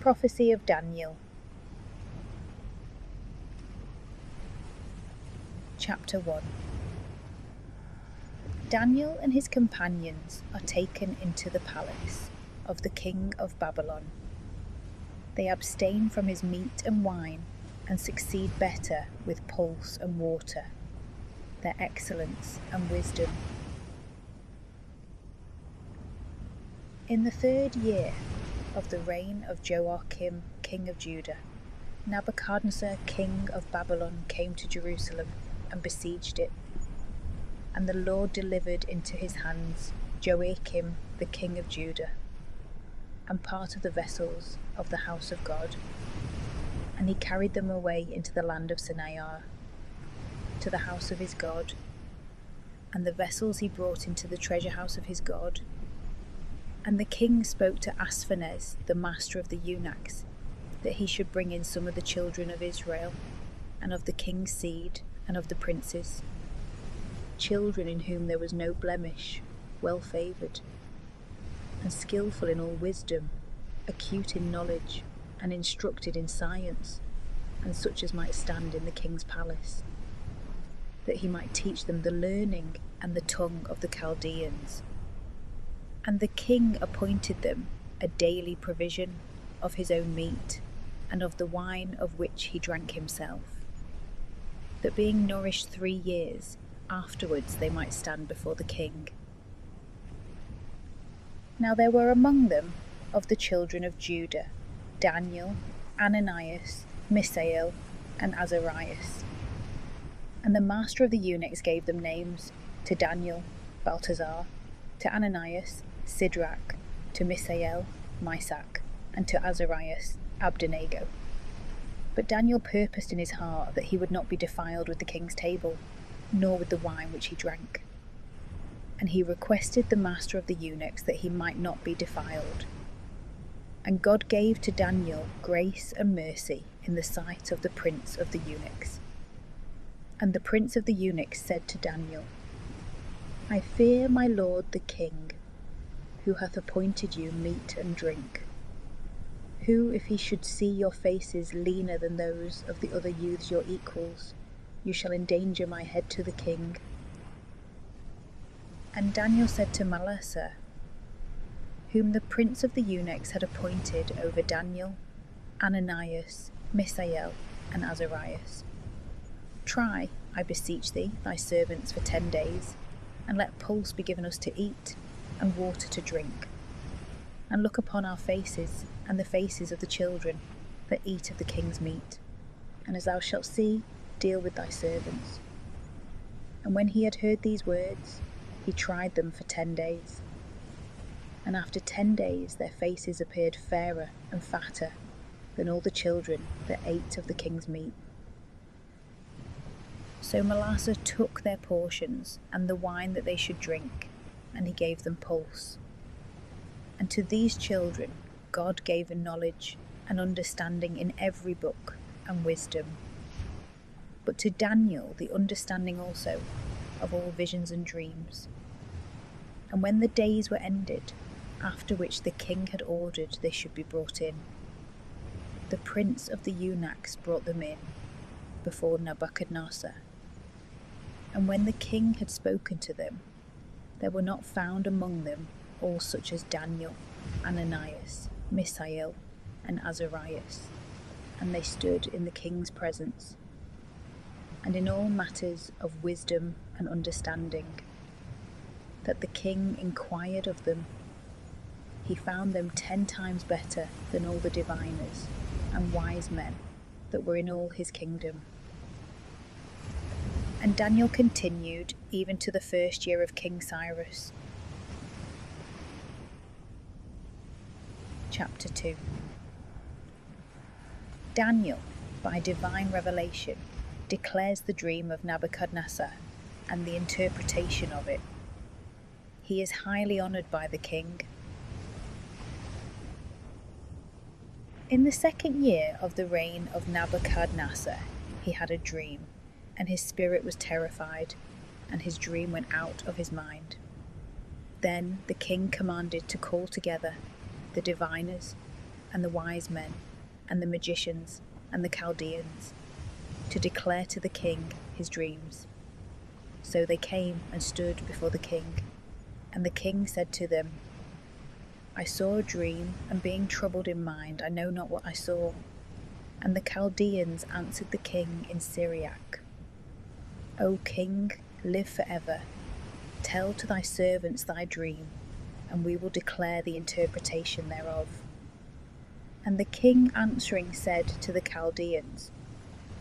Prophecy of Daniel. Chapter 1. Daniel and his companions are taken into the palace of the king of Babylon. They abstain from his meat and wine and succeed better with pulse and water, their excellence and wisdom. In the 3rd year of the reign of Joachim, king of Judah, Nebuchadnezzar, king of Babylon, came to Jerusalem and besieged it. And the Lord delivered into his hands Joachim, the king of Judah, and part of the vessels of the house of God. And he carried them away into the land of Sinai, to the house of his God. And the vessels he brought into the treasure house of his God. And the king spoke to Ashpenaz, the master of the eunuchs, that he should bring in some of the children of Israel, and of the king's seed, and of the princes, children in whom there was no blemish, well favoured, and skilful in all wisdom, acute in knowledge, and instructed in science, and such as might stand in the king's palace, that he might teach them the learning and the tongue of the Chaldeans. And the king appointed them a daily provision of his own meat, and of the wine of which he drank himself, that being nourished 3 years, afterwards they might stand before the king. Now there were among them of the children of Judah Daniel, Ananias, Mishael, and Azarias. And the master of the eunuchs gave them names: to Daniel, Belteshazzar; to Ananias, Shadrach; to Mishael, Meshach; and to Azarias, Abednego. But Daniel purposed in his heart that he would not be defiled with the king's table, nor with the wine which he drank. And he requested the master of the eunuchs that he might not be defiled. And God gave to Daniel grace and mercy in the sight of the prince of the eunuchs. And the prince of the eunuchs said to Daniel, I fear my lord the king, who hath appointed you meat and drink, who, if he should see your faces leaner than those of the other youths your equals, you shall endanger my head to the king. And Daniel said to Manasseh, whom the prince of the eunuchs had appointed over Daniel, Ananias, Mishael, and Azarias, Try, I beseech thee, thy servants for 10 days, and let pulse be given us to eat, and water to drink. And look upon our faces, and the faces of the children that eat of the king's meat. And as thou shalt see, deal with thy servants. And when he had heard these words, he tried them for 10 days. And after 10 days their faces appeared fairer and fatter than all the children that ate of the king's meat. So Manasseh took their portions and the wine that they should drink, and he gave them pulse. And to these children God gave a knowledge and understanding in every book and wisdom. But to Daniel the understanding also of all visions and dreams. And when the days were ended, after which the king had ordered they should be brought in, the prince of the eunuchs brought them in before Nebuchadnezzar. And when the king had spoken to them, there were not found among them all such as Daniel, Ananias, Mishael, and Azarias, and they stood in the king's presence. And in all matters of wisdom and understanding, that the king inquired of them, he found them 10 times better than all the diviners and wise men that were in all his kingdom. And Daniel continued even to the 1st year of King Cyrus. Chapter 2. Daniel, by divine revelation, declares the dream of Nebuchadnezzar and the interpretation of it. He is highly honoured by the king. In the 2nd year of the reign of Nebuchadnezzar, he had a dream, and his spirit was terrified, and his dream went out of his mind. Then the king commanded to call together the diviners and the wise men, and the magicians, and the Chaldeans, to declare to the king his dreams. So they came and stood before the king, and the king said to them, I saw a dream, and being troubled in mind, I know not what I saw. And the Chaldeans answered the king in Syriac, O king, live forever. Tell to thy servants thy dream, and we will declare the interpretation thereof. And the king answering said to the Chaldeans,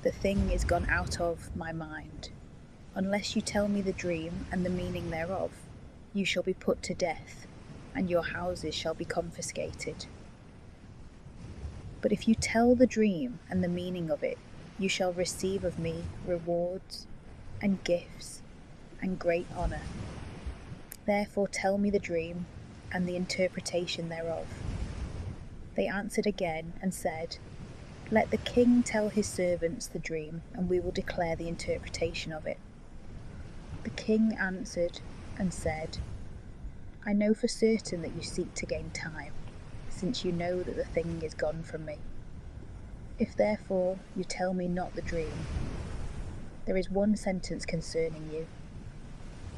The thing is gone out of my mind. Unless you tell me the dream and the meaning thereof, you shall be put to death, and your houses shall be confiscated. But if you tell the dream and the meaning of it, you shall receive of me rewards and gifts and great honour. Therefore tell me the dream and the interpretation thereof. They answered again and said, Let the king tell his servants the dream, and we will declare the interpretation of it. The king answered and said, I know for certain that you seek to gain time, since you know that the thing is gone from me. If therefore you tell me not the dream, there is one sentence concerning you,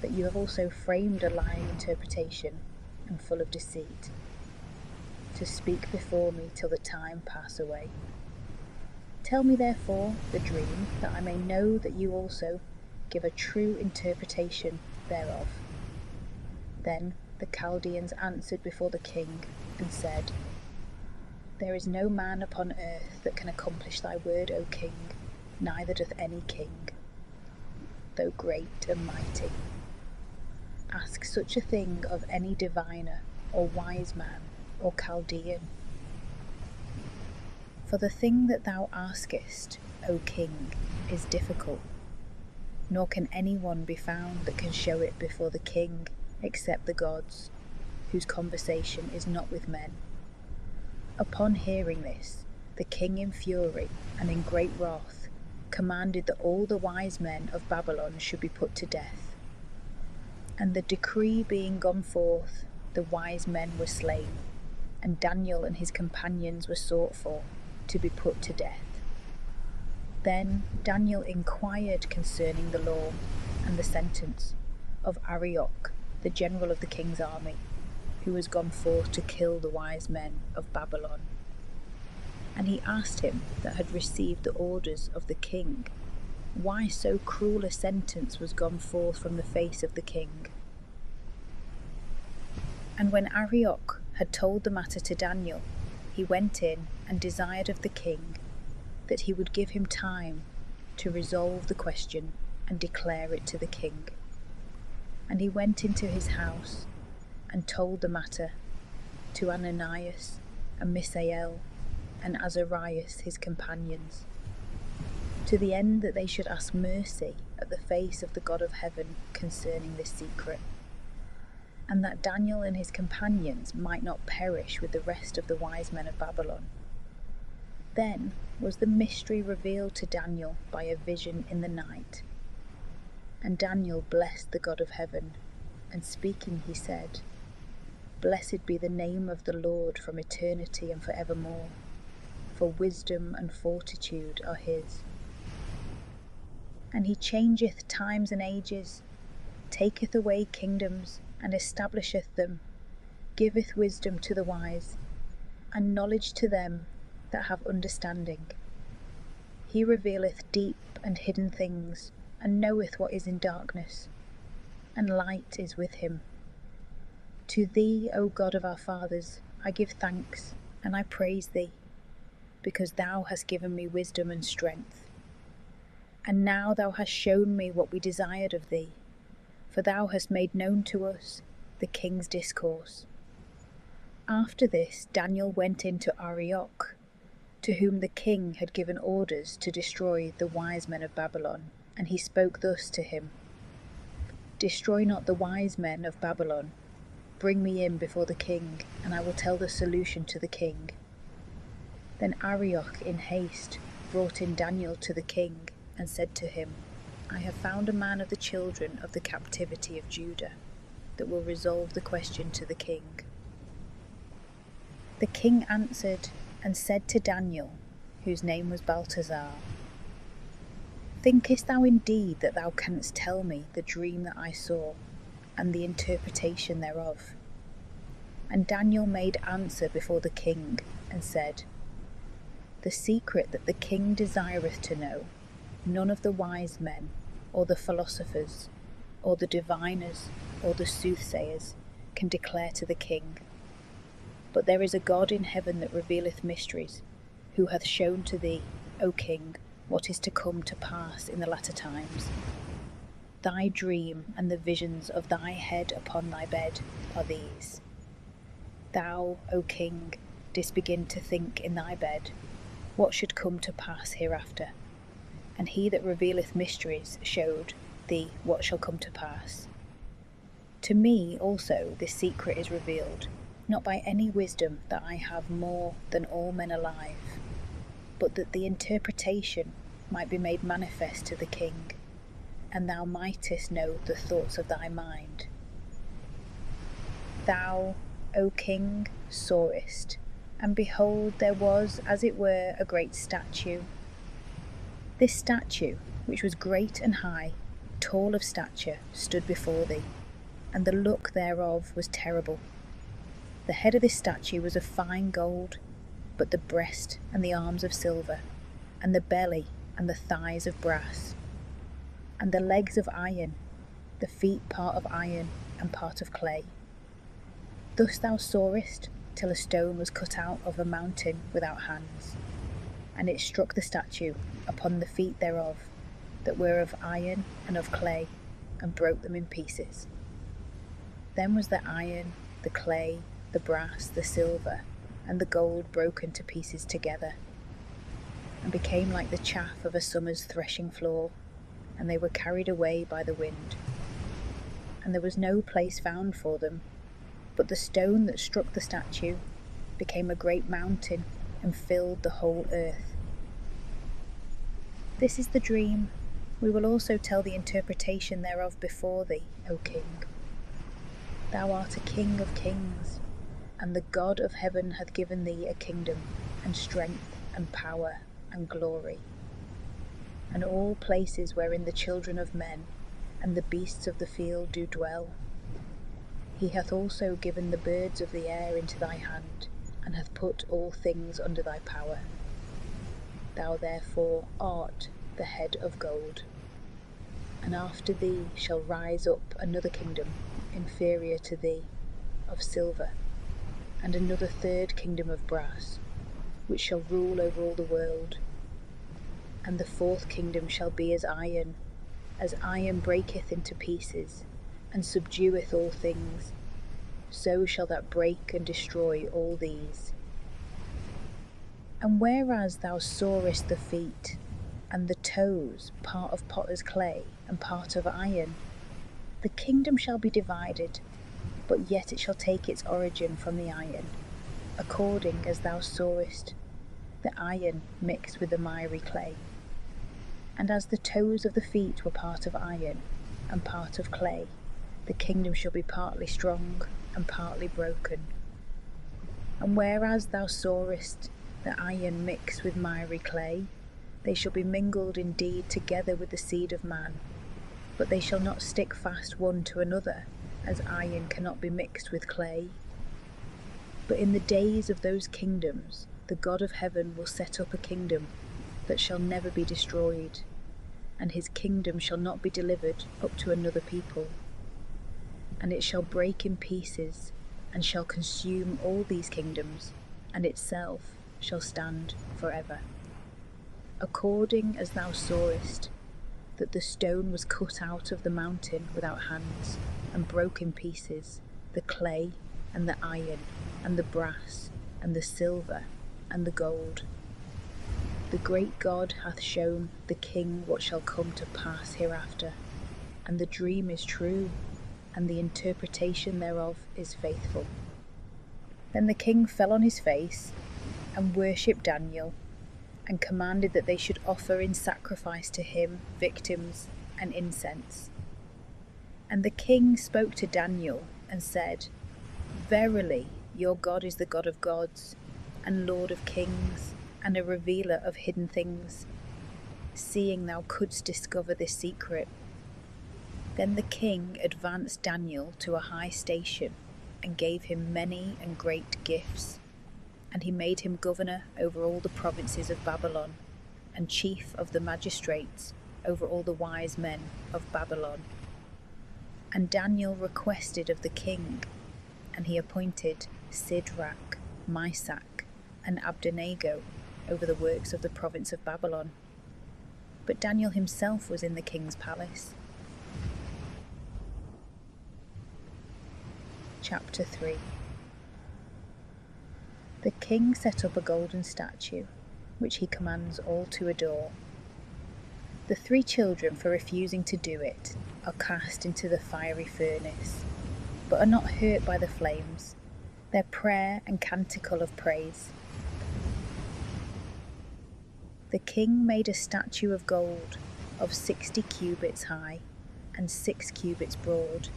that you have also framed a lying interpretation and full of deceit, to speak before me till the time pass away. Tell me therefore the dream, that I may know that you also give a true interpretation thereof. Then the Chaldeans answered before the king and said, There is no man upon earth that can accomplish thy word, O king, neither doth any king, though great and mighty. Ask such a thing of any diviner, or wise man, or Chaldean. For the thing that thou askest, O king, is difficult, nor can any one be found that can show it before the king, except the gods, whose conversation is not with men. Upon hearing this, the king in fury and in great wrath commanded that all the wise men of Babylon should be put to death. And the decree being gone forth, the wise men were slain, and Daniel and his companions were sought for, to be put to death. Then Daniel inquired concerning the law and the sentence of Arioch, the general of the king's army, who was gone forth to kill the wise men of Babylon. And he asked him that had received the orders of the king, why so cruel a sentence was gone forth from the face of the king. And when Arioch had told the matter to Daniel, he went in and desired of the king that he would give him time to resolve the question and declare it to the king. And he went into his house and told the matter to Ananias and Misael and Azarias his companions, to the end that they should ask mercy at the face of the God of heaven concerning this secret, and that Daniel and his companions might not perish with the rest of the wise men of Babylon. Then was the mystery revealed to Daniel by a vision in the night. And Daniel blessed the God of heaven, and speaking he said, Blessed be the name of the Lord from eternity and forevermore, for wisdom and fortitude are his. And he changeth times and ages, taketh away kingdoms, and establisheth them, giveth wisdom to the wise, and knowledge to them that have understanding. He revealeth deep and hidden things, and knoweth what is in darkness, and light is with him. To thee, O God of our fathers, I give thanks, and I praise thee, because thou hast given me wisdom and strength. And now thou hast shown me what we desired of thee, for thou hast made known to us the king's discourse. After this Daniel went in to Arioch, to whom the king had given orders to destroy the wise men of Babylon, and he spoke thus to him, Destroy not the wise men of Babylon, bring me in before the king, and I will tell the solution to the king. Then Arioch in haste brought in Daniel to the king, and said to him, I have found a man of the children of the captivity of Judah, that will resolve the question to the king. The king answered and said to Daniel, whose name was Belteshazzar, Thinkest thou indeed that thou canst tell me the dream that I saw, and the interpretation thereof? And Daniel made answer before the king, and said, The secret that the king desireth to know, none of the wise men, or the philosophers, or the diviners, or the soothsayers, can declare to the king. But there is a God in heaven that revealeth mysteries, who hath shown to thee, O king, what is to come to pass in the latter times. Thy dream and the visions of thy head upon thy bed are these. Thou, O king, didst begin to think in thy bed, what should come to pass hereafter. And he that revealeth mysteries showed thee what shall come to pass. To me also this secret is revealed, not by any wisdom that I have more than all men alive, but that the interpretation might be made manifest to the king, and thou mightest know the thoughts of thy mind. Thou, O king, sawest, and behold, there was, as it were, a great statue. This statue, which was great and high, tall of stature, stood before thee, and the look thereof was terrible. The head of this statue was of fine gold, but the breast and the arms of silver, and the belly and the thighs of brass, and the legs of iron, the feet part of iron and part of clay. Thus thou sawest, till a stone was cut out of a mountain without hands, and it struck the statue upon the feet thereof, that were of iron and of clay, and broke them in pieces. Then was the iron, the clay, the brass, the silver, and the gold broken to pieces together, and became like the chaff of a summer's threshing floor, and they were carried away by the wind. And there was no place found for them, but the stone that struck the statue became a great mountain, and filled the whole earth. This is the dream. We will also tell the interpretation thereof before thee, O king. Thou art a king of kings, and the God of heaven hath given thee a kingdom, and strength, and power, and glory. And all places wherein the children of men and the beasts of the field do dwell. He hath also given the birds of the air into thy hand, and hath put all things under thy power. Thou therefore art the head of gold. And after thee shall rise up another kingdom, inferior to thee, of silver, and another third kingdom of brass, which shall rule over all the world. And the fourth kingdom shall be as iron breaketh into pieces, and subdueth all things, so shall that break and destroy all these. And whereas thou sawest the feet and the toes, part of potter's clay and part of iron, the kingdom shall be divided, but yet it shall take its origin from the iron, according as thou sawest the iron mixed with the miry clay. And as the toes of the feet were part of iron and part of clay, the kingdom shall be partly strong and partly broken. And whereas thou sawest the iron mixed with miry clay, they shall be mingled indeed together with the seed of man, but they shall not stick fast one to another, as iron cannot be mixed with clay. But in the days of those kingdoms the God of heaven will set up a kingdom that shall never be destroyed, and his kingdom shall not be delivered up to another people. And it shall break in pieces, and shall consume all these kingdoms, and itself shall stand forever. According as thou sawest that the stone was cut out of the mountain without hands, and broke in pieces, the clay, and the iron, and the brass, and the silver, and the gold. The great God hath shown the king what shall come to pass hereafter, and the dream is true, and the interpretation thereof is faithful. Then the king fell on his face, and worshipped Daniel, and commanded that they should offer in sacrifice to him victims and incense. And the king spoke to Daniel, and said, Verily, your God is the God of gods, and Lord of kings, and a revealer of hidden things, seeing thou couldst discover this secret. Then the king advanced Daniel to a high station, and gave him many and great gifts. And he made him governor over all the provinces of Babylon, and chief of the magistrates over all the wise men of Babylon. And Daniel requested of the king, and he appointed Shadrach, Meshach, and Abednego over the works of the province of Babylon. But Daniel himself was in the king's palace. Chapter 3. The king set up a golden statue, which he commands all to adore. The 3 children, for refusing to do it, are cast into the fiery furnace, but are not hurt by the flames, their prayer and canticle of praise. The king made a statue of gold of 60 cubits high and 6 cubits broad,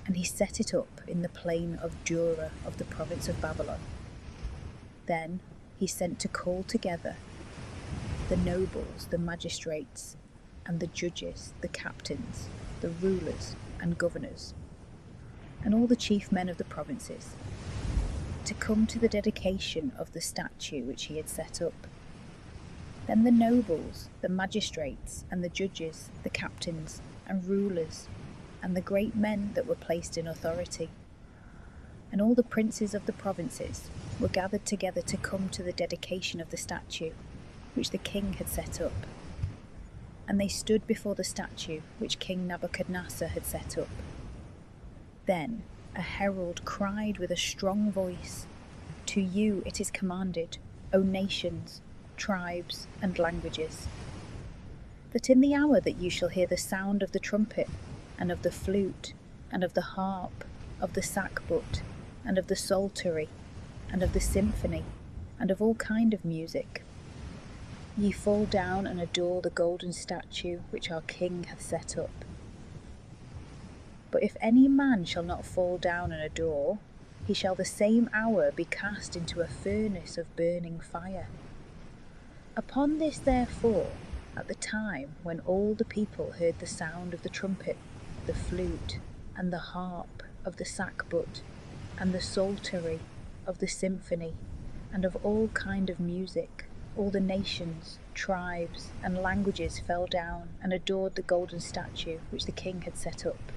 and he set it up in the plain of Dura of the province of Babylon. Then he sent to call together the nobles, the magistrates, and the judges, the captains, the rulers and governors, and all the chief men of the provinces, to come to the dedication of the statue which he had set up. Then the nobles, the magistrates, and the judges, the captains, and rulers, and the great men that were placed in authority, and all the princes of the provinces were gathered together to come to the dedication of the statue which the king had set up. And they stood before the statue which King Nebuchadnezzar had set up. Then a herald cried with a strong voice, "To you it is commanded, O nations, tribes, and languages, that in the hour that you shall hear the sound of the trumpet, and of the flute, and of the harp, of the sackbut, and of the psaltery, and of the symphony, and of all kind of music, ye fall down and adore the golden statue which our king hath set up. But if any man shall not fall down and adore, he shall the same hour be cast into a furnace of burning fire. Upon this therefore, at the time when all the people heard the sound of the trumpet, the flute, and the harp, of the sackbut, and the psaltery, of the symphony, and of all kind of music, all the nations, tribes, and languages fell down and adored the golden statue which the king had set up.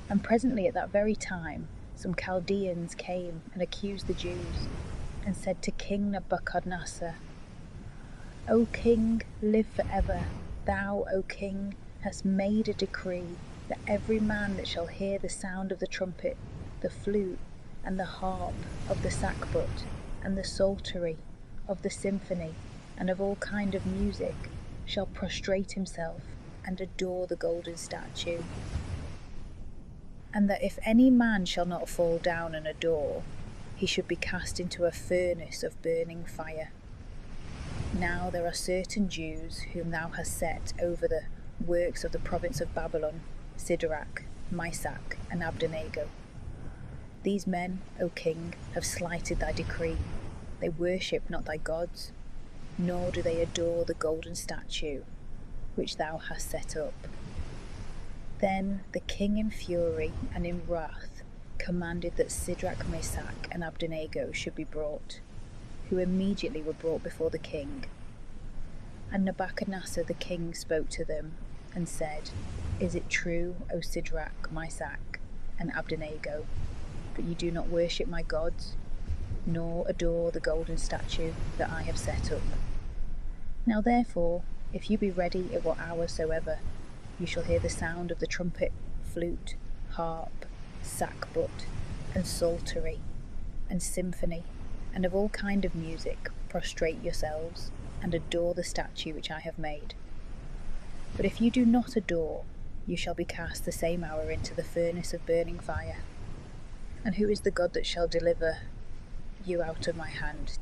And presently at that very time some Chaldeans came and accused the Jews, and said to King Nebuchadnezzar, O king, live for ever. Thou, O king, hast made a decree that every man that shall hear the sound of the trumpet, the flute, and the harp, of the sackbut, and the psaltery, of the symphony, and of all kind of music, shall prostrate himself and adore the golden statue. And that if any man shall not fall down and adore, he should be cast into a furnace of burning fire. Now there are certain Jews whom thou hast set over the works of the province of Babylon, Shadrach, Meshach, and Abednego. These men, O king, have slighted thy decree. They worship not thy gods, nor do they adore the golden statue which thou hast set up. Then the king in fury and in wrath commanded that Shadrach, Meshach, and Abednego should be brought, who immediately were brought before the king. And Nebuchadnezzar the king spoke to them and said, Is it true, O Shadrach, Meshach, and Abednego, that you do not worship my gods, nor adore the golden statue that I have set up? Now therefore, if you be ready at what hour soever, you shall hear the sound of the trumpet, flute, harp, sackbut, and psaltery, and symphony, and of all kind of music, prostrate yourselves, and adore the statue which I have made. But if you do not adore, you shall be cast the same hour into the furnace of burning fire. And who is the God that shall deliver you out of my hand?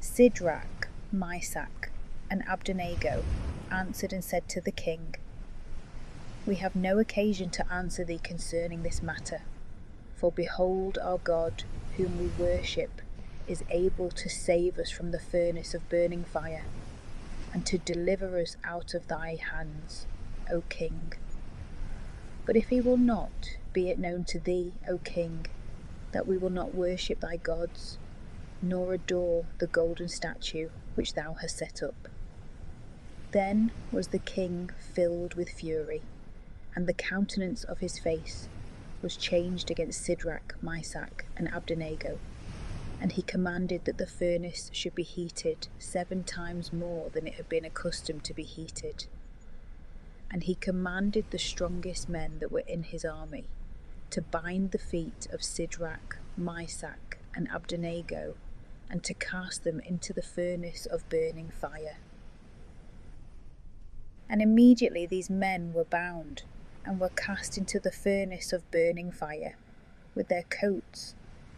Shadrach, Meshach, and Abednego answered and said to the king, We have no occasion to answer thee concerning this matter, for behold, our God, whom we worship, is able to save us from the furnace of burning fire, and to deliver us out of thy hands, O King. But if he will not, be it known to thee, O King, that we will not worship thy gods, nor adore the golden statue which thou hast set up. Then was the king filled with fury, and the countenance of his face was changed against Shadrach, Meshach, and Abednego. And he commanded that the furnace should be heated 7 times more than it had been accustomed to be heated. And he commanded the strongest men that were in his army to bind the feet of Shadrach, Meshach, and Abednego, and to cast them into the furnace of burning fire. And immediately these men were bound, and were cast into the furnace of burning fire, with their coats,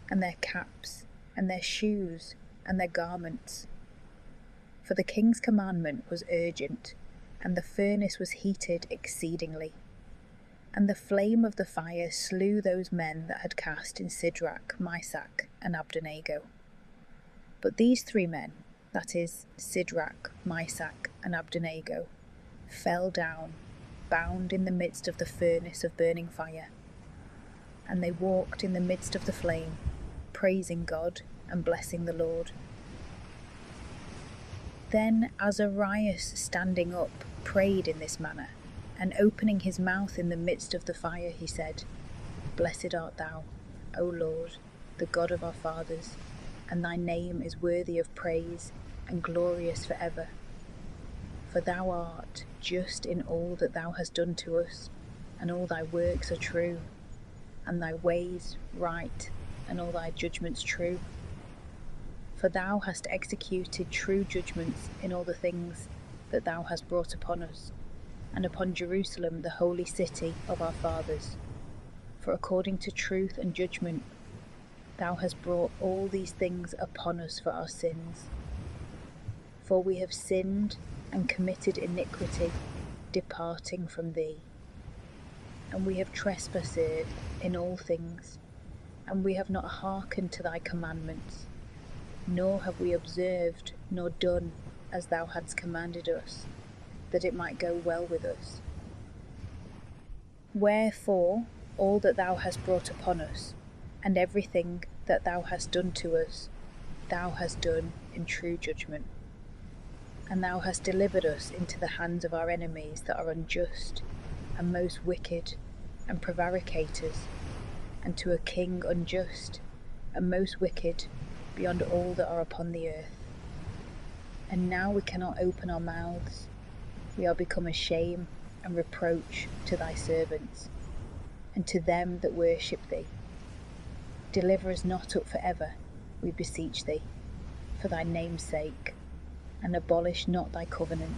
and their caps, and their shoes, and their garments. For the king's commandment was urgent, and the furnace was heated exceedingly. And the flame of the fire slew those men that had cast in Shadrach, Meshach, and Abednego. But these 3 men, that is, Shadrach, Meshach, and Abednego, fell down, bound in the midst of the furnace of burning fire. And they walked in the midst of the flame, praising God and blessing the Lord. Then Azarias, standing up, prayed in this manner, and opening his mouth in the midst of the fire, he said, Blessed art thou, O Lord, the God of our fathers, and thy name is worthy of praise and glorious for ever. For thou art just in all that thou hast done to us, and all thy works are true, and thy ways right, and all thy judgments true. For thou hast executed true judgments in all the things that thou hast brought upon us, and upon Jerusalem the holy city of our fathers. For according to truth and judgment thou hast brought all these things upon us for our sins. For we have sinned and committed iniquity, departing from thee. And we have trespassed in all things, and we have not hearkened to thy commandments, nor have we observed nor done as thou hadst commanded us, that it might go well with us. Wherefore all that thou hast brought upon us, and everything that thou hast done to us, thou hast done in true judgment. And thou hast delivered us into the hands of our enemies that are unjust, and most wicked, and prevaricators, and to a king unjust, and most wicked, beyond all that are upon the earth. And now we cannot open our mouths, we are become a shame and reproach to thy servants, and to them that worship thee. Deliver us not up for ever, we beseech thee, for thy name's sake, and abolish not thy covenant.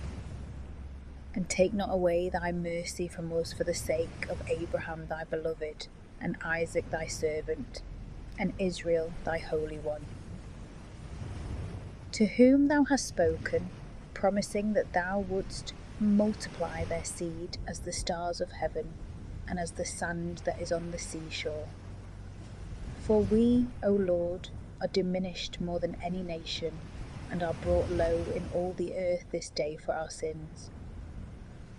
And take not away thy mercy from us for the sake of Abraham thy beloved, and Isaac thy servant, and Israel thy Holy One, to whom thou hast spoken, promising that thou wouldst multiply their seed as the stars of heaven, and as the sand that is on the seashore. For we, O Lord, are diminished more than any nation, and are brought low in all the earth this day for our sins.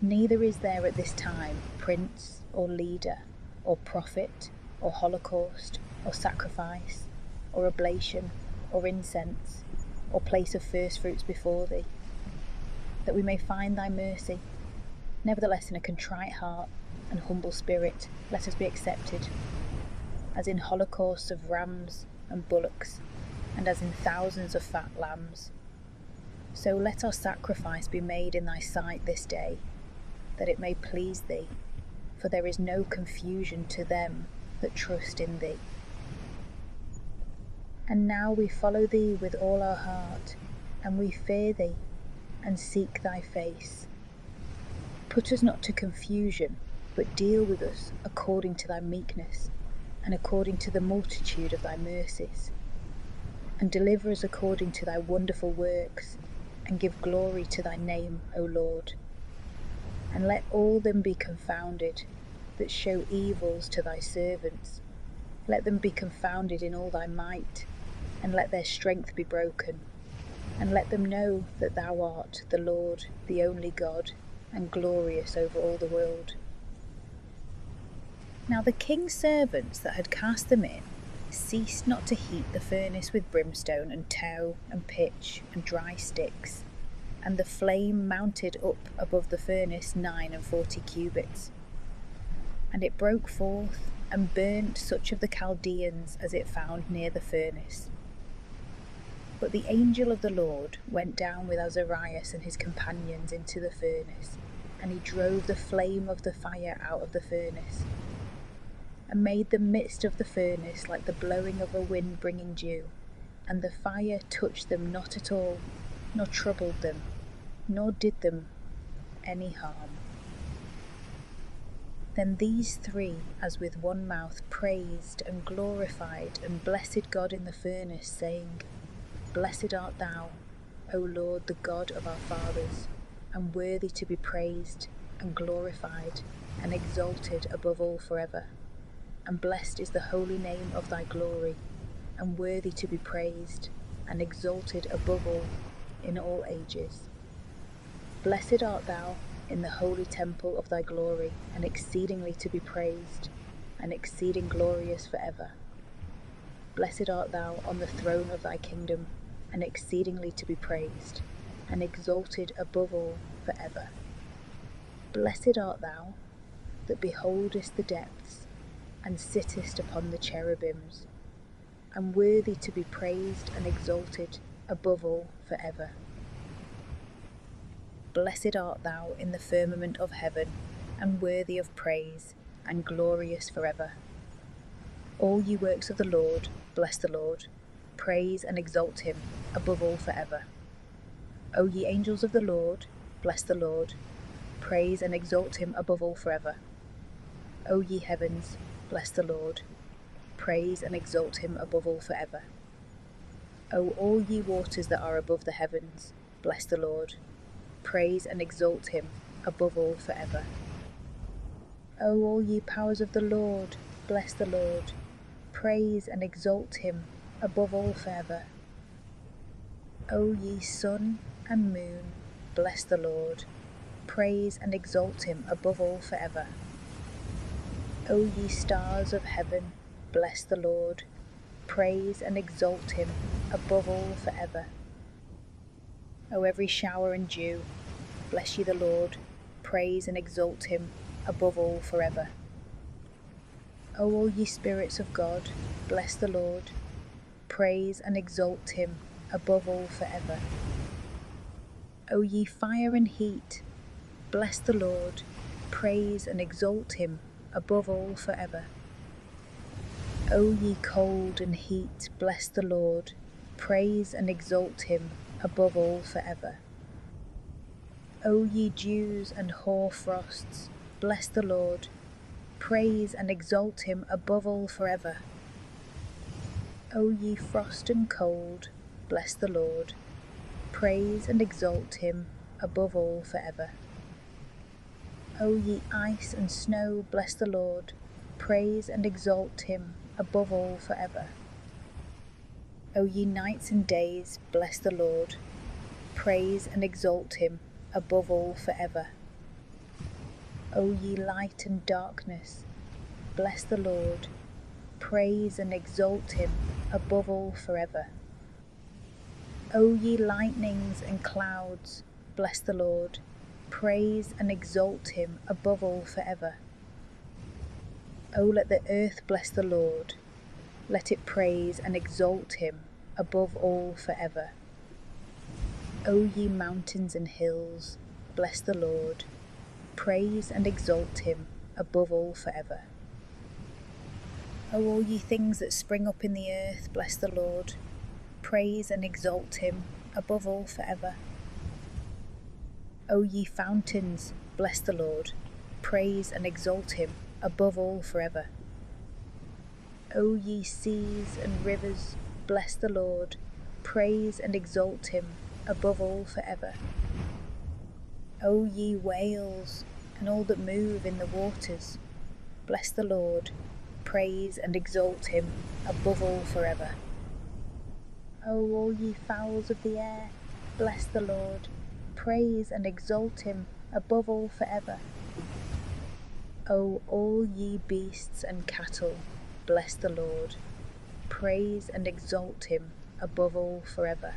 Neither is there at this time prince, or leader, or prophet, or holocaust, or sacrifice, or oblation, or incense, or place of firstfruits before thee, that we may find thy mercy. Nevertheless, in a contrite heart and humble spirit, let us be accepted, as in holocausts of rams and bullocks, and as in thousands of fat lambs. So let our sacrifice be made in thy sight this day, that it may please thee, for there is no confusion to them that trust in thee. And now we follow thee with all our heart, and we fear thee, and seek thy face. Put us not to confusion, but deal with us according to thy meekness, and according to the multitude of thy mercies. And deliver us according to thy wonderful works, and give glory to thy name, O Lord. And let all them be confounded that show evils to thy servants, Let them be confounded in all thy might, and let their strength be broken. And let them know that thou art the Lord, the only God, and glorious over all the world. Now the king's servants that had cast them in ceased not to heat the furnace with brimstone and tow and pitch and dry sticks, and the flame mounted up above the furnace 49 cubits. And it broke forth and burnt such of the Chaldeans as it found near the furnace. But the angel of the Lord went down with Azarias and his companions into the furnace, and he drove the flame of the fire out of the furnace, and made the midst of the furnace like the blowing of a wind bringing dew, and the fire touched them not at all, nor troubled them, nor did them any harm. Then these three, as with one mouth, praised and glorified and blessed God in the furnace, saying, Blessed art thou, O Lord, the God of our fathers, and worthy to be praised and glorified and exalted above all forever. And blessed is the holy name of thy glory, and worthy to be praised and exalted above all in all ages. Blessed art thou in the holy temple of thy glory, and exceedingly to be praised, and exceeding glorious forever. Blessed art thou on the throne of thy kingdom, and exceedingly to be praised, and exalted above all forever. Blessed art thou that beholdest the depths, and sittest upon the cherubims, and worthy to be praised and exalted above all forever. Blessed art thou in the firmament of heaven, and worthy of praise, and glorious forever. All ye works of the Lord, bless the Lord, praise and exalt him above all forever. O ye angels of the Lord, bless the Lord, praise and exalt him above all forever. O ye heavens, bless the Lord, praise and exalt him above all forever. O all ye waters that are above the heavens, bless the Lord, praise and exalt him above all forever. O all ye powers of the Lord, bless the Lord, praise and exalt him above all forever. O ye sun and moon, bless the Lord, praise and exalt him above all forever. O ye stars of heaven, bless the Lord, praise and exalt him above all forever. O every shower and dew, bless ye the Lord, praise and exalt him above all forever. O all ye spirits of God, bless the Lord, praise and exalt him above all forever. O ye fire and heat, bless the Lord, praise and exalt him above all forever. O ye cold and heat, bless the Lord, praise and exalt him above all forever. O ye dews and hoar frosts, bless the Lord, praise and exalt him above all forever. O ye frost and cold, bless the Lord, praise and exalt him above all forever. O ye ice and snow, bless the Lord, praise and exalt him above all forever. O ye nights and days, bless the Lord, praise and exalt him above all forever. O ye light and darkness, bless the Lord, praise and exalt him above all forever. O ye lightnings and clouds, bless the Lord, praise and exalt him above all forever. O let the earth bless the Lord, let it praise and exalt him above all forever. O ye mountains and hills, bless the Lord, praise and exalt him above all forever. O all ye things that spring up in the earth, bless the Lord, praise and exalt him above all forever. O ye fountains, bless the Lord, praise and exalt him above all forever. O ye seas and rivers, bless the Lord, praise and exalt him above all forever. O ye whales, and all that move in the waters, bless the Lord, praise praise and exalt him above all forever. O all ye fowls of the air, bless the Lord, praise and exalt him above all forever. O all ye beasts and cattle, bless the Lord, praise and exalt him above all forever.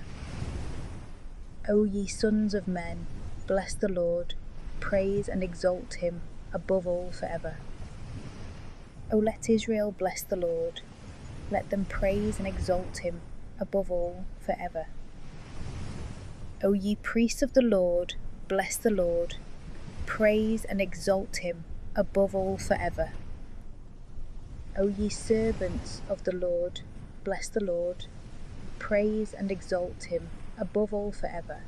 O ye sons of men, bless the Lord, praise and exalt him above all forever. O let Israel bless the Lord, let them praise and exalt him above all forever. O ye priests of the Lord, bless the Lord, praise and exalt him above all forever. O ye servants of the Lord, bless the Lord, praise and exalt him above all forever.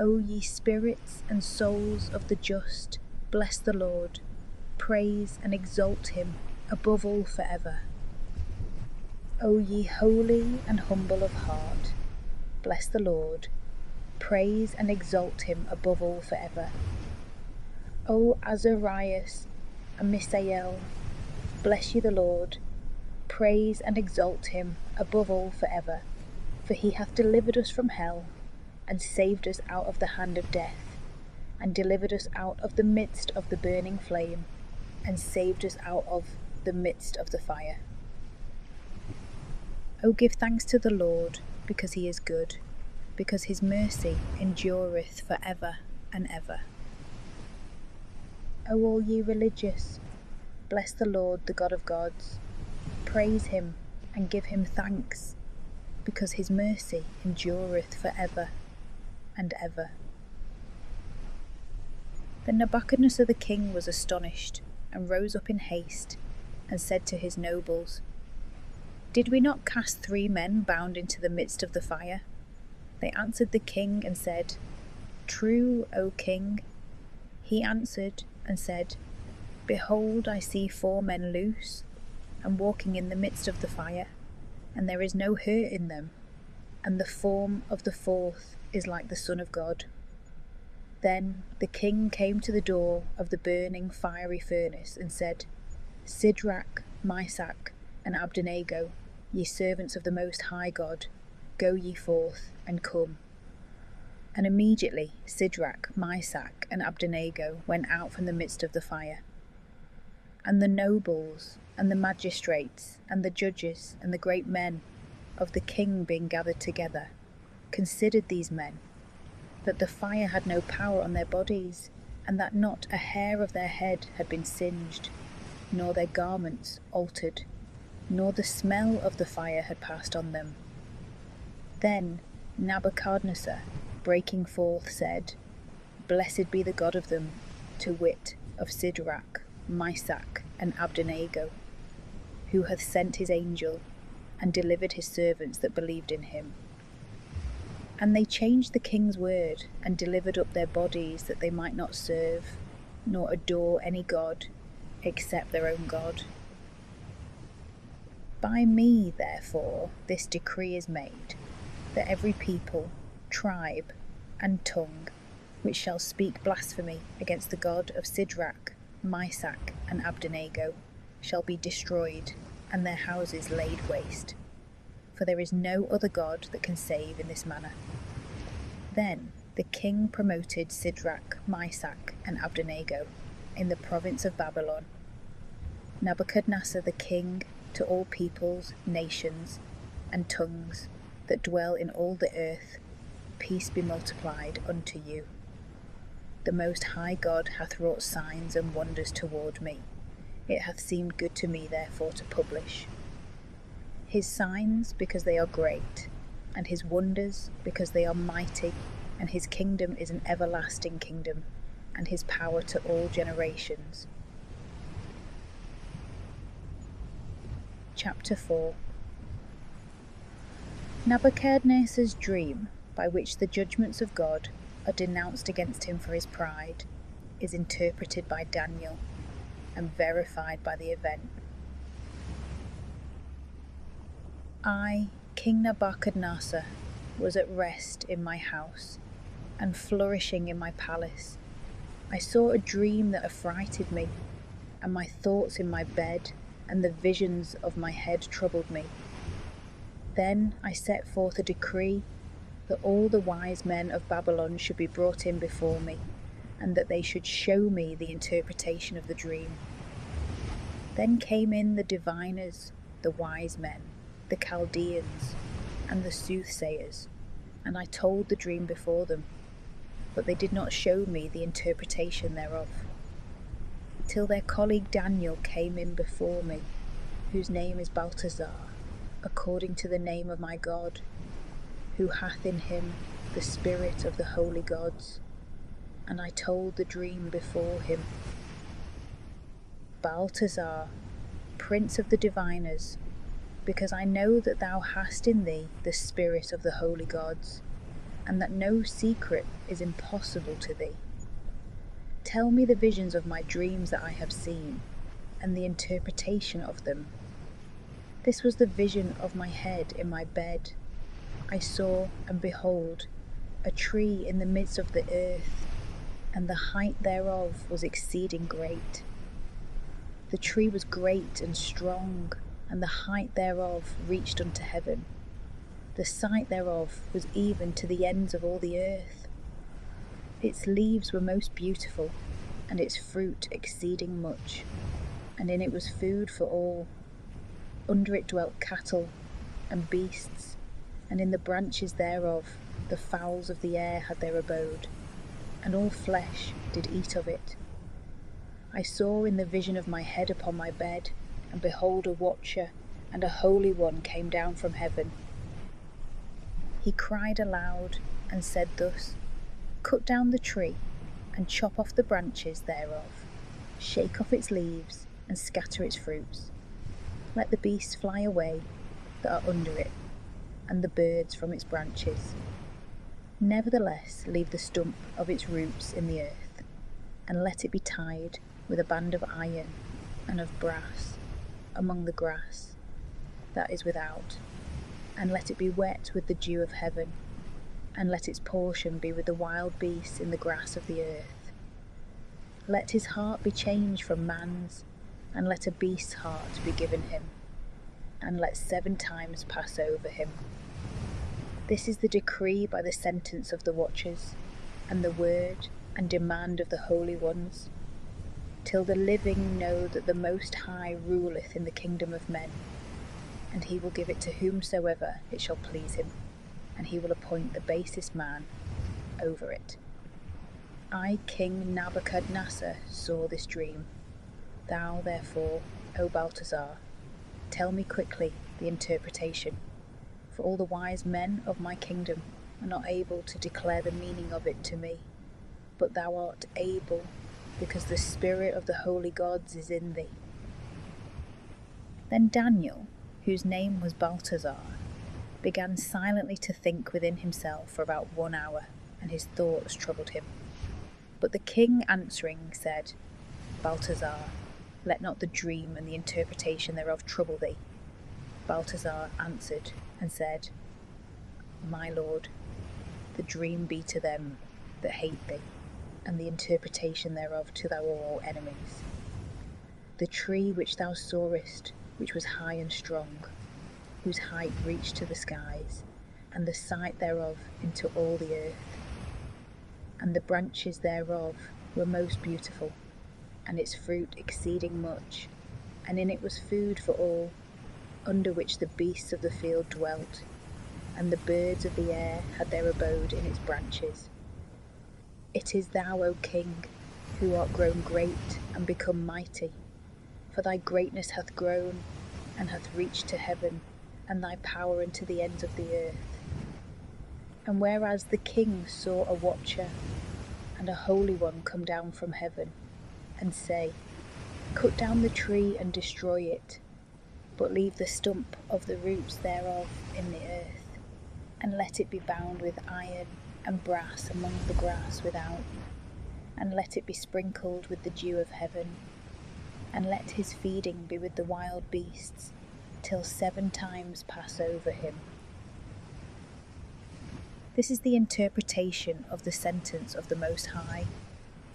O ye spirits and souls of the just, bless the Lord, praise and exalt him above all forever. O ye holy and humble of heart, bless the Lord, praise and exalt him above all forever. O Azarias and Misael, bless ye the Lord, praise and exalt him above all forever. For he hath delivered us from hell, and saved us out of the hand of death, and delivered us out of the midst of the burning flame, and saved us out of the midst of the fire. O give thanks to the Lord, because he is good, because his mercy endureth for ever and ever. O all ye religious, bless the Lord, the God of gods, praise him and give him thanks, because his mercy endureth for ever and ever. Then Nebuchadnezzar the king was astonished, and rose up in haste, and said to his nobles, Did we not cast 3 men bound into the midst of the fire? They answered the king and said, True, O king. He answered and said, Behold, I see 4 men loose, and walking in the midst of the fire, and there is no hurt in them, and the form of the 4th is like the Son of God. Then the king came to the door of the burning fiery furnace, and said, Shadrach, Meshach, and Abednego, ye servants of the Most High God, go ye forth, and come. And immediately Shadrach, Meshach, and Abednego went out from the midst of the fire. And the nobles, and the magistrates, and the judges, and the great men of the king being gathered together, considered these men, that the fire had no power on their bodies, and that not a hair of their head had been singed, nor their garments altered, nor the smell of the fire had passed on them. Then Nebuchadnezzar, breaking forth, said, Blessed be the God of them, to wit, of Shadrach, Meshach, and Abednego, who hath sent his angel, and delivered his servants that believed in him. And they changed the king's word, and delivered up their bodies, that they might not serve, nor adore any god, except their own God. By me, therefore, this decree is made, that every people, tribe, and tongue, which shall speak blasphemy against the God of Shadrach, Meshach, and Abednego, shall be destroyed, and their houses laid waste. For there is no other God that can save in this manner. Then the king promoted Shadrach, Meshach, and Abednego in the province of Babylon. Nebuchadnezzar the king, to all peoples, nations, and tongues that dwell in all the earth, peace be multiplied unto you. The Most High God hath wrought signs and wonders toward me. It hath seemed good to me therefore to publish his signs, because they are great, and his wonders, because they are mighty, and his kingdom is an everlasting kingdom, and his power to all generations. Chapter 4. Nebuchadnezzar's dream, by which the judgments of God are denounced against him for his pride, is interpreted by Daniel, and verified by the event. I, King Nebuchadnezzar, was at rest in my house, and flourishing in my palace. I saw a dream that affrighted me, and my thoughts in my bed, and the visions of my head troubled me. Then I set forth a decree that all the wise men of Babylon should be brought in before me, and that they should show me the interpretation of the dream. Then came in the diviners, the wise men, the Chaldeans, and the soothsayers, and I told the dream before them, but they did not show me the interpretation thereof, till their colleague Daniel came in before me, whose name is Balthazar, according to the name of my God, who hath in him the spirit of the holy gods, and I told the dream before him. Balthazar, prince of the diviners, because I know that thou hast in thee the spirit of the holy gods, and that no secret is impossible to thee. Tell me the visions of my dreams that I have seen, and the interpretation of them. This was the vision of my head in my bed. I saw, and behold, a tree in the midst of the earth, and the height thereof was exceeding great. The tree was great and strong, and the height thereof reached unto heaven. The sight thereof was even to the ends of all the earth. Its leaves were most beautiful, and its fruit exceeding much, and in it was food for all. Under it dwelt cattle and beasts, and in the branches thereof the fowls of the air had their abode, and all flesh did eat of it. I saw in the vision of my head upon my bed, and behold, a watcher and a holy one came down from heaven. He cried aloud and said thus, Cut down the tree, and chop off the branches thereof, shake off its leaves, and scatter its fruits. Let the beasts fly away that are under it, and the birds from its branches. Nevertheless leave the stump of its roots in the earth, and let it be tied with a band of iron and of brass among the grass that is without, and let it be wet with the dew of heaven, and let its portion be with the wild beasts in the grass of the earth. Let his heart be changed from man's, and let a beast's heart be given him, and let 7 times pass over him. This is the decree by the sentence of the watchers, and the word and demand of the holy ones, till the living know that the Most High ruleth in the kingdom of men, and he will give it to whomsoever it shall please him, and he will appoint the basest man over it. I, King Nebuchadnezzar, saw this dream. Thou, therefore, O Balthazar, tell me quickly the interpretation, for all the wise men of my kingdom are not able to declare the meaning of it to me, but thou art able, because the spirit of the holy gods is in thee. Then Daniel, whose name was Balthazar, began silently to think within himself for about 1 hour, and his thoughts troubled him. But the king answering said, Balthazar, let not the dream and the interpretation thereof trouble thee. Balthazar answered and said, My lord, the dream be to them that hate thee, and the interpretation thereof to thy all enemies. The tree which thou sawest, which was high and strong, whose height reached to the skies, and the sight thereof into all the earth. And the branches thereof were most beautiful, and its fruit exceeding much, and in it was food for all, under which the beasts of the field dwelt, and the birds of the air had their abode in its branches. It is thou, O King, who art grown great and become mighty, for thy greatness hath grown, and hath reached to heaven, and thy power unto the ends of the earth. And whereas the king saw a watcher and a holy one come down from heaven, and say, Cut down the tree and destroy it, but leave the stump of the roots thereof in the earth, and let it be bound with iron and brass among the grass without, and let it be sprinkled with the dew of heaven, and let his feeding be with the wild beasts, till 7 times pass over him. This is the interpretation of the sentence of the Most High,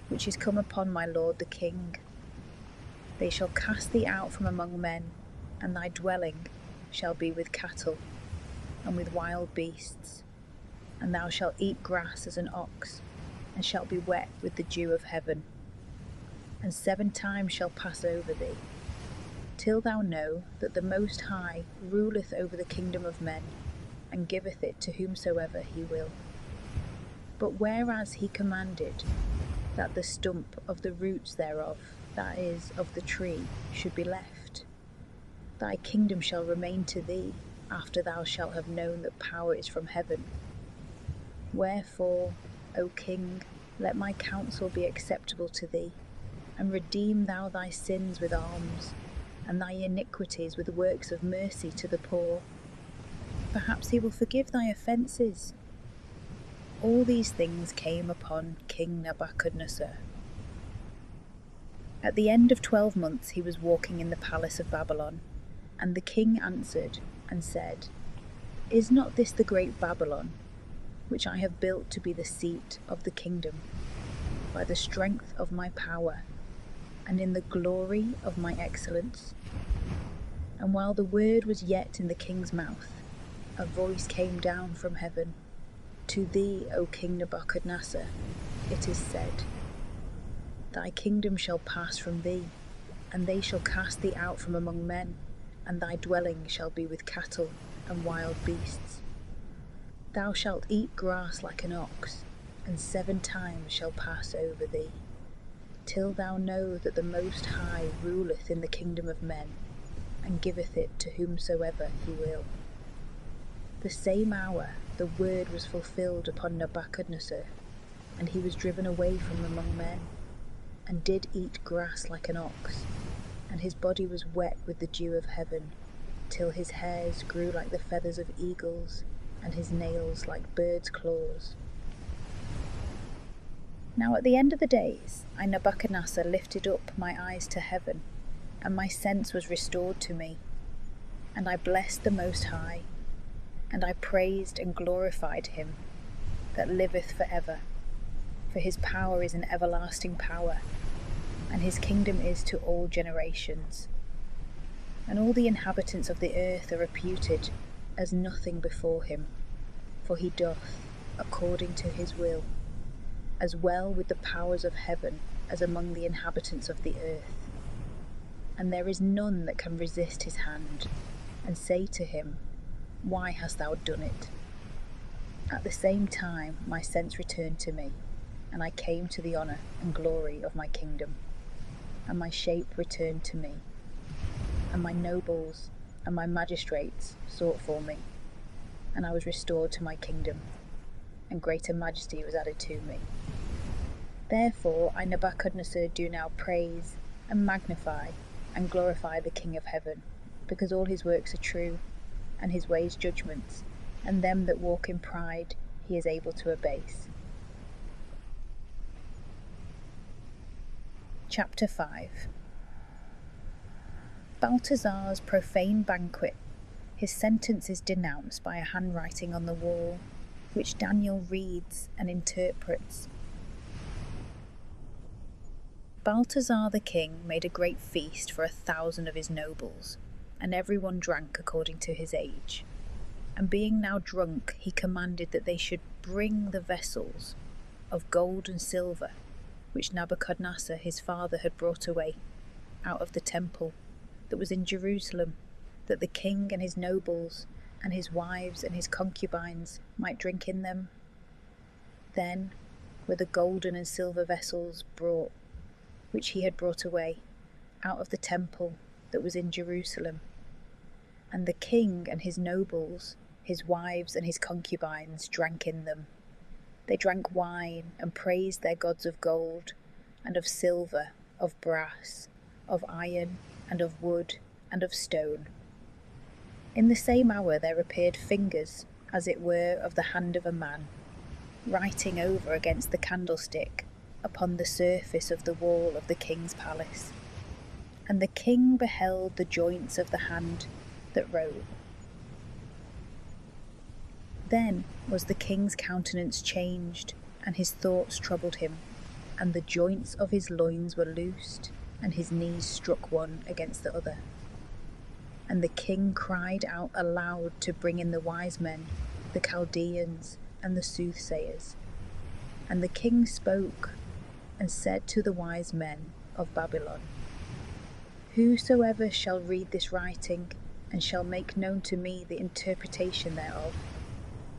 which is come upon my lord the king. They shall cast thee out from among men, and thy dwelling shall be with cattle, and with wild beasts. And thou shalt eat grass as an ox, and shalt be wet with the dew of heaven. And 7 times shall pass over thee, till thou know that the Most High ruleth over the kingdom of men, and giveth it to whomsoever he will. But whereas he commanded that the stump of the roots thereof, that is, of the tree, should be left, thy kingdom shall remain to thee, after thou shalt have known that power is from heaven. Wherefore, O King, let my counsel be acceptable to thee, and redeem thou thy sins with alms, and thy iniquities with works of mercy to the poor. Perhaps he will forgive thy offences. All these things came upon King Nebuchadnezzar. At the end of 12 months he was walking in the palace of Babylon, and the king answered and said, Is not this the great Babylon, which I have built to be the seat of the kingdom, by the strength of my power, and in the glory of my excellence? And while the word was yet in the king's mouth, a voice came down from heaven, To thee, O King Nebuchadnezzar, it is said, Thy kingdom shall pass from thee, and they shall cast thee out from among men, and thy dwelling shall be with cattle and wild beasts. Thou shalt eat grass like an ox, and 7 times shall pass over thee, till thou know that the Most High ruleth in the kingdom of men, and giveth it to whomsoever he will. The same hour the word was fulfilled upon Nebuchadnezzar, and he was driven away from among men, and did eat grass like an ox, and his body was wet with the dew of heaven, till his hairs grew like the feathers of eagles, and his nails like birds' claws. Now at the end of the days, I Nebuchadnezzar lifted up my eyes to heaven, and my sense was restored to me, and I blessed the Most High, and I praised and glorified him that liveth for ever, for his power is an everlasting power, and his kingdom is to all generations. And all the inhabitants of the earth are reputed as nothing before him, for he doth according to his will, as well with the powers of heaven as among the inhabitants of the earth. And there is none that can resist his hand, and say to him, Why hast thou done it? At the same time my sense returned to me, and I came to the honour and glory of my kingdom, and my shape returned to me, and my nobles and my magistrates sought for me, and I was restored to my kingdom, and greater majesty was added to me. Therefore I Nebuchadnezzar do now praise and magnify and glorify the King of heaven, because all his works are true, and his ways judgments, and them that walk in pride he is able to abase. Chapter 5. Balthazar's profane banquet. His sentence is denounced by a handwriting on the wall, which Daniel reads and interprets. Balthazar the king made a great feast for 1,000 of his nobles, and every one drank according to his age. And being now drunk, he commanded that they should bring the vessels of gold and silver, which Nebuchadnezzar his father had brought away out of the temple that was in Jerusalem, that the king and his nobles and his wives and his concubines might drink in them. Then were the golden and silver vessels brought, which he had brought away out of the temple that was in Jerusalem. And the king and his nobles, his wives and his concubines drank in them. They drank wine and praised their gods of gold, and of silver, of brass, of iron, and of wood, and of stone. In the same hour there appeared fingers, as it were of the hand of a man, writing over against the candlestick upon the surface of the wall of the king's palace. And the king beheld the joints of the hand that wrote. Then was the king's countenance changed, and his thoughts troubled him, and the joints of his loins were loosed, and his knees struck one against the other. And the king cried out aloud to bring in the wise men, the Chaldeans, and the soothsayers. And the king spoke and said to the wise men of Babylon, Whosoever shall read this writing, and shall make known to me the interpretation thereof,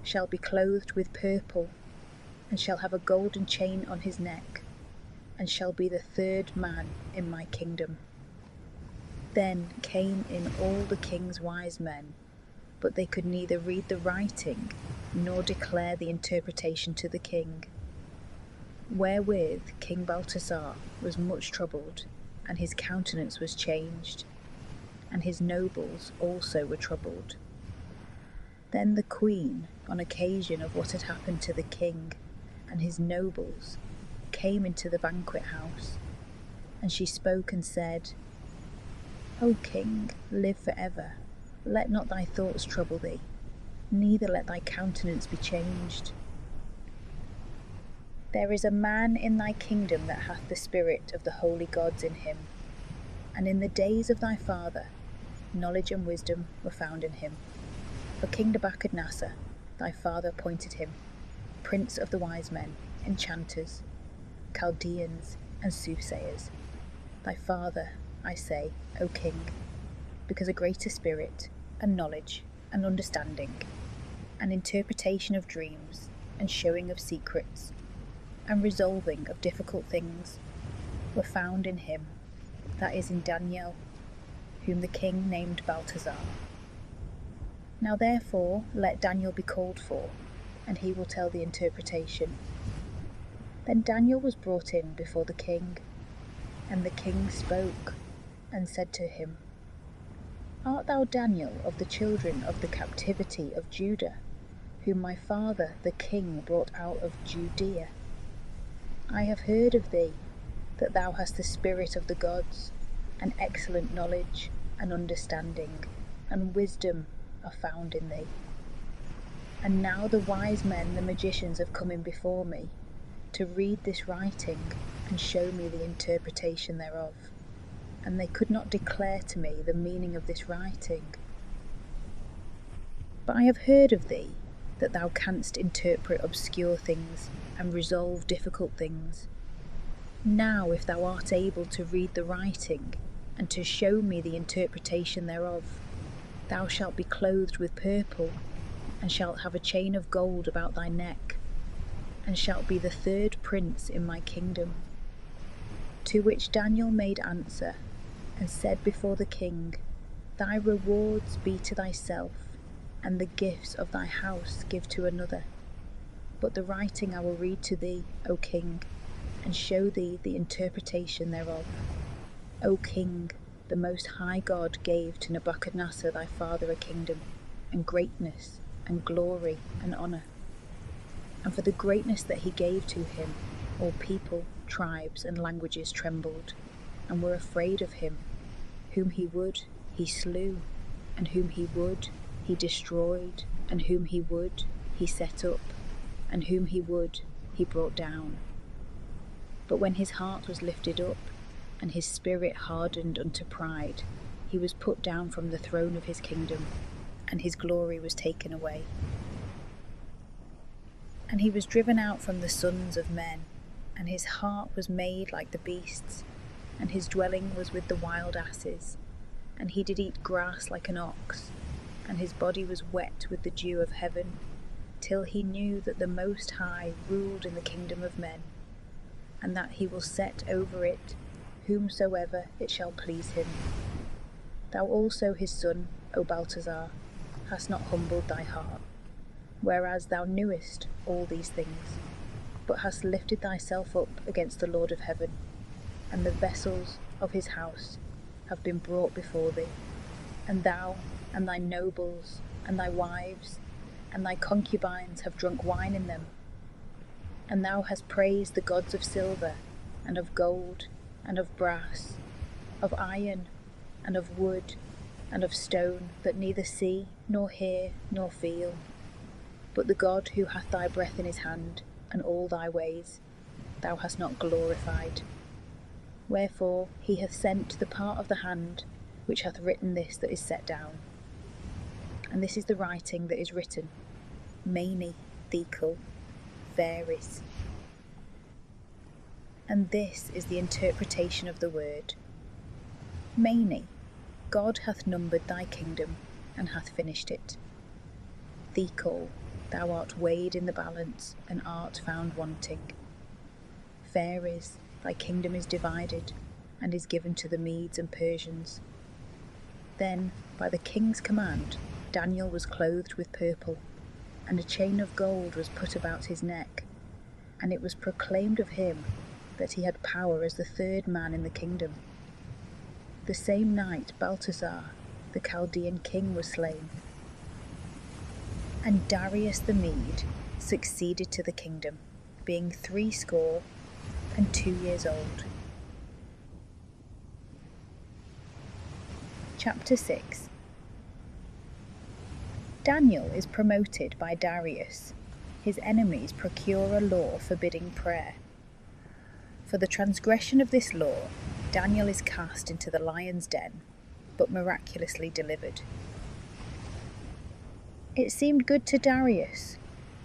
shall be clothed with purple, and shall have a golden chain on his neck, and shall be the third man in my kingdom. Then came in all the king's wise men, but they could neither read the writing, nor declare the interpretation to the king. Wherewith King Balthasar was much troubled, and his countenance was changed, and his nobles also were troubled. Then the queen, on occasion of what had happened to the king and his nobles, came into the banquet house, and she spoke and said, O king, live for ever. Let not thy thoughts trouble thee, neither let thy countenance be changed. There is a man in thy kingdom that hath the spirit of the holy gods in him, and in the days of thy father knowledge and wisdom were found in him. For King Nebuchadnezzar, thy father appointed him, prince of the wise men, enchanters, Chaldeans, and soothsayers. Thy father, I say, O king, because a greater spirit, and knowledge, and understanding, and interpretation of dreams, and showing of secrets, and resolving of difficult things, were found in him, that is in Daniel, whom the king named Balthasar. Now therefore let Daniel be called for, and he will tell the interpretation. Then Daniel was brought in before the king, and the king spoke, and said to him, Art thou Daniel of the children of the captivity of Judah, whom my father the king brought out of Judea? I have heard of thee, that thou hast the spirit of the gods, and excellent knowledge, and understanding, and wisdom are found in thee. And now the wise men, the magicians, have come in before me, to read this writing, and show me the interpretation thereof. And they could not declare to me the meaning of this writing. But I have heard of thee, that thou canst interpret obscure things, and resolve difficult things. Now if thou art able to read the writing, and to show me the interpretation thereof, thou shalt be clothed with purple, and shalt have a chain of gold about thy neck, and shalt be the third prince in my kingdom. To which Daniel made answer, and said before the king, Thy rewards be to thyself, and the gifts of thy house give to another. But the writing I will read to thee, O king, and show thee the interpretation thereof. O king, the Most High God gave to Nebuchadnezzar thy father a kingdom, and greatness, and glory, and honour. And for the greatness that he gave to him, all people, tribes, and languages trembled, and were afraid of him. Whom he would, he slew, and whom he would, he destroyed, and whom he would, he set up, and whom he would, he brought down. But when his heart was lifted up, and his spirit hardened unto pride, he was put down from the throne of his kingdom, and his glory was taken away. And he was driven out from the sons of men, and his heart was made like the beasts, and his dwelling was with the wild asses, and he did eat grass like an ox, and his body was wet with the dew of heaven, till he knew that the Most High ruled in the kingdom of men, and that he will set over it whomsoever it shall please him. Thou also his son, O Balthasar, hast not humbled thy heart, whereas thou knewest all these things, but hast lifted thyself up against the Lord of heaven, and the vessels of his house have been brought before thee, and thou, and thy nobles, and thy wives, and thy concubines have drunk wine in them. And thou hast praised the gods of silver, and of gold, and of brass, of iron, and of wood, and of stone, that neither see, nor hear, nor feel. But the God who hath thy breath in his hand, and all thy ways, thou hast not glorified. Wherefore he hath sent the part of the hand which hath written this that is set down. And this is the writing that is written, Mene, Thekel, Veris. And this is the interpretation of the word. Mene, God hath numbered thy kingdom, and hath finished it. Thekel, thou art weighed in the balance, and art found wanting. Veris, thy kingdom is divided, and is given to the Medes and Persians. Then, by the king's command, Daniel was clothed with purple, and a chain of gold was put about his neck, and it was proclaimed of him that he had power as the third man in the kingdom. The same night Balthazar, the Chaldean king, was slain. And Darius the Mede succeeded to the kingdom, being 62 years old. Chapter 6. Daniel is promoted by Darius. His enemies procure a law forbidding prayer. For the transgression of this law, Daniel is cast into the lion's den, but miraculously delivered. It seemed good to Darius,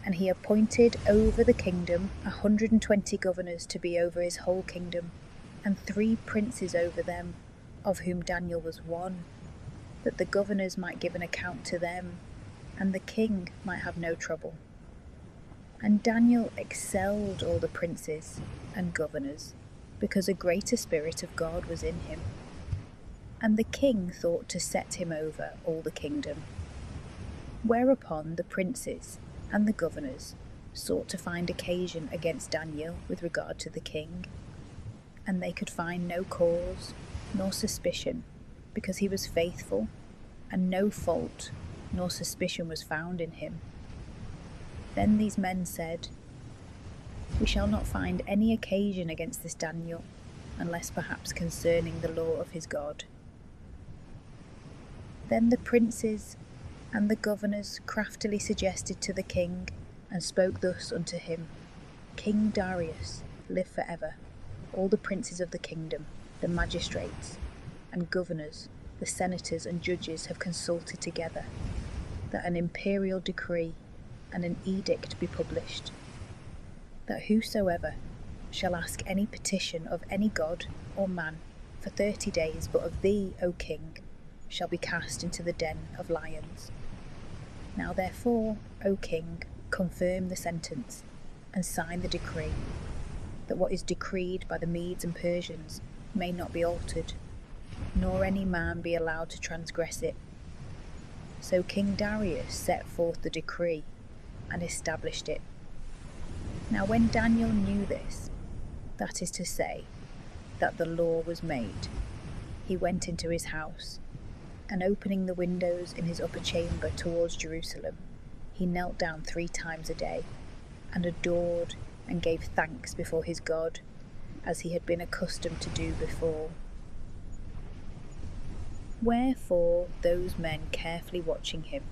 and he appointed over the kingdom 120 governors to be over his whole kingdom, and 3 princes over them, of whom Daniel was one, that the governors might give an account to them, and the king might have no trouble. And Daniel excelled all the princes and governors, because a greater spirit of God was in him. And the king thought to set him over all the kingdom. Whereupon the princes and the governors sought to find occasion against Daniel with regard to the king, and they could find no cause nor suspicion, because he was faithful, and no fault nor suspicion was found in him. Then these men said, We shall not find any occasion against this Daniel, unless perhaps concerning the law of his God. Then the princes and the governors craftily suggested to the king, and spoke thus unto him, King Darius, live for ever. All the princes of the kingdom, the magistrates and governors, the senators and judges have consulted together, that an imperial decree and an edict be published, that whosoever shall ask any petition of any god or man for 30 days, but of thee, O king, shall be cast into the den of lions. Now therefore, O king, confirm the sentence, and sign the decree, that what is decreed by the Medes and Persians may not be altered, nor any man be allowed to transgress it. So King Darius set forth the decree, and established it. Now when Daniel knew this, that is to say, that the law was made, he went into his house, and opening the windows in his upper chamber towards Jerusalem, he knelt down 3 times a day, and adored and gave thanks before his God, as he had been accustomed to do before. Wherefore those men carefully watching him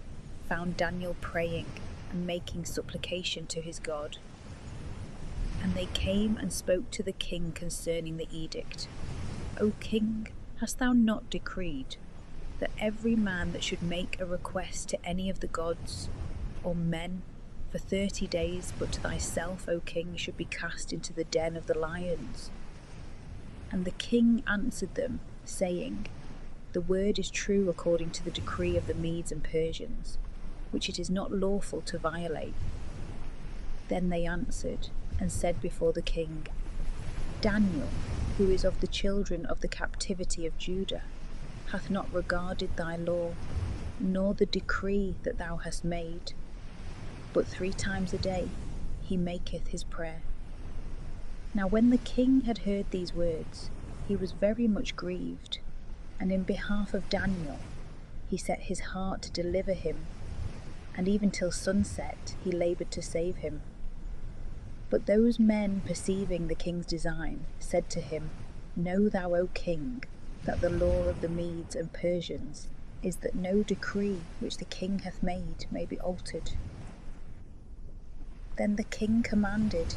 found Daniel praying and making supplication to his God. And they came and spoke to the king concerning the edict. O king, hast thou not decreed that every man that should make a request to any of the gods or men for 30 days, but to thyself, O king, should be cast into the den of the lions? And the king answered them, saying, The word is true according to the decree of the Medes and Persians, which it is not lawful to violate. Then they answered and said before the king, Daniel, who is of the children of the captivity of Judah, hath not regarded thy law, nor the decree that thou hast made, but 3 times a day he maketh his prayer. Now when the king had heard these words, he was very much grieved, and in behalf of Daniel he set his heart to deliver him, and even till sunset he laboured to save him. But those men, perceiving the king's design, said to him, Know thou, O king, that the law of the Medes and Persians is that no decree which the king hath made may be altered. Then the king commanded,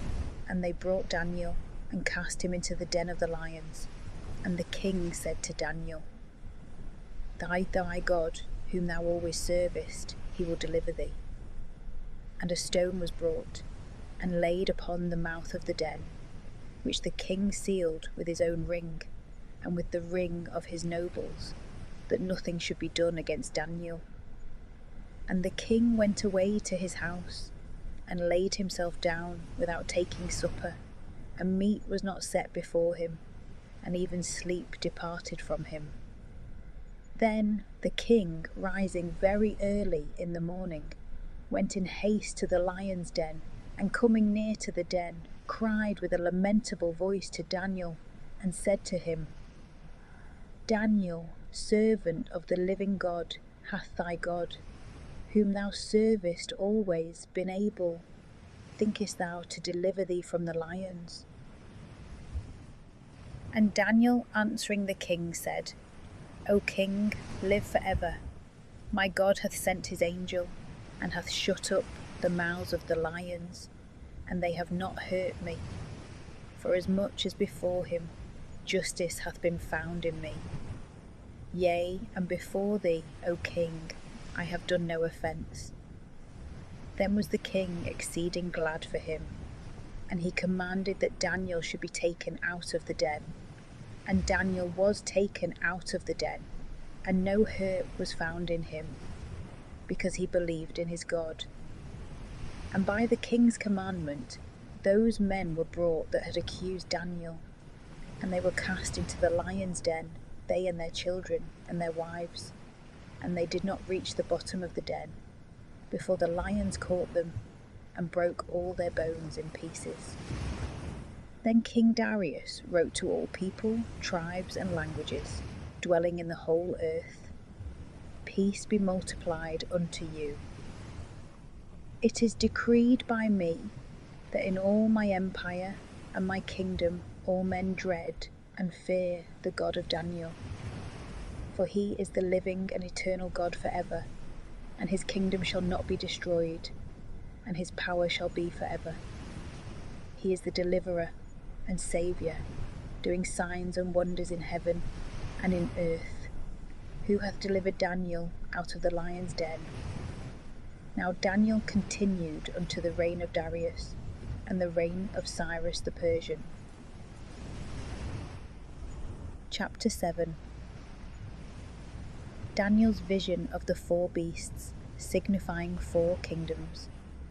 and they brought Daniel, and cast him into the den of the lions, And the king said to Daniel, Thy God, whom thou always servest, he will deliver thee. And a stone was brought, and laid upon the mouth of the den, which the king sealed with his own ring, and with the ring of his nobles, that nothing should be done against Daniel. And the king went away to his house, and laid himself down without taking supper, and meat was not set before him, and even sleep departed from him. Then the king, rising very early in the morning, went in haste to the lion's den, and coming near to the den, cried with a lamentable voice to Daniel, and said to him, Daniel, servant of the living God, hath thy God, whom thou servest always, been able, thinkest thou, to deliver thee from the lions? And Daniel answering the king said, O king, live for ever. My God hath sent his angel, and hath shut up the mouths of the lions, and they have not hurt me. For as much as before him, justice hath been found in me. Yea, and before thee, O king, I have done no offence. Then was the king exceeding glad for him, and he commanded that Daniel should be taken out of the den. And Daniel was taken out of the den, and no hurt was found in him, because he believed in his God. And by the king's commandment, those men were brought that had accused Daniel, and they were cast into the lion's den, they and their children and their wives, and they did not reach the bottom of the den, before the lions caught them, and broke all their bones in pieces. Then King Darius wrote to all people, tribes, and languages, dwelling in the whole earth, Peace be multiplied unto you. It is decreed by me that in all my empire and my kingdom all men dread and fear the God of Daniel. For he is the living and eternal God forever, and his kingdom shall not be destroyed, and his power shall be forever. He is the deliverer and Saviour, doing signs and wonders in heaven and in earth, who hath delivered Daniel out of the lion's den. Now Daniel continued unto the reign of Darius, and the reign of Cyrus the Persian. Chapter 7. Daniel's vision of the four beasts, signifying four kingdoms,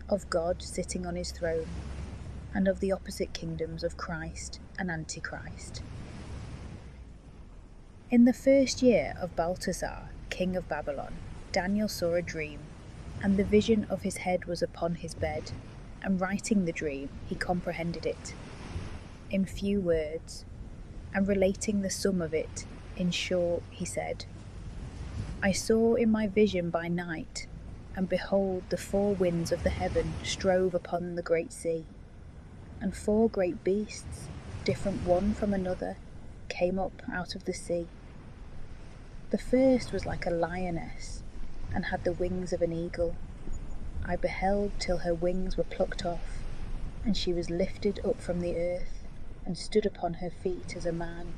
of God sitting on his throne, and of the opposite kingdoms of Christ and Antichrist. In the first year of Belteshazzar, king of Babylon, Daniel saw a dream, and the vision of his head was upon his bed, and writing the dream he comprehended it in few words, and relating the sum of it in short, he said, I saw in my vision by night, and behold, the four winds of the heaven strove upon the great sea, and four great beasts, different one from another, came up out of the sea. The first was like a lioness, and had the wings of an eagle. I beheld till her wings were plucked off, and she was lifted up from the earth, and stood upon her feet as a man,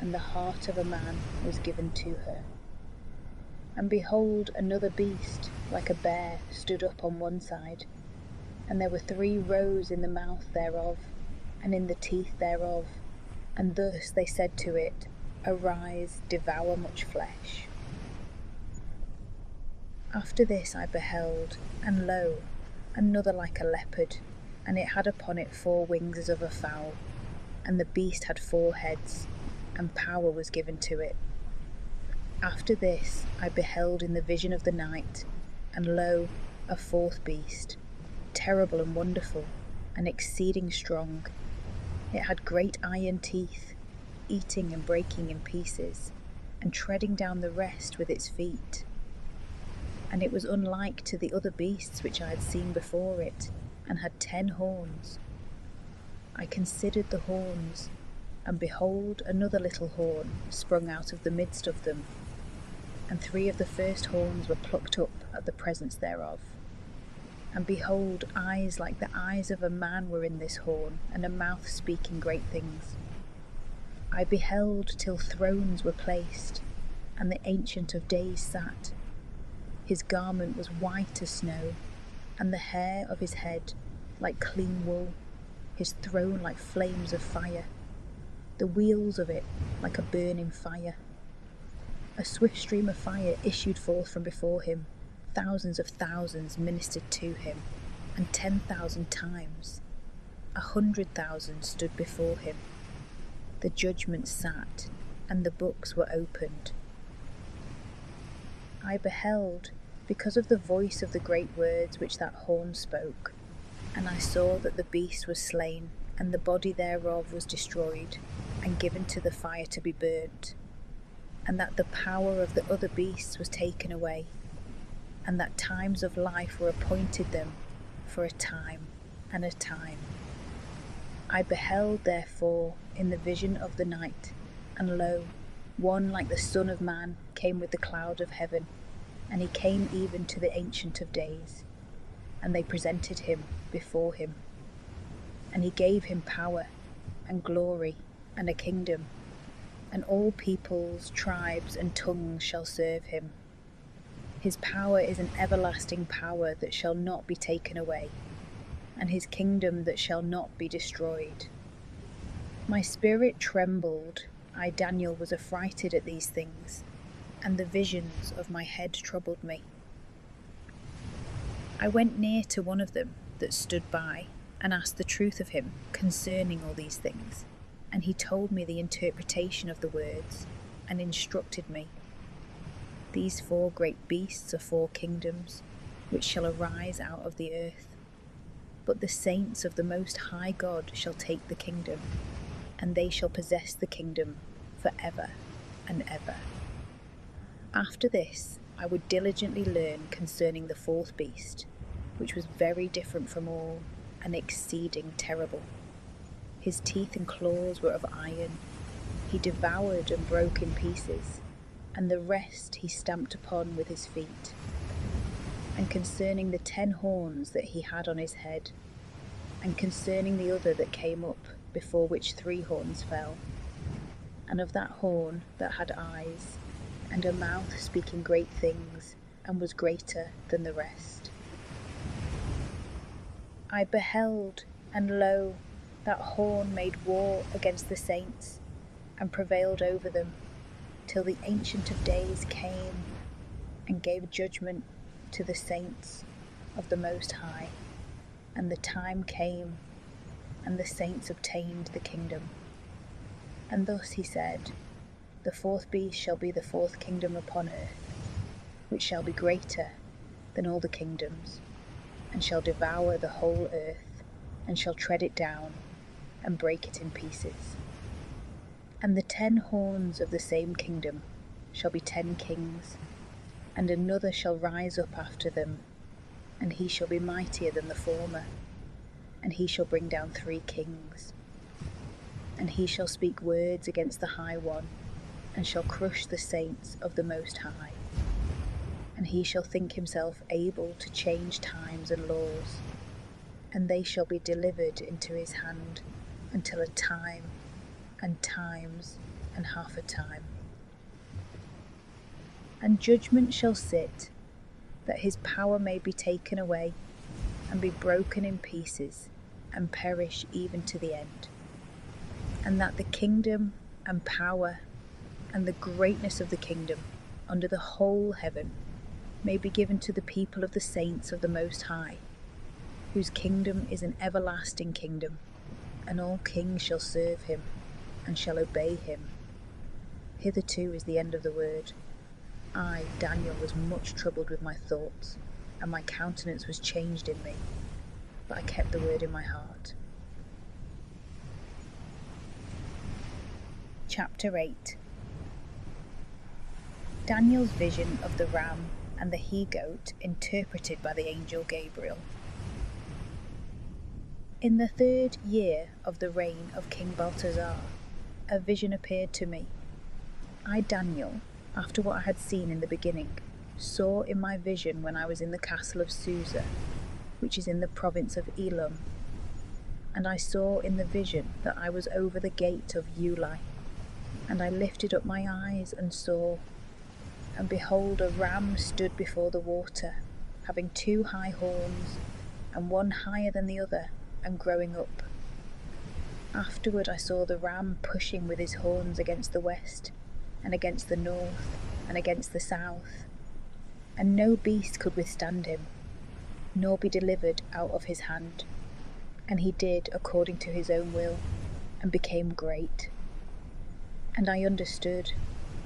and the heart of a man was given to her. And behold, another beast, like a bear, stood up on one side, and there were 3 rows in the mouth thereof, and in the teeth thereof, and thus they said to it, Arise, devour much flesh. After this I beheld, and lo, another like a leopard, and it had upon it 4 wings as of a fowl, and the beast had 4 heads, and power was given to it. After this I beheld in the vision of the night, and lo, a 4th beast, terrible and wonderful, and exceeding strong. It had great iron teeth, eating and breaking in pieces, and treading down the rest with its feet. And it was unlike to the other beasts which I had seen before it, and had 10 horns. I considered the horns, and behold, another little horn sprung out of the midst of them, and 3 of the first horns were plucked up at the presence thereof. And behold, eyes like the eyes of a man were in this horn, and a mouth speaking great things. I beheld till thrones were placed, and the Ancient of Days sat. His garment was white as snow, and the hair of his head like clean wool, his throne like flames of fire, the wheels of it like a burning fire. A swift stream of fire issued forth from before him, thousands of thousands ministered to him, and 10,000 times 100,000 stood before him. The judgment sat, and the books were opened. I beheld, because of the voice of the great words which that horn spoke, and I saw that the beast was slain, and the body thereof was destroyed, and given to the fire to be burnt, and that the power of the other beasts was taken away, and that times of life were appointed them for a time and a time. I beheld therefore in the vision of the night, and lo, one like the Son of Man came with the cloud of heaven, and he came even to the Ancient of Days, and they presented him before him. And he gave him power, and glory, and a kingdom, and all peoples, tribes, and tongues shall serve him. His power is an everlasting power that shall not be taken away, and his kingdom that shall not be destroyed. My spirit trembled, I Daniel was affrighted at these things, and the visions of my head troubled me. I went near to one of them that stood by, and asked the truth of him concerning all these things, and he told me the interpretation of the words, and instructed me. These 4 great beasts are 4 kingdoms, which shall arise out of the earth. But the saints of the Most High God shall take the kingdom, and they shall possess the kingdom for ever and ever. After this I would diligently learn concerning the 4th beast, which was very different from all, and exceeding terrible. His teeth and claws were of iron. He devoured and broke in pieces, and the rest he stamped upon with his feet. And concerning the 10 horns that he had on his head, and concerning the other that came up, before which 3 horns fell, and of that horn that had eyes, and a mouth speaking great things, and was greater than the rest. I beheld, and lo, that horn made war against the saints, and prevailed over them, till the Ancient of Days came, and gave judgment to the saints of the Most High. And the time came, and the saints obtained the kingdom. And thus he said, the 4th beast shall be the 4th kingdom upon earth, which shall be greater than all the kingdoms, and shall devour the whole earth, and shall tread it down, and break it in pieces. And the 10 horns of the same kingdom shall be 10 kings, and another shall rise up after them, and he shall be mightier than the former, and he shall bring down 3 kings. And he shall speak words against the High One, and shall crush the saints of the Most High. And he shall think himself able to change times and laws, and they shall be delivered into his hand until a time, and times, and half a time. And judgment shall sit, that his power may be taken away, and be broken in pieces, and perish even to the end. And that the kingdom, and power, and the greatness of the kingdom, under the whole heaven, may be given to the people of the saints of the Most High, whose kingdom is an everlasting kingdom, and all kings shall serve him, and shall obey him. Hitherto is the end of the word. I, Daniel, was much troubled with my thoughts, and my countenance was changed in me, but I kept the word in my heart. Chapter 8. Daniel's vision of the ram and the he-goat interpreted by the angel Gabriel. In the 3rd year of the reign of King Balthazar, a vision appeared to me. I, Daniel, after what I had seen in the beginning, saw in my vision when I was in the castle of Susa, which is in the province of Elam. And I saw in the vision that I was over the gate of Uli, And I lifted up my eyes and saw, and behold, a ram stood before the water, having 2 high horns, and one higher than the other, and growing up. Afterward I saw the ram pushing with his horns against the west, and against the north, and against the south, and no beast could withstand him, nor be delivered out of his hand. And he did according to his own will, and became great. And I understood,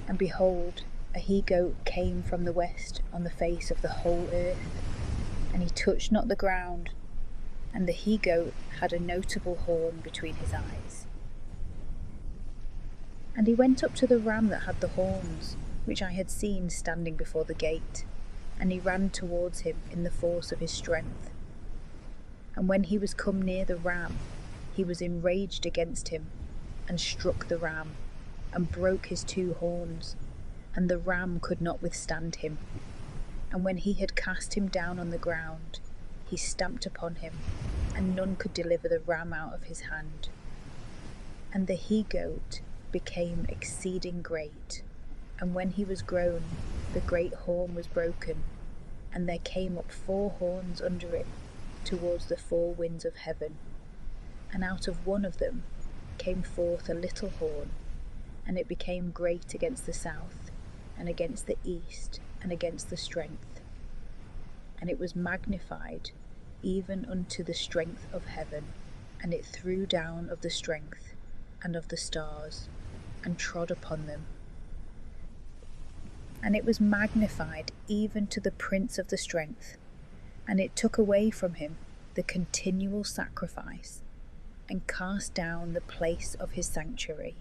and behold, a he-goat came from the west on the face of the whole earth, and he touched not the ground, and the he-goat had a notable horn between his eyes. And he went up to the ram that had the horns, which I had seen standing before the gate, and he ran towards him in the force of his strength. And when he was come near the ram, he was enraged against him, and struck the ram, and broke his 2 horns, and the ram could not withstand him. And when he had cast him down on the ground, he stamped upon him, and none could deliver the ram out of his hand. And the he-goat became exceeding great, and when he was grown, the great horn was broken, and there came up 4 horns under it towards the 4 winds of heaven, and out of one of them came forth a little horn, and it became great against the south, and against the east, and against the strength. And it was magnified even unto the strength of heaven, and it threw down of the strength, and of the stars, and trod upon them. And it was magnified even to the prince of the strength, and it took away from him the continual sacrifice, and cast down the place of his sanctuary.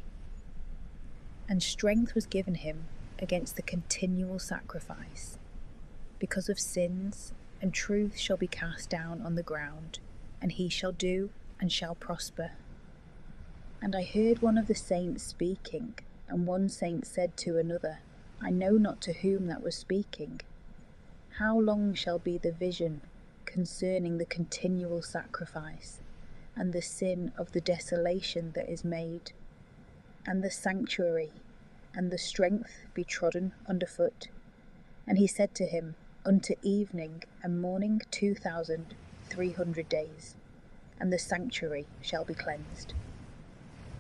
And strength was given him against the continual sacrifice, because of sins, and truth shall be cast down on the ground, and he shall do and shall prosper. And I heard one of the saints speaking, and one saint said to another, I know not to whom that was speaking, how long shall be the vision concerning the continual sacrifice, and the sin of the desolation that is made, and the sanctuary, and the strength be trodden underfoot? And he said to him, Unto evening and morning 2,300 days, and the sanctuary shall be cleansed.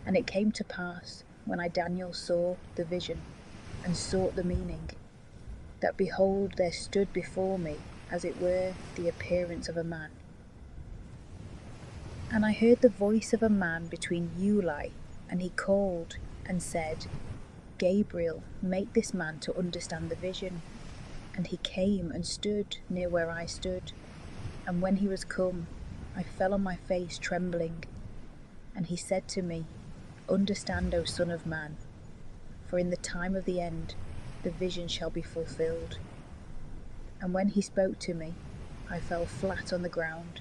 And it came to pass, when I Daniel saw the vision, and sought the meaning, that behold, there stood before me, as it were, the appearance of a man. And I heard the voice of a man between Uli, and he called and said, Gabriel, make this man to understand the vision. And he came and stood near where I stood. And when he was come, I fell on my face trembling. And he said to me, Understand, O Son of Man, for in the time of the end the vision shall be fulfilled. And when he spoke to me, I fell flat on the ground,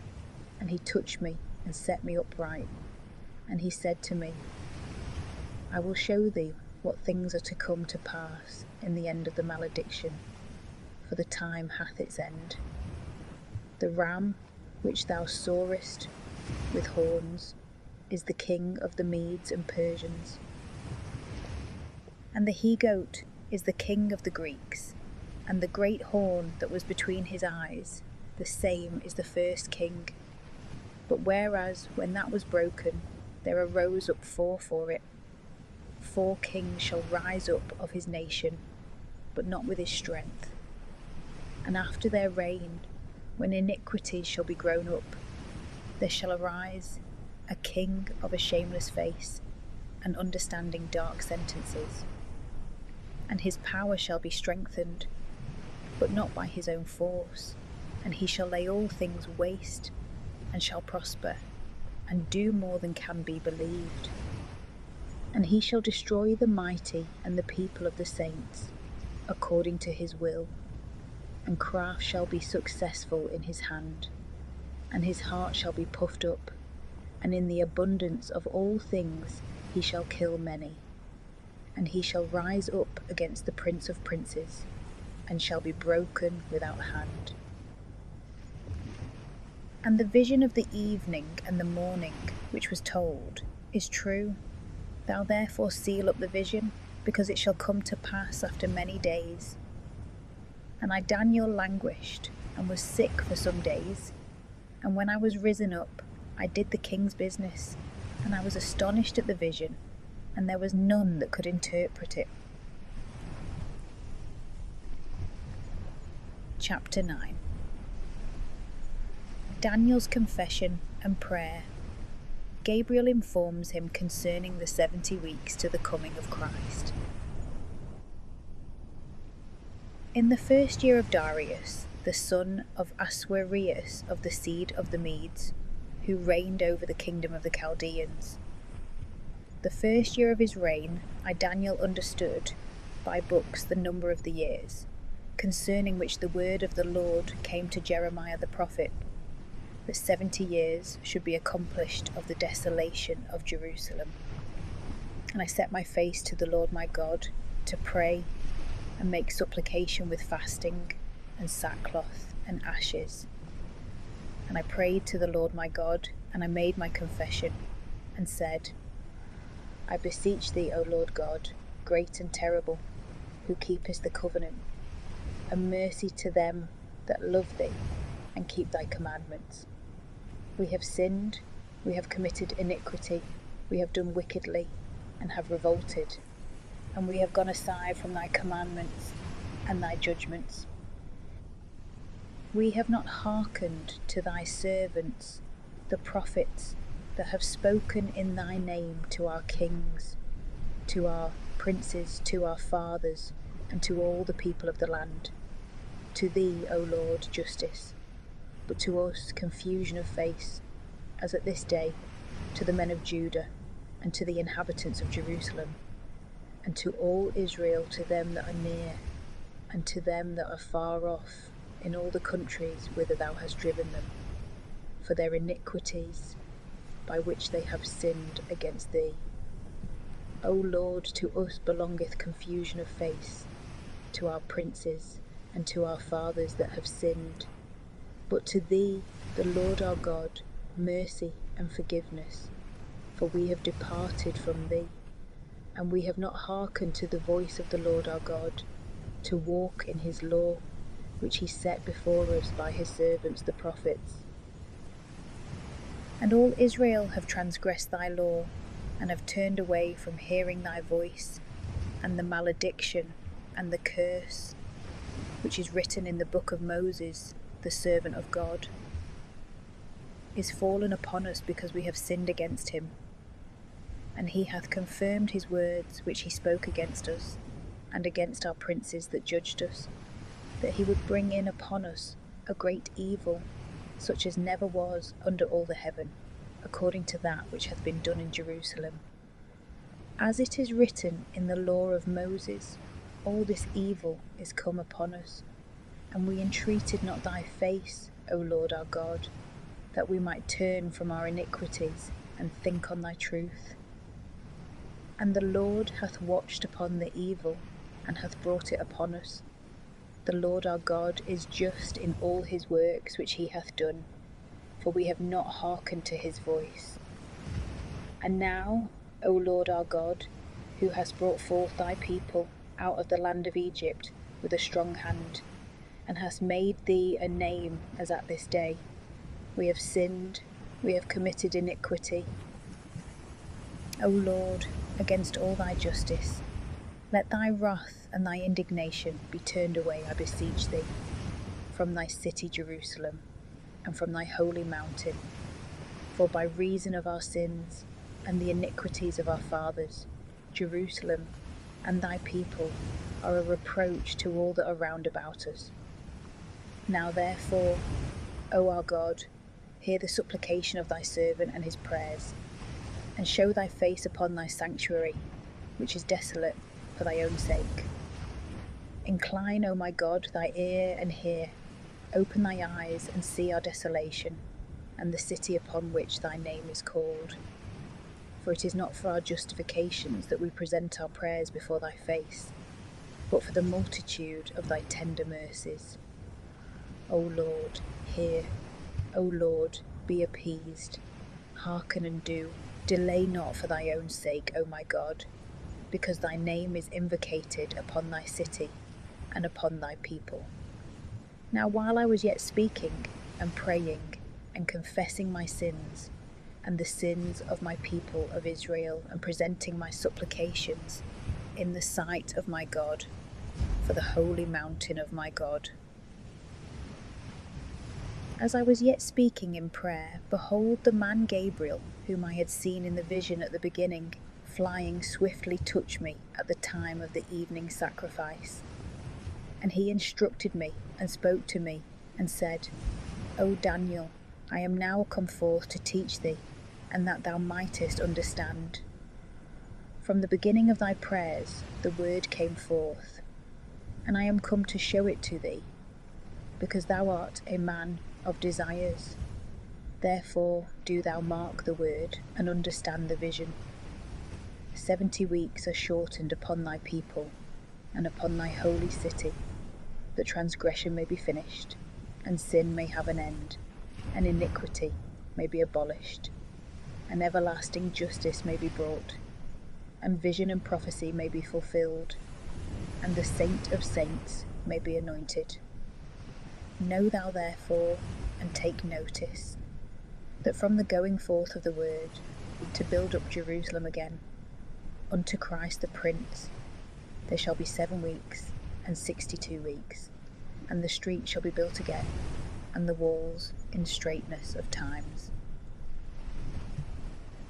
and he touched me and set me upright. And he said to me, I will show thee what things are to come to pass in the end of the malediction, for the time hath its end. The ram which thou sawest with horns is the king of the Medes and Persians, and the he-goat is the king of the Greeks, and the great horn that was between his eyes, the same is the first king. But whereas when that was broken, there arose up 4 for it, 4 kings shall rise up of his nation, but not with his strength. And after their reign, when iniquity shall be grown up, there shall arise a king of a shameless face, and understanding dark sentences. And his power shall be strengthened, but not by his own force, and he shall lay all things waste, and shall prosper, and do more than can be believed. And he shall destroy the mighty and the people of the saints, according to his will, and craft shall be successful in his hand, and his heart shall be puffed up, and in the abundance of all things he shall kill many. And he shall rise up against the prince of princes, and shall be broken without hand. And the vision of the evening and the morning, which was told, is true. Thou therefore seal up the vision, because it shall come to pass after many days. And I, Daniel, languished, and was sick for some days. And when I was risen up, I did the king's business, and I was astonished at the vision, and there was none that could interpret it. Chapter 9. Daniel's confession and prayer. Gabriel informs him concerning the 70 weeks to the coming of Christ. In the first year of Darius, the son of Ahasuerus of the seed of the Medes, who reigned over the kingdom of the Chaldeans. The first year of his reign, I, Daniel, understood by books the number of the years, concerning which the word of the Lord came to Jeremiah the prophet, that 70 years should be accomplished of the desolation of Jerusalem. And I set my face to the Lord my God to pray and make supplication with fasting and sackcloth and ashes. And I prayed to the Lord my God, and I made my confession, and said, I beseech thee, O Lord God, great and terrible, who keepest the covenant, and mercy to them that love thee and keep thy commandments. We have sinned, we have committed iniquity, we have done wickedly, and have revolted, and we have gone aside from thy commandments and thy judgments. We have not hearkened to thy servants, the prophets, that have spoken in thy name to our kings, to our princes, to our fathers, and to all the people of the land. To thee, O Lord, justice, but to us confusion of face, as at this day, to the men of Judah, and to the inhabitants of Jerusalem, and to all Israel, to them that are near, and to them that are far off, in all the countries whither thou hast driven them, for their iniquities by which they have sinned against thee. O Lord, to us belongeth confusion of face, to our princes, and to our fathers that have sinned. But to thee, the Lord our God, mercy and forgiveness, for we have departed from thee, and we have not hearkened to the voice of the Lord our God, to walk in his law, which he set before us by his servants the prophets. And all Israel have transgressed thy law, and have turned away from hearing thy voice, and the malediction and the curse, which is written in the book of Moses, the servant of God, is fallen upon us because we have sinned against him. And he hath confirmed his words which he spoke against us, and against our princes that judged us, that he would bring in upon us a great evil, such as never was under all the heaven, according to that which hath been done in Jerusalem. As it is written in the law of Moses, all this evil is come upon us, and we entreated not thy face, O Lord our God, that we might turn from our iniquities and think on thy truth. And the Lord hath watched upon the evil, and hath brought it upon us. The Lord our God is just in all his works which he hath done, for we have not hearkened to his voice. And now, O Lord our God, who hast brought forth thy people out of the land of Egypt with a strong hand, and hast made thee a name as at this day, we have sinned, we have committed iniquity. O Lord, against all thy justice, let thy wrath and thy indignation be turned away, I beseech thee, from thy city Jerusalem, and from thy holy mountain. For by reason of our sins and the iniquities of our fathers, Jerusalem and thy people are a reproach to all that are round about us. Now therefore, O our God, hear the supplication of thy servant and his prayers, and show thy face upon thy sanctuary, which is desolate, for thy own sake. Incline, O my God, thy ear and hear, open thy eyes and see our desolation, and the city upon which thy name is called. For it is not for our justifications that we present our prayers before thy face, but for the multitude of thy tender mercies. O Lord, hear. O Lord, be appeased. hearken and do. Delay not for thy own sake, O my God, because thy name is invocated upon thy city and upon thy people. Now while I was yet speaking and praying and confessing my sins and the sins of my people of Israel, and presenting my supplications in the sight of my God for the holy mountain of my God, as I was yet speaking in prayer, behold, the man Gabriel, whom I had seen in the vision at the beginning, flying swiftly touched me at the time of the evening sacrifice. And he instructed me and spoke to me and said, O Daniel, I am now come forth to teach thee, and that thou mightest understand. From the beginning of thy prayers the word came forth, and I am come to show it to thee, because thou art a man of desires. Therefore do thou mark the word and understand the vision. 70 weeks are shortened upon thy people and upon thy holy city, that transgression may be finished, and sin may have an end, and iniquity may be abolished, and everlasting justice may be brought, and vision and prophecy may be fulfilled, and the saint of saints may be anointed. Know thou therefore, and take notice, that from the going forth of the word to build up Jerusalem again unto Christ the Prince, there shall be 7 weeks and 62 weeks, and the street shall be built again, and the walls in straightness of times.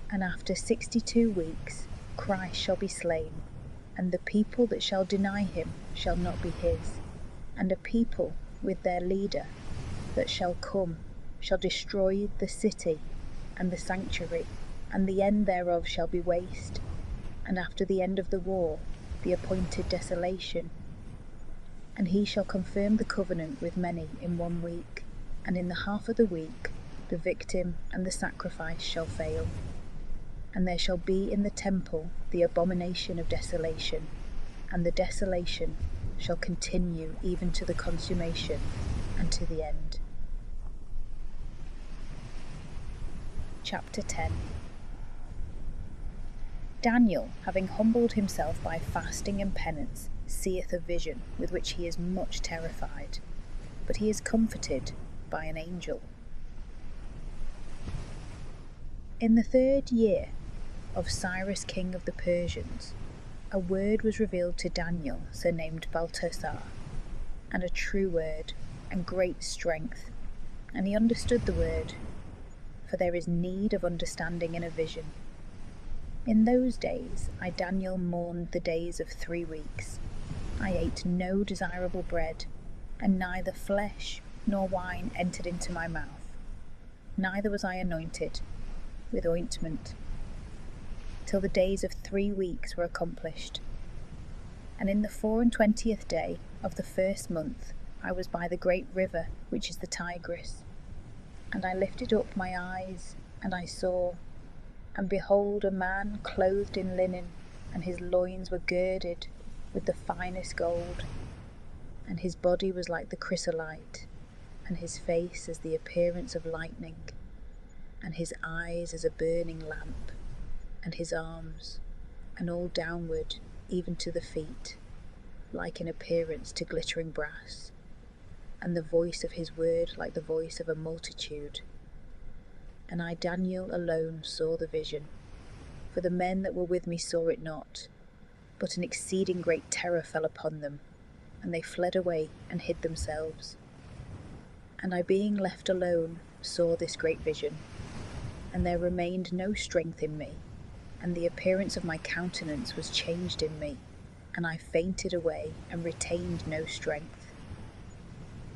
And after 62 weeks Christ shall be slain, and the people that shall deny him shall not be his, and a people with their leader that shall come shall destroy the city and the sanctuary, and the end thereof shall be waste, and after the end of the war the appointed desolation. And he shall confirm the covenant with many in 1 week, and in the half of the week the victim and the sacrifice shall fail. And there shall be in the temple the abomination of desolation, and the desolation shall continue even to the consummation and to the end. Chapter 10. Daniel, having humbled himself by fasting and penance, seeth a vision with which he is much terrified, but he is comforted by an angel. In the 3rd year of Cyrus king of the Persians, a word was revealed to Daniel, surnamed Belteshazzar, and a true word, and great strength, and he understood the word, for there is need of understanding in a vision. In those days I, Daniel, mourned the days of 3 weeks. I ate no desirable bread, and neither flesh nor wine entered into my mouth, neither was I anointed with ointment, till the days of 3 weeks were accomplished. And in the 24th day of the 1st month I was by the great river which is the Tigris, and I lifted up my eyes, and I saw, and behold, a man clothed in linen, and his loins were girded with the finest gold, and his body was like the chrysolite, and his face as the appearance of lightning, and his eyes as a burning lamp, and his arms, and all downward even to the feet, like in appearance to glittering brass, and the voice of his word like the voice of a multitude. And I, Daniel, alone saw the vision, for the men that were with me saw it not, but an exceeding great terror fell upon them, and they fled away and hid themselves. And I, being left alone, saw this great vision, and there remained no strength in me, and the appearance of my countenance was changed in me, and I fainted away and retained no strength.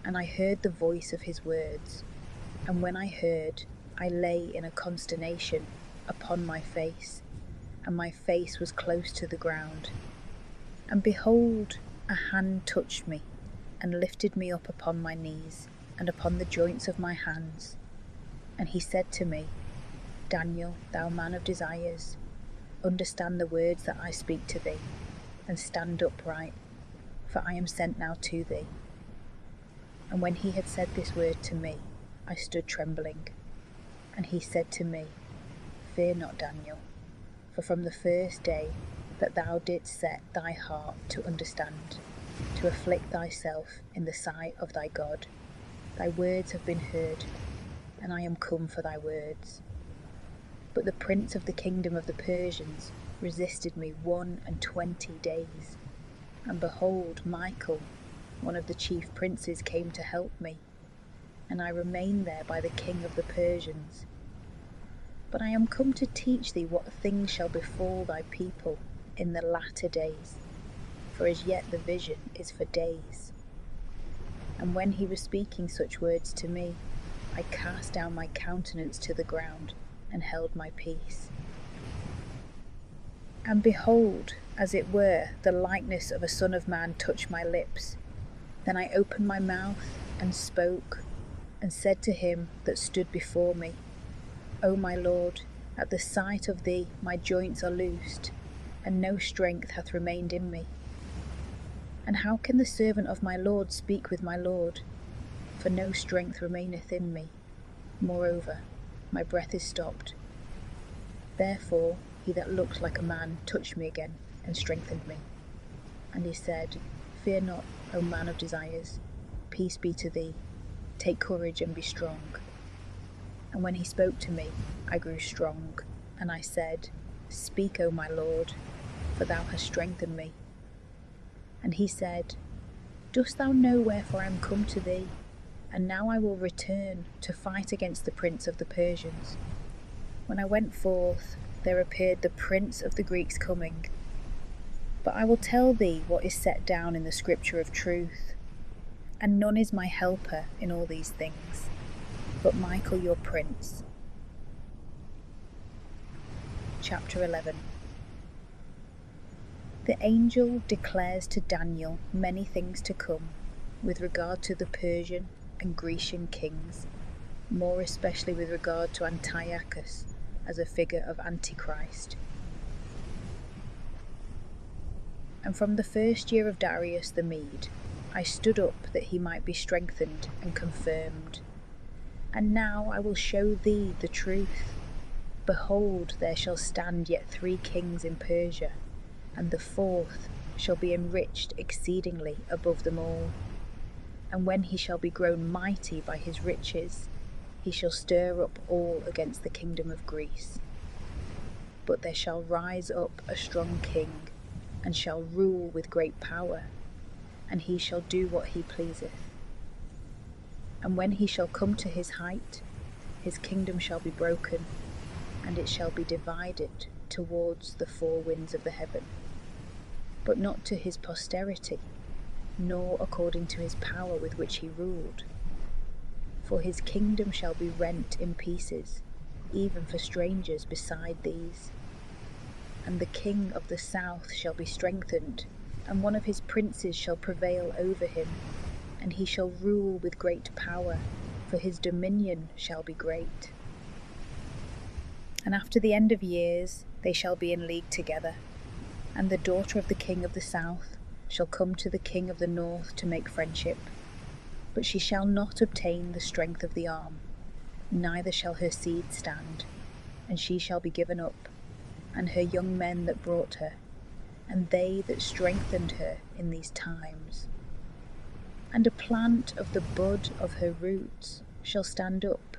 And I heard the voice of his words, and when I heard, I lay in a consternation upon my face, and my face was close to the ground. And behold, a hand touched me, and lifted me up upon my knees, and upon the joints of my hands. And he said to me, Daniel, thou man of desires, understand the words that I speak to thee, and stand upright, for I am sent now to thee. And when he had said this word to me, I stood trembling. And he said to me, Fear not, Daniel, for from the first day that thou didst set thy heart to understand, to afflict thyself in the sight of thy God, thy words have been heard, and I am come for thy words. But the prince of the kingdom of the Persians resisted me 21 days, and behold, Michael, one of the chief princes, came to help me, and I remained there by the king of the Persians. But I am come to teach thee what things shall befall thy people in the latter days, for as yet the vision is for days. And when he was speaking such words to me, I cast down my countenance to the ground, and held my peace. And behold, as it were, the likeness of a son of man touched my lips. Then I opened my mouth and spoke, and said to him that stood before me, O my Lord, at the sight of thee my joints are loosed, and no strength hath remained in me. And how can the servant of my Lord speak with my Lord? For no strength remaineth in me. Moreover, my breath is stopped. Therefore he that looked like a man touched me again, and strengthened me. And he said, Fear not, O man of desires, peace be to thee, take courage and be strong. And when he spoke to me, I grew strong, and I said, Speak, O my Lord, for thou hast strengthened me. And he said, Dost thou know wherefore I am come to thee? And now I will return to fight against the prince of the Persians. When I went forth, there appeared the prince of the Greeks coming. But I will tell thee what is set down in the scripture of truth. And none is my helper in all these things, but Michael your prince. Chapter 11. The angel declares to Daniel many things to come with regard to the Persian and Grecian kings, more especially with regard to Antiochus as a figure of Antichrist. And from the first year of Darius the Mede, I stood up that he might be strengthened and confirmed. And now I will show thee the truth. Behold, there shall stand yet 3 kings in Persia, and the 4th shall be enriched exceedingly above them all. And when he shall be grown mighty by his riches, he shall stir up all against the kingdom of Greece. But there shall rise up a strong king, and shall rule with great power, and he shall do what he pleaseth. And when he shall come to his height, his kingdom shall be broken, and it shall be divided towards the 4 winds of the heaven, but not to his posterity, nor according to his power with which he ruled. For his kingdom shall be rent in pieces, even for strangers beside these. And the king of the south shall be strengthened, and one of his princes shall prevail over him, and he shall rule with great power, for his dominion shall be great. And after the end of years they shall be in league together, and the daughter of the king of the south shall come to the king of the north to make friendship, but she shall not obtain the strength of the arm, neither shall her seed stand, and she shall be given up, and her young men that brought her, and they that strengthened her in these times. And a plant of the bud of her roots shall stand up,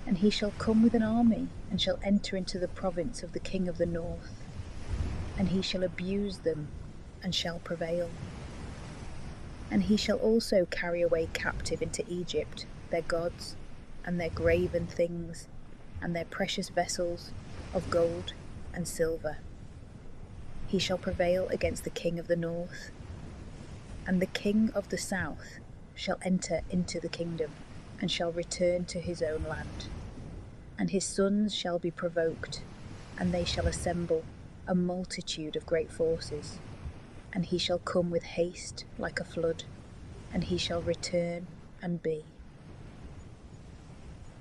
and he shall come with an army, and shall enter into the province of the king of the north, and he shall abuse them, and shall prevail. And he shall also carry away captive into Egypt their gods, and their graven things, and their precious vessels of gold and silver. He shall prevail against the king of the north, and the king of the south shall enter into the kingdom, and shall return to his own land. And his sons shall be provoked, and they shall assemble a multitude of great forces. And he shall come with haste like a flood, and he shall return and be.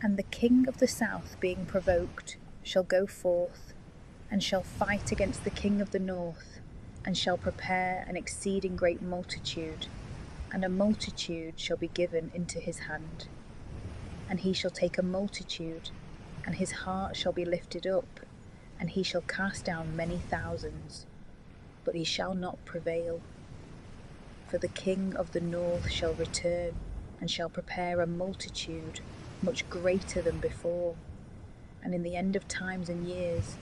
And the king of the south, being provoked, shall go forth, and shall fight against the king of the north, and shall prepare an exceeding great multitude, and a multitude shall be given into his hand. And he shall take a multitude, and his heart shall be lifted up, and he shall cast down many thousands, but he shall not prevail. For the king of the north shall return, and shall prepare a multitude much greater than before. And in the end of times and years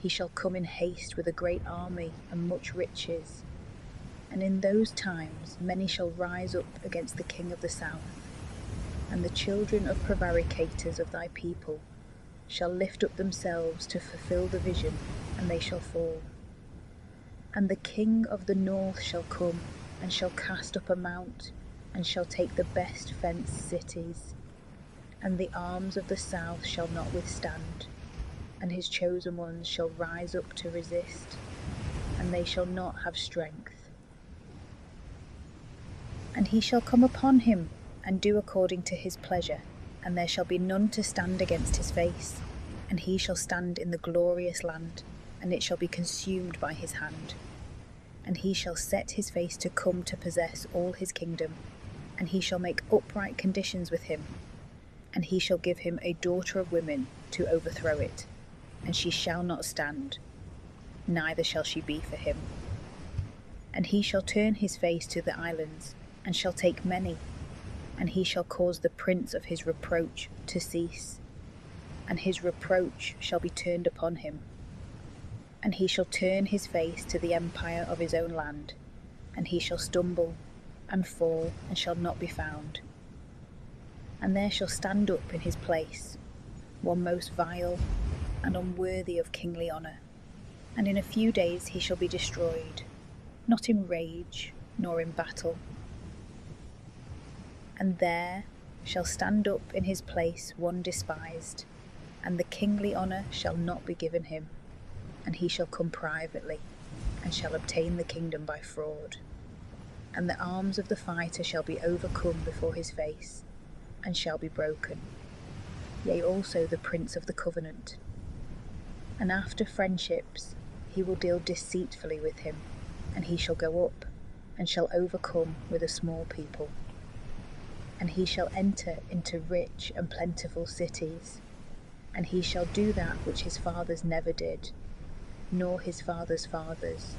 he shall come in haste with a great army and much riches. And in those times many shall rise up against the king of the south, and the children of prevaricators of thy people shall lift up themselves to fulfill the vision, and they shall fall. And the king of the north shall come, and shall cast up a mount, and shall take the best fenced cities. And the arms of the south shall not withstand, and his chosen ones shall rise up to resist, and they shall not have strength. And he shall come upon him, and do according to his pleasure, and there shall be none to stand against his face. And he shall stand in the glorious land, and it shall be consumed by his hand. And he shall set his face to come to possess all his kingdom, and he shall make upright conditions with him. And he shall give him a daughter of women to overthrow it, and she shall not stand, neither shall she be for him. And he shall turn his face to the islands, and shall take many, and he shall cause the prince of his reproach to cease, and his reproach shall be turned upon him. And he shall turn his face to the empire of his own land, and he shall stumble and fall, and shall not be found. And there shall stand up in his place one most vile and unworthy of kingly honour, and in a few days he shall be destroyed, not in rage nor in battle. And there shall stand up in his place one despised, and the kingly honour shall not be given him, and he shall come privately, and shall obtain the kingdom by fraud. And the arms of the fighter shall be overcome before his face, and shall be broken, yea, also the prince of the covenant. And after friendships he will deal deceitfully with him, and he shall go up, and shall overcome with a small people. And he shall enter into rich and plentiful cities, and he shall do that which his fathers never did, nor his fathers' fathers.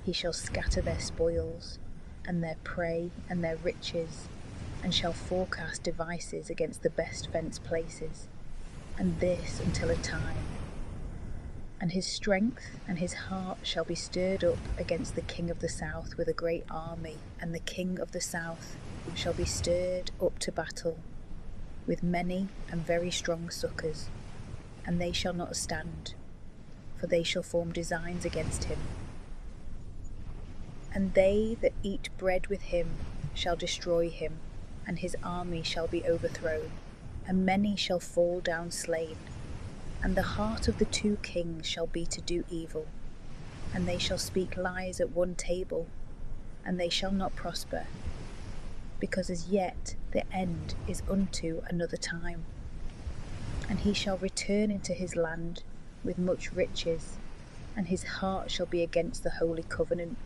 He shall scatter their spoils, and their prey, and their riches, and shall forecast devices against the best fenced places, and this until a time. And his strength and his heart shall be stirred up against the king of the south with a great army, and the king of the south shall be stirred up to battle with many and very strong succours, and they shall not stand, for they shall form designs against him. And they that eat bread with him shall destroy him, and his army shall be overthrown, and many shall fall down slain. And the heart of the two kings shall be to do evil, and they shall speak lies at one table, and they shall not prosper, because as yet the end is unto another time. And he shall return into his land with much riches, and his heart shall be against the holy covenant,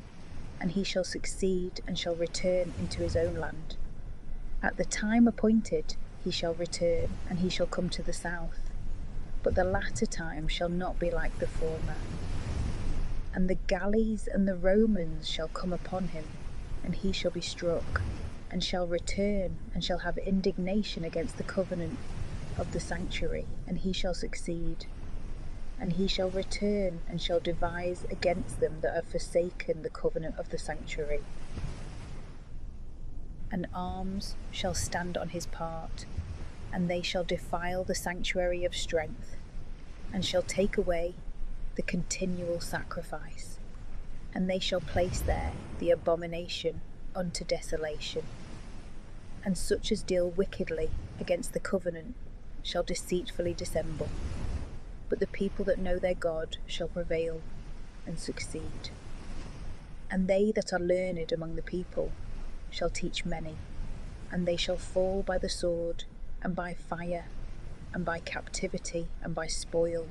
and he shall succeed and shall return into his own land. At the time appointed he shall return, and he shall come to the south, but the latter time shall not be like the former. And the galleys and the Romans shall come upon him, and he shall be struck, and shall return, and shall have indignation against the covenant of the sanctuary, and he shall succeed. And he shall return, and shall devise against them that have forsaken the covenant of the sanctuary. And arms shall stand on his part, and they shall defile the sanctuary of strength, and shall take away the continual sacrifice, and they shall place there the abomination unto desolation. And such as deal wickedly against the covenant shall deceitfully dissemble, but the people that know their God shall prevail and succeed. And they that are learned among the people shall teach many, and they shall fall by the sword, and by fire, and by captivity, and by spoil,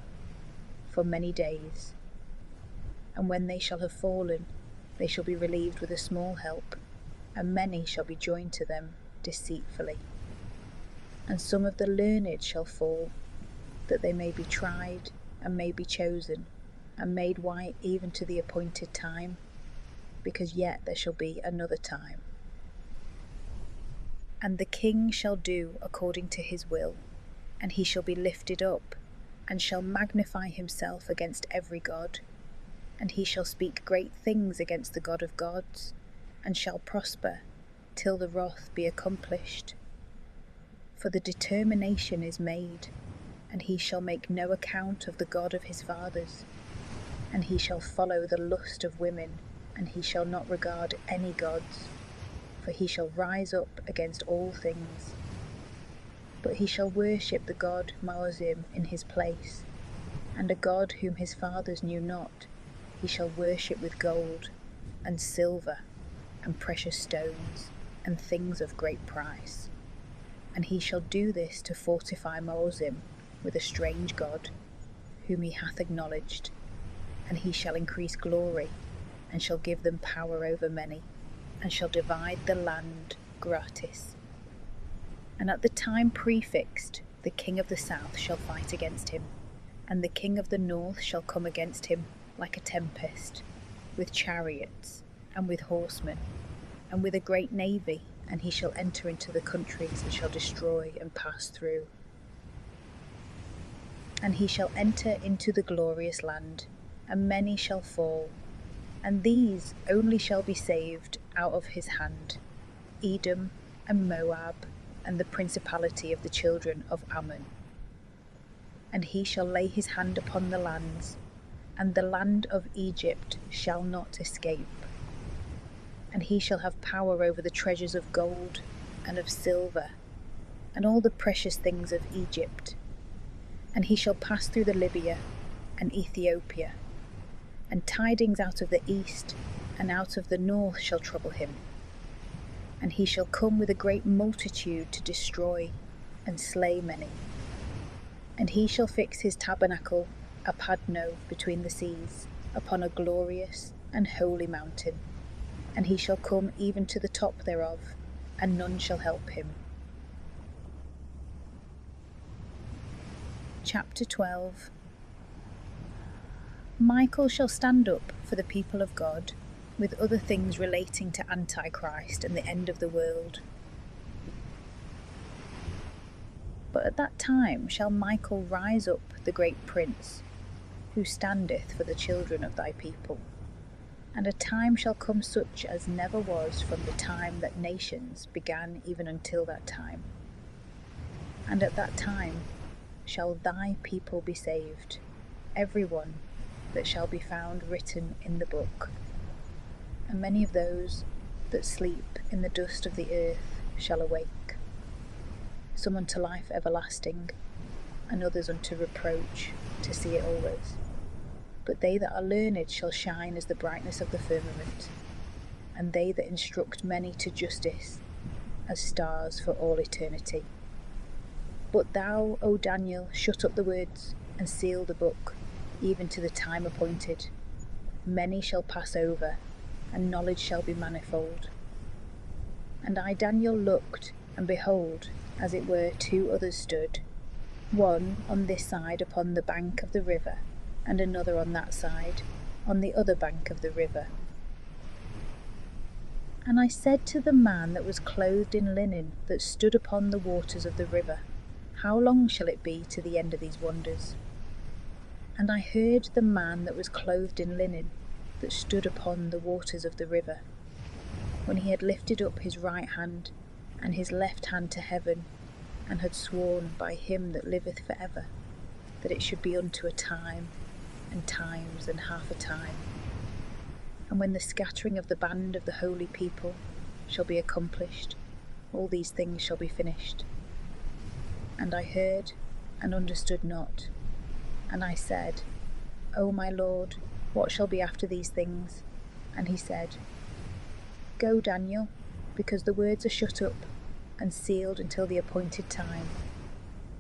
for many days. And when they shall have fallen, they shall be relieved with a small help, and many shall be joined to them deceitfully. And some of the learned shall fall, that they may be tried, and may be chosen, and made white even to the appointed time, because yet there shall be another time. And the king shall do according to his will, and he shall be lifted up, and shall magnify himself against every god, and he shall speak great things against the God of gods, and shall prosper, till the wrath be accomplished. For the determination is made, and he shall make no account of the God of his fathers, and he shall follow the lust of women, and he shall not regard any gods, for he shall rise up against all things. But he shall worship the god Maozim in his place, and a god whom his fathers knew not he shall worship with gold, and silver, and precious stones, and things of great price. And he shall do this to fortify Maozim with a strange god, whom he hath acknowledged, and he shall increase glory, and shall give them power over many, and shall divide the land gratis. And at the time prefixed, the king of the south shall fight against him, and the king of the north shall come against him like a tempest, with chariots, and with horsemen, and with a great navy, and he shall enter into the countries, and shall destroy and pass through. And he shall enter into the glorious land, and many shall fall, and these only shall be saved out of his hand, Edom and Moab, and the principality of the children of Ammon. And he shall lay his hand upon the lands, and the land of Egypt shall not escape. And he shall have power over the treasures of gold and of silver, and all the precious things of Egypt. And he shall pass through the Libya and Ethiopia, and tidings out of the east and out of the north shall trouble him. And he shall come with a great multitude to destroy and slay many. And he shall fix his tabernacle Apadno between the seas, upon a glorious and holy mountain. And he shall come even to the top thereof, and none shall help him. Chapter 12. Michael shall stand up for the people of God, with other things relating to Antichrist and the end of the world. But at that time shall Michael rise up, the great prince, who standeth for the children of thy people. And a time shall come such as never was from the time that nations began even until that time. And at that time shall thy people be saved, every one that shall be found written in the book. And many of those that sleep in the dust of the earth shall awake, some unto life everlasting, and others unto reproach, to see it always. But they that are learned shall shine as the brightness of the firmament, and they that instruct many to justice as stars for all eternity. But thou, O Daniel, shut up the words, and seal the book, even to the time appointed. Many shall pass over, and knowledge shall be manifold. And I, Daniel, looked, and behold, as it were, two others stood, one on this side upon the bank of the river, and another on that side, on the other bank of the river. And I said to the man that was clothed in linen, that stood upon the waters of the river, How long shall it be to the end of these wonders? And I heard the man that was clothed in linen, that stood upon the waters of the river, when he had lifted up his right hand and his left hand to heaven, and had sworn by him that liveth for ever, that it should be unto a time, and times, and half a time. And when the scattering of the band of the holy people shall be accomplished, all these things shall be finished. And I heard, and understood not. And I said, O my Lord, what shall be after these things? And he said, Go, Daniel, because the words are shut up, and sealed until the appointed time.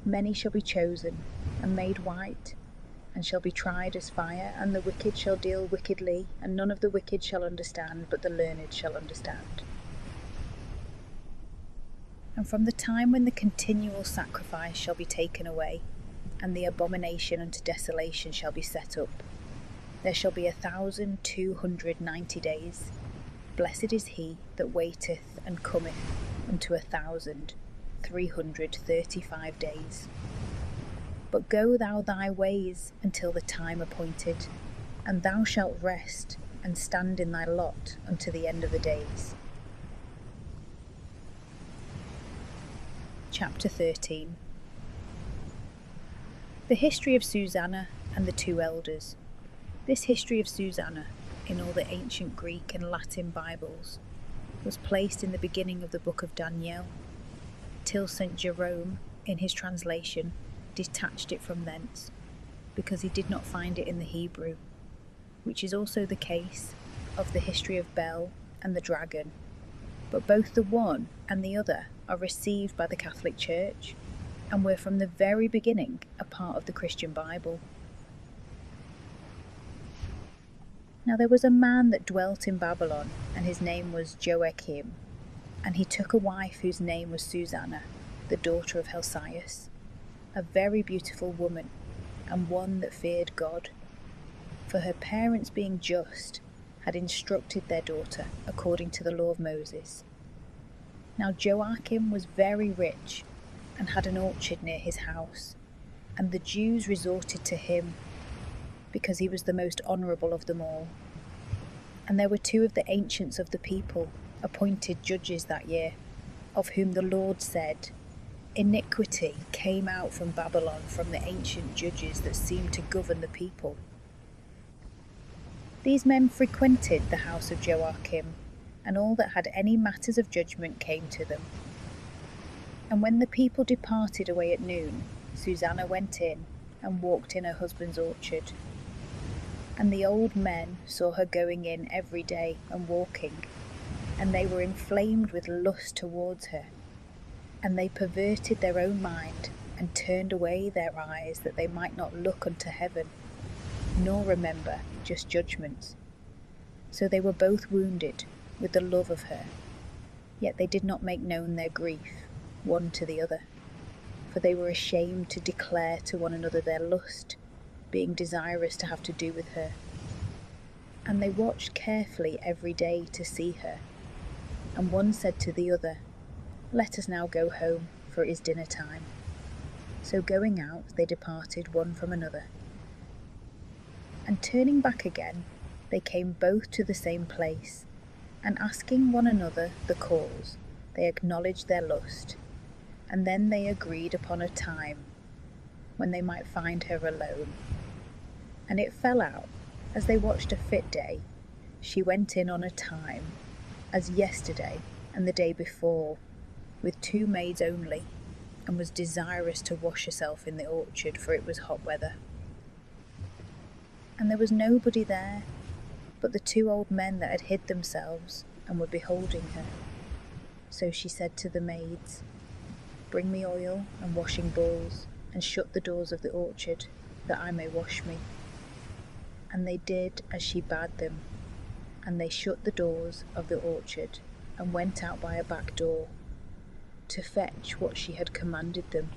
Many shall be chosen, and made white, and shall be tried as fire, and the wicked shall deal wickedly, and none of the wicked shall understand, but the learned shall understand. And from the time when the continual sacrifice shall be taken away, and the abomination unto desolation shall be set up. There shall be 1,290 days. Blessed is he that waiteth and cometh unto 1,335 days. But go thou thy ways until the time appointed, and thou shalt rest and stand in thy lot unto the end of the days. Chapter 13. The history of Susanna and the two elders. This history of Susanna, in all the ancient Greek and Latin Bibles, was placed in the beginning of the book of Daniel, till St. Jerome, in his translation, detached it from thence, because he did not find it in the Hebrew, which is also the case of the history of Bel and the dragon, but both the one and the other are received by the Catholic Church, and were from the very beginning a part of the Christian Bible. Now there was a man that dwelt in Babylon, and his name was Joachim, and he took a wife whose name was Susanna, the daughter of Helcias, a very beautiful woman, and one that feared God, for her parents being just had instructed their daughter according to the law of Moses. Now Joachim was very rich, and had an orchard near his house, and the Jews resorted to him, because he was the most honourable of them all. And there were two of the ancients of the people appointed judges that year, of whom the Lord said, Iniquity came out from Babylon from the ancient judges that seemed to govern the people. These men frequented the house of Joachim, and all that had any matters of judgment came to them. And when the people departed away at noon, Susanna went in and walked in her husband's orchard. And the old men saw her going in every day and walking, and they were inflamed with lust towards her. And they perverted their own mind, and turned away their eyes, that they might not look unto heaven, nor remember just judgments. So they were both wounded with the love of her, yet they did not make known their grief one to the other, for they were ashamed to declare to one another their lust, being desirous to have to do with her. And they watched carefully every day to see her. And one said to the other, Let us now go home, for it is dinner time. So going out, they departed one from another. And turning back again, they came both to the same place, and asking one another the cause, they acknowledged their lust, and then they agreed upon a time when they might find her alone. And it fell out, as they watched a fit day, she went in on a time, as yesterday and the day before, with two maids only, and was desirous to wash herself in the orchard, for it was hot weather. And there was nobody there but the two old men that had hid themselves and were beholding her. So she said to the maids, Bring me oil and washing balls, and shut the doors of the orchard, that I may wash me. And they did as she bade them, and they shut the doors of the orchard, and went out by a back door, to fetch what she had commanded them,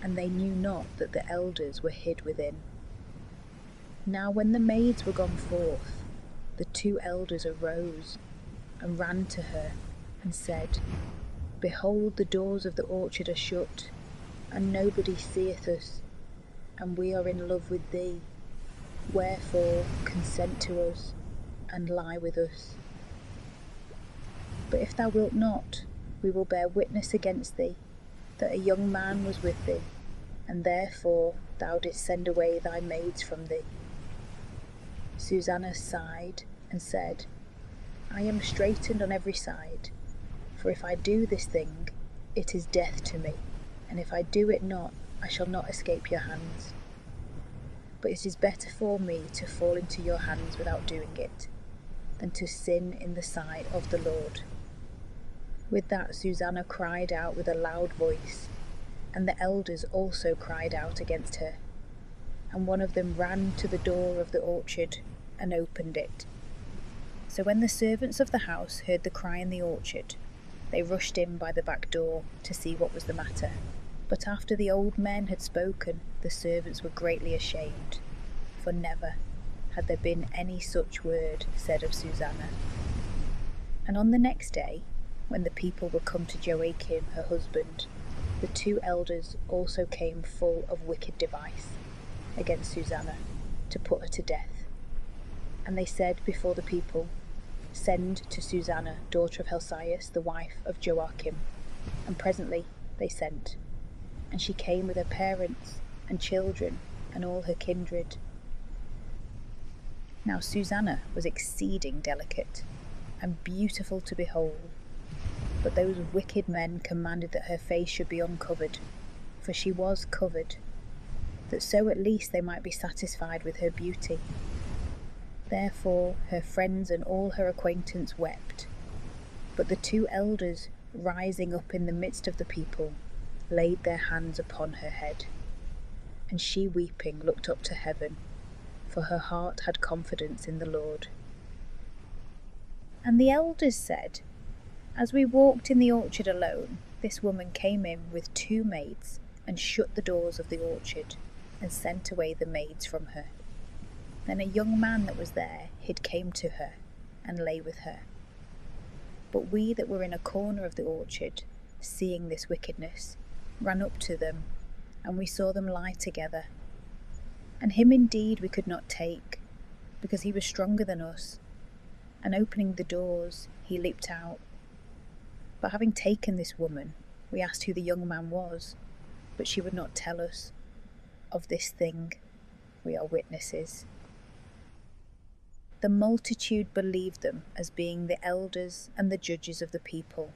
and they knew not that the elders were hid within. Now when the maids were gone forth, the two elders arose, and ran to her, and said, Behold, the doors of the orchard are shut, and nobody seeth us, and we are in love with thee. Wherefore consent to us, and lie with us. But if thou wilt not, we will bear witness against thee, that a young man was with thee, and therefore thou didst send away thy maids from thee. Susanna sighed, and said, I am straitened on every side, for if I do this thing, it is death to me, and if I do it not, I shall not escape your hands. But it is better for me to fall into your hands without doing it, than to sin in the sight of the Lord. With that Susanna cried out with a loud voice, and the elders also cried out against her. And one of them ran to the door of the orchard and opened it. So when the servants of the house heard the cry in the orchard, they rushed in by the back door to see what was the matter. But after the old men had spoken, the servants were greatly ashamed, for never had there been any such word said of Susanna. And on the next day, when the people were come to Joachim her husband, the two elders also came full of wicked device against Susanna, to put her to death. And they said before the people, Send to Susanna, daughter of Helcias, the wife of Joachim. And presently they sent, and she came with her parents and children and all her kindred. Now Susanna was exceeding delicate and beautiful to behold, but those wicked men commanded that her face should be uncovered, for she was covered, that so at least they might be satisfied with her beauty. Therefore her friends and all her acquaintance wept. But the two elders, rising up in the midst of the people, laid their hands upon her head. And she, weeping, looked up to heaven, for her heart had confidence in the Lord. And the elders said, As we walked in the orchard alone, this woman came in with two maids, and shut the doors of the orchard, and sent away the maids from her. Then a young man that was there came to her, and lay with her. But we that were in a corner of the orchard, seeing this wickedness, ran up to them, and we saw them lie together. And him indeed we could not take, because he was stronger than us. And opening the doors, he leaped out. But having taken this woman, we asked who the young man was, but she would not tell us. Of this thing we are witnesses. The multitude believed them as being the elders and the judges of the people,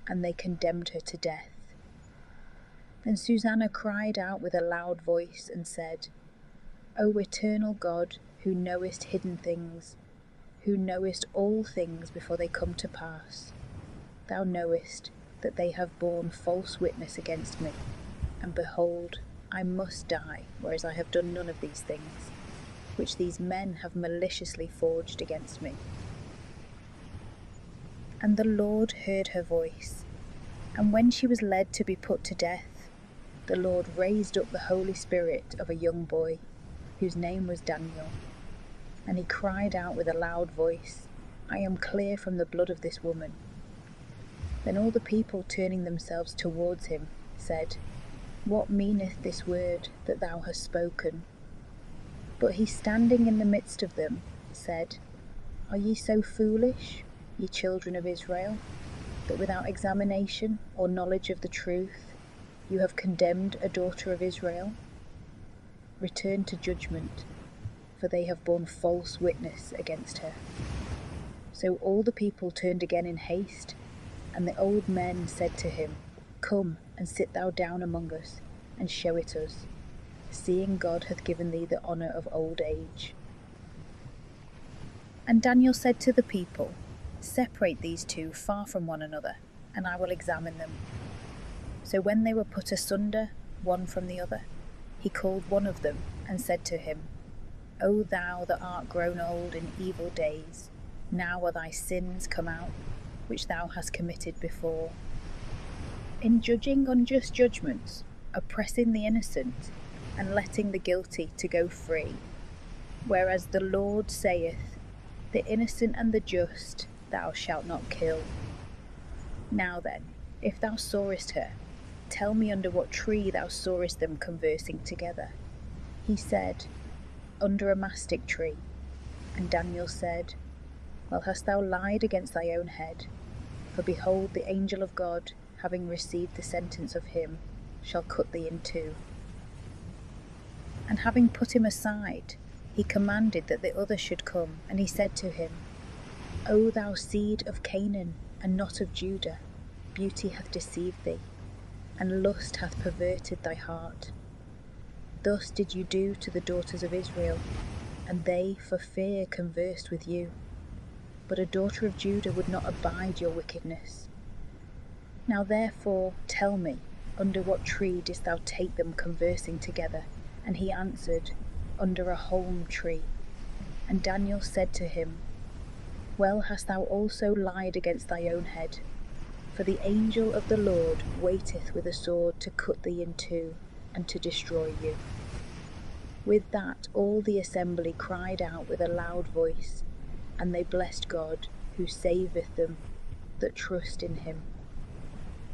and they condemned her to death. Then Susanna cried out with a loud voice and said, O eternal God, who knowest hidden things, who knowest all things before they come to pass, thou knowest that they have borne false witness against me, and behold, I must die, whereas I have done none of these things, which these men have maliciously forged against me. And the Lord heard her voice, and when she was led to be put to death, the Lord raised up the Holy Spirit of a young boy, whose name was Daniel. And he cried out with a loud voice, I am clear from the blood of this woman. Then all the people, turning themselves towards him, said, What meaneth this word that thou hast spoken? But he, standing in the midst of them, said, Are ye so foolish, ye children of Israel, that without examination or knowledge of the truth you have condemned a daughter of Israel? Return to judgment, for they have borne false witness against her. So all the people turned again in haste, and the old men said to him, Come and sit thou down among us, and show it us, seeing God hath given thee the honour of old age. And Daniel said to the people, Separate these two far from one another, and I will examine them. So when they were put asunder, one from the other, he called one of them, and said to him, O thou that art grown old in evil days, now are thy sins come out, which thou hast committed before, in judging unjust judgments, oppressing the innocent, and letting the guilty to go free. Whereas the Lord saith, The innocent and the just thou shalt not kill. Now then, if thou sawest her, tell me under what tree thou sawest them conversing together. He said, Under a mastic tree. And Daniel said, Well, hast thou lied against thy own head? For behold, the angel of God, having received the sentence of him, shall cut thee in two. And having put him aside, he commanded that the other should come, and he said to him, O thou seed of Canaan, and not of Judah, beauty hath deceived thee, and lust hath perverted thy heart. Thus did you do to the daughters of Israel, and they for fear conversed with you. But a daughter of Judah would not abide your wickedness. Now therefore tell me, under what tree didst thou take them conversing together? And he answered, Under a holm tree. And Daniel said to him, Well hast thou also lied against thy own head, for the angel of the Lord waiteth with a sword to cut thee in two, and to destroy you." With that all the assembly cried out with a loud voice, and they blessed God, who saveth them that trust in him.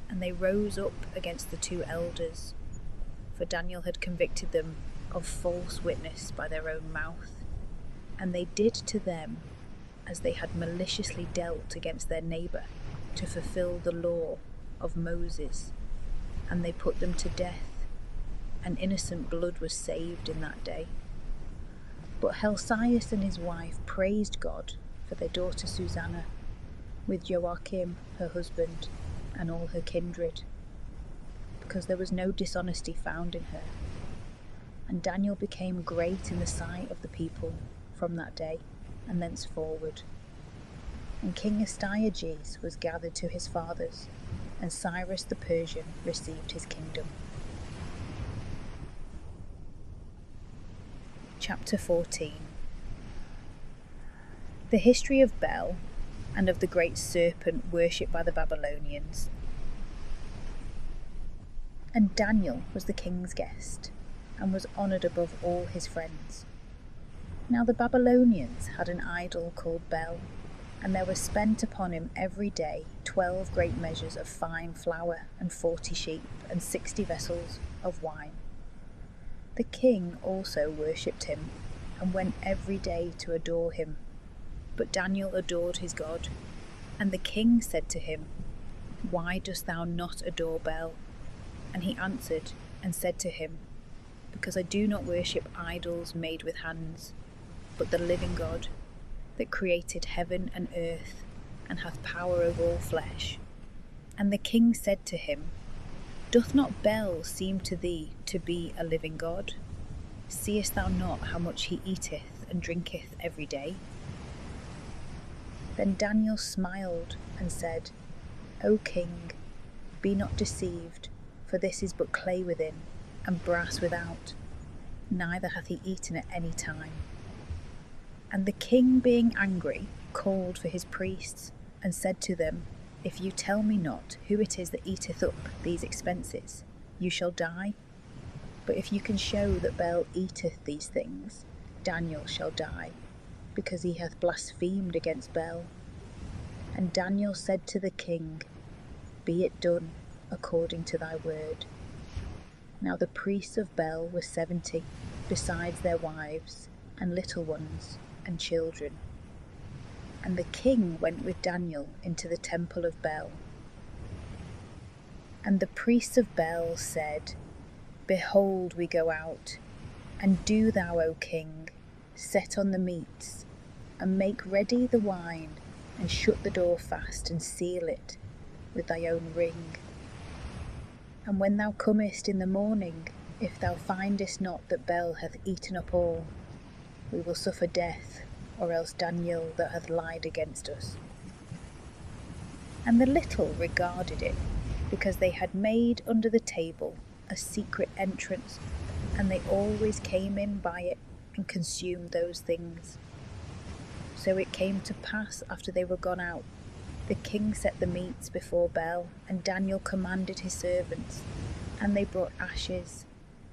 And they rose up against the two elders, for Daniel had convicted them of false witness by their own mouth. And they did to them as they had maliciously dealt against their neighbour, to fulfill the law of Moses. And they put them to death, and innocent blood was saved in that day. But Helcias and his wife praised God for their daughter Susanna, with Joachim her husband, and all her kindred, because there was no dishonesty found in her. And Daniel became great in the sight of the people from that day and thenceforward. And King Astyages was gathered to his fathers, and Cyrus the Persian received his kingdom. Chapter 14. The history of Bel, and of the great serpent worshipped by the Babylonians. And Daniel was the king's guest, and was honoured above all his friends. Now the Babylonians had an idol called Bel, and there was spent upon him every day 12 great measures of fine flour, and 40 sheep, and 60 vessels of wine. The king also worshipped him, and went every day to adore him. But Daniel adored his God. And the king said to him, "Why dost thou not adore Bel?" And he answered and said to him, "Because I do not worship idols made with hands, but the living God, that created heaven and earth, and hath power over all flesh." And the king said to him, "Doth not Bel seem to thee to be a living God? Seest thou not how much he eateth and drinketh every day?" Then Daniel smiled and said, "O king, be not deceived, for this is but clay within, and brass without, neither hath he eaten at any time." And the king, being angry, called for his priests, and said to them, "If you tell me not who it is that eateth up these expenses, you shall die. But if you can show that Bel eateth these things, Daniel shall die, because he hath blasphemed against Bel." And Daniel said to the king, "Be it done according to thy word." Now the priests of Bel were 70, besides their wives, and little ones, and children. And the king went with Daniel into the temple of Bel. And the priests of Bel said, "Behold, we go out, and do thou, O king, set on the meats, and make ready the wine, and shut the door fast, and seal it with thy own ring. And when thou comest in the morning, if thou findest not that Bel hath eaten up all, we will suffer death, or else Daniel that hath lied against us." And the little regarded it, because they had made under the table a secret entrance, and they always came in by it, and consumed those things. So it came to pass, after they were gone out, the king set the meats before Bel, and Daniel commanded his servants, and they brought ashes,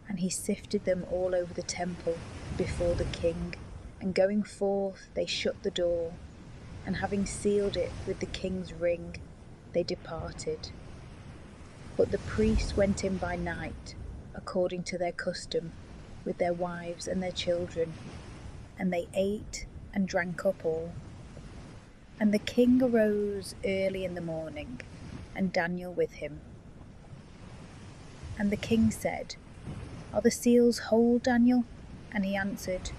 and he sifted them all over the temple before the king. And going forth, they shut the door, and having sealed it with the king's ring, they departed. But the priests went in by night, according to their custom, with their wives and their children, and they ate and drank up all. And the king arose early in the morning, and Daniel with him. And the king said, "Are the seals whole, Daniel?" And he answered,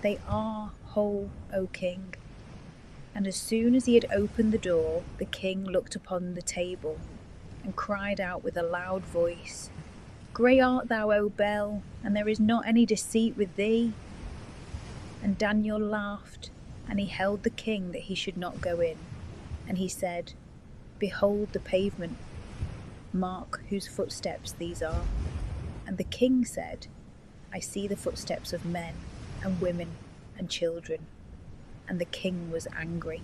"They are whole, O king." And as soon as he had opened the door, the king looked upon the table, and cried out with a loud voice, "Great art thou, O Bel, and there is not any deceit with thee." And Daniel laughed, and he held the king that he should not go in. And he said, "Behold the pavement, mark whose footsteps these are." And the king said, "I see the footsteps of men, and women, and children." And the king was angry.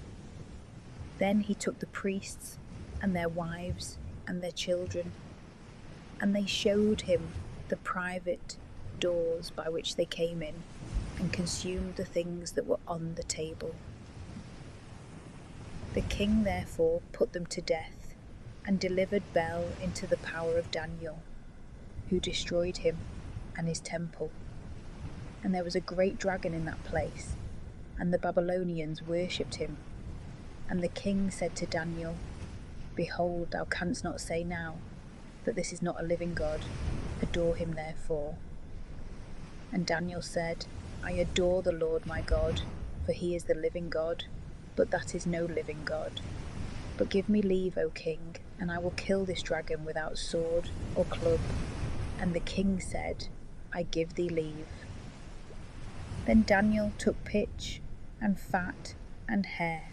Then he took the priests, and their wives and their children, and they showed him the private doors by which they came in, and consumed the things that were on the table. The king therefore put them to death, and delivered Bel into the power of Daniel, who destroyed him and his temple. And there was a great dragon in that place, and the Babylonians worshipped him. And the king said to Daniel, Behold, thou canst not say now that this is not a living God. Adore him therefore. And Daniel said, I adore the Lord my God, for he is the living God, but that is no living God. But give me leave, O king, and I will kill this dragon without sword or club. And the king said, I give thee leave. Then Daniel took pitch and fat and hair,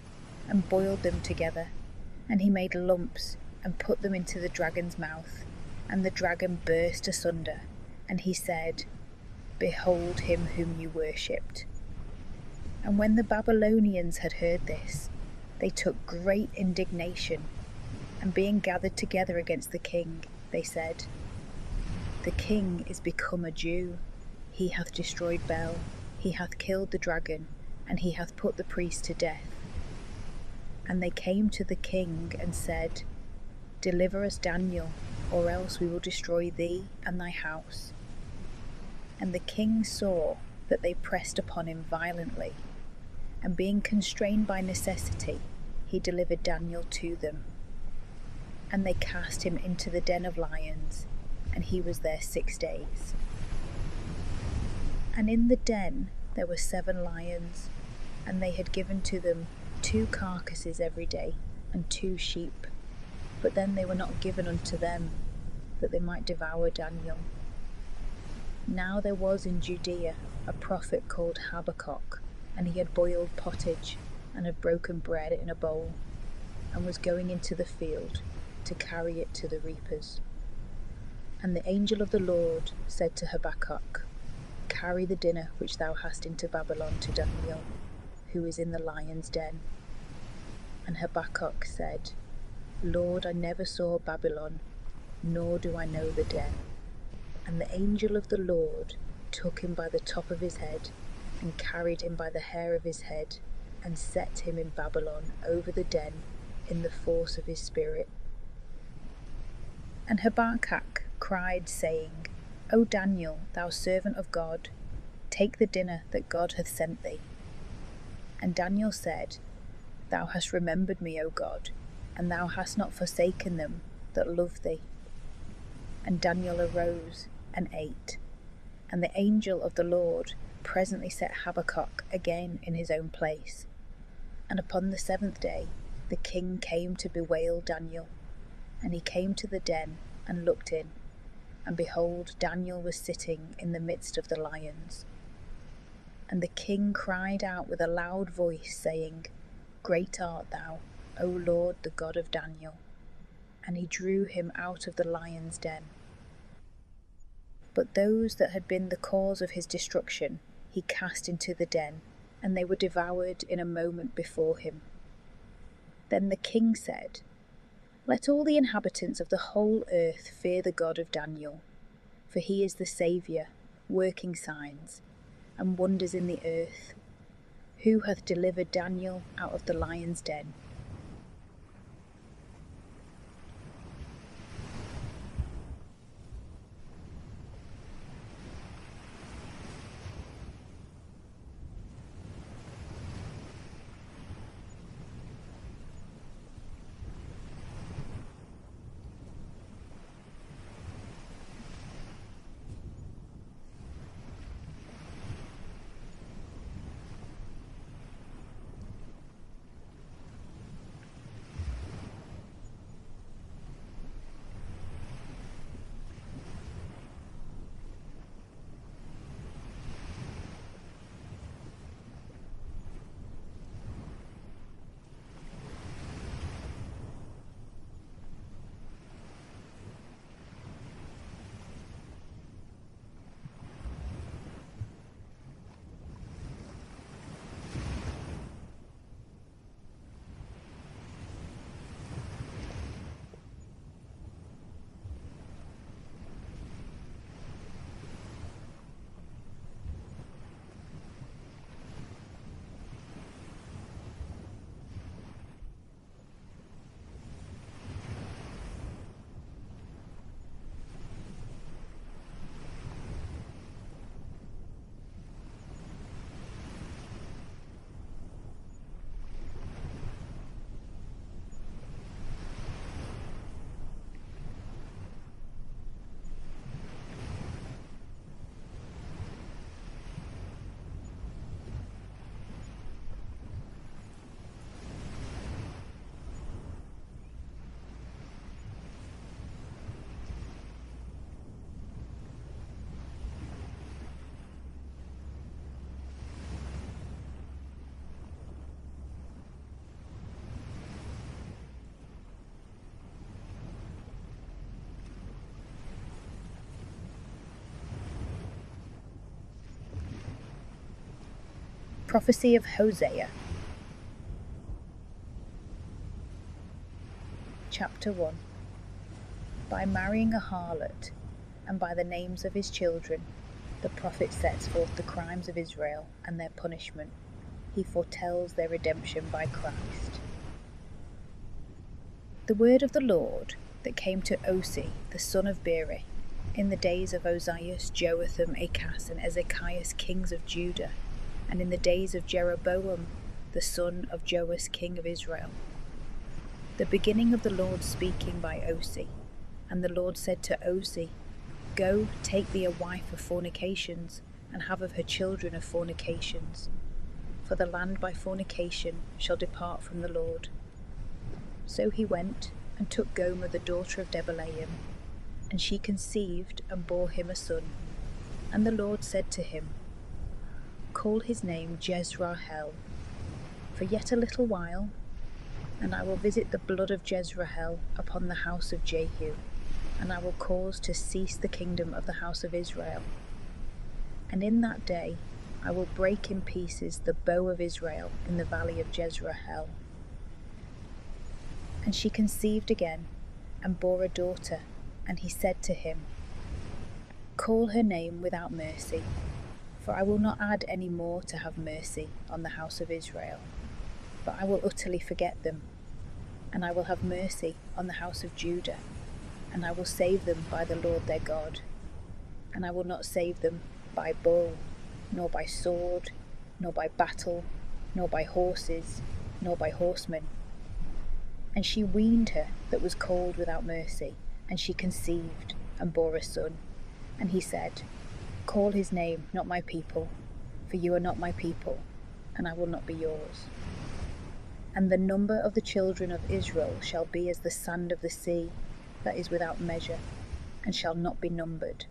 and boiled them together, and he made lumps and put them into the dragon's mouth, and the dragon burst asunder, and he said, Behold him whom you worshipped. And when the Babylonians had heard this, they took great indignation, and being gathered together against the king, they said, The king is become a Jew, he hath destroyed Bel, he hath killed the dragon, and he hath put the priest to death. And they came to the king and said, Deliver us Daniel, or else we will destroy thee and thy house. And the king saw that they pressed upon him violently, and being constrained by necessity, he delivered Daniel to them. And they cast him into the den of lions, and he was there 6 days. And in the den there were 7 lions, and they had given to them 2 carcasses every day, and 2 sheep. But then they were not given unto them, that they might devour Daniel. Now there was in Judea a prophet called Habakkuk, and he had boiled pottage, and had broken bread in a bowl, and was going into the field to carry it to the reapers. And the angel of the Lord said to Habakkuk, Carry the dinner which thou hast into Babylon to Daniel, who is in the lion's den. And Habakkuk said, Lord, I never saw Babylon, nor do I know the den. And the angel of the Lord took him by the top of his head, and carried him by the hair of his head, and set him in Babylon over the den in the force of his spirit. And Habakkuk cried, saying, O Daniel, thou servant of God, take the dinner that God hath sent thee. And Daniel said, Thou hast remembered me, O God, and thou hast not forsaken them that love thee. And Daniel arose and ate. And the angel of the Lord presently set Habakkuk again in his own place. And upon the 7th day the king came to bewail Daniel. And he came to the den and looked in, and behold, Daniel was sitting in the midst of the lions. And the king cried out with a loud voice, saying, Great art thou, O Lord, the God of Daniel. And he drew him out of the lion's den. But those that had been the cause of his destruction he cast into the den, and they were devoured in a moment before him. Then the king said, Let all the inhabitants of the whole earth fear the God of Daniel, for he is the Saviour, working signs and wonders in the earth, who hath delivered Daniel out of the lion's den. Prophecy of Hosea. Chapter 1. By marrying a harlot, and by the names of his children, the prophet sets forth the crimes of Israel and their punishment. He foretells their redemption by Christ. The word of the Lord that came to Osee, the son of Beeri, in the days of Ozias, Joatham, Achaz, and Ezekias, kings of Judah, and in the days of Jeroboam, the son of Joash, king of Israel. The beginning of the Lord speaking by Osee. And the Lord said to Osee, Go, take thee a wife of fornications, and have of her children of fornications. For the land by fornication shall depart from the Lord. So he went, and took Gomer the daughter of Debalaim, and she conceived, and bore him a son. And the Lord said to him, Call his name Jezrahel, for yet a little while, and I will visit the blood of Jezrahel upon the house of Jehu, and I will cause to cease the kingdom of the house of Israel. And in that day I will break in pieces the bow of Israel in the valley of Jezrahel. And she conceived again, and bore a daughter, and he said to him, Call her name Without Mercy, for I will not add any more to have mercy on the house of Israel, but I will utterly forget them. And I will have mercy on the house of Judah, and I will save them by the Lord their God. And I will not save them by bow, nor by sword, nor by battle, nor by horses, nor by horsemen. And she weaned her that was called Without Mercy, and she conceived, and bore a son. And he said, Call his name Not My People, for you are not my people, and I will not be yours. And the number of the children of Israel shall be as the sand of the sea, that is without measure, and shall not be numbered.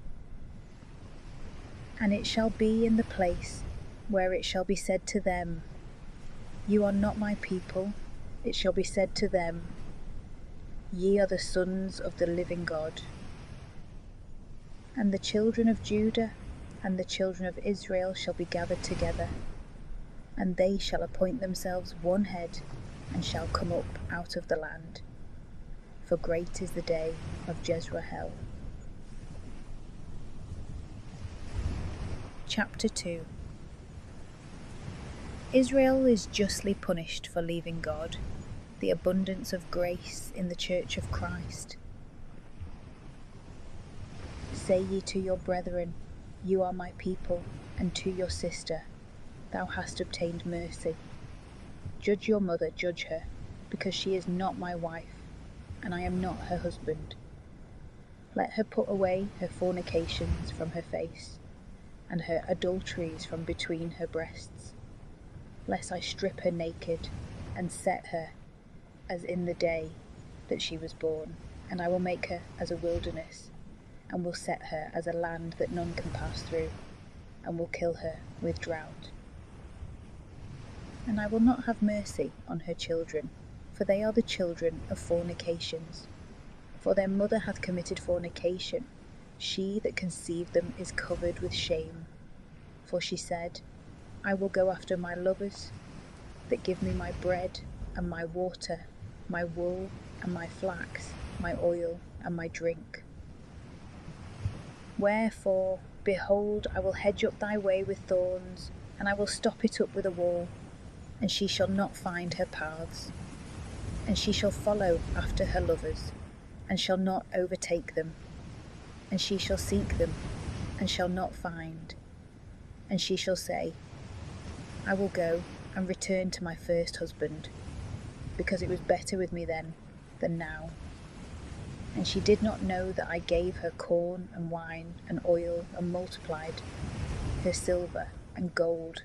And it shall be in the place where it shall be said to them, You are not my people, it shall be said to them, Ye are the sons of the living God. And the children of Judah and the children of Israel shall be gathered together, and they shall appoint themselves one head, and shall come up out of the land. For great is the day of Jezrahel. Chapter 2. Israel is justly punished for leaving God, the abundance of grace in the church of Christ. Say ye to your brethren, You are my people, and to your sister, Thou hast obtained mercy. Judge your mother, judge her, because she is not my wife, and I am not her husband. Let her put away her fornications from her face, and her adulteries from between her breasts, lest I strip her naked, and set her as in the day that she was born, and I will make her as a wilderness, and will set her as a land that none can pass through, and will kill her with drought. And I will not have mercy on her children, for they are the children of fornications. For their mother hath committed fornication, she that conceived them is covered with shame. For she said, I will go after my lovers, that give me my bread and my water, my wool and my flax, my oil and my drink. Wherefore, behold, I will hedge up thy way with thorns, and I will stop it up with a wall, and she shall not find her paths. And she shall follow after her lovers, and shall not overtake them. And she shall seek them, and shall not find. And she shall say, I will go and return to my first husband, because it was better with me then than now. And she did not know that I gave her corn and wine and oil, and multiplied her silver and gold,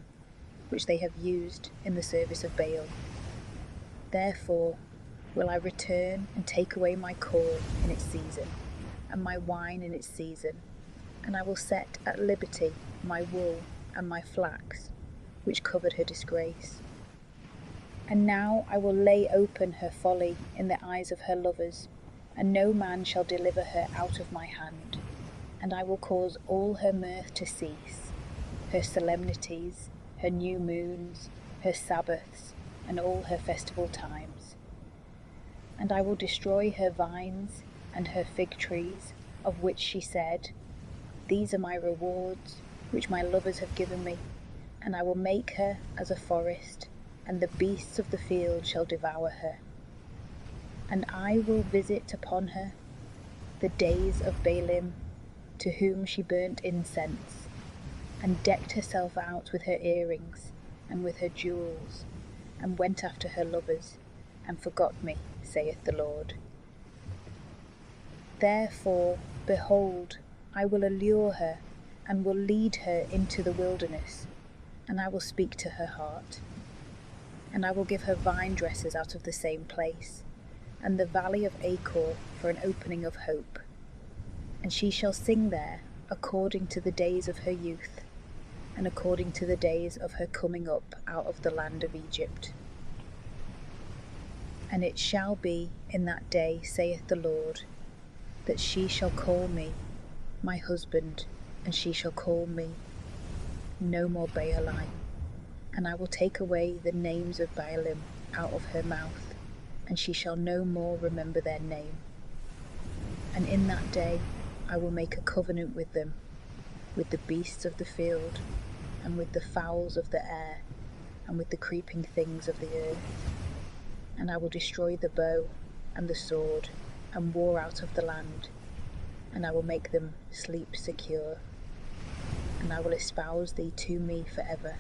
which they have used in the service of Baal. Therefore will I return and take away my corn in its season, and my wine in its season, and I will set at liberty my wool and my flax, which covered her disgrace. And now I will lay open her folly in the eyes of her lovers, and no man shall deliver her out of my hand. And I will cause all her mirth to cease, her solemnities, her new moons, her Sabbaths, and all her festival times. And I will destroy her vines and her fig trees, of which she said, These are my rewards, which my lovers have given me, and I will make her as a forest, and the beasts of the field shall devour her. And I will visit upon her the days of Baalim, to whom she burnt incense, and decked herself out with her earrings and with her jewels, and went after her lovers, and forgot me, saith the Lord. Therefore, behold, I will allure her, and will lead her into the wilderness, and I will speak to her heart. And I will give her vine dressers out of the same place, and the valley of Achor for an opening of hope. And she shall sing there according to the days of her youth, and according to the days of her coming up out of the land of Egypt. And it shall be in that day, saith the Lord, that she shall call me my husband, and she shall call me no more Baalim. And I will take away the names of Baalim out of her mouth, and she shall no more remember their name. And in that day I will make a covenant with them, with the beasts of the field, and with the fowls of the air, and with the creeping things of the earth. And I will destroy the bow and the sword, and war out of the land, and I will make them sleep secure. And I will espouse thee to me forever,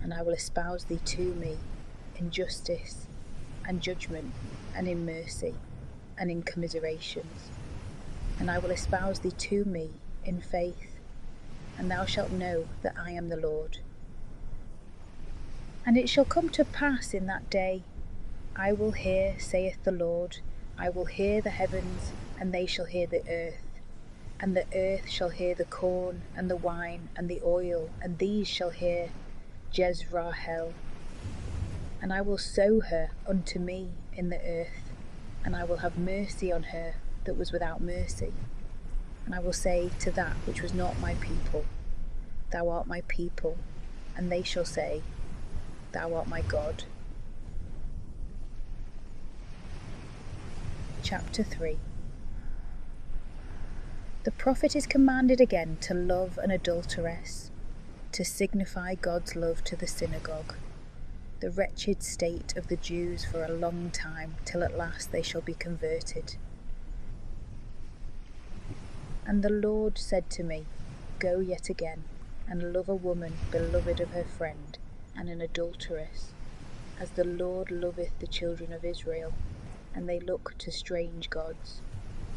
and I will espouse thee to me in justice and judgment, and in mercy, and in commiserations. And I will espouse thee to me in faith, and thou shalt know that I am the Lord. And it shall come to pass in that day, I will hear, saith the Lord, I will hear the heavens, and they shall hear the earth. And the earth shall hear the corn, and the wine, and the oil, and these shall hear Jezrahel. And I will sow her unto me in the earth, and I will have mercy on her that was without mercy. And I will say to that which was not my people, Thou art my people, and they shall say, Thou art my God. Chapter 3. The prophet is commanded again to love an adulteress, to signify God's love to the synagogue, the wretched state of the Jews for a long time, till at last they shall be converted. And the Lord said to me, Go yet again, and love a woman beloved of her friend, and an adulteress, as the Lord loveth the children of Israel, and they look to strange gods,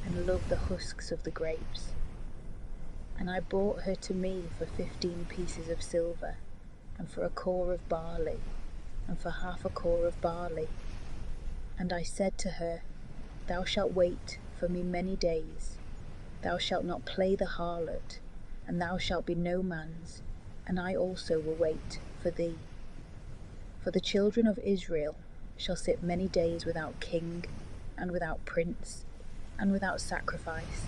and love the husks of the grapes. And I bought her to me for 15 pieces of silver, and for a core of barley, and for half a core of barley. And I said to her, Thou shalt wait for me many days, thou shalt not play the harlot, and thou shalt be no man's, and I also will wait for thee. For the children of Israel shall sit many days without king, and without prince, and without sacrifice,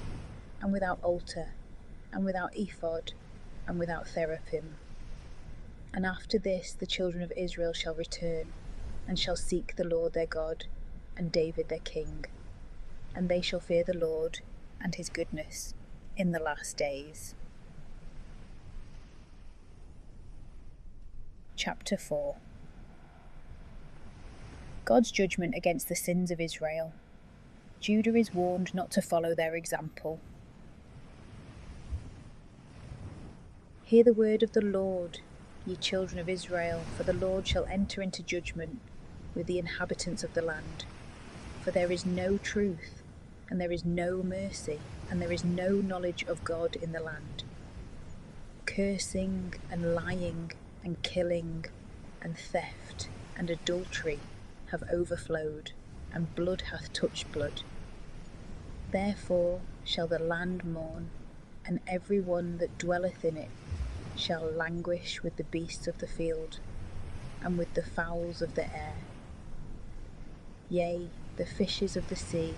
and without altar, and without ephod, and without teraphim. And after this the children of Israel shall return, and shall seek the Lord their God, and David their king, and they shall fear the Lord and his goodness in the last days. Chapter 4. God's judgment against the sins of Israel. Judah is warned not to follow their example. Hear the word of the Lord, ye children of Israel, for the Lord shall enter into judgment with the inhabitants of the land. For there is no truth, and there is no mercy, and there is no knowledge of God in the land. Cursing and lying and killing and theft and adultery have overflowed, and blood hath touched blood. Therefore shall the land mourn, and every one that dwelleth in it shall languish with the beasts of the field, and with the fowls of the air. Yea, the fishes of the sea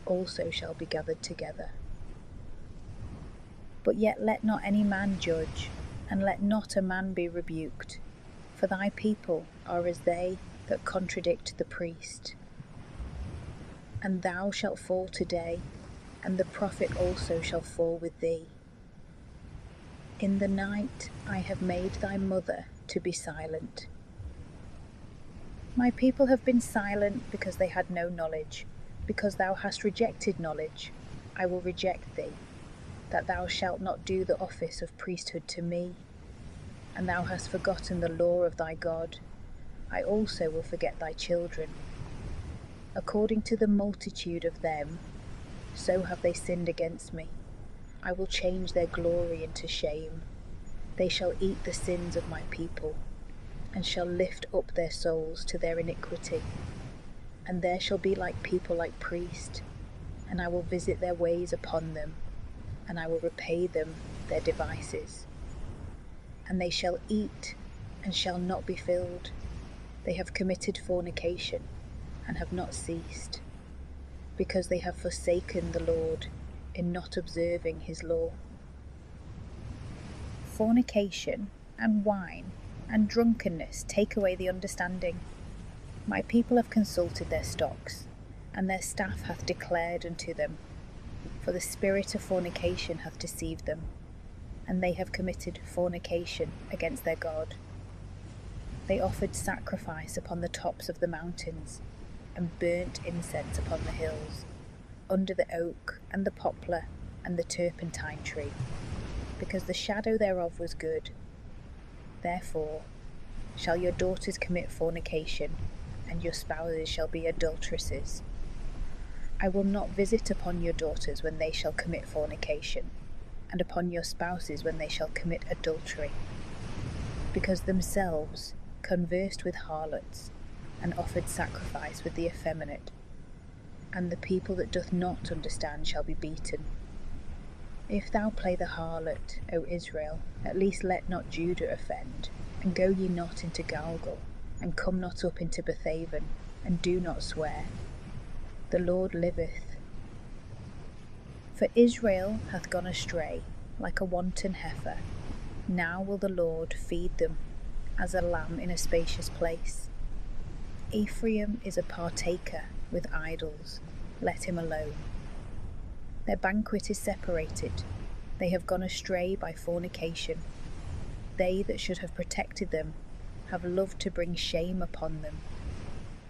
also shall be gathered together. But yet let not any man judge, and let not a man be rebuked. For thy people are as they that contradict the priest. And thou shalt fall today, and the prophet also shall fall with thee. In the night I have made thy mother to be silent. My people have been silent because they had no knowledge. Because thou hast rejected knowledge, I will reject thee, that thou shalt not do the office of priesthood to me. And thou hast forgotten the law of thy God, I also will forget thy children. According to the multitude of them, so have they sinned against me. I will change their glory into shame. They shall eat the sins of my people, and shall lift up their souls to their iniquity. And there shall be like people like priests, and I will visit their ways upon them, and I will repay them their devices. And they shall eat, and shall not be filled. They have committed fornication, and have not ceased, because they have forsaken the Lord in not observing his law. Fornication, and wine, and drunkenness take away the understanding. My people have consulted their stocks, and their staff hath declared unto them. For the spirit of fornication hath deceived them, and they have committed fornication against their God. They offered sacrifice upon the tops of the mountains, and burnt incense upon the hills, under the oak, and the poplar, and the turpentine tree, because the shadow thereof was good. Therefore shall your daughters commit fornication, and your spouses shall be adulteresses. I will not visit upon your daughters when they shall commit fornication, and upon your spouses when they shall commit adultery, because themselves conversed with harlots, and offered sacrifice with the effeminate. And the people that doth not understand shall be beaten. If thou play the harlot, O Israel, at least let not Judah offend, and go ye not into Galgal, and come not up into Bethaven, and do not swear. The Lord liveth. For Israel hath gone astray, like a wanton heifer. Now will the Lord feed them, as a lamb in a spacious place. Ephraim is a partaker with idols, let him alone. Their banquet is separated, they have gone astray by fornication. They that should have protected them have loved to bring shame upon them.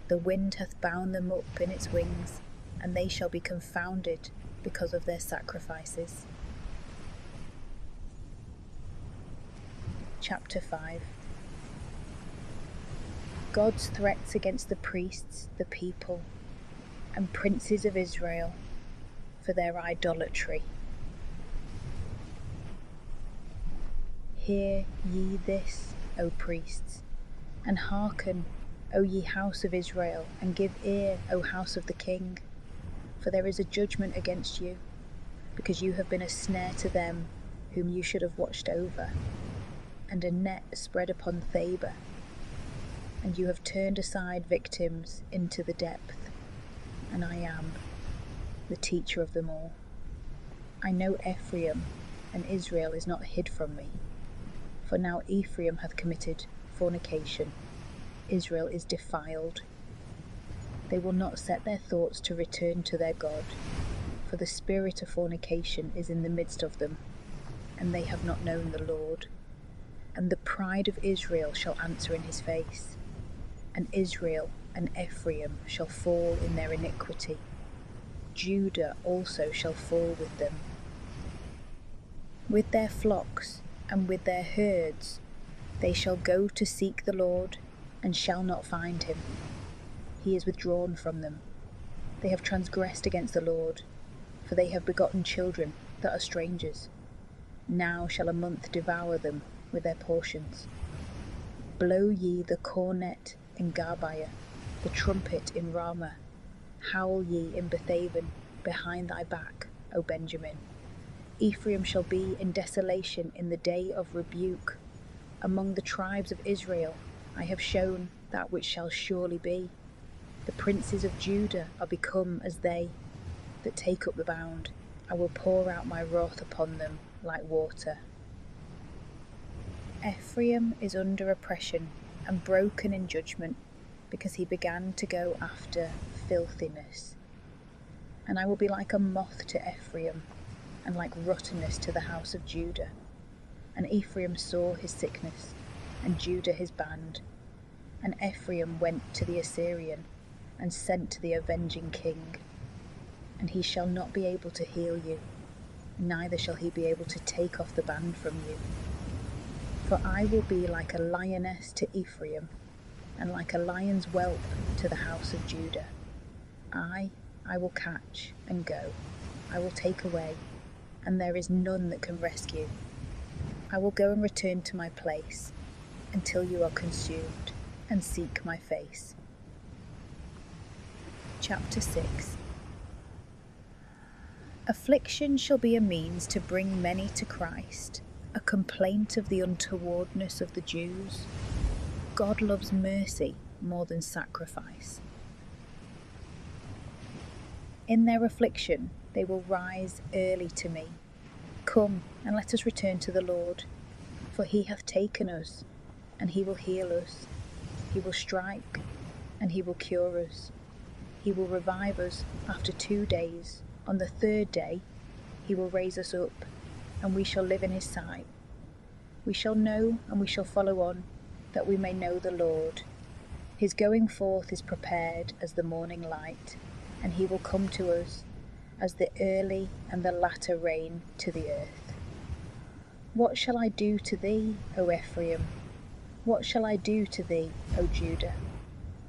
The wind hath bound them up in its wings, and they shall be confounded because of their sacrifices. Chapter 5. God's threats against the priests, the people, and princes of Israel for their idolatry. Hear ye this, O priests, and hearken, O ye house of Israel, and give ear, O house of the king. For there is a judgment against you, because you have been a snare to them whom you should have watched over, and a net spread upon Thabor. And you have turned aside victims into the depth, and I am the teacher of them all. I know Ephraim, and Israel is not hid from me. For now Ephraim hath committed fornication, Israel is defiled. They will not set their thoughts to return to their God, for the spirit of fornication is in the midst of them, and they have not known the Lord. And the pride of Israel shall answer in his face, and Israel and Ephraim shall fall in their iniquity. Judah also shall fall with them. With their flocks and with their herds they shall go to seek the Lord, and shall not find him. He is withdrawn from them. They have transgressed against the Lord, for they have begotten children that are strangers. Now shall a month devour them with their portions. Blow ye the cornet in Garbiah, the trumpet in Ramah. Howl ye in Bethaven, behind thy back, O Benjamin. Ephraim shall be in desolation in the day of rebuke. Among the tribes of Israel I have shown that which shall surely be. The princes of Judah are become as they that take up the bound. I will pour out my wrath upon them like water. Ephraim is under oppression, and broken in judgment, because he began to go after filthiness. And I will be like a moth to Ephraim, and like rottenness to the house of Judah. And Ephraim saw his sickness, and Judah his band. And Ephraim went to the Assyrian, and sent to the avenging king. And he shall not be able to heal you, neither shall he be able to take off the band from you. For I will be like a lioness to Ephraim, and like a lion's whelp to the house of Judah. I will catch and go, I will take away, and there is none that can rescue. I will go and return to my place, until you are consumed, and seek my face. Chapter 6. Affliction shall be a means to bring many to Christ, a complaint of the untowardness of the Jews. God loves mercy more than sacrifice. In their affliction they will rise early to me. Come, and let us return to the Lord, for he hath taken us, and he will heal us. He will strike, and he will cure us. He will revive us after 2 days. On the 3rd day he will raise us up, and we shall live in his sight. We shall know, and we shall follow on, that we may know the Lord. His going forth is prepared as the morning light, and he will come to us as the early and the latter rain to the earth. What shall I do to thee, O Ephraim? What shall I do to thee, O Judah?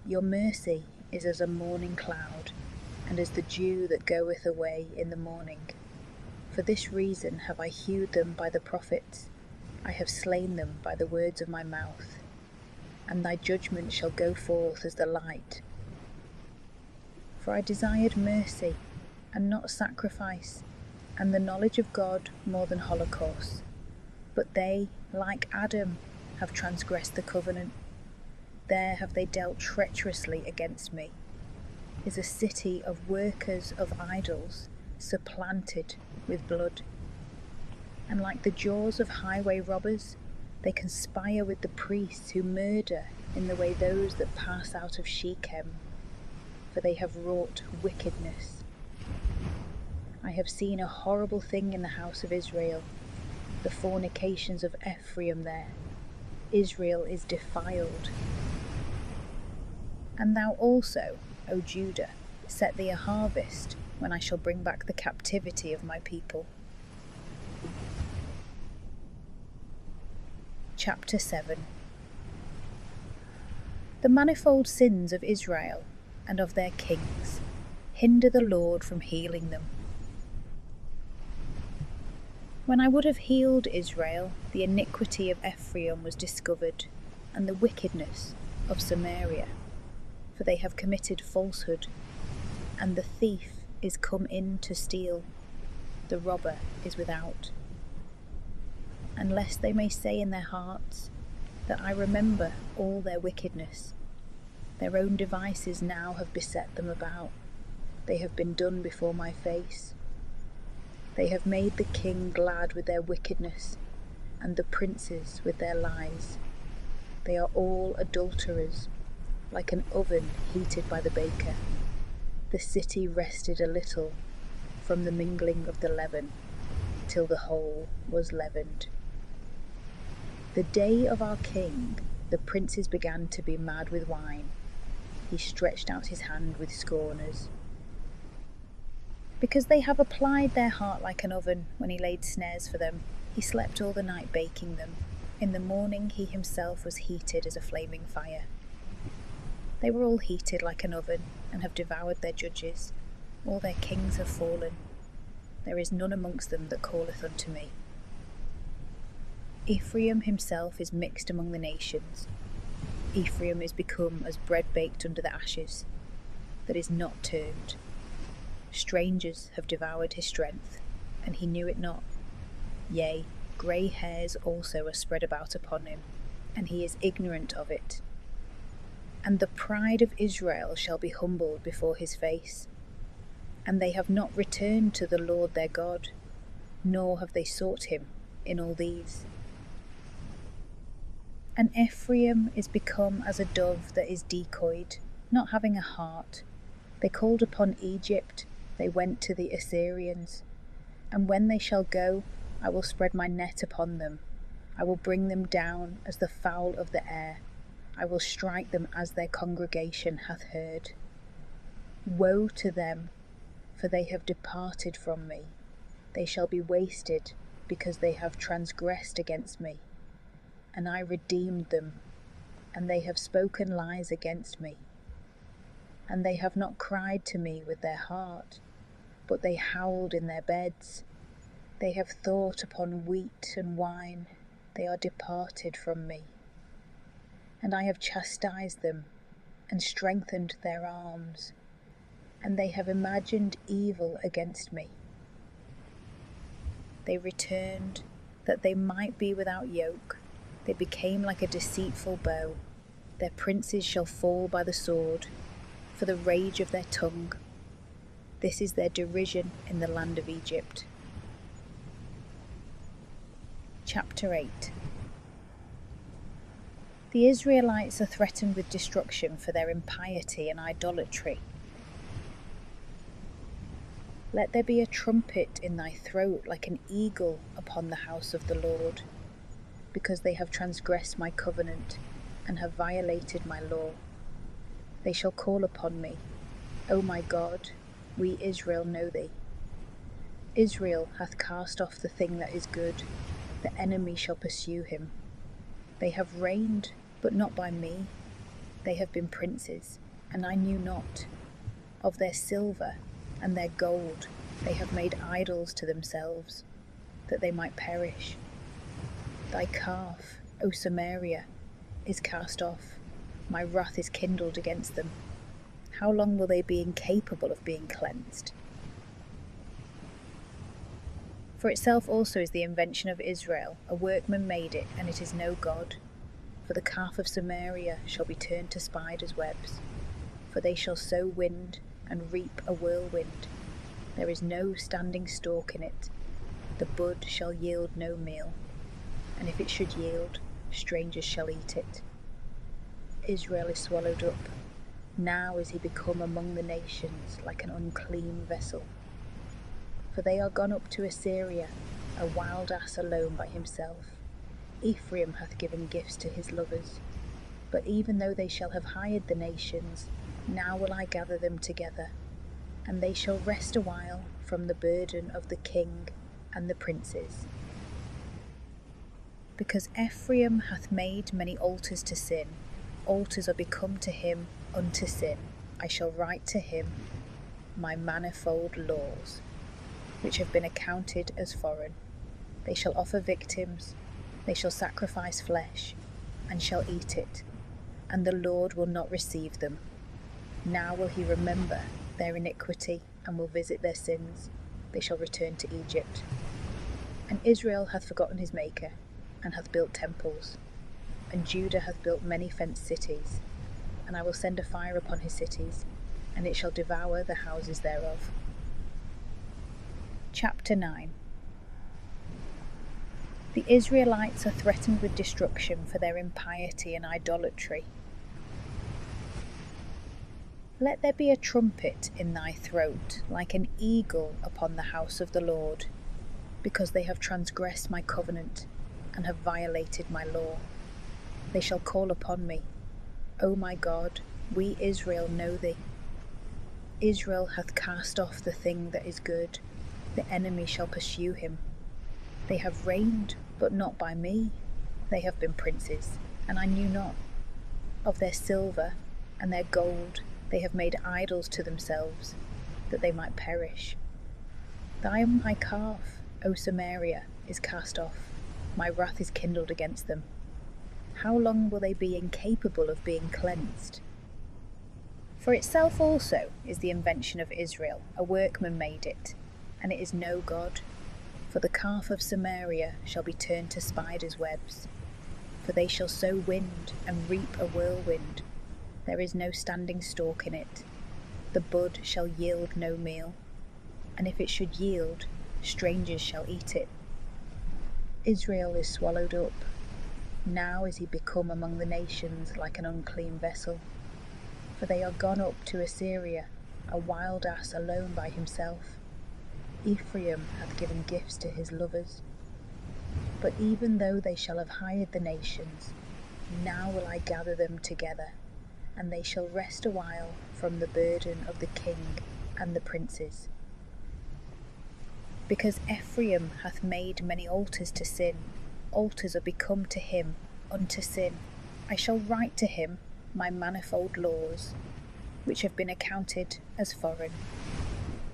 Your mercy is as a morning cloud, and as the dew that goeth away in the morning. For this reason have I hewed them by the prophets, I have slain them by the words of my mouth. And thy judgment shall go forth as the light. For I desired mercy, and not sacrifice, and the knowledge of God more than holocausts. But they, like Adam, have transgressed the covenant. There have they dealt treacherously against me. Is a city of workers of idols, supplanted with blood. And like the jaws of highway robbers, they conspire with the priests who murder in the way those that pass out of Shechem, for they have wrought wickedness. I have seen a horrible thing in the house of Israel, the fornications of Ephraim there. Israel is defiled. And thou also, O Judah, set thee a harvest, when I shall bring back the captivity of my people. Chapter 7. The manifold sins of Israel and of their kings hinder the Lord from healing them. When I would have healed Israel, the iniquity of Ephraim was discovered, and the wickedness of Samaria, for they have committed falsehood, and the thief is come in to steal, the robber is without. Unless they may say in their hearts that I remember all their wickedness. Their own devices now have beset them about. They have been done before my face. They have made the king glad with their wickedness, and the princes with their lies. They are all adulterers, like an oven heated by the baker. The city rested a little from the mingling of the leaven, till the whole was leavened. The day of our king, the princes began to be mad with wine. He stretched out his hand with scorners. Because they have applied their heart like an oven when he laid snares for them, he slept all the night baking them. In the morning he himself was heated as a flaming fire. They were all heated like an oven, and have devoured their judges. All their kings have fallen. There is none amongst them that calleth unto me. Ephraim himself is mixed among the nations. Ephraim is become as bread baked under the ashes, that is not turned. Strangers have devoured his strength, and he knew it not. Yea, grey hairs also are spread about upon him, and he is ignorant of it. And the pride of Israel shall be humbled before his face. And they have not returned to the Lord their God, nor have they sought him in all these. And Ephraim is become as a dove that is decoyed, not having a heart. They called upon Egypt, they went to the Assyrians. And when they shall go, I will spread my net upon them. I will bring them down as the fowl of the air. I will strike them as their congregation hath heard. Woe to them, for they have departed from me. They shall be wasted, because they have transgressed against me. And I redeemed them, and they have spoken lies against me. And they have not cried to me with their heart, but they howled in their beds. They have thought upon wheat and wine, they are departed from me. And I have chastised them, and strengthened their arms, and they have imagined evil against me. They returned, that they might be without yoke. They became like a deceitful bow. Their princes shall fall by the sword, for the rage of their tongue. This is their derision in the land of Egypt. Chapter 8. The Israelites are threatened with destruction for their impiety and idolatry. Let there be a trumpet in thy throat like an eagle upon the house of the Lord, because they have transgressed my covenant and have violated my law. They shall call upon me, O my God, we Israel know thee. Israel hath cast off the thing that is good, the enemy shall pursue him. They have reigned, but not by me. They have been princes, and I knew not. Of their silver and their gold they have made idols to themselves, that they might perish. Thy calf, O Samaria, is cast off. My wrath is kindled against them. How long will they be incapable of being cleansed? For itself also is the invention of Israel, a workman made it, and it is no God. For the calf of Samaria shall be turned to spiders' webs, for they shall sow wind and reap a whirlwind. There is no standing stalk in it. The bud shall yield no meal, and if it should yield, strangers shall eat it. Israel is swallowed up. Now is he become among the nations like an unclean vessel. For they are gone up to Assyria, a wild ass alone by himself. Ephraim hath given gifts to his lovers. But even though they shall have hired the nations, now will I gather them together, and they shall rest a while from the burden of the king and the princes. Because Ephraim hath made many altars to sin, altars are become to him unto sin, I shall write to him my manifold laws, which have been accounted as foreign. They shall offer victims, they shall sacrifice flesh, and shall eat it, and the Lord will not receive them. Now will he remember their iniquity, and will visit their sins. They shall return to Egypt. And Israel hath forgotten his Maker, and hath built temples, and Judah hath built many fenced cities. And I will send a fire upon his cities, and it shall devour the houses thereof. Chapter 9. The Israelites are threatened with destruction for their impiety and idolatry. Let there be a trumpet in thy throat, like an eagle upon the house of the Lord, because they have transgressed my covenant, and have violated my law. They shall call upon me, O my God, we Israel know thee. Israel hath cast off the thing that is good, the enemy shall pursue him. They have reigned, but not by me. They have been princes, and I knew not. Of their silver and their gold they have made idols to themselves, that they might perish. My calf, O Samaria, is cast off. My wrath is kindled against them. How long will they be incapable of being cleansed? For itself also is the invention of Israel, a workman made it, and it is no God. For the calf of Samaria shall be turned to spiders' webs, for they shall sow wind and reap a whirlwind. There is no standing stalk in it. The bud shall yield no meal, and if it should yield, strangers shall eat it. Israel is swallowed up. Now is he become among the nations like an unclean vessel. For they are gone up to Assyria, a wild ass alone by himself. Ephraim hath given gifts to his lovers. But even though they shall have hired the nations, now will I gather them together, and they shall rest a while from the burden of the king and the princes. Because Ephraim hath made many altars to sin, altars are become to him unto sin. I shall write to him my manifold laws, which have been accounted as foreign.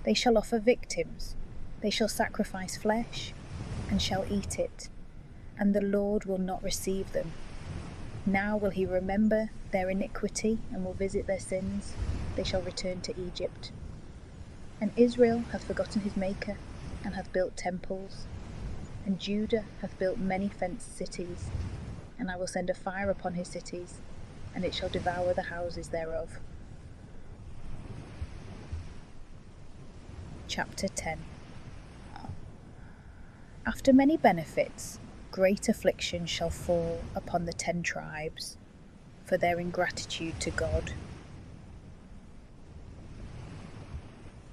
They shall offer victims, they shall sacrifice flesh, and shall eat it, and the Lord will not receive them. Now will he remember their iniquity, and will visit their sins. They shall return to Egypt. And Israel hath forgotten his Maker, and hath built temples. And Judah hath built many fenced cities, and I will send a fire upon his cities, and it shall devour the houses thereof. Chapter 10. After many benefits, great affliction shall fall upon the 10 tribes, for their ingratitude to God.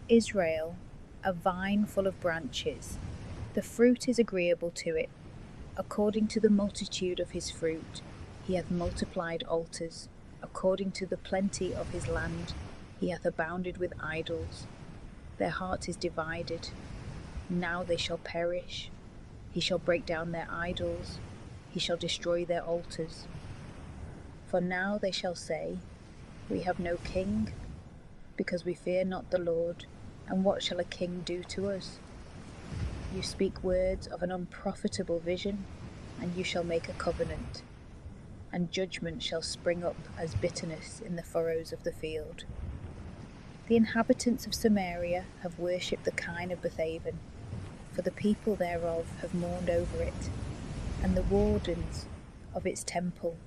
Israel, a vine full of branches, the fruit is agreeable to it. According to the multitude of his fruit, he hath multiplied altars. According to the plenty of his land, he hath abounded with idols. Their heart is divided. Now they shall perish. He shall break down their idols. He shall destroy their altars. For now they shall say, We have no king, because we fear not the Lord. And what shall a king do to us? You speak words of an unprofitable vision, and you shall make a covenant. And judgment shall spring up as bitterness in the furrows of the field. The inhabitants of Samaria have worshipped the kine of Bethaven, for the people thereof have mourned over it, and the wardens of its temple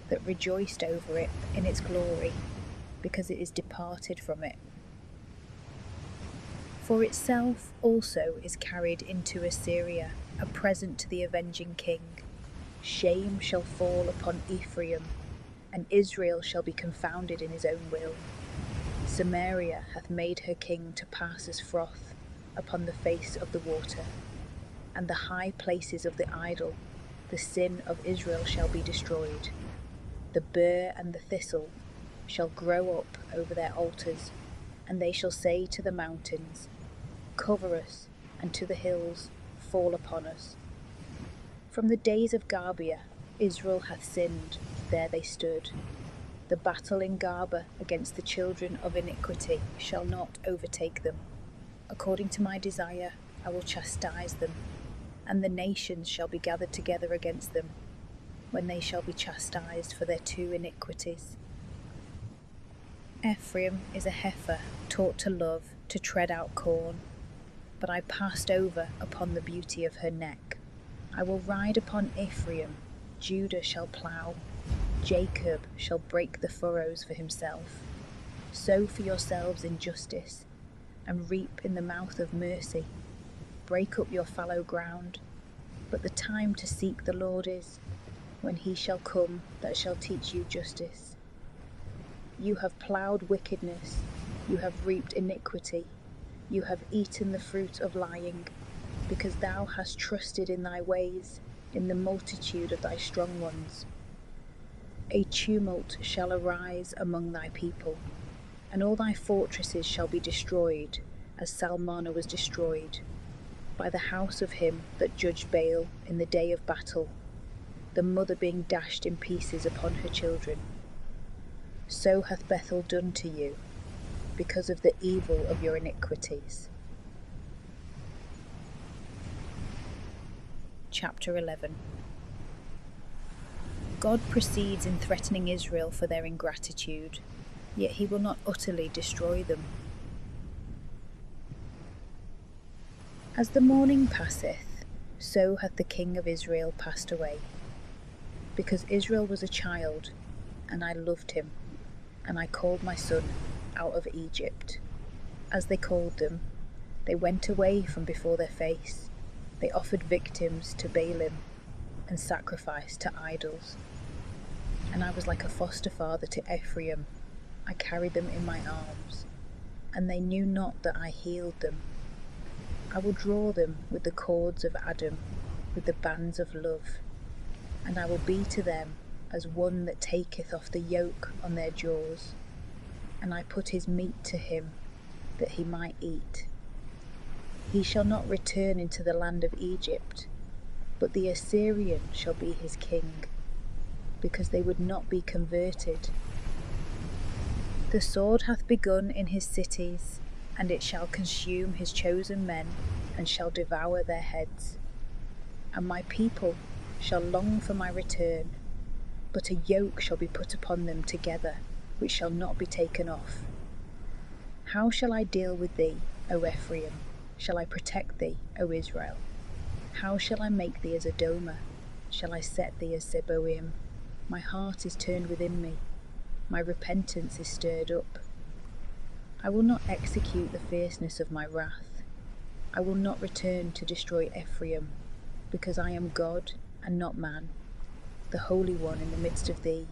that rejoiced over it in its glory, because it is departed from it. For itself also is carried into Assyria, a present to the avenging king. Shame shall fall upon Ephraim, and Israel shall be confounded in his own will. Samaria hath made her king to pass as froth upon the face of the water, and the high places of the idol, the sin of Israel, shall be destroyed. The burr and the thistle shall grow up over their altars, and they shall say to the mountains, Cover us, and to the hills, Fall upon us. From the days of Garbia, Israel hath sinned, there they stood. The battle in Garba against the children of iniquity shall not overtake them. According to my desire, I will chastise them, and the nations shall be gathered together against them, when they shall be chastised for their 2 iniquities. Ephraim is a heifer taught to love, to tread out corn, but I passed over upon the beauty of her neck. I will ride upon Ephraim, Judah shall plough, Jacob shall break the furrows for himself. Sow for yourselves in justice, and reap in the mouth of mercy. Break up your fallow ground, but the time to seek the Lord is, when he shall come that shall teach you justice. You have ploughed wickedness, you have reaped iniquity, you have eaten the fruit of lying, because thou hast trusted in thy ways, in the multitude of thy strong ones. A tumult shall arise among thy people, and all thy fortresses shall be destroyed, as Salmana was destroyed, by the house of him that judged Baal in the day of battle, the mother being dashed in pieces upon her children. So hath Bethel done to you, because of the evil of your iniquities. Chapter 11. God proceeds in threatening Israel for their ingratitude, yet he will not utterly destroy them. As the morning passeth, so hath the king of Israel passed away. Because Israel was a child, and I loved him, and I called my son out of Egypt. As they called them, they went away from before their face. They offered victims to Baalim, and sacrificed to idols. And I was like a foster father to Ephraim. I carried them in my arms, and they knew not that I healed them. I will draw them with the cords of Adam, with the bands of love, and I will be to them as one that taketh off the yoke on their jaws. And I put his meat to him, that he might eat. He shall not return into the land of Egypt, but the Assyrian shall be his king, because they would not be converted. The sword hath begun in his cities, and it shall consume his chosen men, and shall devour their heads. And my people shall long for my return, but a yoke shall be put upon them together, which shall not be taken off. How shall I deal with thee, O Ephraim? Shall I protect thee, O Israel? How shall I make thee as Adoma? Shall I set thee as Zeboim? My heart is turned within me, my repentance is stirred up. I will not execute the fierceness of my wrath. I will not return to destroy Ephraim, because I am God and not man, the Holy One in the midst of thee,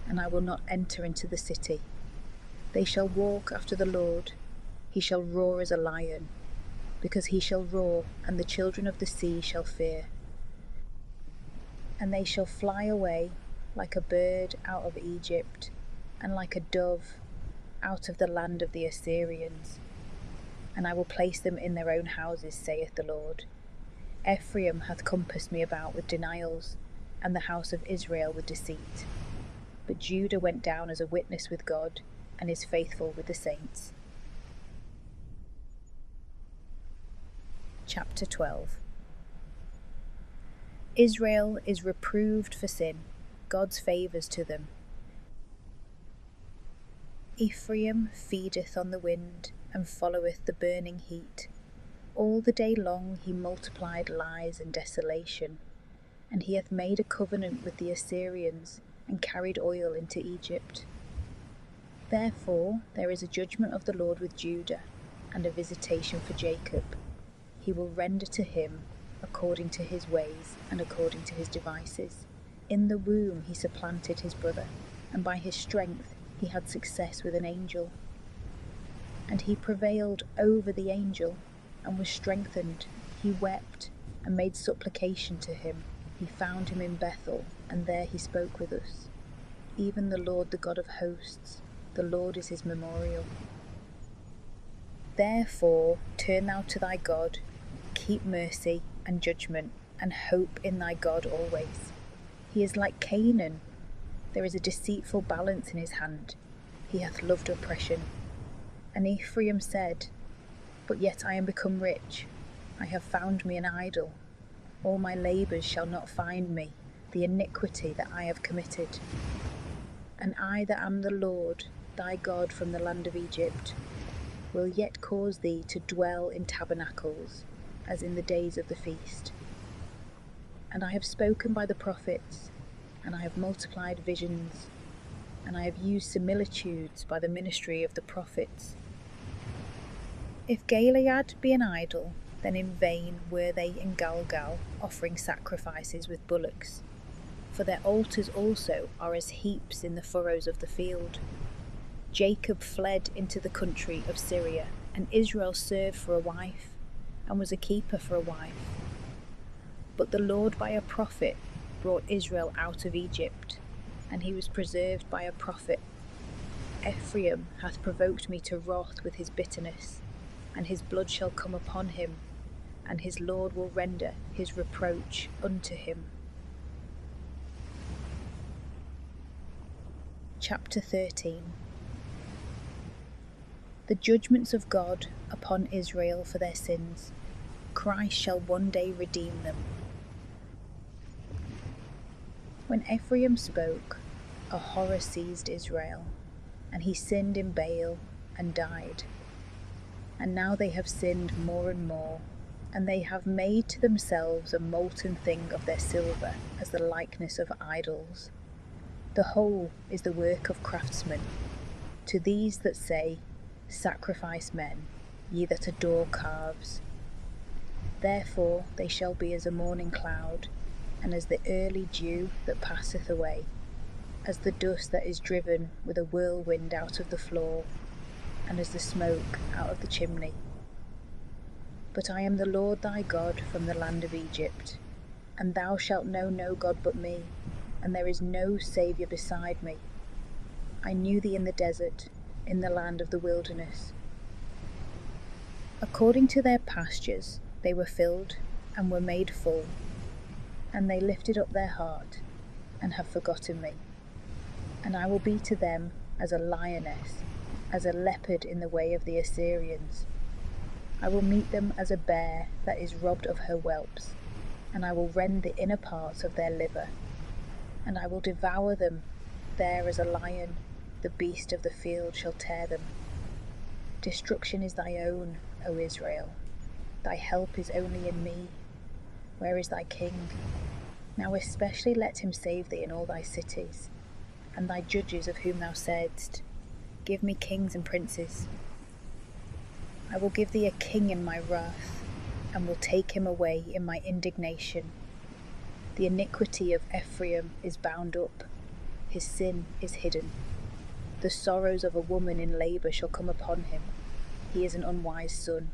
and I will not enter into the city. They shall walk after the Lord, he shall roar as a lion, because he shall roar, and the children of the sea shall fear. And they shall fly away like a bird out of Egypt, and like a dove out of the land of the Assyrians. And I will place them in their own houses, saith the Lord. Ephraim hath compassed me about with denials, and the house of Israel with deceit. But Judah went down as a witness with God, and is faithful with the saints. Chapter 12. Israel is reproved for sin, God's favours to them. Ephraim feedeth on the wind, and followeth the burning heat. All the day long he multiplied lies and desolation, and he hath made a covenant with the Assyrians, and carried oil into Egypt. Therefore there is a judgment of the Lord with Judah, and a visitation for Jacob. He will render to him according to his ways and according to his devices. In the womb he supplanted his brother, and by his strength he had success with an angel. And he prevailed over the angel, and was strengthened. He wept, and made supplication to him. He found him in Bethel, and there he spoke with us. Even the Lord, the God of hosts, the Lord is his memorial. Therefore turn thou to thy God, keep mercy and judgment, and hope in thy God always. He is like Canaan. There is a deceitful balance in his hand. He hath loved oppression. And Ephraim said, But yet I am become rich. I have found me an idol. All my labours shall not find me, the iniquity that I have committed. And I that am the Lord, thy God from the land of Egypt, will yet cause thee to dwell in tabernacles, as in the days of the feast. And I have spoken by the prophets, and I have multiplied visions, and I have used similitudes by the ministry of the prophets. If Gilead be an idol, then in vain were they in Galgal, offering sacrifices with bullocks. For their altars also are as heaps in the furrows of the field. Jacob fled into the country of Syria, and Israel served for a wife, and was a keeper for a wife. But the Lord by a prophet brought Israel out of Egypt, and he was preserved by a prophet. Ephraim hath provoked me to wrath with his bitterness, and his blood shall come upon him, and his Lord will render his reproach unto him. Chapter 13. The judgments of God upon Israel for their sins. Christ shall one day redeem them. When Ephraim spoke, a horror seized Israel, and he sinned in Baal and died. And now they have sinned more and more, and they have made to themselves a molten thing of their silver as the likeness of idols. The whole is the work of craftsmen. To these that say, Sacrifice men, ye that adore calves. Therefore they shall be as a morning cloud, and as the early dew that passeth away, as the dust that is driven with a whirlwind out of the floor, and as the smoke out of the chimney. But I am the Lord thy God from the land of Egypt, and thou shalt know no God but me, and there is no Saviour beside me. I knew thee in the desert, in the land of the wilderness. According to their pastures they were filled, and were made full, and they lifted up their heart, and have forgotten me. And I will be to them as a lioness, as a leopard in the way of the Assyrians. I will meet them as a bear that is robbed of her whelps, and I will rend the inner parts of their liver, and I will devour them there as a lion, the beast of the field shall tear them. Destruction is thy own, O Israel. Thy help is only in me. Where is thy king? Now especially let him save thee in all thy cities, and thy judges of whom thou saidst, give me kings and princes. I will give thee a king in my wrath, and will take him away in my indignation. The iniquity of Ephraim is bound up, his sin is hidden. The sorrows of a woman in labour shall come upon him. He is an unwise son.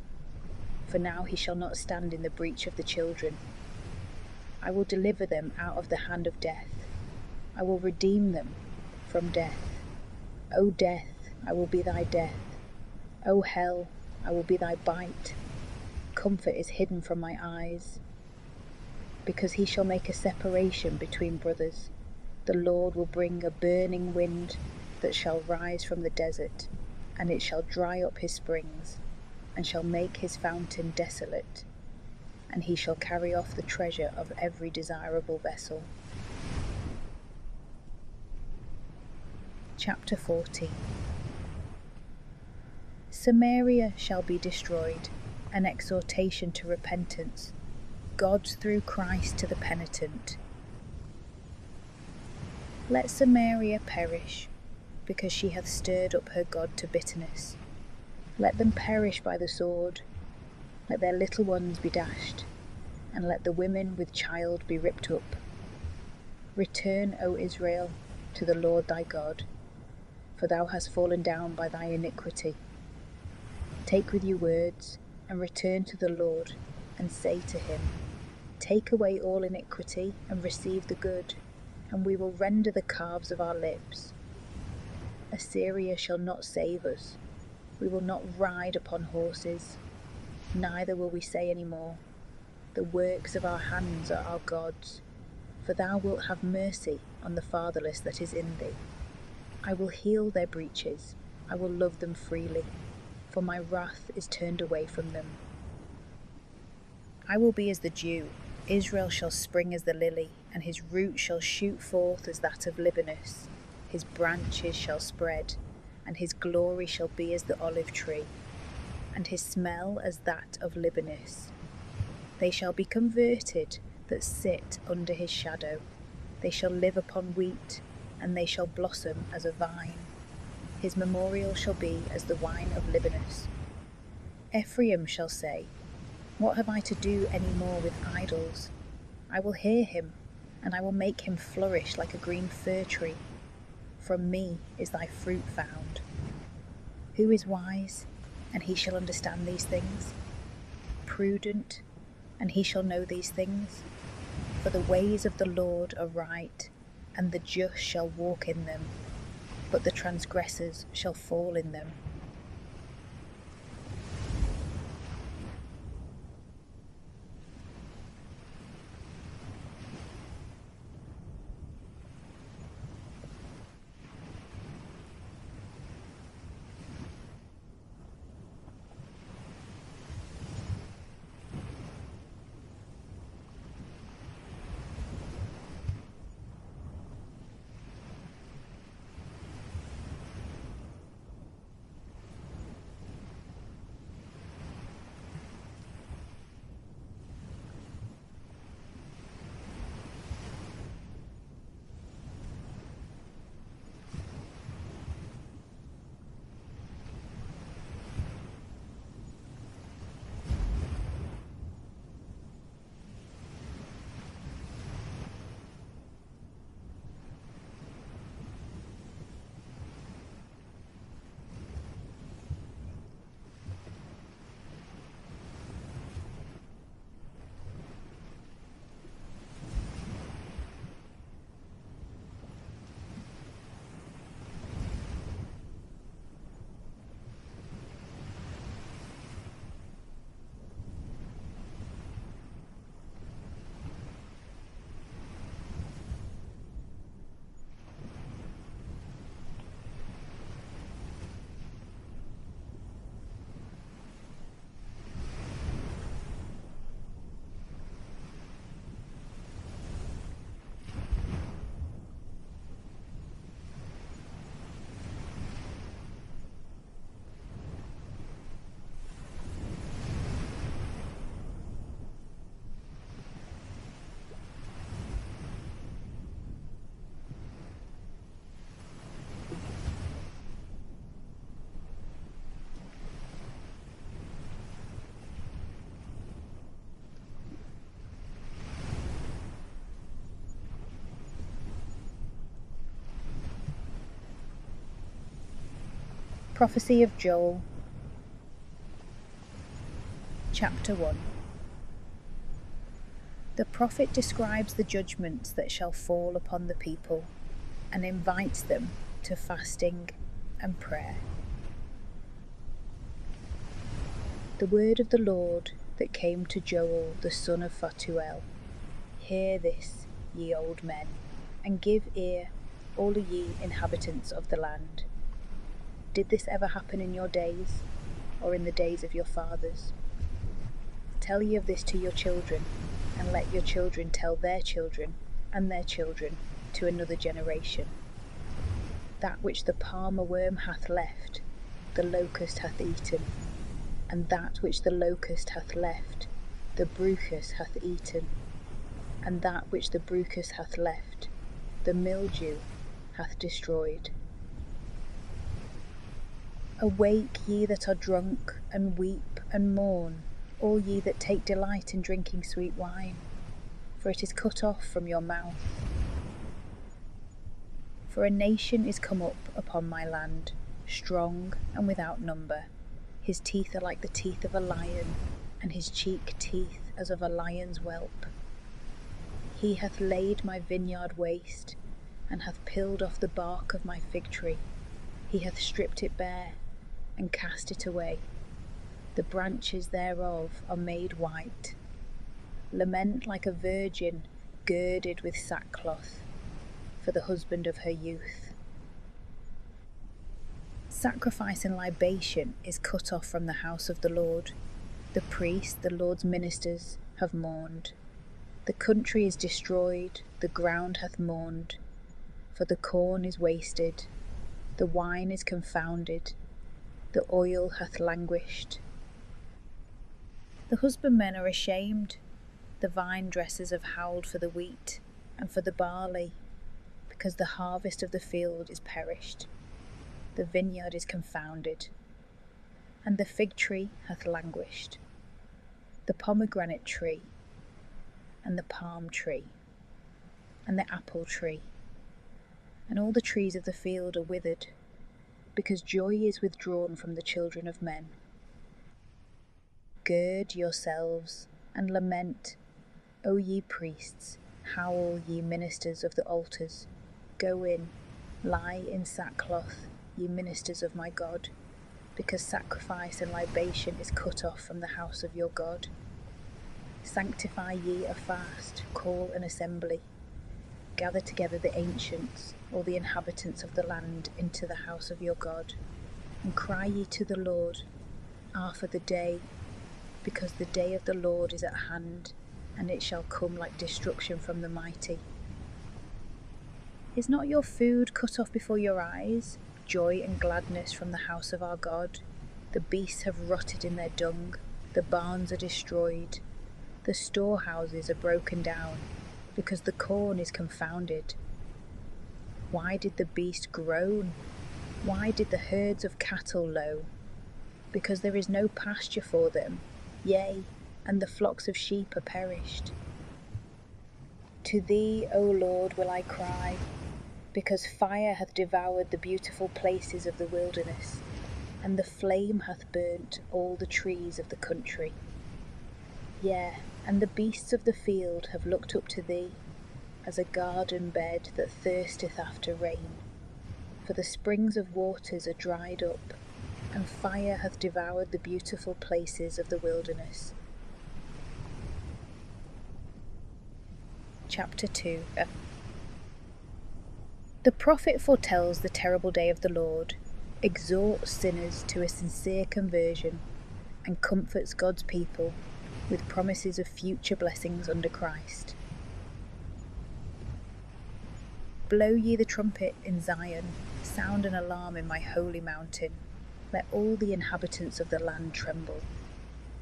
For now he shall not stand in the breach of the children. I will deliver them out of the hand of death. I will redeem them from death. O death, I will be thy death. O hell, I will be thy bite. Comfort is hidden from my eyes. Because he shall make a separation between brothers. The Lord will bring a burning wind that shall rise from the desert, and it shall dry up his springs, and shall make his fountain desolate, and he shall carry off the treasure of every desirable vessel. Chapter 14. Samaria shall be destroyed, an exhortation to repentance, God's through Christ to the penitent. Let Samaria perish, because she hath stirred up her God to bitterness. Let them perish by the sword, let their little ones be dashed, and let the women with child be ripped up. Return, O Israel, to the Lord thy God, for thou hast fallen down by thy iniquity. Take with you words, and return to the Lord, and say to him, take away all iniquity, and receive the good, and we will render the calves of our lips. Assyria shall not save us. We will not ride upon horses, neither will we say any more, the works of our hands are our gods, for thou wilt have mercy on the fatherless that is in thee. I will heal their breaches, I will love them freely, for my wrath is turned away from them. I will be as the dew, Israel shall spring as the lily, and his root shall shoot forth as that of Libanus. His branches shall spread, and his glory shall be as the olive tree, and his smell as that of Libanus. They shall be converted that sit under his shadow. They shall live upon wheat, and they shall blossom as a vine. His memorial shall be as the wine of Libanus. Ephraim shall say, what have I to do any more with idols? I will hear him, and I will make him flourish like a green fir tree. From me is thy fruit found. Who is wise, and he shall understand these things? Prudent, and he shall know these things? For the ways of the Lord are right, and the just shall walk in them, but the transgressors shall fall in them. Prophecy of Joel, Chapter 1. The prophet describes the judgments that shall fall upon the people and invites them to fasting and prayer. The word of the Lord that came to Joel the son of Phatuel. Hear this, ye old men, and give ear, all ye inhabitants of the land. Did this ever happen in your days, or in the days of your fathers? Tell ye of this to your children, and let your children tell their children and their children to another generation. That which the palmer worm hath left, the locust hath eaten, and that which the locust hath left, the bruchus hath eaten, and that which the bruchus hath left, the mildew hath destroyed. Awake, ye that are drunk, and weep and mourn, all ye that take delight in drinking sweet wine, for it is cut off from your mouth. For a nation is come up upon my land, strong and without number. His teeth are like the teeth of a lion, and his cheek teeth as of a lion's whelp. He hath laid my vineyard waste, and hath peeled off the bark of my fig tree. He hath stripped it bare, and cast it away. The branches thereof are made white. Lament like a virgin girded with sackcloth, for the husband of her youth. Sacrifice and libation is cut off from the house of the Lord. The priests, the Lord's ministers, have mourned. The country is destroyed, the ground hath mourned, for the corn is wasted, the wine is confounded, the oil hath languished. The husbandmen are ashamed, the vine dressers have howled for the wheat and for the barley, because the harvest of the field is perished. The vineyard is confounded, and the fig tree hath languished, the pomegranate tree, and the palm tree, and the apple tree, and all the trees of the field are withered, because joy is withdrawn from the children of men. Gird yourselves and lament, O ye priests, howl ye ministers of the altars. Go in, lie in sackcloth, ye ministers of my God, because sacrifice and libation is cut off from the house of your God. Sanctify ye a fast, call an assembly. Gather together the ancients, all the inhabitants of the land, into the house of your God, and cry ye to the Lord, for the day, because the day of the Lord is at hand, and it shall come like destruction from the mighty. Is not your food cut off before your eyes, joy and gladness from the house of our God? The beasts have rotted in their dung, the barns are destroyed, the storehouses are broken down, because the corn is confounded. Why did the beast groan? Why did the herds of cattle low? Because there is no pasture for them, yea, and the flocks of sheep are perished. To thee, O Lord, will I cry, because fire hath devoured the beautiful places of the wilderness, and the flame hath burnt all the trees of the country. Yea, and the beasts of the field have looked up to thee, as a garden bed that thirsteth after rain. For the springs of waters are dried up, and fire hath devoured the beautiful places of the wilderness. Chapter 2. The prophet foretells the terrible day of the Lord, exhorts sinners to a sincere conversion, and comforts God's people with promises of future blessings under Christ. Blow ye the trumpet in Zion, sound an alarm in my holy mountain. Let all the inhabitants of the land tremble,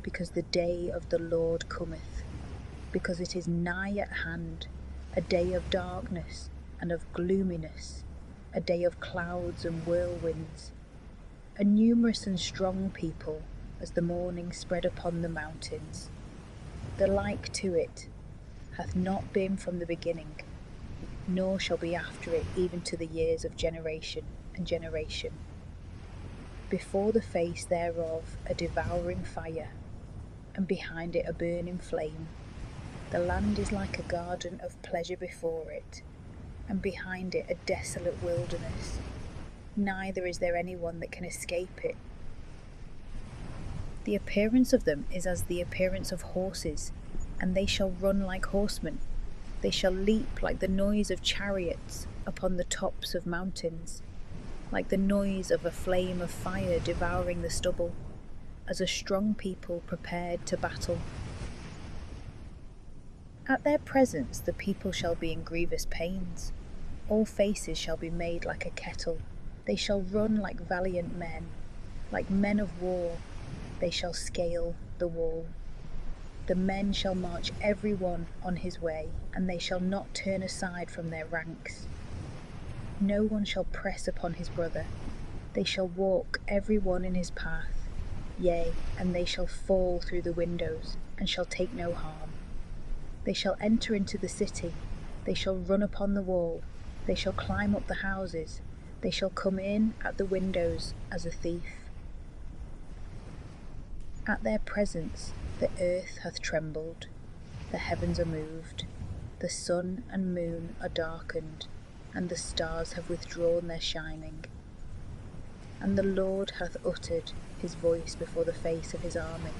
because the day of the Lord cometh, because it is nigh at hand, a day of darkness and of gloominess, a day of clouds and whirlwinds, a numerous and strong people, as the morning spread upon the mountains. The like to it hath not been from the beginning, nor shall be after it even to the years of generation and generation. before the face thereof a devouring fire, and behind it a burning flame. The land is like a garden of pleasure before it, and behind it a desolate wilderness. Neither is there anyone that can escape it. The appearance of them is as the appearance of horses, and they shall run like horsemen. They shall leap like the noise of chariots upon the tops of mountains, like the noise of a flame of fire devouring the stubble, as a strong people prepared to battle. At their presence the people shall be in grievous pains. All faces shall be made like a kettle. They shall run like valiant men, like men of war. They shall scale the wall. The men shall march every one on his way, and they shall not turn aside from their ranks. No one shall press upon his brother. They shall walk every one in his path. Yea, and they shall fall through the windows, and shall take no harm. They shall enter into the city. They shall run upon the wall. They shall climb up the houses. They shall come in at the windows as a thief. At their presence the earth hath trembled, the heavens are moved, the sun and moon are darkened, and the stars have withdrawn their shining. And the Lord hath uttered his voice before the face of his army.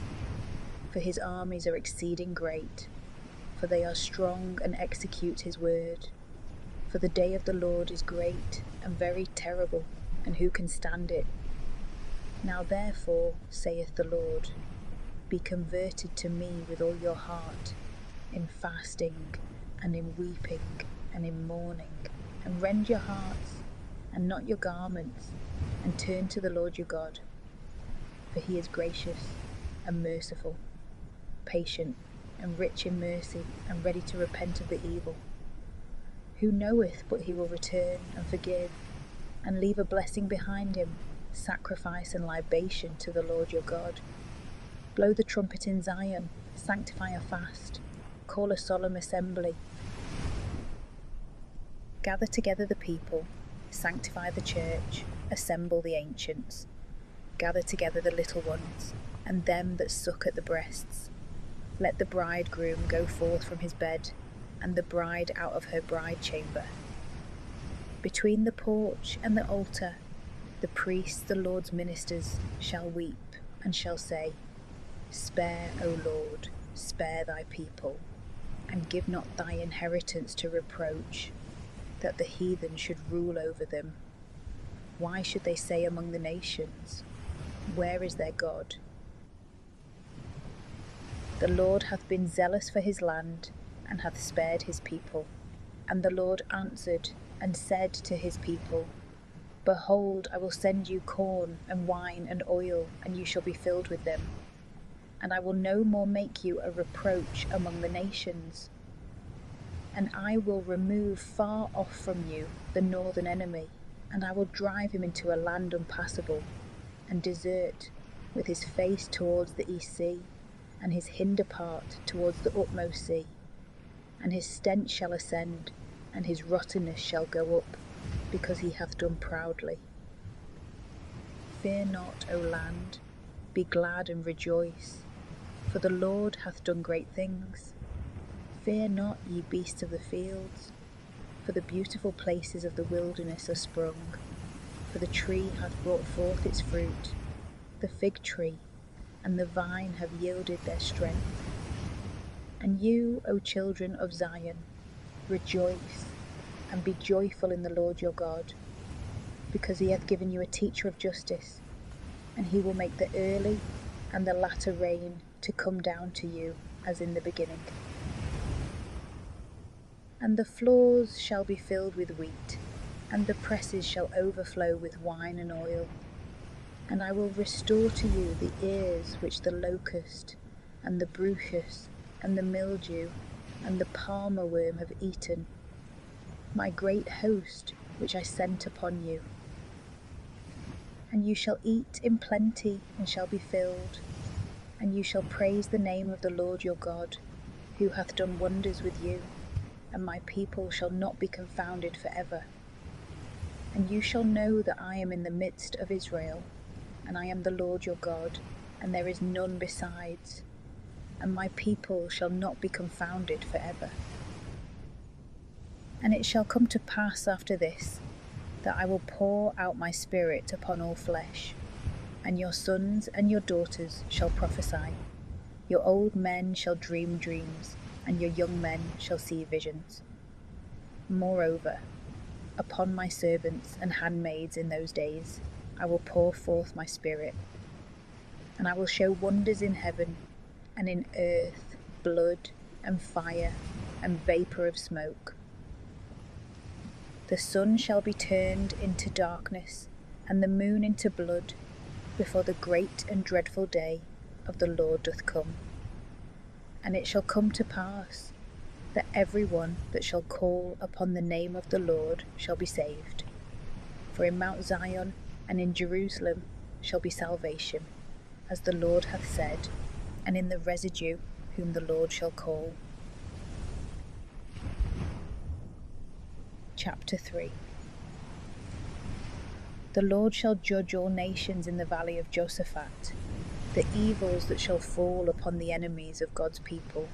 For his armies are exceeding great, for they are strong and execute his word. For the day of the Lord is great and very terrible, and who can stand it? Now therefore, saith the Lord, be converted to me with all your heart, in fasting, and in weeping, and in mourning, and rend your hearts, and not your garments, and turn to the Lord your God. For he is gracious and merciful, patient, and rich in mercy, and ready to repent of the evil. Who knoweth but he will return and forgive, and leave a blessing behind him, sacrifice and libation to the Lord your God. Blow the trumpet in Zion, sanctify a fast, call a solemn assembly. Gather together the people, sanctify the church, assemble the ancients. Gather together the little ones, and them that suck at the breasts. Let the bridegroom go forth from his bed, and the bride out of her bride chamber. Between the porch and the altar, the priests, the Lord's ministers, shall weep, and shall say, Spare, O Lord, spare thy people, and give not thy inheritance to reproach, that the heathen should rule over them. Why should they say among the nations, Where is their God? The Lord hath been zealous for his land, and hath spared his people. And the Lord answered and said to his people, Behold, I will send you corn and wine and oil, and you shall be filled with them. And I will no more make you a reproach among the nations. And I will remove far off from you the northern enemy, and I will drive him into a land unpassable, and desert, with his face towards the east sea, and his hinder part towards the utmost sea. And his stench shall ascend, and his rottenness shall go up, because he hath done proudly. Fear not, O land, be glad and rejoice, for the Lord hath done great things. Fear not, ye beasts of the fields, for the beautiful places of the wilderness are sprung, for the tree hath brought forth its fruit, the fig tree and the vine have yielded their strength. And you, O children of Zion, rejoice, and be joyful in the Lord your God, because he hath given you a teacher of justice, and he will make the early and the latter rain to come down to you as in the beginning. And the floors shall be filled with wheat, and the presses shall overflow with wine and oil. And I will restore to you the ears which the locust, and the bruchus, and the mildew, and the palmer worm have eaten, my great host which I sent upon you. And you shall eat in plenty, and shall be filled, and you shall praise the name of the Lord your God, who hath done wonders with you, and my people shall not be confounded for ever. And you shall know that I am in the midst of Israel, and I am the Lord your God, and there is none besides, and my people shall not be confounded forever. And it shall come to pass after this, that I will pour out my Spirit upon all flesh, and your sons and your daughters shall prophesy, your old men shall dream dreams, and your young men shall see visions. Moreover, upon my servants and handmaids in those days I will pour forth my Spirit, and I will show wonders in heaven and in earth, blood and fire and vapour of smoke. The sun shall be turned into darkness, and the moon into blood, before the great and dreadful day of the Lord doth come. And it shall come to pass, that every one that shall call upon the name of the Lord shall be saved. For in Mount Zion and in Jerusalem shall be salvation, as the Lord hath said, and in the residue whom the Lord shall call. Chapter 3. The Lord shall judge all nations in the valley of Josaphat, the evils that shall fall upon the enemies of God's people,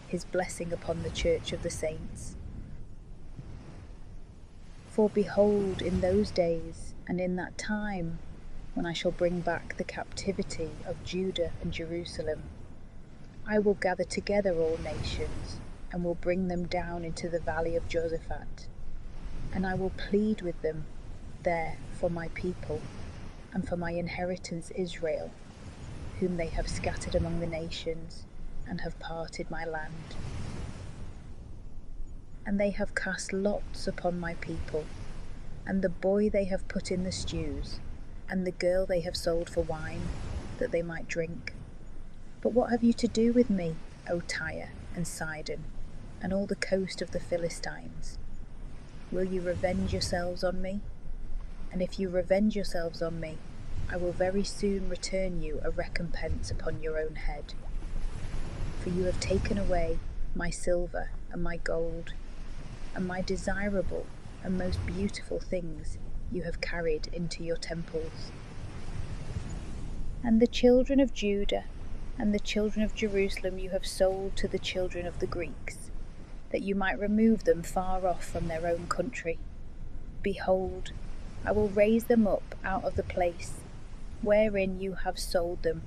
his blessing upon the church of the saints. For behold, in those days and in that time, when I shall bring back the captivity of Judah and Jerusalem, I will gather together all nations, and will bring them down into the valley of Josaphat, and I will plead with them there for my people, and for my inheritance Israel, whom they have scattered among the nations, and have parted my land. And they have cast lots upon my people, and the boy they have put in the stews, and the girl they have sold for wine, that they might drink. But what have you to do with me, O Tyre and Sidon, and all the coast of the Philistines? Will you revenge yourselves on me? And if you revenge yourselves on me, I will very soon return you a recompense upon your own head. For you have taken away my silver and my gold, and my desirable and most beautiful things you have carried into your temples. And the children of Judah and the children of Jerusalem you have sold to the children of the Greeks, that you might remove them far off from their own country. Behold, I will raise them up out of the place wherein you have sold them,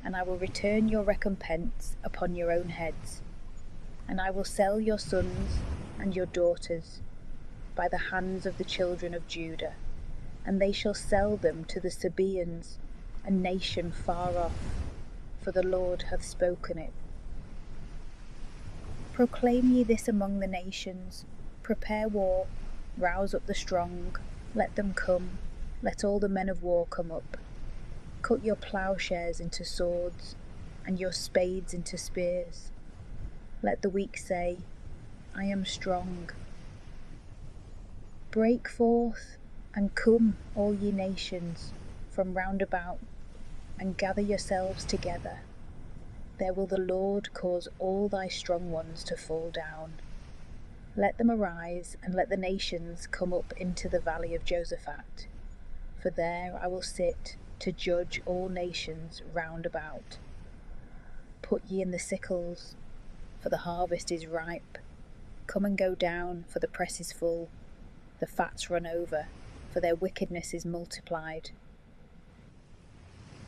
and I will return your recompense upon your own heads. And I will sell your sons and your daughters by the hands of the children of Judah, and they shall sell them to the Sabaeans, a nation far off, for the Lord hath spoken it. Proclaim ye this among the nations, prepare war, rouse up the strong, let them come, let all the men of war come up. Cut your plowshares into swords, and your spades into spears. Let the weak say, I am strong. Break forth, and come, all ye nations, from round about, and gather yourselves together. There will the Lord cause all thy strong ones to fall down. Let them arise, and let the nations come up into the valley of Josaphat. For there I will sit to judge all nations round about. Put ye in the sickles, for the harvest is ripe. Come and go down, for the press is full. The fats run over, for their wickedness is multiplied.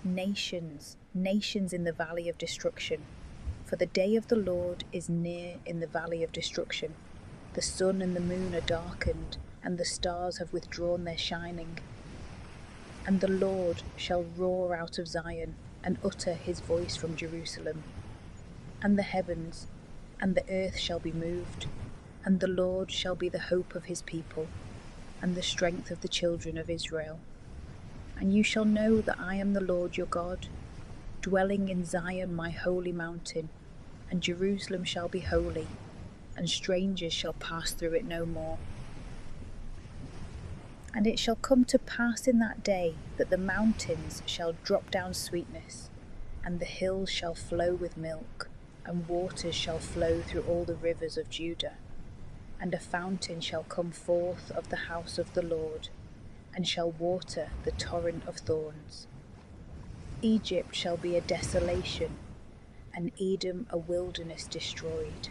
Nations, nations in the valley of destruction, for the day of the Lord is near in the valley of destruction. The sun and the moon are darkened, and the stars have withdrawn their shining. And the Lord shall roar out of Zion, and utter his voice from Jerusalem. And the heavens and the earth shall be moved, and the Lord shall be the hope of his people, and the strength of the children of Israel. And you shall know that I am the Lord your God, dwelling in Zion my holy mountain, and Jerusalem shall be holy, and strangers shall pass through it no more. And it shall come to pass in that day that the mountains shall drop down sweetness, and the hills shall flow with milk, and waters shall flow through all the rivers of Judah. And a fountain shall come forth of the house of the Lord, and shall water the torrent of thorns. Egypt shall be a desolation, and Edom a wilderness destroyed,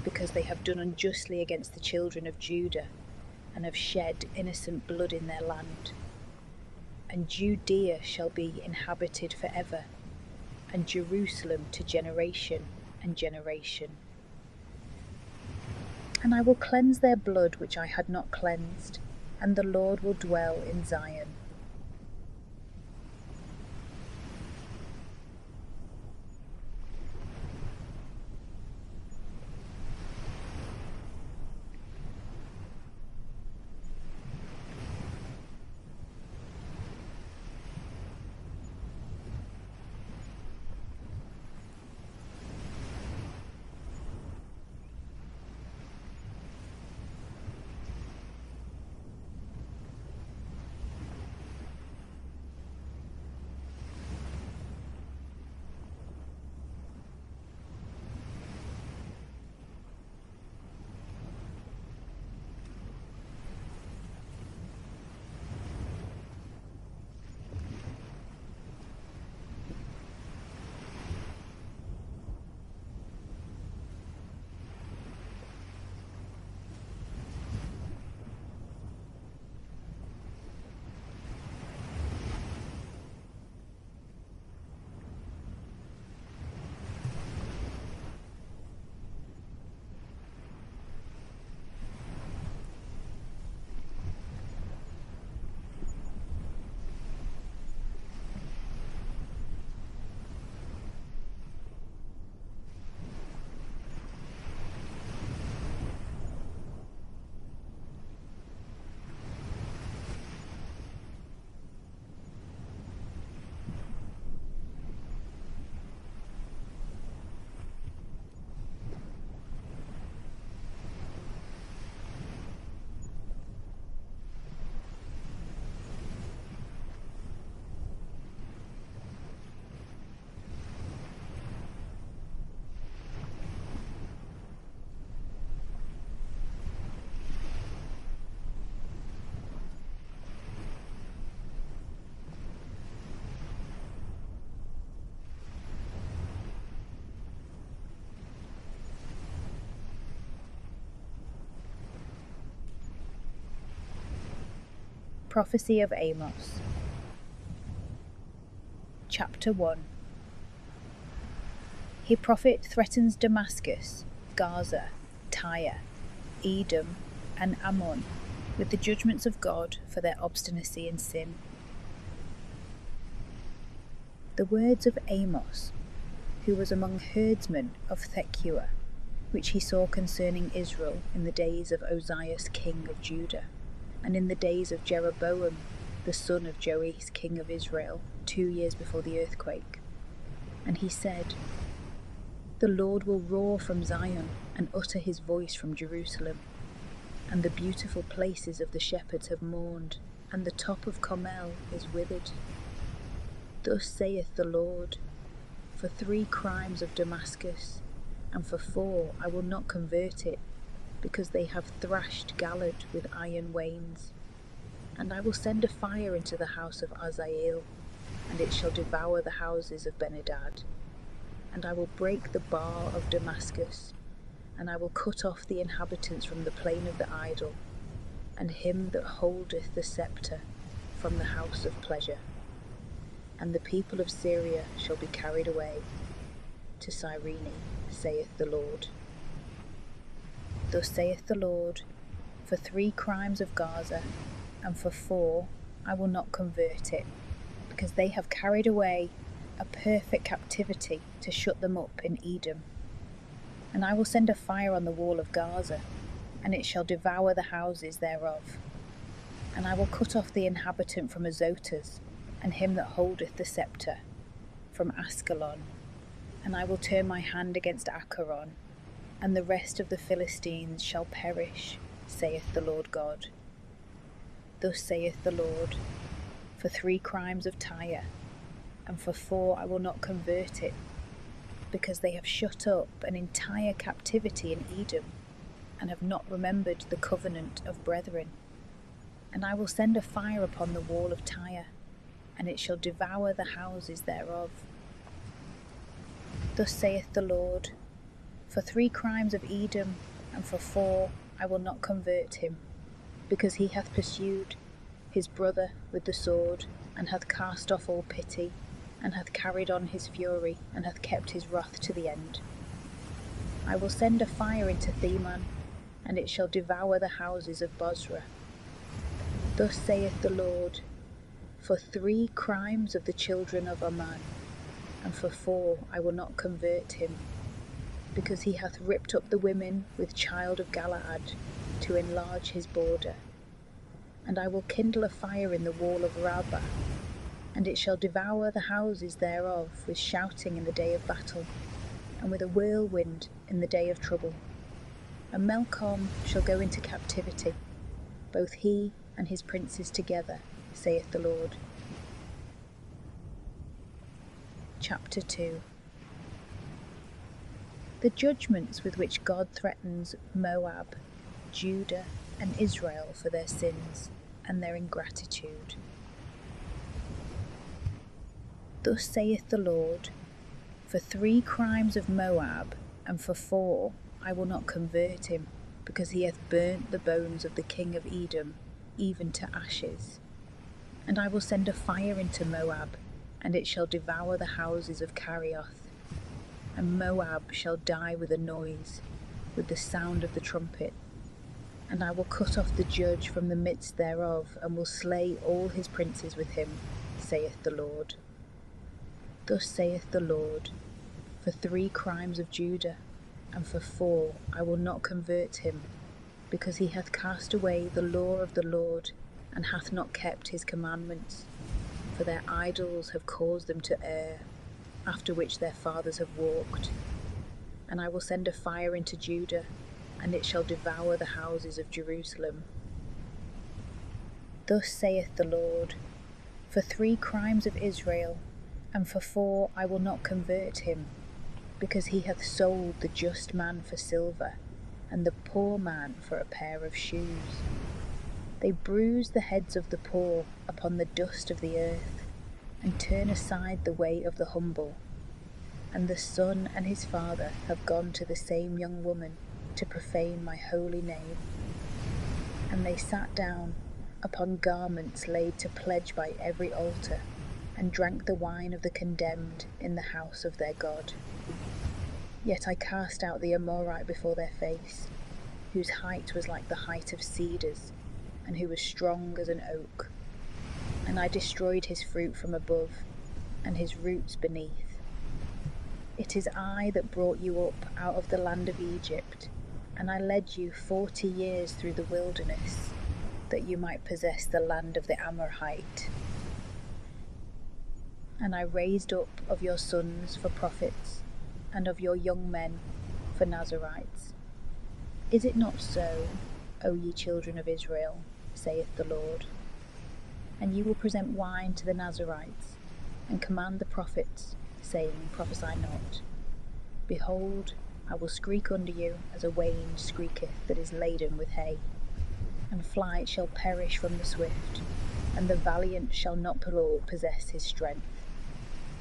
because they have done unjustly against the children of Judah, and have shed innocent blood in their land. And Judea shall be inhabited forever, and Jerusalem to generation and generation. And I will cleanse their blood which I had not cleansed, and the Lord will dwell in Zion. Prophecy of Amos. Chapter 1. He prophet threatens Damascus, Gaza, Tyre, Edom, and Ammon with the judgments of God for their obstinacy and sin. The words of Amos, who was among herdsmen of Tekoa, which he saw concerning Israel in the days of Ozias king of Judah, and in the days of Jeroboam the son of Joash king of Israel, 2 years before the earthquake. And he said, The Lord will roar from Zion, and utter his voice from Jerusalem. And the beautiful places of the shepherds have mourned, and the top of Carmel is withered. Thus saith the Lord, For 3 crimes of Damascus, and for 4 I will not convert it, because they have thrashed Galaad with iron wains. And I will send a fire into the house of Azael, and it shall devour the houses of Ben-Hadad. And I will break the bar of Damascus, and I will cut off the inhabitants from the plain of the idol, and him that holdeth the sceptre from the house of pleasure. And the people of Syria shall be carried away to Cyrene, saith the Lord. Thus saith the Lord, For 3 crimes of Gaza, and for 4 I will not convert it, because they have carried away a perfect captivity to shut them up in Edom. And I will send a fire on the wall of Gaza, and it shall devour the houses thereof. And I will cut off the inhabitant from Azotus, and him that holdeth the sceptre from Askelon. And I will turn my hand against Acharon, and the rest of the Philistines shall perish, saith the Lord God. Thus saith the Lord, For 3 crimes of Tyre, and for 4 I will not convert it, because they have shut up an entire captivity in Edom, and have not remembered the covenant of brethren. And I will send a fire upon the wall of Tyre, and it shall devour the houses thereof. Thus saith the Lord, for 3 crimes of Edom, and for 4 I will not convert him, because he hath pursued his brother with the sword, and hath cast off all pity, and hath carried on his fury, and hath kept his wrath to the end. I will send a fire into Theman, and it shall devour the houses of Bozrah. Thus saith the Lord, for 3 crimes of the children of Ammon, and for 4 I will not convert him, because he hath ripped up the women with child of Galaad, to enlarge his border. And I will kindle a fire in the wall of Rabbah, and it shall devour the houses thereof with shouting in the day of battle, and with a whirlwind in the day of trouble. And Melcom shall go into captivity, both he and his princes together, saith the Lord. Chapter 2. The judgments with which God threatens Moab, Judah, and Israel for their sins and their ingratitude. Thus saith the Lord, for 3 crimes of Moab, and for 4 I will not convert him, because he hath burnt the bones of the king of Edom, even to ashes. And I will send a fire into Moab, and it shall devour the houses of Carioth. And Moab shall die with a noise, with the sound of the trumpet. And I will cut off the judge from the midst thereof, and will slay all his princes with him, saith the Lord. Thus saith the Lord, for 3 crimes of Judah, and for 4 I will not convert him, because he hath cast away the law of the Lord, and hath not kept his commandments, for their idols have caused them to err, after which their fathers have walked. And I will send a fire into Judah, and it shall devour the houses of Jerusalem. Thus saith the Lord, for 3 crimes of Israel, and for 4 I will not convert him, because he hath sold the just man for silver, and the poor man for a pair of shoes. They bruise the heads of the poor upon the dust of the earth, and turn aside the way of the humble. And the son and his father have gone to the same young woman to profane my holy name. And they sat down upon garments laid to pledge by every altar, and drank the wine of the condemned in the house of their God. Yet I cast out the Amorite before their face, whose height was like the height of cedars, and who was strong as an oak. And I destroyed his fruit from above, and his roots beneath. It is I that brought you up out of the land of Egypt, and I led you 40 years through the wilderness, that you might possess the land of the Amorite. And I raised up of your sons for prophets, and of your young men for Nazarites. Is it not so, O ye children of Israel, saith the Lord? And you will present wine to the Nazarites, and command the prophets, saying, Prophesy not. Behold, I will skreak under you as a wain skreaketh that is laden with hay. And flight shall perish from the swift, and the valiant shall not possess his strength,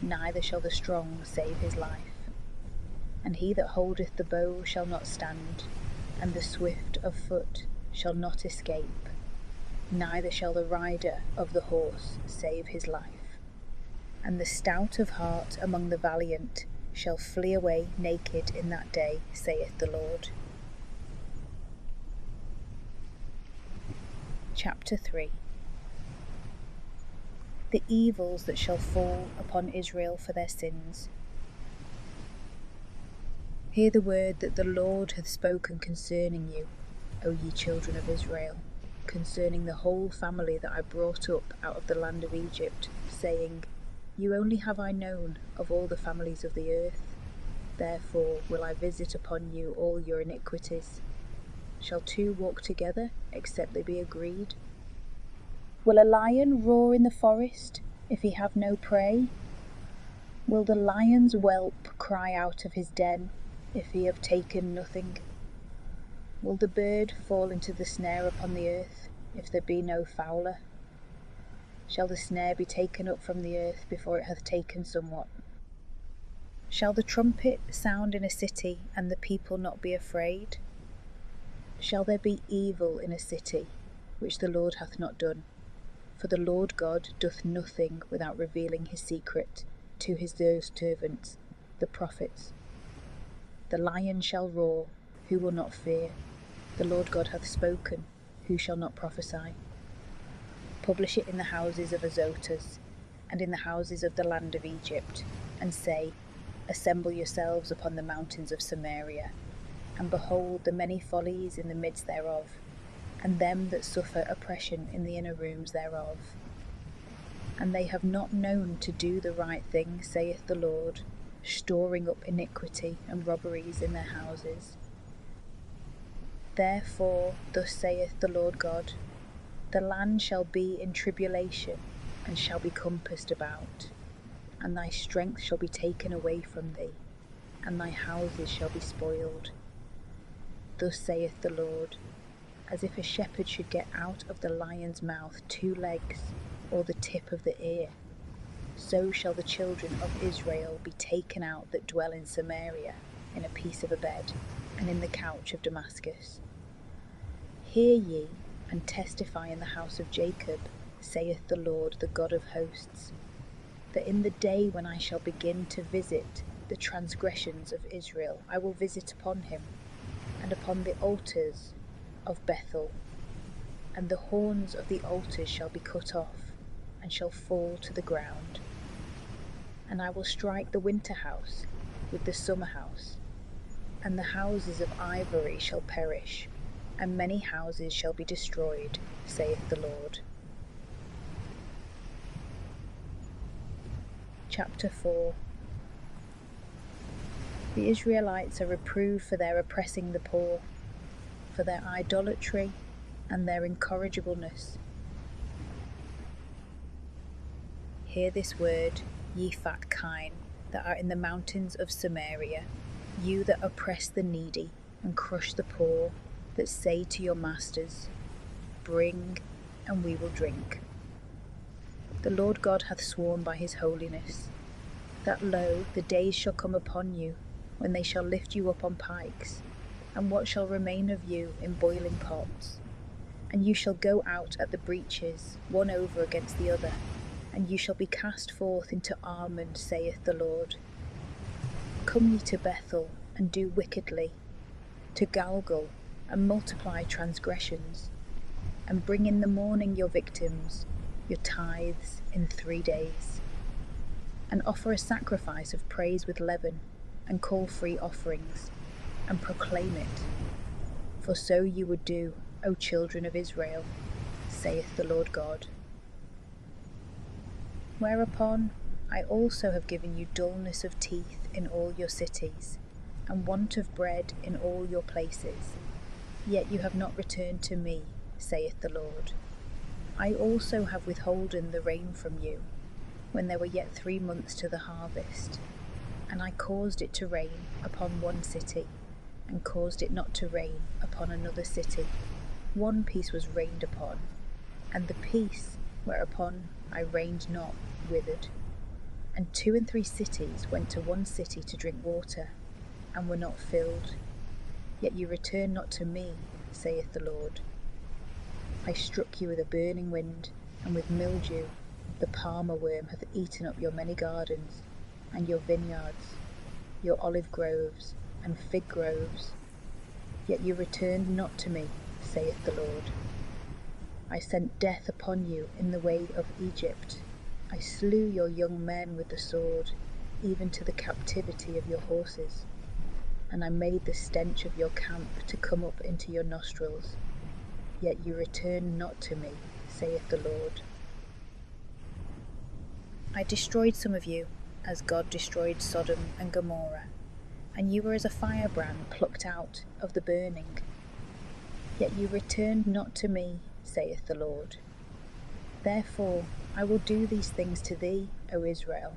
neither shall the strong save his life. And he that holdeth the bow shall not stand, and the swift of foot shall not escape, neither shall the rider of the horse save his life. And the stout of heart among the valiant shall flee away naked in that day, saith the Lord. Chapter 3. The evils that shall fall upon Israel for their sins. Hear the word that the Lord hath spoken concerning you, O ye children of Israel, concerning the whole family that I brought up out of the land of Egypt, saying, You only have I known of all the families of the earth. Therefore will I visit upon you all your iniquities. Shall 2 walk together, except they be agreed? Will a lion roar in the forest, if he have no prey? Will the lion's whelp cry out of his den, if he have taken nothing? Will the bird fall into the snare upon the earth, if there be no fowler? Shall the snare be taken up from the earth before it hath taken somewhat? Shall the trumpet sound in a city, and the people not be afraid? Shall there be evil in a city, which the Lord hath not done? For the Lord God doth nothing without revealing his secret to his dear servants, the prophets. The lion shall roar, who will not fear? The Lord God hath spoken, who shall not prophesy? Publish it in the houses of Azotus, and in the houses of the land of Egypt, and say, Assemble yourselves upon the mountains of Samaria, and behold the many follies in the midst thereof, and them that suffer oppression in the inner rooms thereof. And they have not known to do the right thing, saith the Lord, storing up iniquity and robberies in their houses. Therefore thus saith the Lord God, The land shall be in tribulation, and shall be compassed about, and thy strength shall be taken away from thee, and thy houses shall be spoiled. Thus saith the Lord, as if a shepherd should get out of the lion's mouth 2 legs, or the tip of the ear, so shall the children of Israel be taken out that dwell in Samaria, in a piece of a bed, and in the couch of Damascus. Hear ye, and testify in the house of Jacob, saith the Lord, the God of hosts, that in the day when I shall begin to visit the transgressions of Israel, I will visit upon him, and upon the altars of Bethel, and the horns of the altars shall be cut off, and shall fall to the ground. And I will strike the winter house with the summer house, and the houses of ivory shall perish, and many houses shall be destroyed, saith the Lord. Chapter 4. The Israelites are reproved for their oppressing the poor, for their idolatry and their incorrigibleness. Hear this word, ye fat kine, that are in the mountains of Samaria, you that oppress the needy and crush the poor, that say to your masters, Bring, and we will drink. The Lord God hath sworn by his holiness, that lo, the days shall come upon you, when they shall lift you up on pikes, and what shall remain of you in boiling pots. And you shall go out at the breaches, one over against the other, and you shall be cast forth into Armon, saith the Lord. Come ye to Bethel, and do wickedly, to Galgal, and multiply transgressions, and bring in the morning your victims, your tithes in 3 days, and offer a sacrifice of praise with leaven, and call free offerings, and proclaim it. For so you would do, O children of Israel, saith the Lord God. Whereupon I also have given you dullness of teeth in all your cities, and want of bread in all your places. Yet you have not returned to me, saith the Lord. I also have withholden the rain from you, when there were yet 3 months to the harvest. And I caused it to rain upon one city, and caused it not to rain upon another city. One piece was rained upon, and the piece whereupon I rained not withered. And 2 and 3 cities went to one city to drink water, and were not filled. Yet you return not to me, saith the Lord. I struck you with a burning wind, and with mildew. The palmer worm hath eaten up your many gardens, and your vineyards, your olive groves, and fig groves. Yet you returned not to me, saith the Lord. I sent death upon you in the way of Egypt. I slew your young men with the sword, even to the captivity of your horses. And I made the stench of your camp to come up into your nostrils. Yet you returned not to me, saith the Lord. I destroyed some of you, as God destroyed Sodom and Gomorrah, and you were as a firebrand plucked out of the burning. Yet you returned not to me, saith the Lord. Therefore I will do these things to thee, O Israel,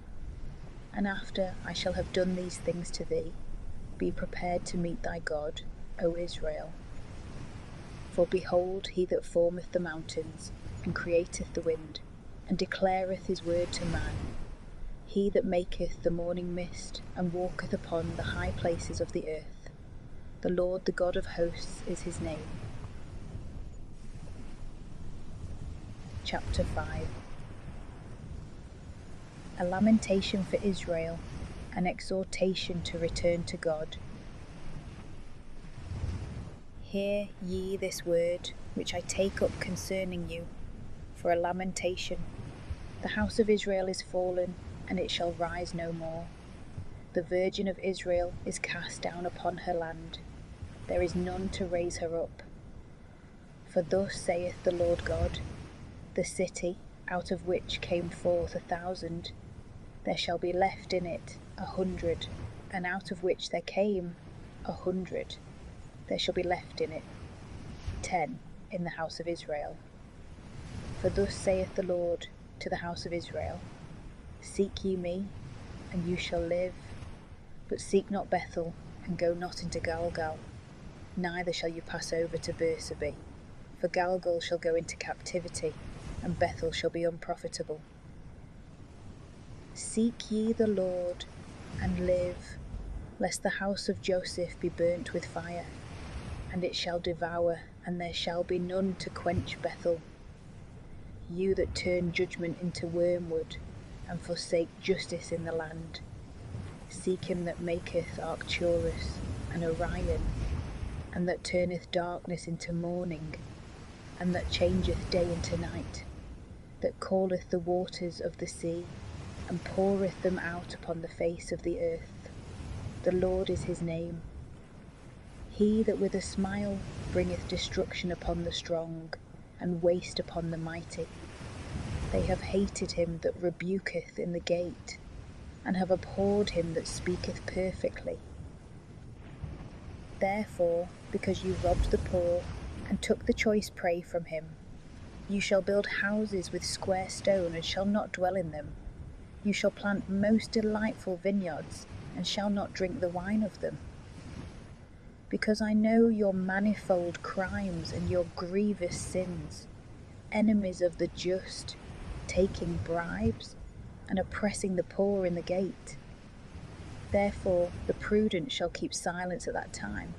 and after I shall have done these things to thee, be prepared to meet thy God, O Israel. For behold, he that formeth the mountains, and createth the wind, and declareth his word to man. He that maketh the morning mist, and walketh upon the high places of the earth. The Lord, the God of hosts, is his name. Chapter 5. A lamentation for Israel, an exhortation to return to God. Hear ye this word, which I take up concerning you, for a lamentation. The house of Israel is fallen, and it shall rise no more. The Virgin of Israel is cast down upon her land. There is none to raise her up. For thus saith the Lord God, the city, out of which came forth 1,000, there shall be left in it 100, and out of which there came 100, there shall be left in it 10 in the house of Israel. For thus saith the Lord to the house of Israel, Seek ye me, and you shall live, but seek not Bethel, and go not into Galgal, neither shall you pass over to Bersabee, for Galgal shall go into captivity, and Bethel shall be unprofitable. Seek ye the Lord, and live, lest the house of Joseph be burnt with fire, and it shall devour, and there shall be none to quench Bethel. You that turn judgment into wormwood, and forsake justice in the land, seek him that maketh Arcturus and Orion, and that turneth darkness into morning, and that changeth day into night, that calleth the waters of the sea, and poureth them out upon the face of the earth. The Lord is his name. He that with a smile bringeth destruction upon the strong, and waste upon the mighty. They have hated him that rebuketh in the gate, and have abhorred him that speaketh perfectly. Therefore, because you robbed the poor, and took the choice prey from him, you shall build houses with square stone, and shall not dwell in them. You shall plant most delightful vineyards, and shall not drink the wine of them. Because I know your manifold crimes and your grievous sins, enemies of the just, taking bribes, and oppressing the poor in the gate. Therefore the prudent shall keep silence at that time,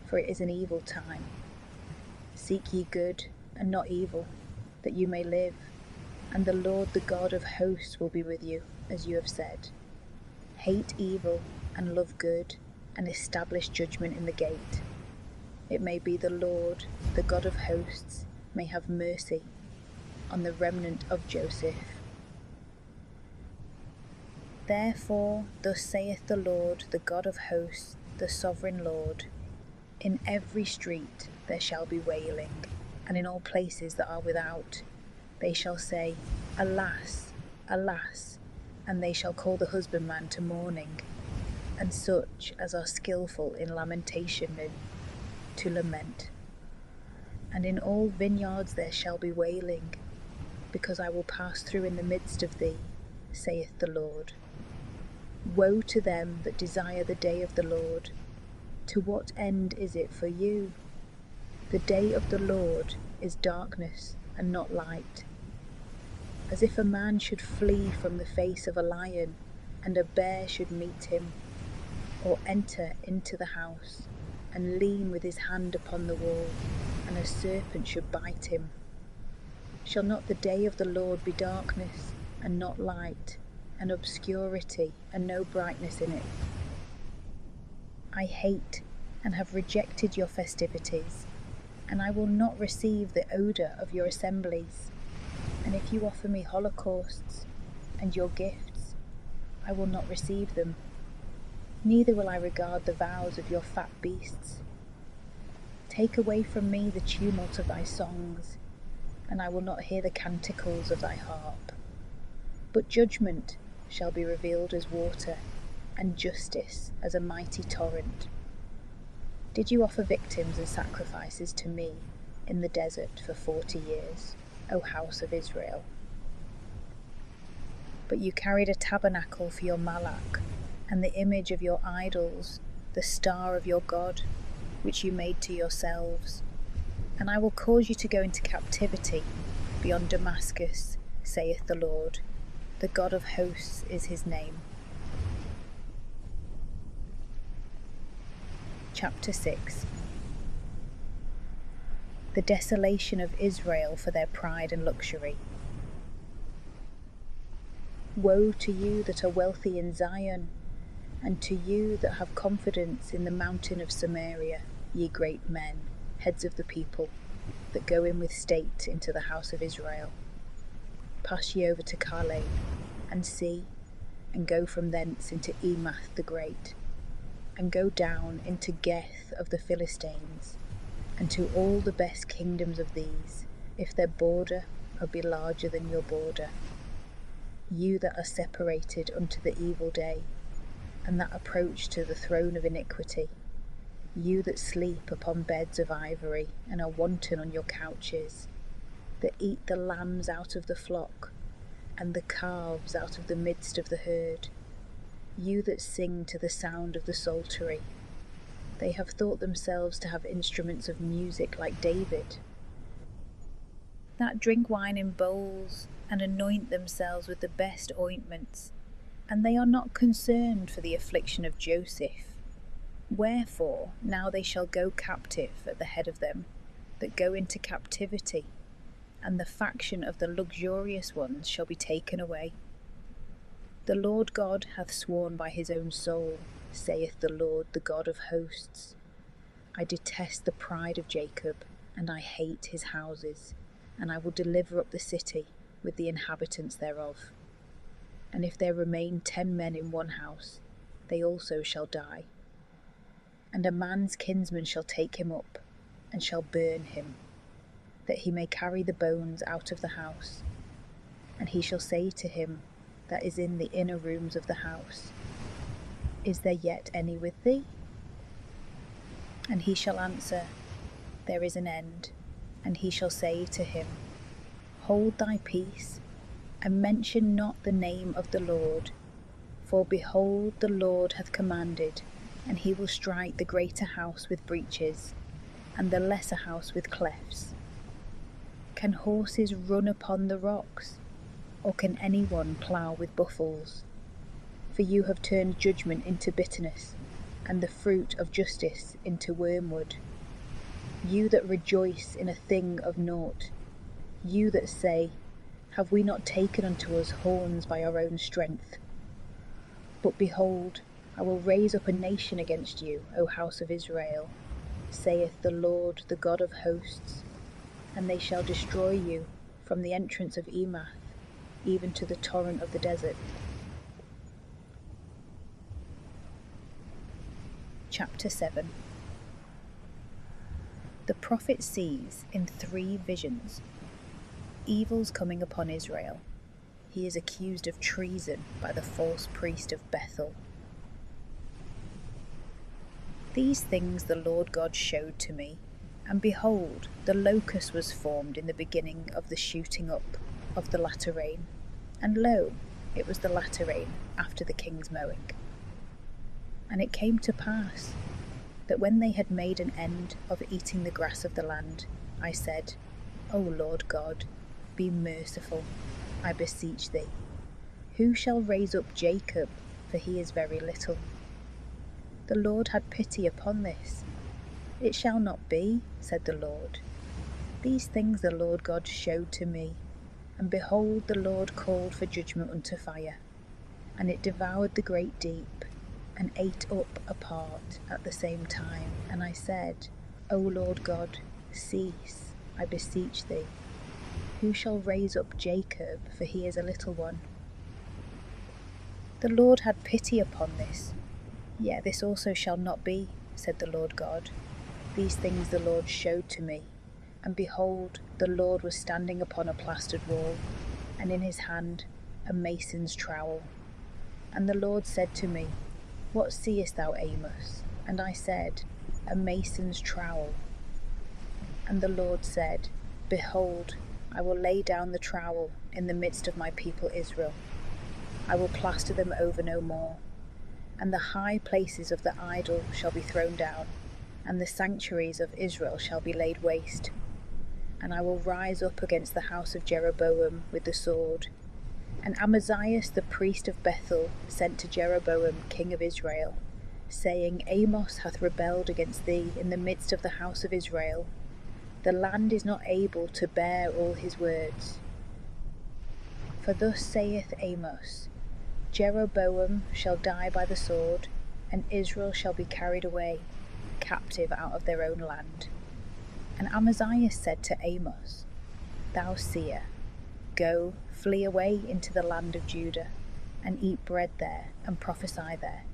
for it is an evil time. Seek ye good, and not evil, that you may live, and the Lord the God of hosts will be with you, as you have said. Hate evil, and love good, and establish judgment in the gate. It may be the Lord, the God of hosts, may have mercy on the remnant of Joseph. Therefore thus saith the Lord, the God of hosts, the sovereign Lord, in every street there shall be wailing, and in all places that are without they shall say, Alas, alas, and they shall call the husbandman to mourning, and such as are skillful in lamentation to lament. And in all vineyards there shall be wailing, because I will pass through in the midst of thee, saith the Lord. Woe to them that desire the day of the Lord! To what end is it for you? The day of the Lord is darkness and not light. As if a man should flee from the face of a lion, and a bear should meet him, or enter into the house, and lean with his hand upon the wall, and a serpent should bite him. Shall not the day of the Lord be darkness, and not light, and obscurity, and no brightness in it? I hate and have rejected your festivities, and I will not receive the odour of your assemblies. And if you offer me holocausts and your gifts, I will not receive them, neither will I regard the vows of your fat beasts. Take away from me the tumult of thy songs, and I will not hear the canticles of thy harp. But judgment shall be revealed as water, and justice as a mighty torrent. Did you offer victims and sacrifices to me in the desert for 40 years, O house of Israel? But you carried a tabernacle for your Malach, and the image of your idols, the star of your God, which you made to yourselves. And I will cause you to go into captivity beyond Damascus, saith the Lord. The God of hosts is his name. Chapter 6. The desolation of Israel for their pride and luxury. Woe to you that are wealthy in Zion, and to you that have confidence in the mountain of Samaria, ye great men, heads of the people, that go in with state into the house of Israel. Pass ye over to Calais, and see, and go from thence into Emath the great, and go down into Geth of the Philistines, and to all the best kingdoms of these, if their border be larger than your border. You that are separated unto the evil day, and that approach to the throne of iniquity, you that sleep upon beds of ivory, and are wanton on your couches, that eat the lambs out of the flock, and the calves out of the midst of the herd, you that sing to the sound of the psaltery. They have thought themselves to have instruments of music like David, that drink wine in bowls, and anoint themselves with the best ointments, and they are not concerned for the affliction of Joseph. Wherefore now they shall go captive at the head of them that go into captivity, and the faction of the luxurious ones shall be taken away. The Lord God hath sworn by his own soul, saith the Lord, the God of hosts. I detest the pride of Jacob, and I hate his houses, and I will deliver up the city with the inhabitants thereof. And if there remain 10 men in one house, they also shall die. And a man's kinsman shall take him up, and shall burn him, that he may carry the bones out of the house. And he shall say to him that is in the inner rooms of the house, Is there yet any with thee? And he shall answer, There is an end. And he shall say to him, Hold thy peace, and mention not the name of the Lord. For behold, the Lord hath commanded, and he will strike the greater house with breaches, and the lesser house with clefts. Can horses run upon the rocks, or can anyone plough with buffles? For you have turned judgment into bitterness, and the fruit of justice into wormwood. You that rejoice in a thing of naught, you that say, Have we not taken unto us horns by our own strength? But behold, I will raise up a nation against you, O house of Israel, saith the Lord, the God of hosts, and they shall destroy you from the entrance of Emath, even to the torrent of the desert. Chapter 7. The prophet sees in 3 visions evils coming upon Israel. He is accused of treason by the false priest of Bethel. These things the Lord God showed to me, and behold, the locust was formed in the beginning of the shooting up of the latter rain, and lo, it was the latter rain after the king's mowing. And it came to pass, that when they had made an end of eating the grass of the land, I said, O Lord God, be merciful, I beseech thee. Who shall raise up Jacob, for he is very little? The Lord had pity upon this. It shall not be, said the Lord. These things the Lord God showed to me, and behold, the Lord called for judgment unto fire, and it devoured the great deep, and ate up a part at the same time. And I said, O Lord God, cease, I beseech thee. Who shall raise up Jacob, for he is a little one? The Lord had pity upon this. Yet this also shall not be, said the Lord God. These things the Lord showed to me, and behold, the Lord was standing upon a plastered wall, and in his hand a mason's trowel. And the Lord said to me, What seest thou, Amos? And I said, A mason's trowel. And the Lord said, Behold, I will lay down the trowel in the midst of my people Israel. I will plaster them over no more. And the high places of the idol shall be thrown down, and the sanctuaries of Israel shall be laid waste. and I will rise up against the house of Jeroboam with the sword. And Amaziah the priest of Bethel sent to Jeroboam king of Israel, saying, Amos hath rebelled against thee in the midst of the house of Israel. The land is not able to bear all his words. For thus saith Amos, Jeroboam shall die by the sword, and Israel shall be carried away, captive out of their own land. And Amaziah said to Amos, Thou seer, go, flee away into the land of Judah, and eat bread there, and prophesy there.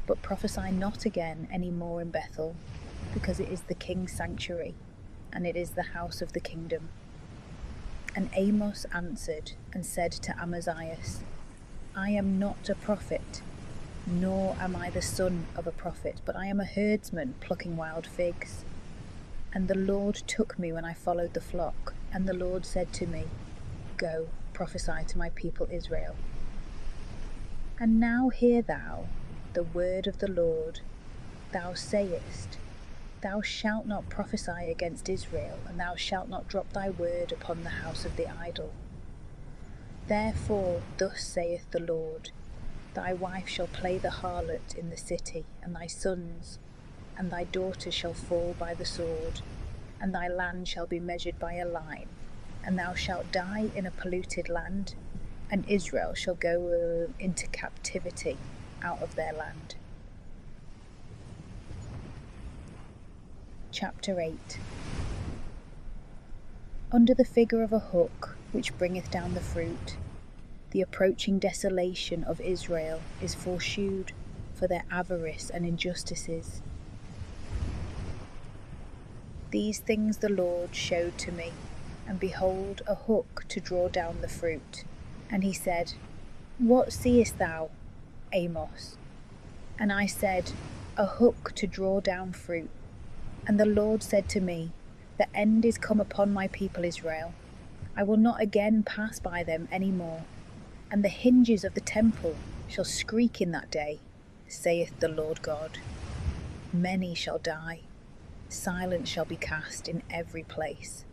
But prophesy not again any more in Bethel, because it is the king's sanctuary, and it is the house of the kingdom. And Amos answered and said to Amaziah, I am not a prophet, nor am I the son of a prophet, but I am a herdsman plucking wild figs. And the Lord took me when I followed the flock, and the Lord said to me, Go, prophesy to my people Israel. And now hear thou the word of the Lord. Thou sayest, Thou shalt not prophesy against Israel, and thou shalt not drop thy word upon the house of the idol. Therefore thus saith the Lord, Thy wife shall play the harlot in the city, and thy sons and thy daughters shall fall by the sword, and thy land shall be measured by a line, and thou shalt die in a polluted land, and Israel shall go into captivity out of their land. Chapter 8. Under the figure of a hook which bringeth down the fruit, the approaching desolation of Israel is foreshewed for their avarice and injustices. These things the Lord showed to me, and behold, a hook to draw down the fruit. And he said, What seest thou, Amos? And I said, A hook to draw down fruit. And the Lord said to me, The end is come upon my people Israel. I will not again pass by them any more, and the hinges of the temple shall skreak in that day, saith the Lord God. Many shall die, silence shall be cast in every place.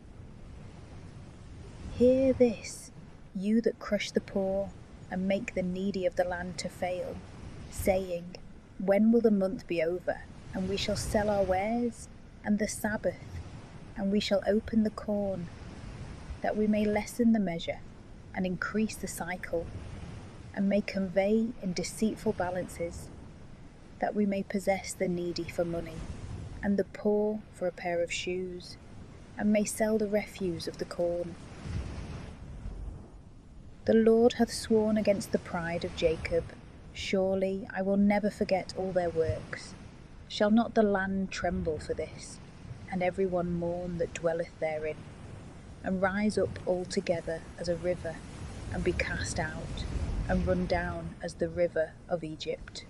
Hear this, you that crush the poor, and make the needy of the land to fail, saying, When will the month be over, and we shall sell our wares, and the Sabbath, and we shall open the corn, that we may lessen the measure, and increase the cycle, and may convey in deceitful balances, that we may possess the needy for money, and the poor for a pair of shoes, and may sell the refuse of the corn. The Lord hath sworn against the pride of Jacob, surely I will never forget all their works. Shall not the land tremble for this, and every one mourn that dwelleth therein, and rise up altogether as a river, and be cast out, and run down as the river of Egypt?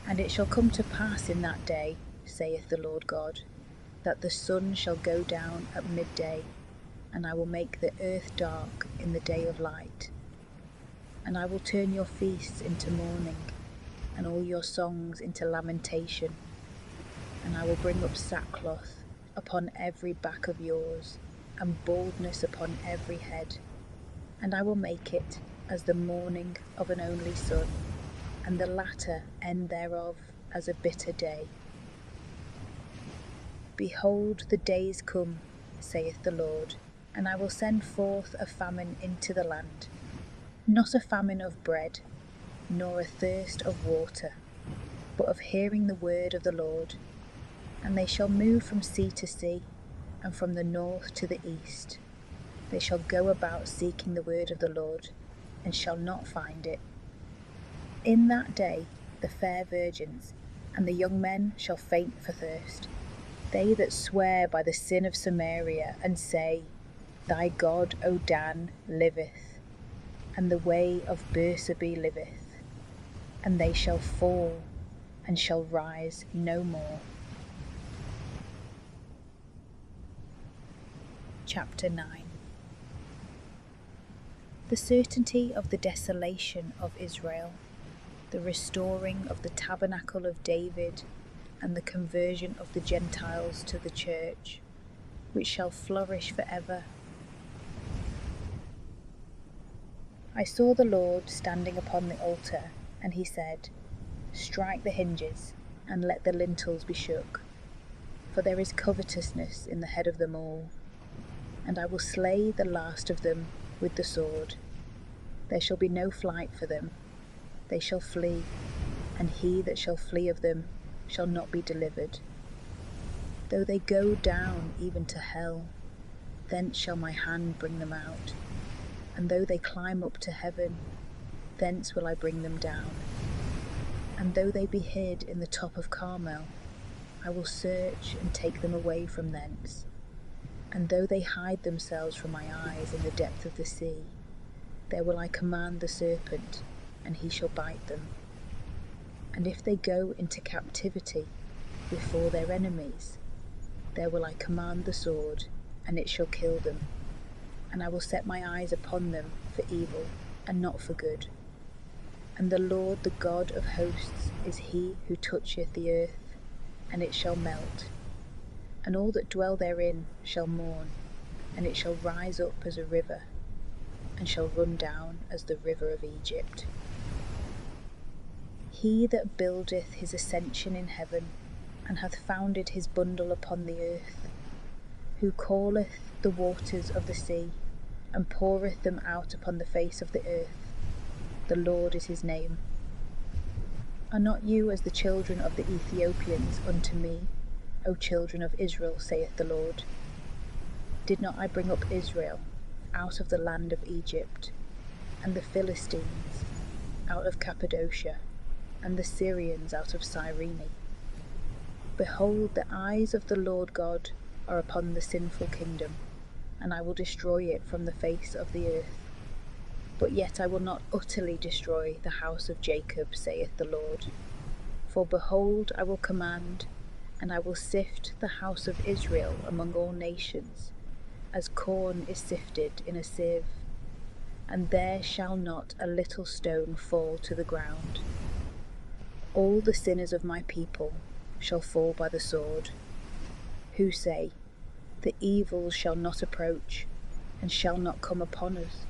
And it shall come to pass in that day, saith the Lord God, that the sun shall go down at midday, and I will make the earth dark in the day of light. And I will turn your feasts into mourning, and all your songs into lamentation. And I will bring up sackcloth upon every back of yours, and baldness upon every head. And I will make it as the morning of an only son, and the latter end thereof as a bitter day. Behold, the days come, saith the Lord, and I will send forth a famine into the land, not a famine of bread, nor a thirst of water, but of hearing the word of the Lord. And they shall move from sea to sea, and from the north to the east. They shall go about seeking the word of the Lord, and shall not find it. In that day the fair virgins and the young men shall faint for thirst, they that swear by the sin of Samaria, and say, Thy God, O Dan, liveth, and the way of Bersabee liveth. And they shall fall, and shall rise no more. Chapter 9. The certainty of the desolation of Israel, the restoring of the tabernacle of David, and the conversion of the Gentiles to the church, which shall flourish forever. I saw the Lord standing upon the altar, and he said, Strike the hinges, and let the lintels be shook, for there is covetousness in the head of them all. And I will slay the last of them with the sword. There shall be no flight for them. They shall flee, and he that shall flee of them shall not be delivered. Though they go down even to hell, thence shall my hand bring them out. And though they climb up to heaven, thence will I bring them down. And though they be hid in the top of Carmel, I will search and take them away from thence. And though they hide themselves from my eyes in the depth of the sea, there will I command the serpent, and he shall bite them. And if they go into captivity before their enemies, there will I command the sword, and it shall kill them. And I will set my eyes upon them for evil, and not for good. And the Lord, the God of hosts, is he who toucheth the earth, and it shall melt. And all that dwell therein shall mourn, and it shall rise up as a river, and shall run down as the river of Egypt. He that buildeth his ascension in heaven, and hath founded his bundle upon the earth, who calleth the waters of the sea, and poureth them out upon the face of the earth, the Lord is his name. Are not you as the children of the Ethiopians unto me, O children of Israel, saith the Lord? Did not I bring up Israel out of the land of Egypt, and the Philistines out of Cappadocia, and the Syrians out of Cyrene? Behold, the eyes of the Lord God are upon the sinful kingdom, and I will destroy it from the face of the earth. But yet I will not utterly destroy the house of Jacob, saith the Lord. For behold, I will command, and I will sift the house of Israel among all nations, as corn is sifted in a sieve, and there shall not a little stone fall to the ground. All the sinners of my people shall fall by the sword, who say, The evil shall not approach, and shall not come upon us.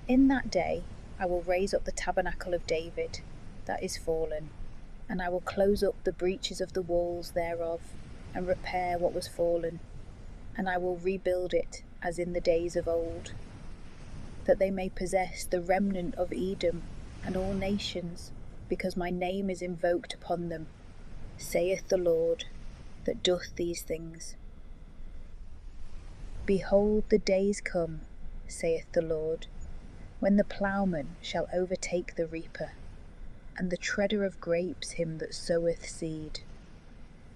In that day I will raise up the tabernacle of David, that is fallen, and I will close up the breaches of the walls thereof, and repair what was fallen, and I will rebuild it as in the days of old, that they may possess the remnant of Edom and all nations, because my name is invoked upon them, saith the Lord, that doth these things. Behold, the days come, saith the Lord, when the ploughman shall overtake the reaper, and the treader of grapes him that soweth seed.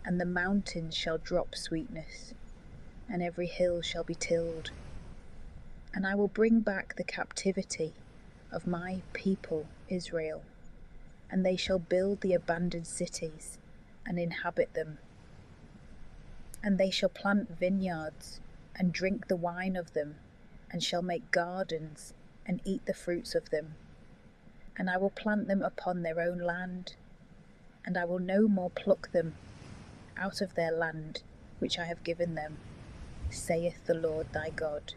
And the mountains shall drop sweetness, and every hill shall be tilled. And I will bring back the captivity of my people Israel, and they shall build the abandoned cities, and inhabit them. And they shall plant vineyards, and drink the wine of them, and shall make gardens, and eat the fruits of them. And I will plant them upon their own land, and I will no more pluck them out of their land which I have given them, saith the Lord thy God.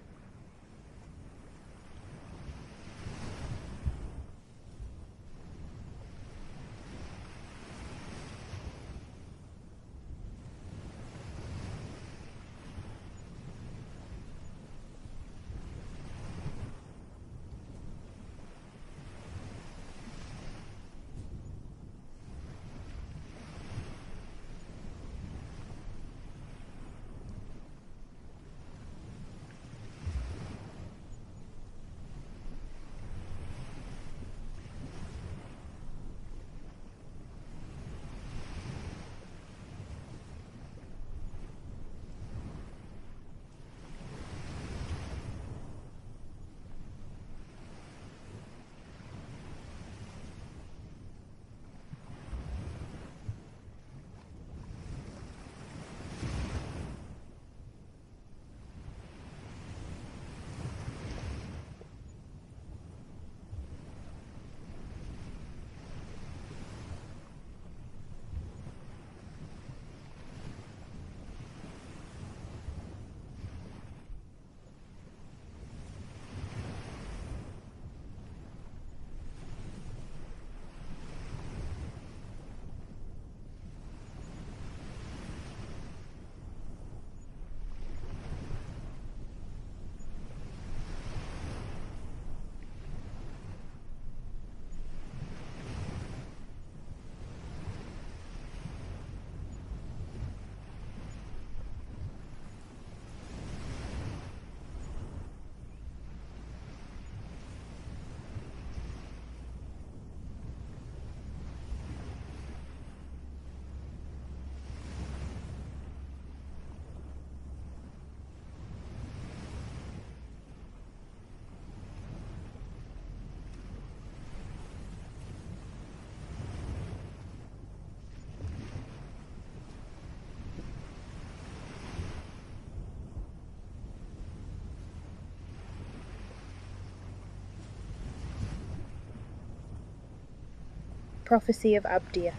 prophecy of Abdiah.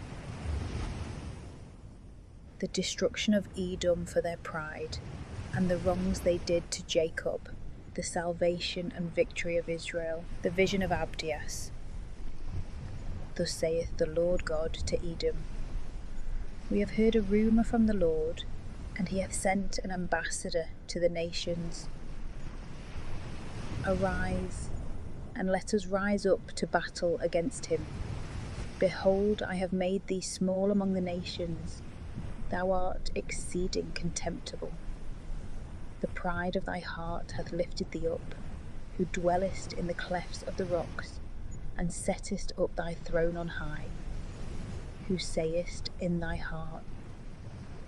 The destruction of Edom for their pride, and the wrongs they did to Jacob, the salvation and victory of Israel. The vision of Abdiah. Thus saith the Lord God to Edom, We have heard a rumour from the Lord, and he hath sent an ambassador to the nations. Arise, and let us rise up to battle against him. Behold, I have made thee small among the nations. Thou art exceeding contemptible. The pride of thy heart hath lifted thee up, who dwellest in the clefts of the rocks, and settest up thy throne on high, who sayest in thy heart,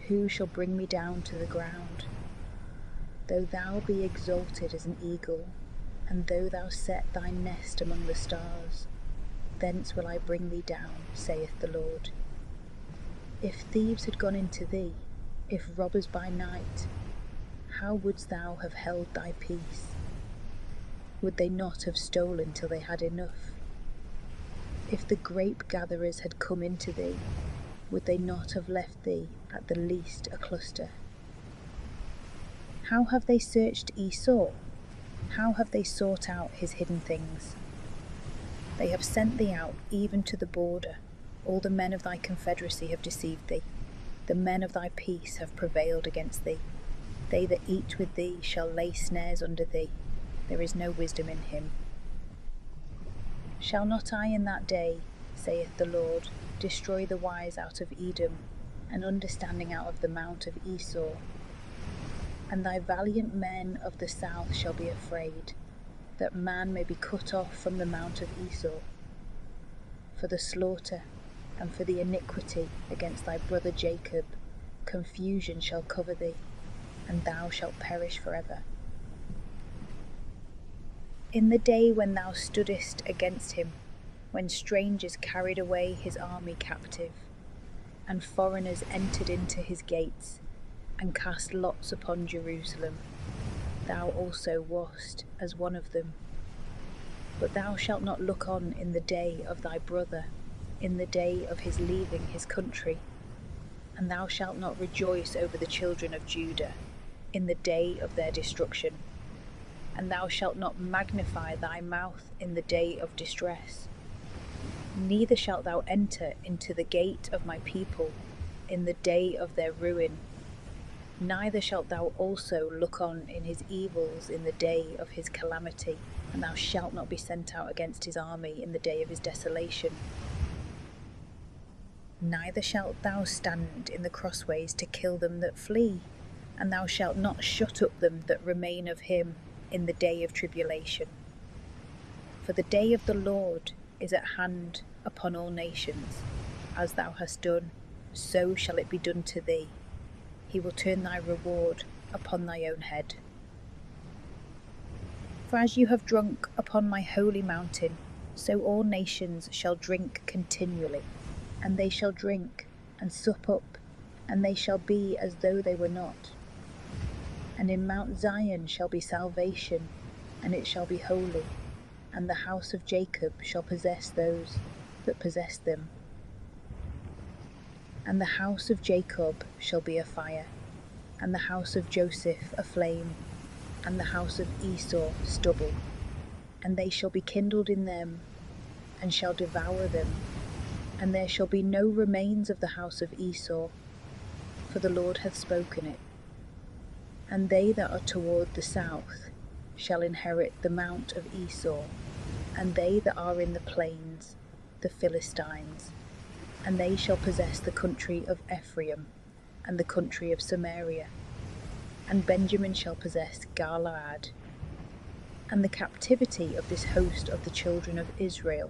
Who shall bring me down to the ground? Though thou be exalted as an eagle, and though thou set thy nest among the stars, thence will I bring thee down, saith the Lord. If thieves had gone into thee, if robbers by night, how wouldst thou have held thy peace? Would they not have stolen till they had enough? If the grape gatherers had come into thee, would they not have left thee at the least a cluster? How have they searched Esau? How have they sought out his hidden things? They have sent thee out even to the border. All the men of thy confederacy have deceived thee. The men of thy peace have prevailed against thee. They that eat with thee shall lay snares under thee. There is no wisdom in him. Shall not I in that day, saith the Lord, destroy the wise out of Edom, and understanding out of the mount of Esau? And thy valiant men of the south shall be afraid, that man may be cut off from the mount of Esau. For the slaughter, and for the iniquity against thy brother Jacob, confusion shall cover thee, and thou shalt perish forever. In the day when thou stoodest against him, when strangers carried away his army captive, and foreigners entered into his gates, and cast lots upon Jerusalem, thou also wast as one of them. But thou shalt not look on in the day of thy brother, in the day of his leaving his country, and thou shalt not rejoice over the children of Judah, in the day of their destruction, and thou shalt not magnify thy mouth in the day of distress. Neither shalt thou enter into the gate of my people in the day of their ruin, neither shalt thou also look on in his evils in the day of his calamity, and thou shalt not be sent out against his army in the day of his desolation. Neither shalt thou stand in the crossways to kill them that flee, and thou shalt not shut up them that remain of him in the day of tribulation. For the day of the Lord is at hand upon all nations. As thou hast done, so shall it be done to thee. He will turn thy reward upon thy own head. For as you have drunk upon my holy mountain, so all nations shall drink continually, and they shall drink and sup up, and they shall be as though they were not. And in Mount Zion shall be salvation, and it shall be holy, and the house of Jacob shall possess those that possess them. And the house of Jacob shall be a fire, and the house of Joseph a flame, and the house of Esau stubble, and they shall be kindled in them, and shall devour them, and there shall be no remains of the house of Esau, for the Lord hath spoken it. And they that are toward the south shall inherit the mount of Esau, and they that are in the plains, the Philistines, and they shall possess the country of Ephraim, and the country of Samaria, and Benjamin shall possess Galaad, and the captivity of this host of the children of Israel,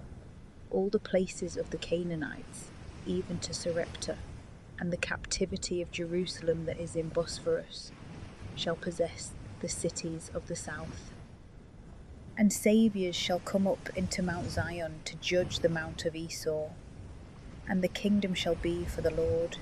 all the places of the Canaanites, even to Sarepta, and the captivity of Jerusalem that is in Bosphorus, shall possess the cities of the south. And saviours shall come up into Mount Zion to judge the mount of Esau, and the kingdom shall be for the Lord.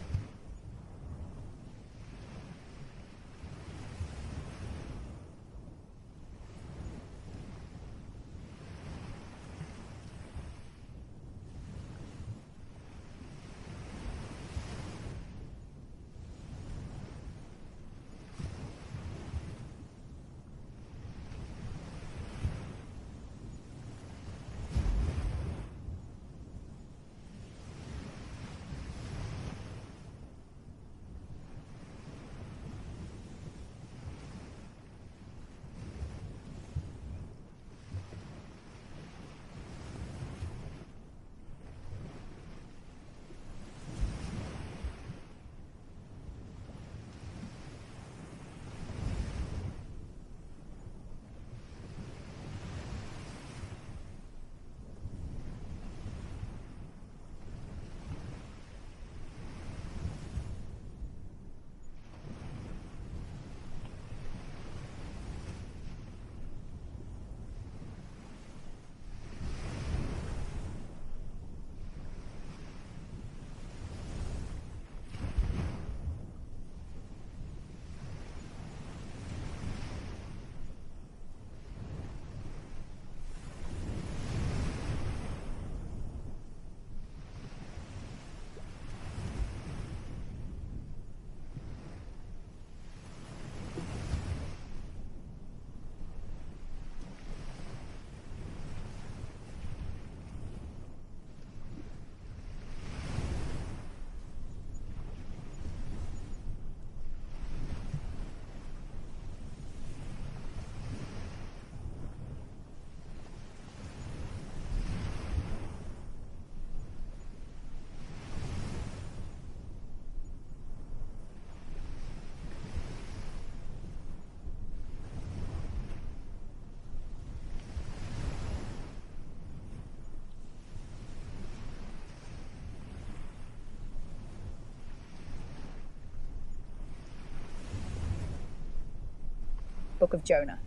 book of Jonah.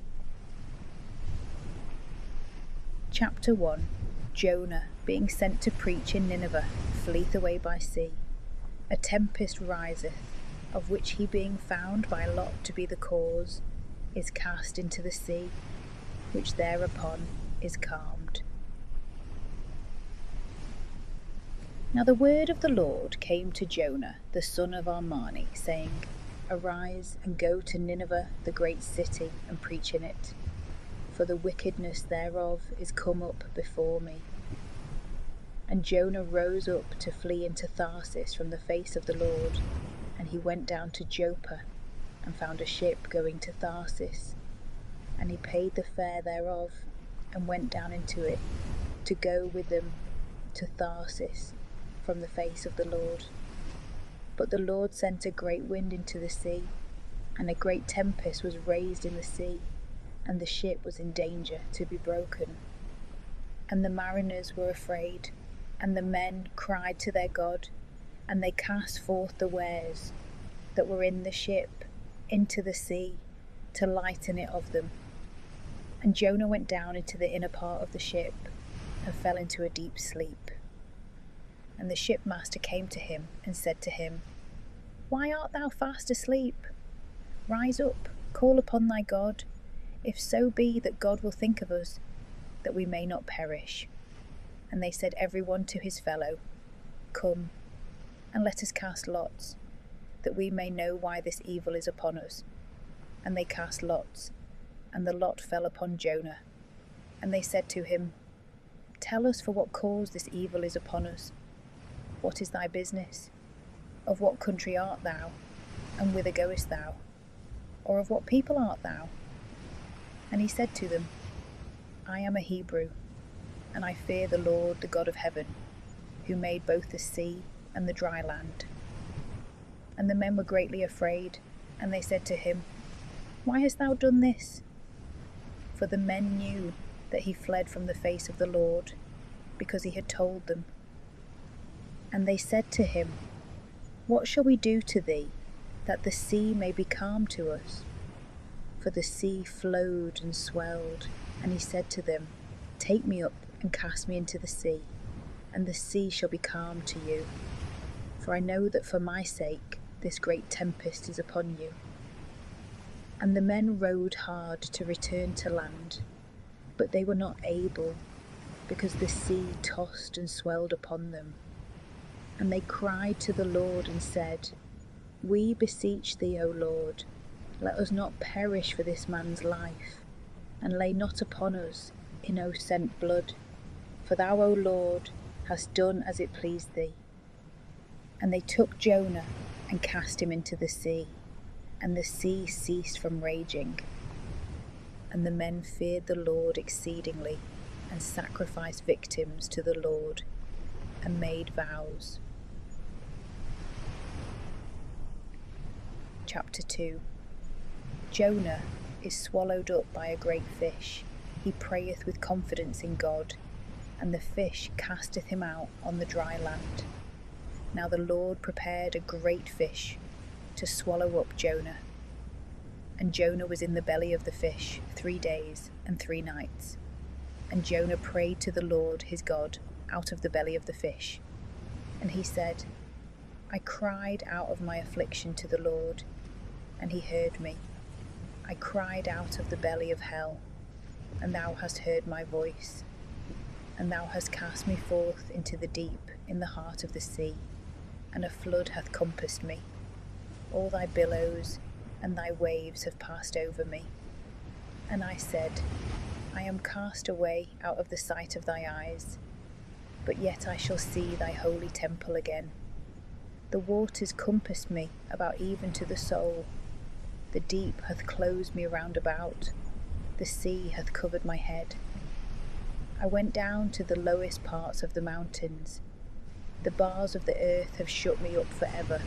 Chapter 1. Jonah, being sent to preach in Nineveh, fleeth away by sea. A tempest riseth, of which he being found by Lot to be the cause, is cast into the sea, which thereupon is calmed. Now the word of the Lord came to Jonah, the son of Amittai, saying, Arise and go to Nineveh, the great city, and preach in it, for the wickedness thereof is come up before me. And Jonah rose up to flee into Tarsus from the face of the Lord, and he went down to Joppa, and found a ship going to Tarsus, and he paid the fare thereof, and went down into it, to go with them to Tarsus from the face of the Lord. But the Lord sent a great wind into the sea, and a great tempest was raised in the sea, and the ship was in danger to be broken. And the mariners were afraid, and the men cried to their God, and they cast forth the wares that were in the ship into the sea, to lighten it of them. And Jonah went down into the inner part of the ship, and fell into a deep sleep. And the shipmaster came to him, and said to him, Why art thou fast asleep? Rise up, call upon thy God, if so be that God will think of us, that we may not perish. And they said every one to his fellow, Come, and let us cast lots, that we may know why this evil is upon us. And they cast lots, and the lot fell upon Jonah. And they said to him, Tell us for what cause this evil is upon us. What is thy business? Of what country art thou, and whither goest thou? Or of what people art thou? And he said to them, I am a Hebrew, and I fear the Lord, the God of heaven, who made both the sea and the dry land. And the men were greatly afraid, and they said to him, Why hast thou done this? For the men knew that he fled from the face of the Lord, because he had told them. And they said to him, What shall we do to thee, that the sea may be calm to us? For the sea flowed and swelled. And he said to them, Take me up and cast me into the sea, and the sea shall be calm to you. For I know that for my sake this great tempest is upon you. And the men rowed hard to return to land, but they were not able, because the sea tossed and swelled upon them. And they cried to the Lord and said, We beseech thee, O Lord, let us not perish for this man's life, and lay not upon us innocent blood, for thou, O Lord, hast done as it pleased thee. And they took Jonah and cast him into the sea, and the sea ceased from raging. And the men feared the Lord exceedingly, and sacrificed victims to the Lord, and made vows. Chapter 2. Jonah is swallowed up by a great fish. He prayeth with confidence in God, and the fish casteth him out on the dry land. Now the Lord prepared a great fish to swallow up Jonah. And Jonah was in the belly of the fish 3 days and 3 nights. And Jonah prayed to the Lord his God out of the belly of the fish. And he said, I cried out of my affliction to the Lord, and he heard me. I cried out of the belly of hell, and thou hast heard my voice. And thou hast cast me forth into the deep in the heart of the sea, and a flood hath compassed me. All thy billows and thy waves have passed over me. And I said, I am cast away out of the sight of thy eyes, but yet I shall see thy holy temple again. The waters compassed me about even to the soul. The deep hath closed me round about. The sea hath covered my head. I went down to the lowest parts of the mountains. The bars of the earth have shut me up for ever,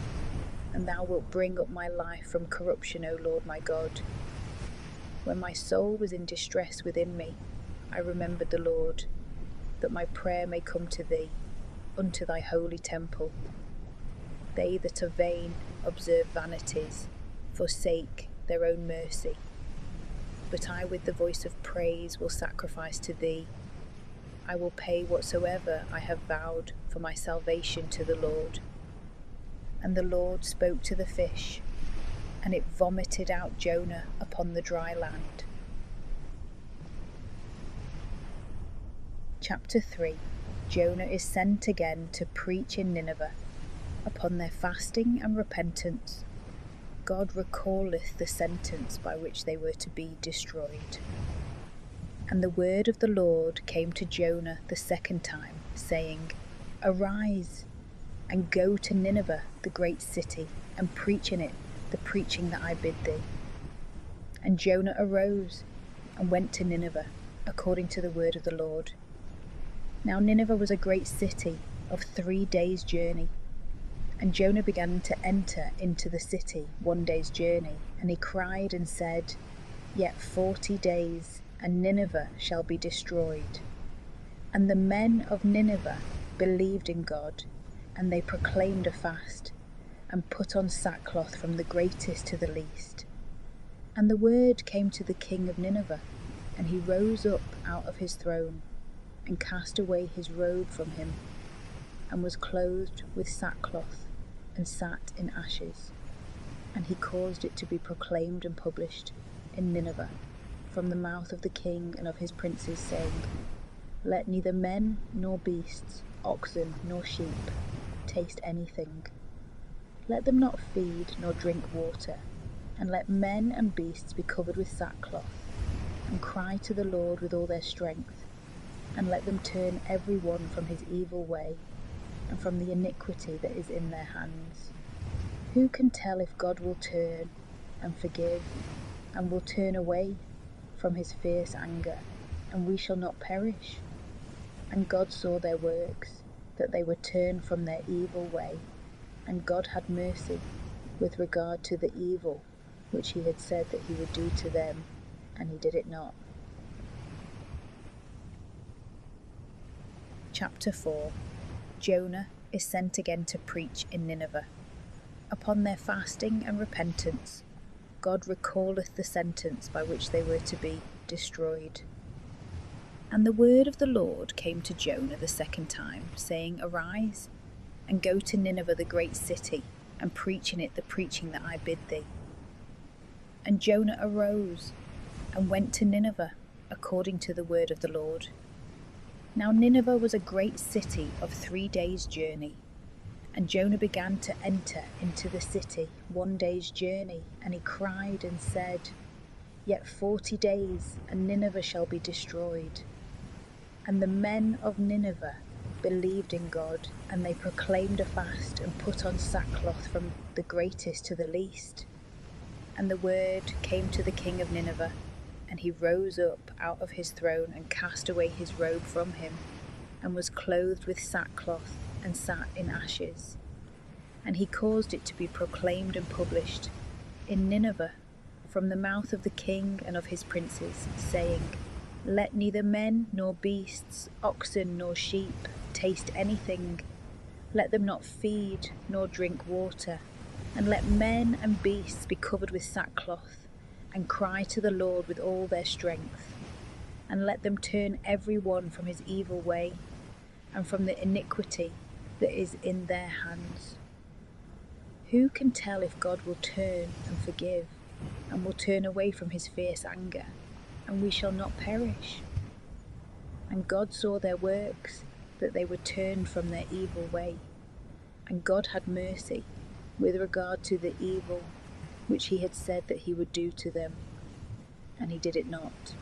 and thou wilt bring up my life from corruption, O Lord my God. When my soul was in distress within me, I remembered the Lord, that my prayer may come to thee, unto thy holy temple. They that are vain observe vanities, forsake their own mercy. but I with the voice of praise will sacrifice to thee. I will pay whatsoever I have vowed for my salvation to the Lord. And the Lord spoke to the fish, and it vomited out Jonah upon the dry land. Chapter 3. Jonah is sent again to preach in Nineveh. Upon their fasting and repentance, God recalleth the sentence by which they were to be destroyed. And the word of the Lord came to Jonah the second time, saying, Arise, and go to Nineveh, the great city, and preach in it the preaching that I bid thee. And Jonah arose, and went to Nineveh, according to the word of the Lord. Now Nineveh was a great city of 3 days' journey. And Jonah began to enter into the city 1 day's journey, and he cried and said, Yet 40 days, and Nineveh shall be destroyed. And the men of Nineveh believed in God, and they proclaimed a fast, and put on sackcloth from the greatest to the least. And the word came to the king of Nineveh, and he rose up out of his throne, and cast away his robe from him, and was clothed with sackcloth, and sat in ashes. And he caused it to be proclaimed and published in Nineveh from the mouth of the king and of his princes, saying, Let neither men nor beasts, oxen nor sheep, taste anything. Let them not feed nor drink water, and let men and beasts be covered with sackcloth, and cry to the Lord with all their strength, and let them turn every one from his evil way, and from the iniquity that is in their hands. Who can tell if God will turn and forgive, and will turn away from his fierce anger, and we shall not perish? And God saw their works, that they were turned from their evil way, and God had mercy with regard to the evil which he had said that he would do to them, and he did it not. Chapter 4. Jonah is sent again to preach in Nineveh. Upon their fasting and repentance, God recalleth the sentence by which they were to be destroyed. And the word of the Lord came to Jonah the second time, saying, Arise, and go to Nineveh the great city, and preach in it the preaching that I bid thee. And Jonah arose, and went to Nineveh, according to the word of the Lord. Now Nineveh was a great city of 3 days' journey. And Jonah began to enter into the city 1 day's journey, and he cried and said, Yet 40 days, and Nineveh shall be destroyed. And the men of Nineveh believed in God, and they proclaimed a fast, and put on sackcloth from the greatest to the least. And the word came to the king of Nineveh, and he rose up out of his throne, and cast away his robe from him, and was clothed with sackcloth, and sat in ashes. And he caused it to be proclaimed and published in Nineveh from the mouth of the king and of his princes, saying, Let neither men nor beasts, oxen nor sheep, taste anything. Let them not feed nor drink water, and let men and beasts be covered with sackcloth, and cry to the Lord with all their strength. And let them turn every one from his evil way, and from the iniquity that is in their hands. Who can tell if God will turn and forgive, and will turn away from his fierce anger, and we shall not perish? And God saw their works, that they were turned from their evil way, and God had mercy with regard to the evil which he had said that he would do to them, and he did it not.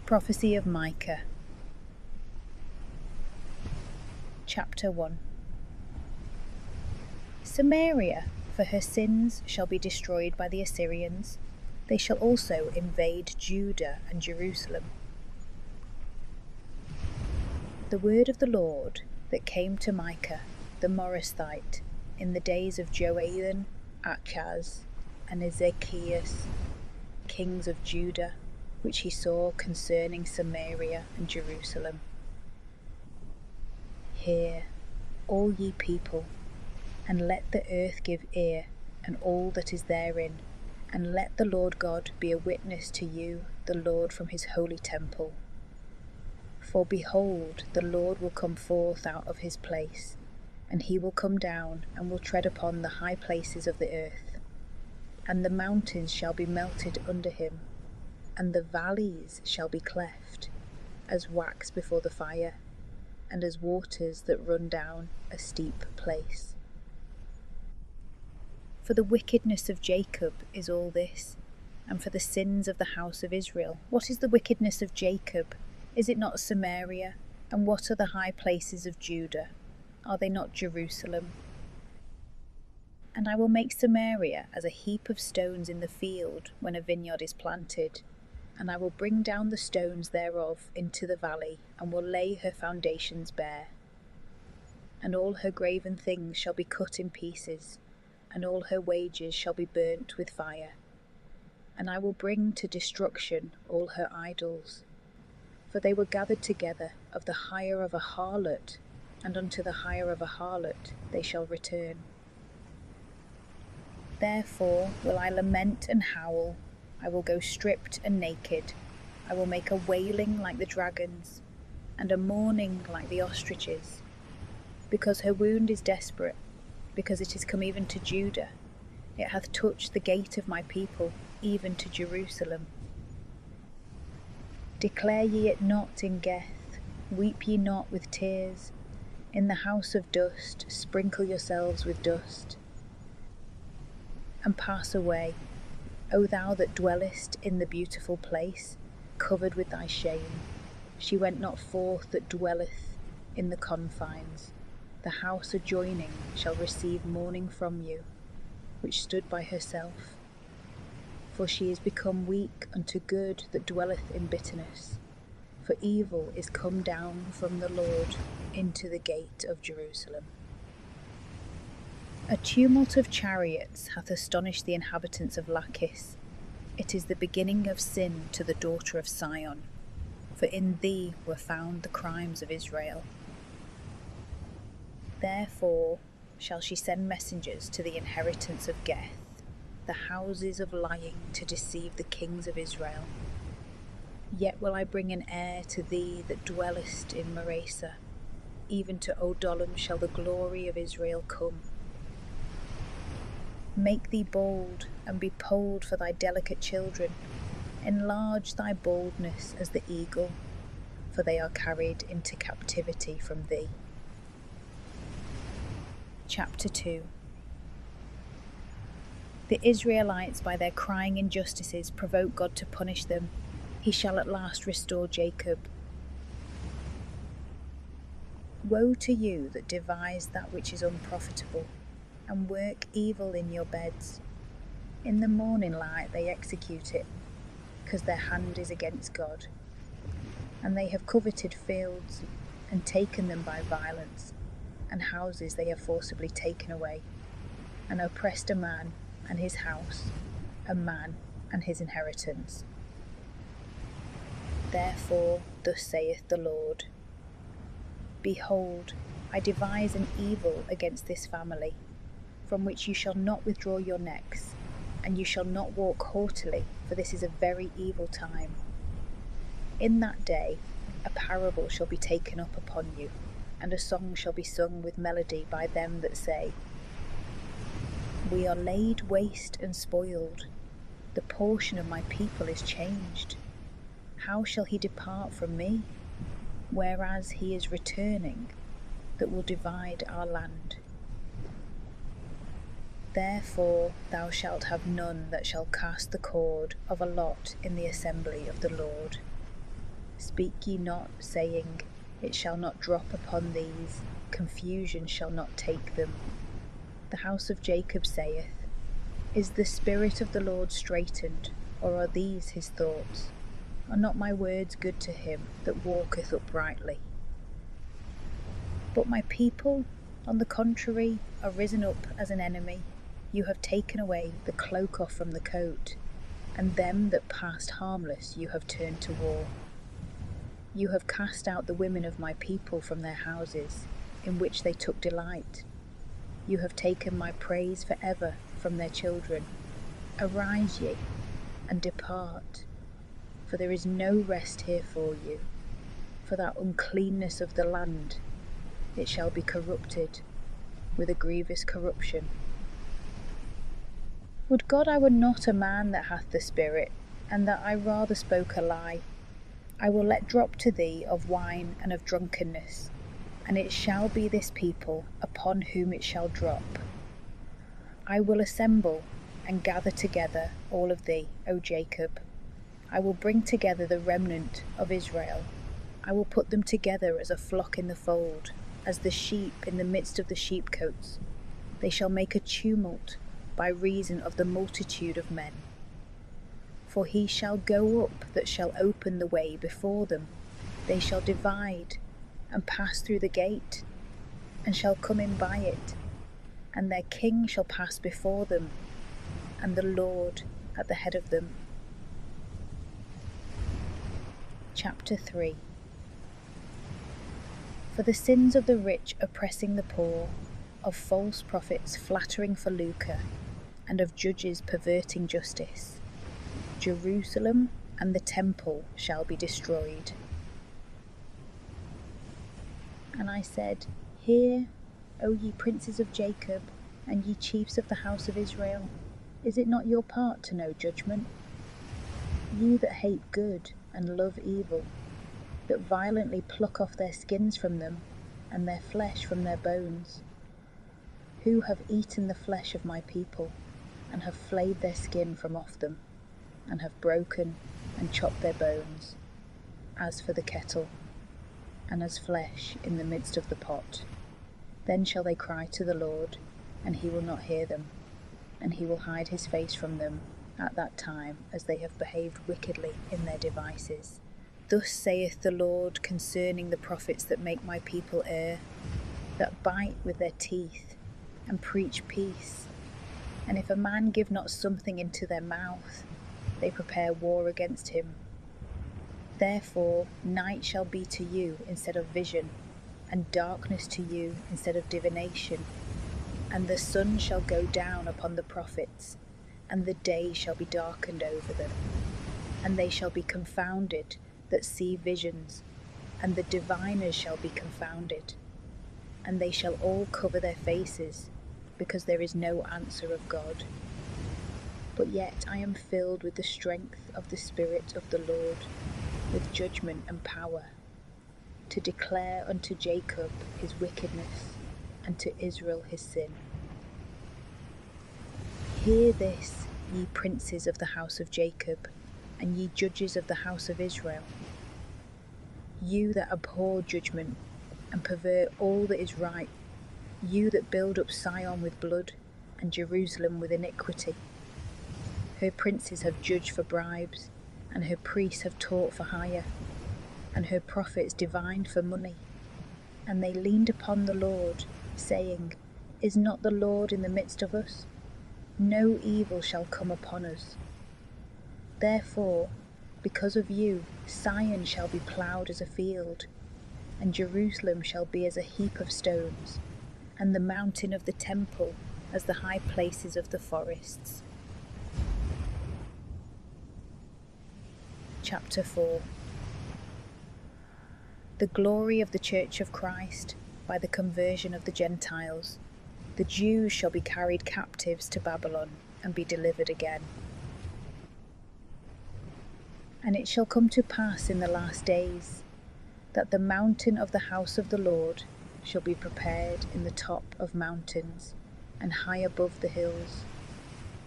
Prophecy of Micah. Chapter 1. Samaria, for her sins, shall be destroyed by the Assyrians. They shall also invade Judah and Jerusalem. The word of the Lord that came to Micah the Morasthite in the days of Joadan, Achaz, and Ezekias, kings of Judah, which he saw concerning Samaria and Jerusalem. Hear, all ye people, and let the earth give ear, and all that is therein, and let the Lord God be a witness to you, the Lord from his holy temple. For behold, the Lord will come forth out of his place, and he will come down, and will tread upon the high places of the earth. And the mountains shall be melted under him, and the valleys shall be cleft, as wax before the fire, and as waters that run down a steep place. For the wickedness of Jacob is all this, and for the sins of the house of Israel. What is the wickedness of Jacob? Is it not Samaria? And what are the high places of Judah? Are they not Jerusalem? And I will make Samaria as a heap of stones in the field when a vineyard is planted, and I will bring down the stones thereof into the valley, and will lay her foundations bare. And all her graven things shall be cut in pieces, and all her wages shall be burnt with fire. And I will bring to destruction all her idols, for they were gathered together of the hire of a harlot, and unto the hire of a harlot they shall return. Therefore will I lament and howl, I will go stripped and naked, I will make a wailing like the dragons, and a mourning like the ostriches, because her wound is desperate, because it is come even to Judah, it hath touched the gate of my people, even to Jerusalem. Declare ye it not in Geth, weep ye not with tears. In the house of dust sprinkle yourselves with dust, and pass away, O thou that dwellest in the beautiful place, covered with thy shame. She went not forth that dwelleth in the confines. The house adjoining shall receive mourning from you, which stood by herself. For she is become weak unto good that dwelleth in bitterness. For evil is come down from the Lord into the gate of Jerusalem. A tumult of chariots hath astonished the inhabitants of Lachish. It is the beginning of sin to the daughter of Sion, for in thee were found the crimes of Israel. Therefore shall she send messengers to the inheritance of Geth, the houses of lying, to deceive the kings of Israel. Yet will I bring an heir to thee that dwellest in Maresa, even to Odolam shall the glory of Israel come. Make thee bold, and be bold for thy delicate children. Enlarge thy boldness as the eagle, for they are carried into captivity from thee. Chapter 2. The Israelites by their crying injustices provoke God to punish them. He shall at last restore Jacob. Woe to you that devise that which is unprofitable, and work evil in your beds. In the morning light they execute it, because their hand is against God. And they have coveted fields, and taken them by violence, and houses they have forcibly taken away, and oppressed a man and his house, a man and his inheritance. Therefore thus saith the Lord, Behold, I devise an evil against this family, from which you shall not withdraw your necks, and you shall not walk haughtily, for this is a very evil time. In that day a parable shall be taken up upon you, and a song shall be sung with melody by them that say, We are laid waste and spoiled, the portion of my people is changed. How shall he depart from me, whereas he is returning, that will divide our land? Therefore thou shalt have none that shall cast the cord of a lot in the assembly of the Lord. Speak ye not, saying, It shall not drop upon these, confusion shall not take them. The house of Jacob saith, Is the Spirit of the Lord straitened, or are these his thoughts? Are not my words good to him that walketh uprightly? But my people, on the contrary, are risen up as an enemy. You have taken away the cloak off from the coat, and them that passed harmless you have turned to war. You have cast out the women of my people from their houses, in which they took delight. You have taken my praise for ever from their children. Arise ye, and depart, for there is no rest here for you. For that uncleanness of the land, it shall be corrupted with a grievous corruption. Would God I were not a man that hath the Spirit, and that I rather spoke a lie. I will let drop to thee of wine and of drunkenness, and it shall be this people upon whom it shall drop. I will assemble and gather together all of thee, O Jacob. I will bring together the remnant of Israel. I will put them together as a flock in the fold, as the sheep in the midst of the sheepcotes. They shall make a tumult by reason of the multitude of men. For he shall go up that shall open the way before them. They shall divide and pass through the gate, and shall come in by it. And their king shall pass before them, and the Lord at the head of them. Chapter 3. For the sins of the rich oppressing the poor, of false prophets flattering for lucre, and of judges perverting justice, Jerusalem and the temple shall be destroyed. And I said, Hear, O ye princes of Jacob, and ye chiefs of the house of Israel, is it not your part to know judgment? Ye that hate good and love evil, that violently pluck off their skins from them, and their flesh from their bones, who have eaten the flesh of my people, and have flayed their skin from off them, and have broken and chopped their bones, as for the kettle, and as flesh in the midst of the pot. Then shall they cry to the Lord, and he will not hear them, and he will hide his face from them at that time, as they have behaved wickedly in their devices. Thus saith the Lord concerning the prophets that make my people err, that bite with their teeth, and preach peace. And if a man give not something into their mouth, they prepare war against him. Therefore night shall be to you instead of vision, and darkness to you instead of divination. And the sun shall go down upon the prophets, and the day shall be darkened over them. And they shall be confounded that see visions, and the diviners shall be confounded. And they shall all cover their faces, because there is no answer of God. But yet I am filled with the strength of the Spirit of the Lord, with judgment and power, to declare unto Jacob his wickedness, and to Israel his sin. Hear this, ye princes of the house of Jacob, and ye judges of the house of Israel. You that abhor judgment, and pervert all that is right, you that build up Sion with blood, and Jerusalem with iniquity. Her princes have judged for bribes, and her priests have taught for hire, and her prophets divined for money. And they leaned upon the Lord, saying, Is not the Lord in the midst of us? No evil shall come upon us. Therefore, because of you, Sion shall be ploughed as a field, and Jerusalem shall be as a heap of stones, and the mountain of the temple as the high places of the forests. Chapter 4. The glory of the Church of Christ by the conversion of the Gentiles. The Jews shall be carried captives to Babylon and be delivered again. And it shall come to pass in the last days that the mountain of the house of the Lord shall be prepared in the top of mountains and high above the hills,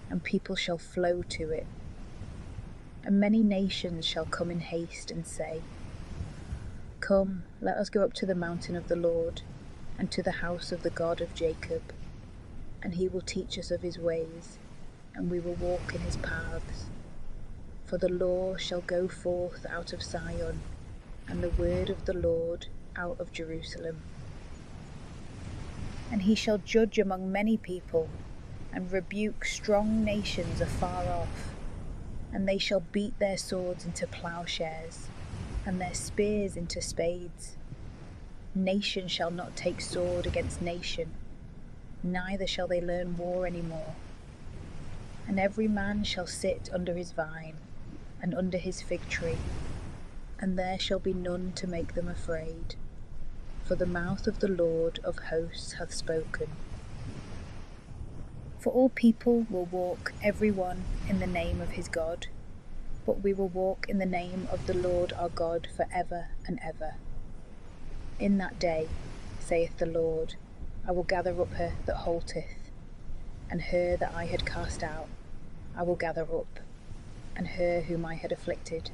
and people shall flow to it. And many nations shall come in haste and say, Come, let us go up to the mountain of the Lord, and to the house of the God of Jacob, and he will teach us of his ways, and we will walk in his paths. For the law shall go forth out of Zion, and the word of the Lord out of Jerusalem. And he shall judge among many people, and rebuke strong nations afar off, and they shall beat their swords into plowshares, and their spears into spades. Nation shall not take sword against nation, neither shall they learn war any more. And every man shall sit under his vine, and under his fig tree, and there shall be none to make them afraid. For the mouth of the Lord of hosts hath spoken. For all people will walk every one in the name of his God, but we will walk in the name of the Lord our God for ever and ever. In that day, saith the Lord, I will gather up her that halteth, and her that I had cast out I will gather up, and her whom I had afflicted.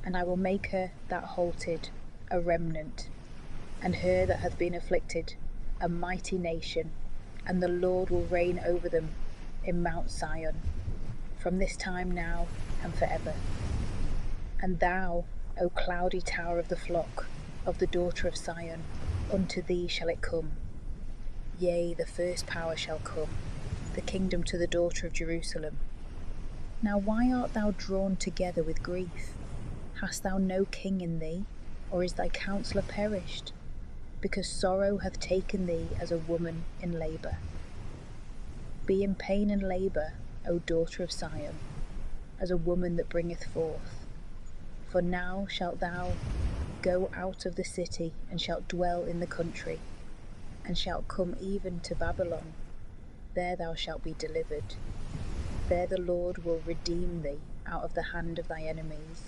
And I will make her that halted a remnant, and her that hath been afflicted a mighty nation, and the Lord will reign over them in Mount Zion, from this time now and forever. And thou, O cloudy tower of the flock of the daughter of Zion, unto thee shall it come. Yea, the first power shall come, the kingdom to the daughter of Jerusalem. Now why art thou drawn together with grief? Hast thou no king in thee, or is thy counsellor perished? Because sorrow hath taken thee as a woman in labour. Be in pain and labour, O daughter of Zion, as a woman that bringeth forth. For now shalt thou go out of the city, and shalt dwell in the country, and shalt come even to Babylon. There thou shalt be delivered. There the Lord will redeem thee out of the hand of thy enemies.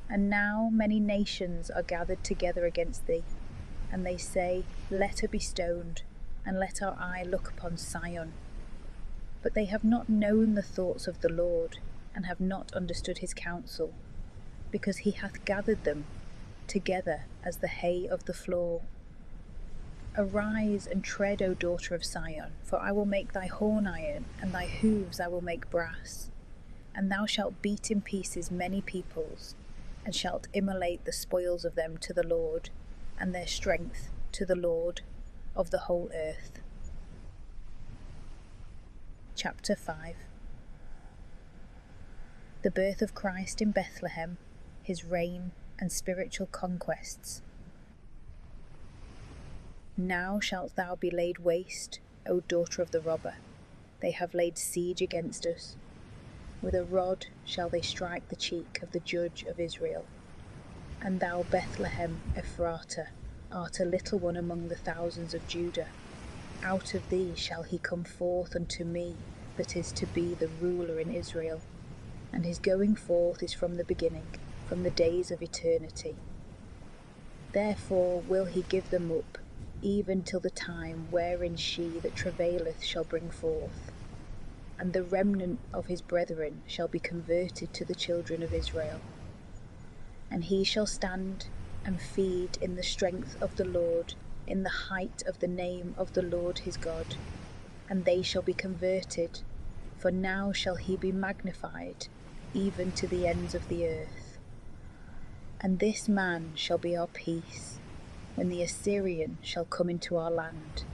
And now many nations are gathered together against thee, and they say, Let her be stoned, and let our eye look upon Sion. But they have not known the thoughts of the Lord, and have not understood his counsel, because he hath gathered them together as the hay of the floor. Arise and tread, O daughter of Sion, for I will make thy horn iron, and thy hooves I will make brass. And thou shalt beat in pieces many peoples, and shalt immolate the spoils of them to the Lord, and their strength to the Lord of the whole earth. Chapter 5. The birth of Christ in Bethlehem, his reign and spiritual conquests. Now shalt thou be laid waste, O daughter of the robber. They have laid siege against us. With a rod shall they strike the cheek of the judge of Israel. And thou, Bethlehem Ephratah, art a little one among the thousands of Judah. Out of thee shall he come forth unto me, that is to be the ruler in Israel. And his going forth is from the beginning, from the days of eternity. Therefore will he give them up, even till the time wherein she that travaileth shall bring forth. And the remnant of his brethren shall be converted to the children of Israel. And he shall stand and feed in the strength of the Lord, in the height of the name of the Lord his God. And they shall be converted, for now shall he be magnified, even to the ends of the earth. And this man shall be our peace, when the Assyrian shall come into our land,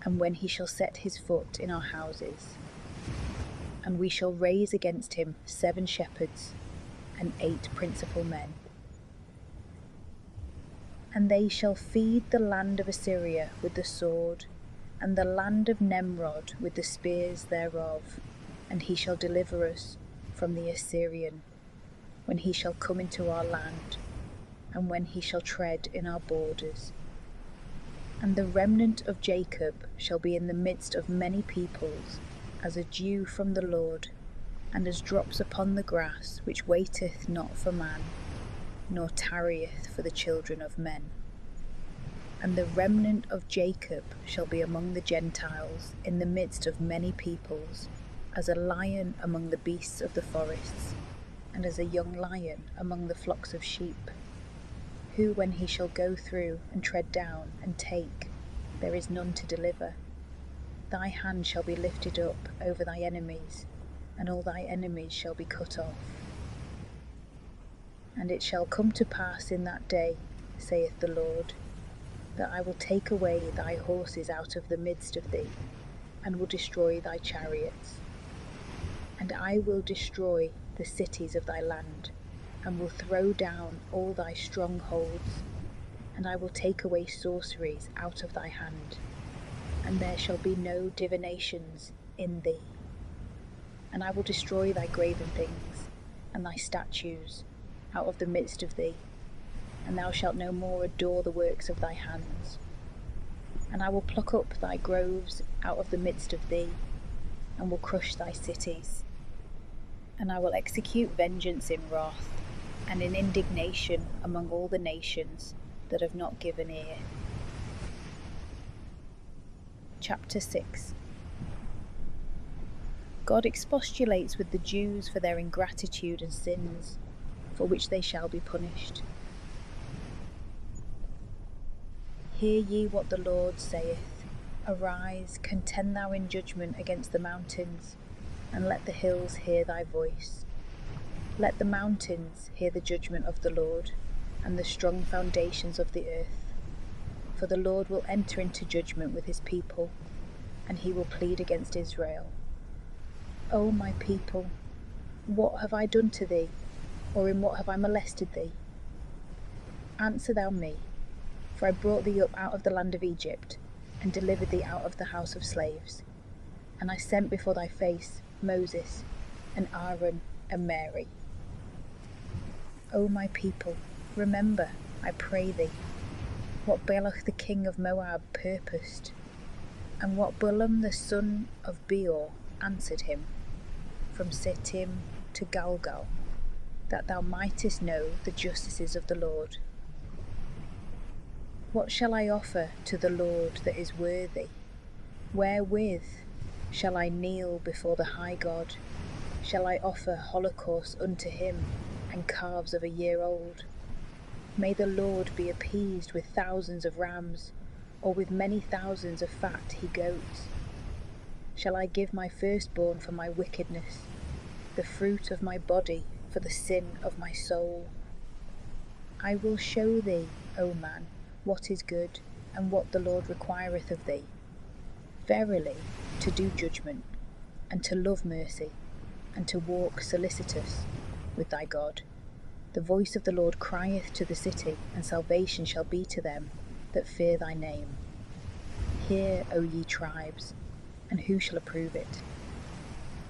and when he shall set his foot in our houses. And we shall raise against him 7 shepherds, and 8 principal men. And they shall feed the land of Assyria with the sword, and the land of Nimrod with the spears thereof, and he shall deliver us from the Assyrian, when he shall come into our land, and when he shall tread in our borders. And the remnant of Jacob shall be in the midst of many peoples, as a dew from the Lord, and as drops upon the grass, which waiteth not for man, nor tarrieth for the children of men. And the remnant of Jacob shall be among the Gentiles, in the midst of many peoples, as a lion among the beasts of the forests, and as a young lion among the flocks of sheep. who when he shall go through and tread down and take, there is none to deliver. Thy hand shall be lifted up over thy enemies, and all thy enemies shall be cut off. And it shall come to pass in that day, saith the Lord, that I will take away thy horses out of the midst of thee, and will destroy thy chariots. And I will destroy the cities of thy land, and will throw down all thy strongholds, and I will take away sorceries out of thy hand, and there shall be no divinations in thee. And I will destroy thy graven things, and thy statues, out of the midst of thee, and thou shalt no more adore the works of thy hands. And I will pluck up thy groves out of the midst of thee, and will crush thy cities. And I will execute vengeance in wrath, and in indignation among all the nations that have not given ear. Chapter 6. God expostulates with the Jews for their ingratitude and sins, for which they shall be punished. Hear ye what the Lord saith. Arise, contend thou in judgment against the mountains, and let the hills hear thy voice. Let the mountains hear the judgment of the Lord, and the strong foundations of the earth. For the Lord will enter into judgment with his people, and he will plead against Israel. O my people, what have I done to thee, or in what have I molested thee? Answer thou me, for I brought thee up out of the land of Egypt, and delivered thee out of the house of slaves. And I sent before thy face Moses, and Aaron, and Mary. O my people, remember, I pray thee, what Balak the king of Moab purposed, and what Balaam the son of Beor answered him, from Sittim to Galgal, that thou mightest know the justices of the Lord. What shall I offer to the Lord that is worthy? Wherewith shall I kneel before the high God? Shall I offer holocaust unto him, and calves of a year old? May the Lord be appeased with thousands of rams, or with many thousands of fat he-goats. Shall I give my firstborn for my wickedness, the fruit of my body for the sin of my soul? I will show thee, O man, what is good, and what the Lord requireth of thee. Verily, to do judgment, and to love mercy, and to walk solicitous with thy God. The voice of the Lord crieth to the city, and salvation shall be to them that fear thy name. Hear, O ye tribes, and who shall approve it?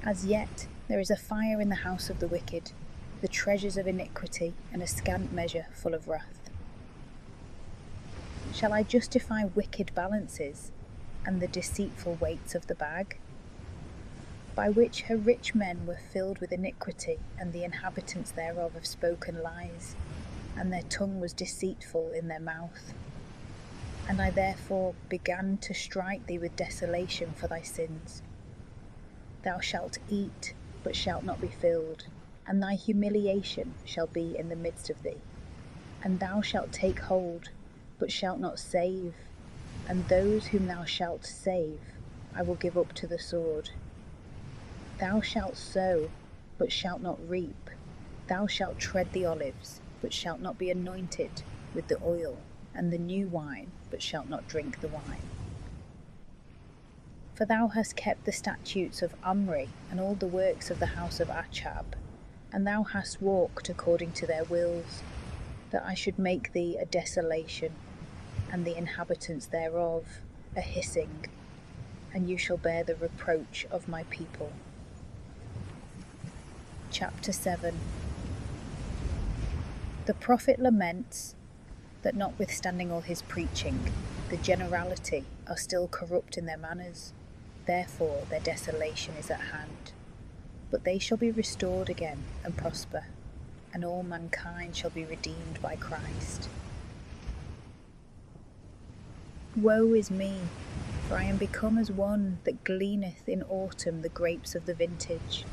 As yet there is a fire in the house of the wicked, the treasures of iniquity, and a scant measure full of wrath. Shall I justify wicked balances, and the deceitful weights of the bag, by which her rich men were filled with iniquity, and the inhabitants thereof have spoken lies, and their tongue was deceitful in their mouth? And I therefore began to strike thee with desolation for thy sins. Thou shalt eat, but shalt not be filled, and thy humiliation shall be in the midst of thee. And thou shalt take hold, but shalt not save, and those whom thou shalt save I will give up to the sword. Thou shalt sow, but shalt not reap. Thou shalt tread the olives, but shalt not be anointed with the oil, and the new wine, but shalt not drink the wine. For thou hast kept the statutes of Omri, and all the works of the house of Achab, and thou hast walked according to their wills, that I should make thee a desolation, and the inhabitants thereof a hissing, and you shall bear the reproach of my people. Chapter 7. The prophet laments that notwithstanding all his preaching, the generality are still corrupt in their manners, therefore their desolation is at hand. But they shall be restored again and prosper, and all mankind shall be redeemed by Christ. Woe is me, for I am become as one that gleaneth in autumn the grapes of the vintage.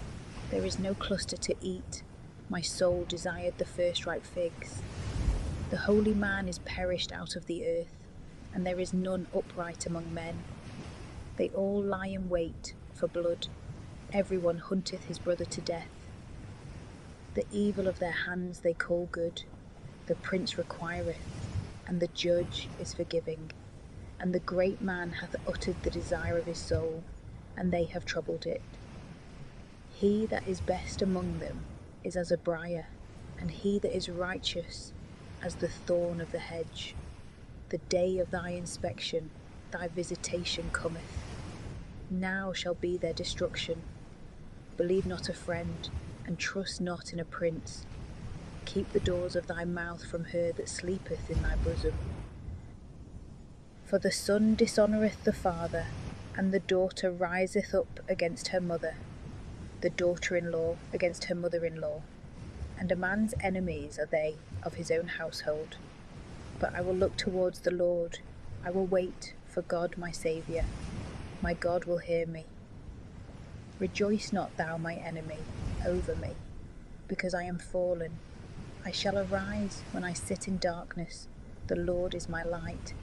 There is no cluster to eat, my soul desired the first ripe figs. The holy man is perished out of the earth, and there is none upright among men. They all lie in wait for blood, everyone hunteth his brother to death. The evil of their hands they call good, the prince requireth, and the judge is forgiving. And the great man hath uttered the desire of his soul, and they have troubled it. He that is best among them is as a briar, and he that is righteous as the thorn of the hedge. The day of thy inspection, thy visitation cometh. Now shall be their destruction. Believe not a friend, and trust not in a prince. Keep the doors of thy mouth from her that sleepeth in thy bosom. For the son dishonoureth the father, and the daughter riseth up against her mother, the daughter-in-law against her mother-in-law. And a man's enemies are they of his own household. But I will look towards the Lord, I will wait for God my Saviour. My God will hear me. Rejoice not thou, my enemy, over me, because I am fallen. I shall arise when I sit in darkness. The Lord is my light.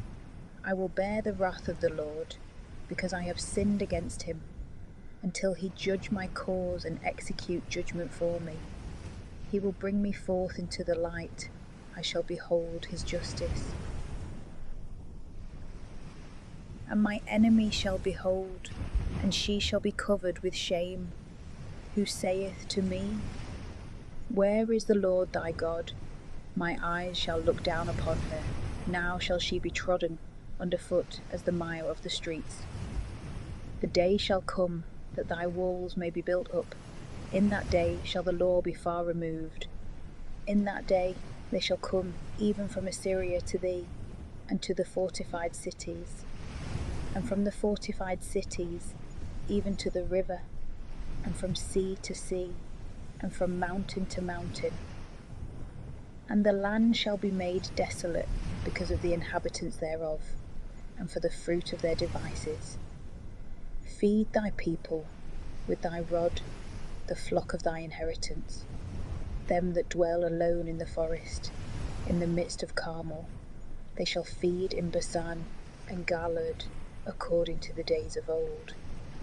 I will bear the wrath of the Lord, because I have sinned against him, until he judge my cause and execute judgment for me. He will bring me forth into the light. I shall behold his justice. And my enemy shall behold, and she shall be covered with shame, who saith to me, Where is the Lord thy God? My eyes shall look down upon her. Now shall she be trodden under foot as the mire of the streets. The day shall come that thy walls may be built up. In that day shall the law be far removed. In that day they shall come even from Assyria to thee, and to the fortified cities, and from the fortified cities even to the river, and from sea to sea, and from mountain to mountain. And the land shall be made desolate because of the inhabitants thereof, and for the fruit of their devices. Feed thy people with thy rod, the flock of thy inheritance, them that dwell alone in the forest, in the midst of Carmel. They shall feed in Basan and Galad, according to the days of old.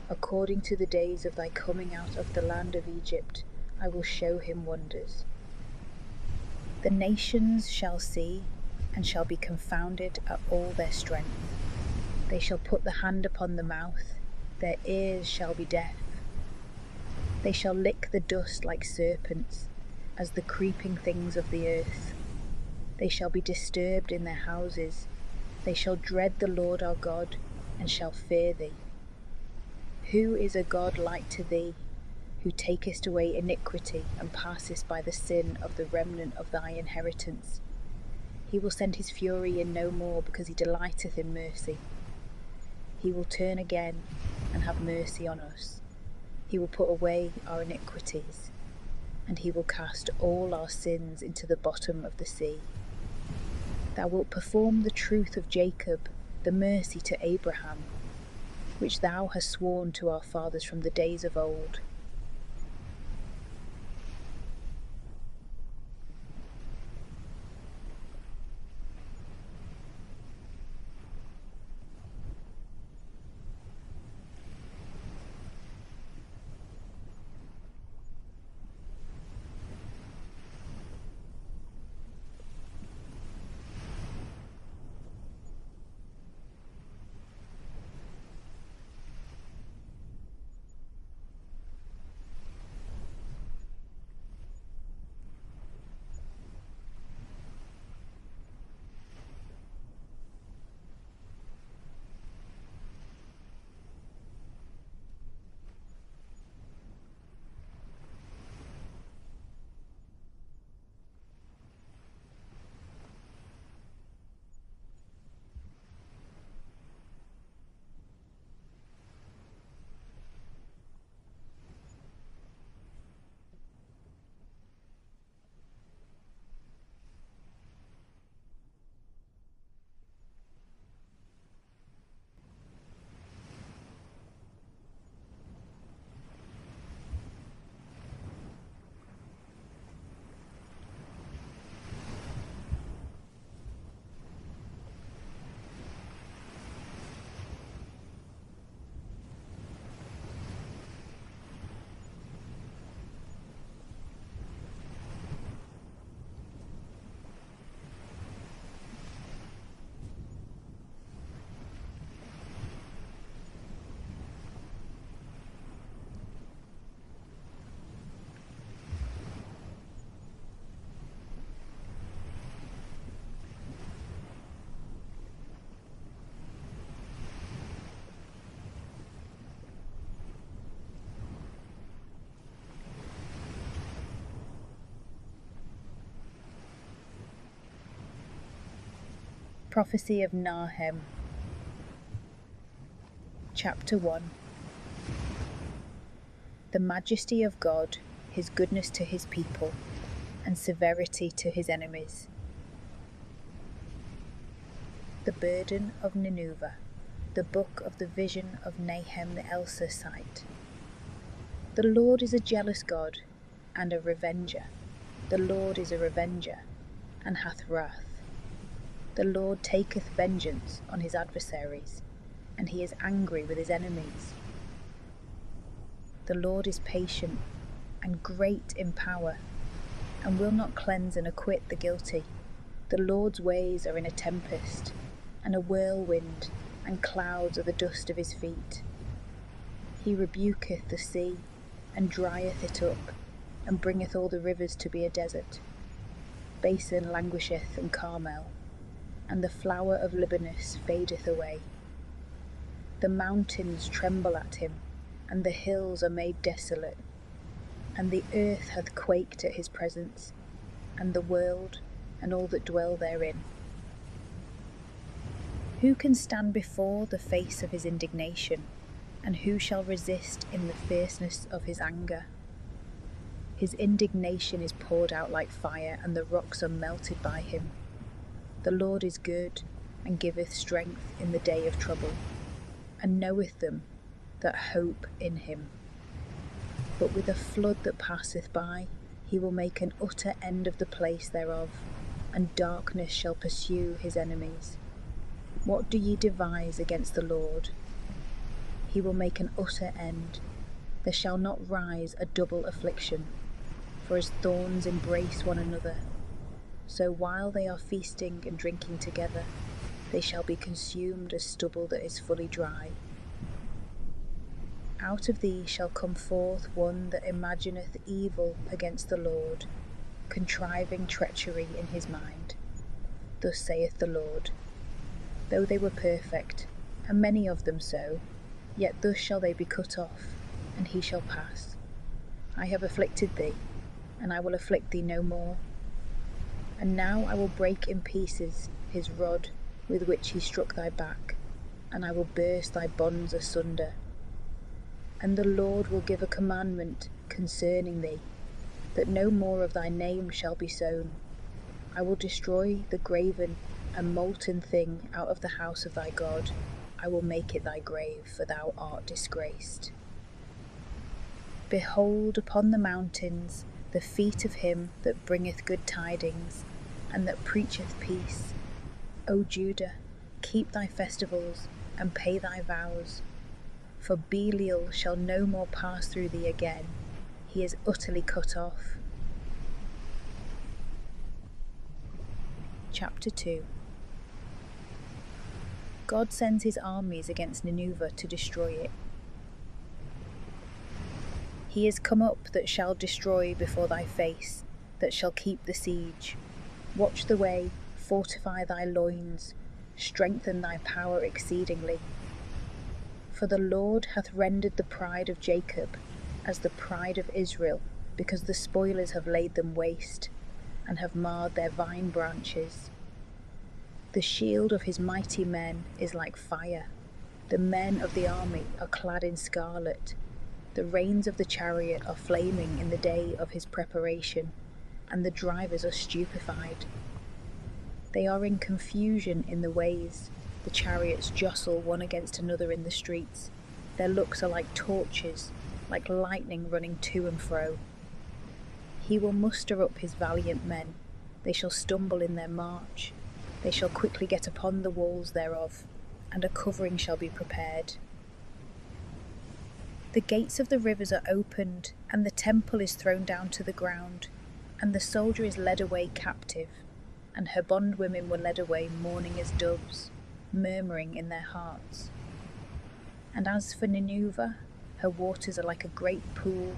According to the days of thy coming out of the land of Egypt, I will show him wonders. The nations shall see, and shall be confounded at all their strength. They shall put the hand upon the mouth, their ears shall be deaf. They shall lick the dust like serpents, as the creeping things of the earth. They shall be disturbed in their houses. They shall dread the Lord our God, and shall fear thee. Who is a God like to thee, who takest away iniquity, and passest by the sin of the remnant of thy inheritance? He will send his fury in no more, because he delighteth in mercy. He will turn again, and have mercy on us. He will put away our iniquities, and he will cast all our sins into the bottom of the sea. Thou wilt perform the truth of Jacob, the mercy to Abraham, which thou hast sworn to our fathers from the days of old. Prophecy of Nahum. Chapter 1. The majesty of God, his goodness to his people, and severity to his enemies. The burden of Nineveh, the book of the vision of Nahum the Elsasite. The Lord is a jealous God, and a revenger. The Lord is a revenger, and hath wrath. The Lord taketh vengeance on his adversaries, and he is angry with his enemies. The Lord is patient, and great in power, and will not cleanse and acquit the guilty. The Lord's ways are in a tempest, and a whirlwind, and clouds are the dust of his feet. He rebuketh the sea, and drieth it up, and bringeth all the rivers to be a desert. Basan languisheth, and Carmel, and the flower of Libanus fadeth away. The mountains tremble at him, and the hills are made desolate, and the earth hath quaked at his presence, and the world, and all that dwell therein. Who can stand before the face of his indignation, and who shall resist in the fierceness of his anger? His indignation is poured out like fire, and the rocks are melted by him. The Lord is good, and giveth strength in the day of trouble, and knoweth them that hope in him. But with a flood that passeth by, he will make an utter end of the place thereof, and darkness shall pursue his enemies. What do ye devise against the Lord? He will make an utter end. There shall not rise a double affliction, for as thorns embrace one another, so while they are feasting and drinking together, they shall be consumed as stubble that is fully dry. Out of thee shall come forth one that imagineth evil against the Lord, contriving treachery in his mind. Thus saith the Lord, though they were perfect, and many of them so, yet thus shall they be cut off, and he shall pass. I have afflicted thee, and I will afflict thee no more. And now I will break in pieces his rod with which he struck thy back, and I will burst thy bonds asunder. And the Lord will give a commandment concerning thee, that no more of thy name shall be sown. I will destroy the graven and molten thing out of the house of thy God. I will make it thy grave, for thou art disgraced. Behold upon the mountains the feet of him that bringeth good tidings, and that preacheth peace. O Judah, keep thy festivals, and pay thy vows. For Belial shall no more pass through thee again. He is utterly cut off. Chapter 2. God sends his armies against Nineveh to destroy it. He is come up that shall destroy before thy face, that shall keep the siege. Watch the way, fortify thy loins, strengthen thy power exceedingly. For the Lord hath rendered the pride of Jacob as the pride of Israel, because the spoilers have laid them waste, and have marred their vine branches. The shield of his mighty men is like fire. The men of the army are clad in scarlet. The reins of the chariot are flaming in the day of his preparation, and the drivers are stupefied. They are in confusion in the ways. The chariots jostle one against another in the streets. Their looks are like torches, like lightning running to and fro. He will muster up his valiant men. They shall stumble in their march. They shall quickly get upon the walls thereof, and a covering shall be prepared. The gates of the rivers are opened, and the temple is thrown down to the ground, and the soldier is led away captive, and her bondwomen were led away mourning as doves, murmuring in their hearts. And as for Nineveh, her waters are like a great pool,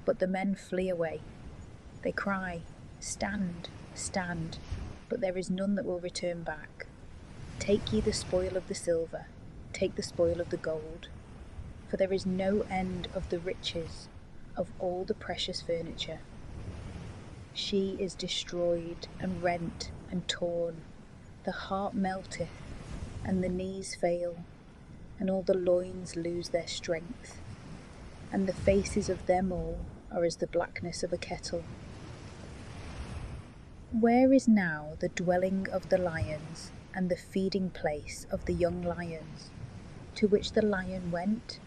but the men flee away. They cry, Stand, stand, but there is none that will return back. Take ye the spoil of the silver, take the spoil of the gold, for there is no end of the riches of all the precious furniture. She is destroyed and rent and torn. The heart melteth, and the knees fail, and all the loins lose their strength, and the faces of them all are as the blackness of a kettle. Where is now the dwelling of the lions, and the feeding place of the young lions, to which the lion went,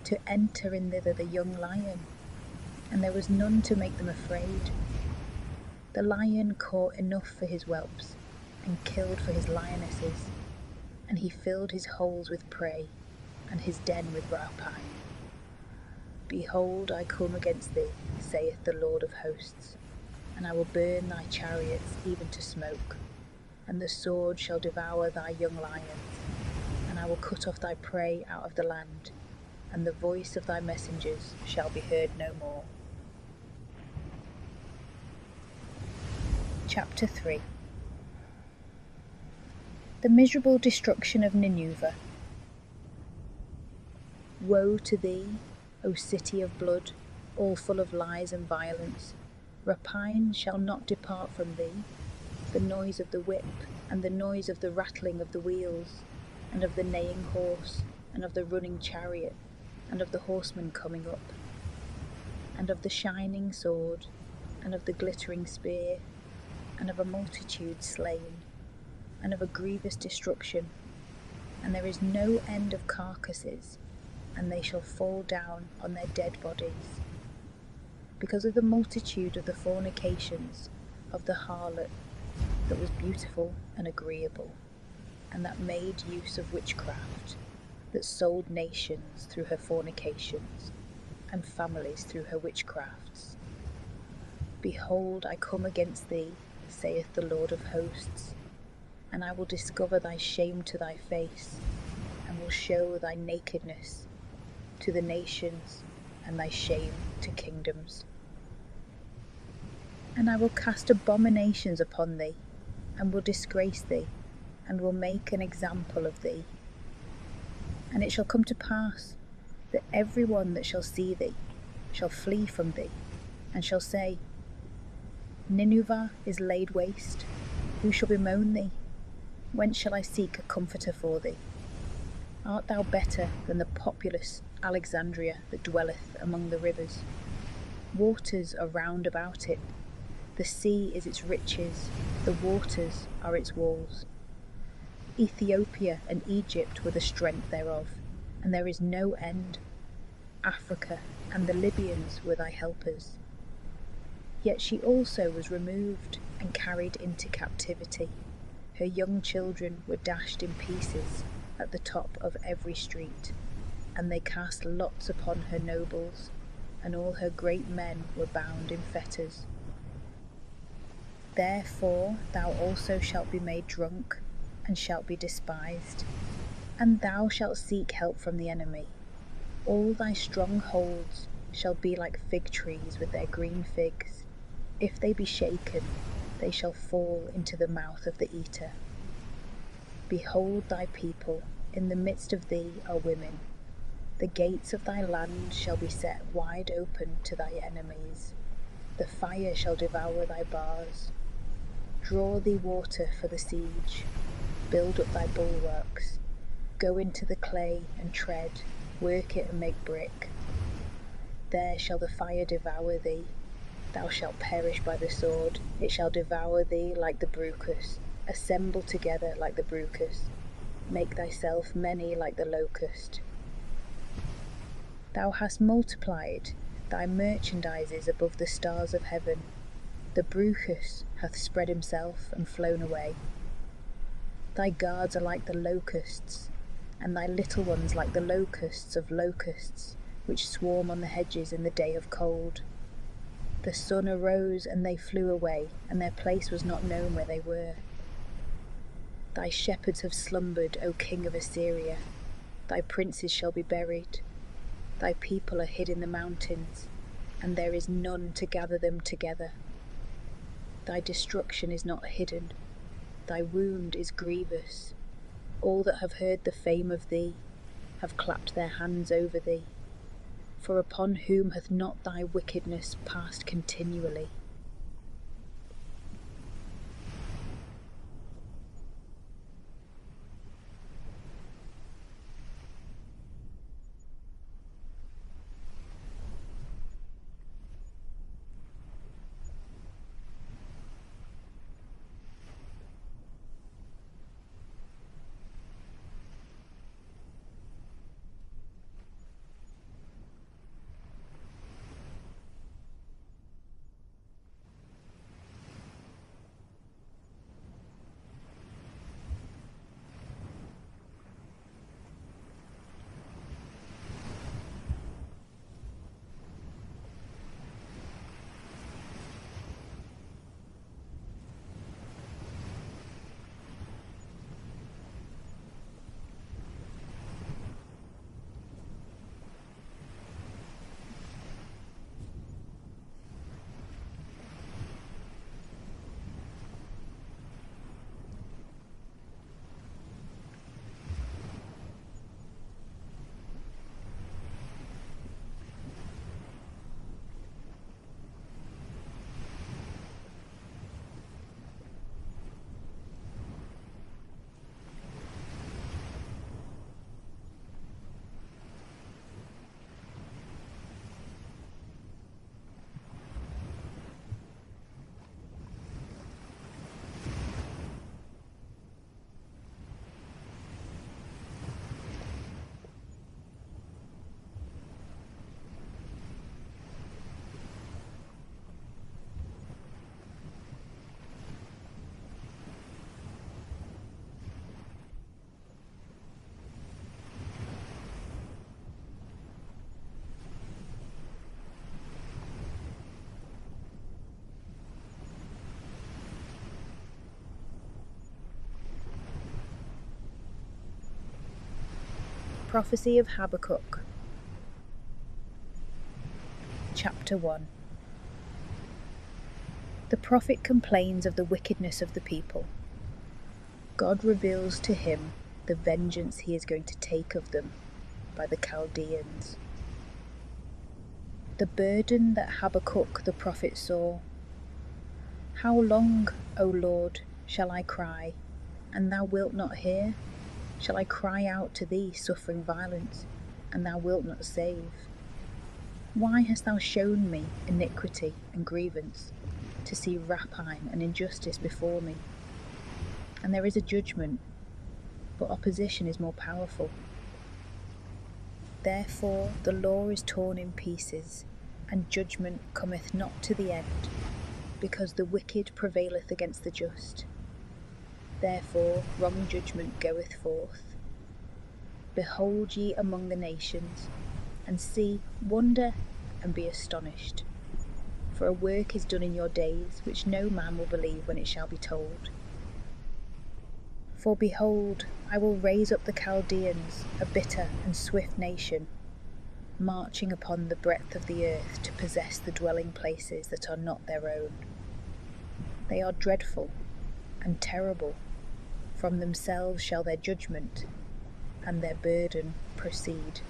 to enter in thither the young lion, and there was none to make them afraid? The lion caught enough for his whelps, and killed for his lionesses, and he filled his holes with prey, and his den with rapine. Behold, I come against thee, saith the Lord of hosts, and I will burn thy chariots even to smoke, and the sword shall devour thy young lions, and I will cut off thy prey out of the land, and the voice of thy messengers shall be heard no more. Chapter 3. The miserable destruction of Nineveh. Woe to thee, O city of blood, all full of lies and violence! Rapine shall not depart from thee, the noise of the whip, and the noise of the rattling of the wheels, and of the neighing horse, and of the running chariot, and of the horseman coming up, and of the shining sword, and of the glittering spear, and of a multitude slain, and of a grievous destruction, and there is no end of carcasses, and they shall fall down on their dead bodies, because of the multitude of the fornications of the harlot that was beautiful and agreeable, and that made use of witchcraft, that sold nations through her fornications, and families through her witchcrafts. Behold, I come against thee, saith the Lord of hosts, and I will discover thy shame to thy face, and will show thy nakedness to the nations, and thy shame to kingdoms. And I will cast abominations upon thee, and will disgrace thee, and will make an example of thee. And it shall come to pass that every one that shall see thee shall flee from thee, and shall say, Nineveh is laid waste, who shall bemoan thee? Whence shall I seek a comforter for thee? Art thou better than the populous Alexandria that dwelleth among the rivers? Waters are round about it, the sea is its riches, the waters are its walls. Ethiopia and Egypt were the strength thereof, and there is no end. Africa and the Libyans were thy helpers. Yet she also was removed and carried into captivity. Her young children were dashed in pieces at the top of every street, and they cast lots upon her nobles, and all her great men were bound in fetters. Therefore thou also shalt be made drunk, and shalt be despised, and thou shalt seek help from the enemy. All thy strongholds shall be like fig trees with their green figs. If they be shaken, they shall fall into the mouth of the eater. Behold thy people, in the midst of thee are women. The gates of thy land shall be set wide open to thy enemies. The fire shall devour thy bars. Draw thee water for the siege. Build up thy bulwarks. Go into the clay and tread, work it and make brick. There shall the fire devour thee. Thou shalt perish by the sword. It shall devour thee like the brucus. Assemble together like the brucus. Make thyself many like the locust. Thou hast multiplied thy merchandises above the stars of heaven. The brucus hath spread himself and flown away. Thy guards are like the locusts, and thy little ones like the locusts of locusts, which swarm on the hedges in the day of cold. The sun arose, and they flew away, and their place was not known where they were. Thy shepherds have slumbered, O king of Assyria. Thy princes shall be buried. Thy people are hid in the mountains, and there is none to gather them together. Thy destruction is not hidden. Thy wound is grievous. All that have heard the fame of thee have clapped their hands over thee. For upon whom hath not thy wickedness passed continually? Prophecy of Habakkuk. Chapter 1. The prophet complains of the wickedness of the people. God reveals to him the vengeance he is going to take of them by the Chaldeans. The burden that Habakkuk the prophet saw. How long, O Lord, shall I cry, and thou wilt not hear? Shall I cry out to thee, suffering violence, and thou wilt not save? Why hast thou shown me iniquity and grievance, to see rapine and injustice before me? And there is a judgment, but opposition is more powerful. Therefore the law is torn in pieces, and judgment cometh not to the end, because the wicked prevaileth against the just. Therefore wrong judgment goeth forth. Behold ye among the nations, and see, wonder, and be astonished. For a work is done in your days, which no man will believe when it shall be told. For behold, I will raise up the Chaldeans, a bitter and swift nation, marching upon the breadth of the earth to possess the dwelling places that are not their own. They are dreadful and terrible. From themselves shall their judgment and their burden proceed.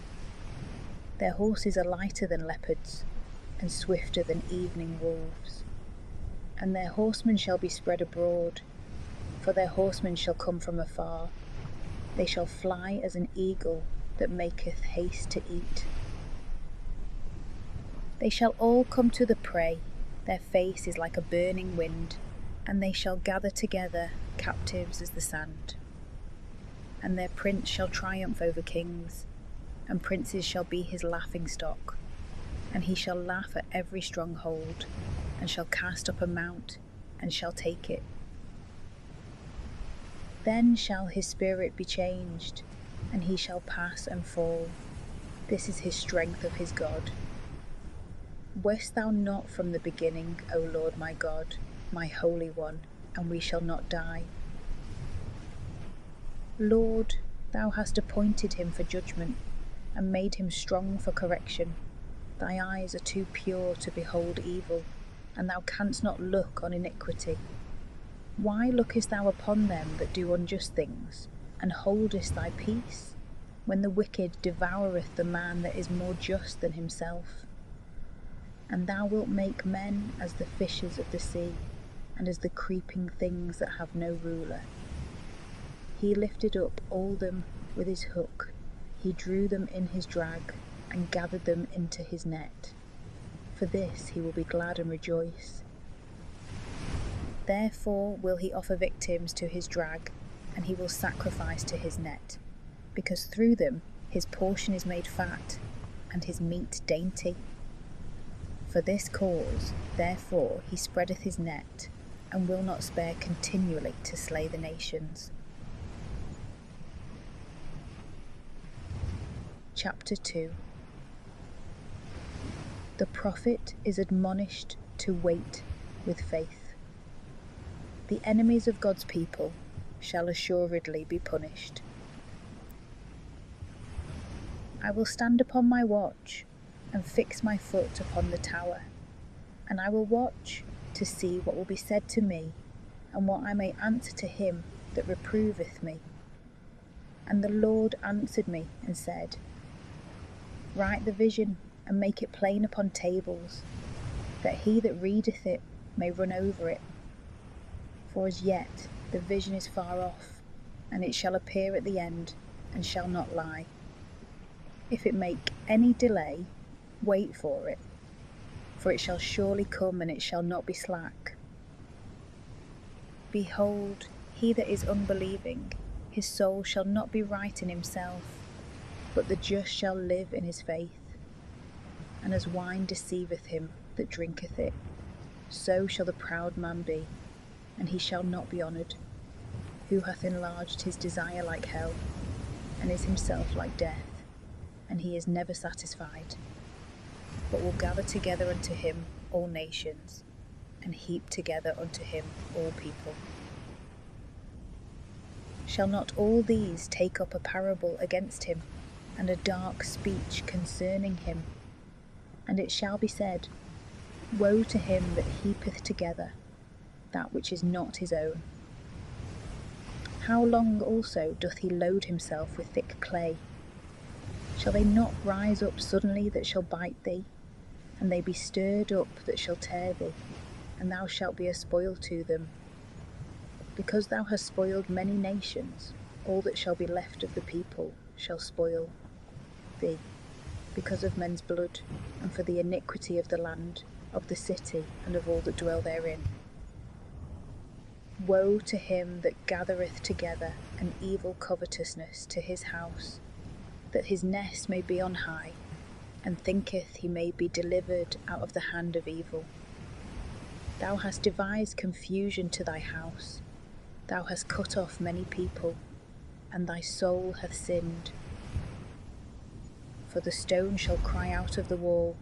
Their horses are lighter than leopards, and swifter than evening wolves. And their horsemen shall be spread abroad, for their horsemen shall come from afar. They shall fly as an eagle that maketh haste to eat. They shall all come to the prey, their face is like a burning wind, and they shall gather together captives as the sand. And their prince shall triumph over kings, and princes shall be his laughingstock. And he shall laugh at every stronghold, and shall cast up a mount, and shall take it. Then shall his spirit be changed, and he shall pass and fall. This is his strength of his God. West thou not from the beginning, O Lord my God, my Holy One, and we shall not die? Lord, thou hast appointed him for judgment, and made him strong for correction. Thy eyes are too pure to behold evil, and thou canst not look on iniquity. Why lookest thou upon them that do unjust things, and holdest thy peace, when the wicked devoureth the man that is more just than himself? And thou wilt make men as the fishes of the sea, and as the creeping things that have no ruler. He lifted up all them with his hook, he drew them in his drag, and gathered them into his net. For this he will be glad and rejoice. Therefore will he offer victims to his drag, and he will sacrifice to his net, because through them his portion is made fat, and his meat dainty. For this cause, therefore, he spreadeth his net, and will not spare continually to slay the nations. Chapter 2. The prophet is admonished to wait with faith. The enemies of God's people shall assuredly be punished. I will stand upon my watch, and fix my foot upon the tower, and I will watch to see what will be said to me, and what I may answer to him that reproveth me. And the Lord answered me and said, Write the vision, and make it plain upon tables, that he that readeth it may run over it. For as yet the vision is far off, and it shall appear at the end, and shall not lie. If it make any delay, wait for it shall surely come, and it shall not be slack. Behold, he that is unbelieving, his soul shall not be right in himself, but the just shall live in his faith. And as wine deceiveth him that drinketh it, so shall the proud man be, and he shall not be honoured, who hath enlarged his desire like hell, and is himself like death, and he is never satisfied, but will gather together unto him all nations, and heap together unto him all people. Shall not all these take up a parable against him? and a dark speech concerning him. And it shall be said, Woe to him that heapeth together that which is not his own. How long also doth he load himself with thick clay? Shall they not rise up suddenly that shall bite thee? And they be stirred up that shall tear thee, and thou shalt be a spoil to them. Because thou hast spoiled many nations, all that shall be left of the people shall spoil thee, because of men's blood, and for the iniquity of the land, of the city, and of all that dwell therein. Woe to him that gathereth together an evil covetousness to his house, that his nest may be on high, and thinketh he may be delivered out of the hand of evil. Thou hast devised confusion to thy house, thou hast cut off many people, and thy soul hath sinned. For the stone shall cry out of the wall,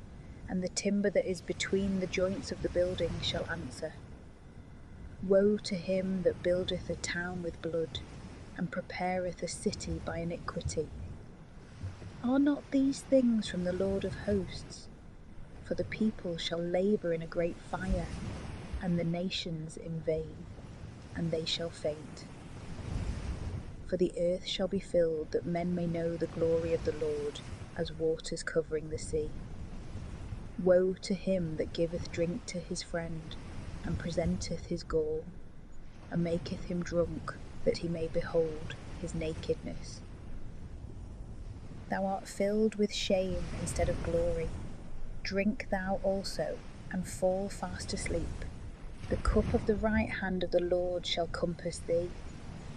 and the timber that is between the joints of the building shall answer. Woe to him that buildeth a town with blood, and prepareth a city by iniquity. Are not these things from the Lord of hosts? For the people shall labour in a great fire, and the nations in vain, and they shall faint. For the earth shall be filled, that men may know the glory of the Lord, as waters covering the sea. Woe to him that giveth drink to his friend, and presenteth his gall, and maketh him drunk, that he may behold his nakedness. Thou art filled with shame instead of glory. Drink thou also, and fall fast asleep. The cup of the right hand of the Lord shall compass thee,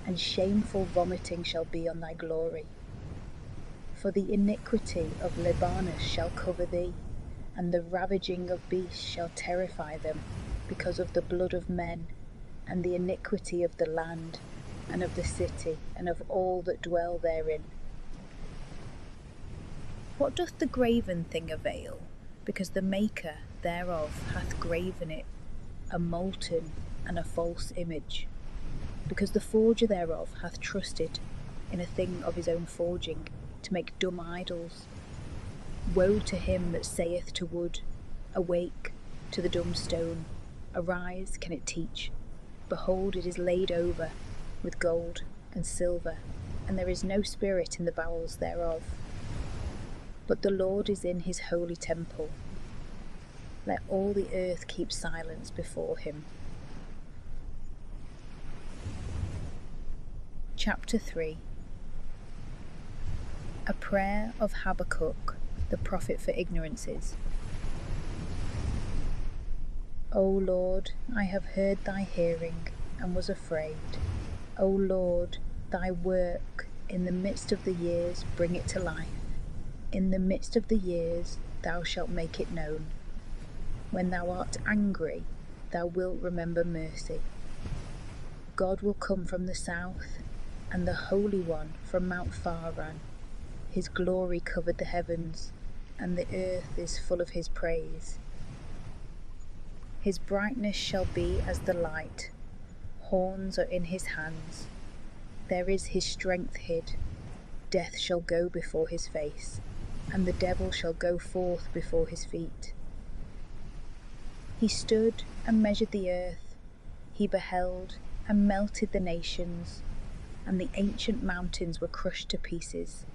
and shameful vomiting shall be on thy glory. For the iniquity of Libanus shall cover thee, and the ravaging of beasts shall terrify them, because of the blood of men, and the iniquity of the land, and of the city, and of all that dwell therein. What doth the graven thing avail, because the maker thereof hath graven it, a molten and a false image? Because the forger thereof hath trusted in a thing of his own forging, to make dumb idols. Woe to him that saith to wood, Awake, to the dumb stone, Arise, can it teach? Behold, it is laid over with gold and silver, and there is no spirit in the bowels thereof. But the Lord is in his holy temple. Let all the earth keep silence before him. Chapter 3. A prayer of Habakkuk, the prophet for ignorances. O Lord, I have heard thy hearing, and was afraid. O Lord, thy work in the midst of the years bring it to life. In the midst of the years thou shalt make it known. When thou art angry, thou wilt remember mercy. God will come from the south, and the Holy One from Mount Pharan. His glory covered the heavens, and the earth is full of his praise. His brightness shall be as the light. Horns are in his hands. There is his strength hid. Death shall go before his face, and the devil shall go forth before his feet. He stood and measured the earth. He beheld and melted the nations, and the ancient mountains were crushed to pieces.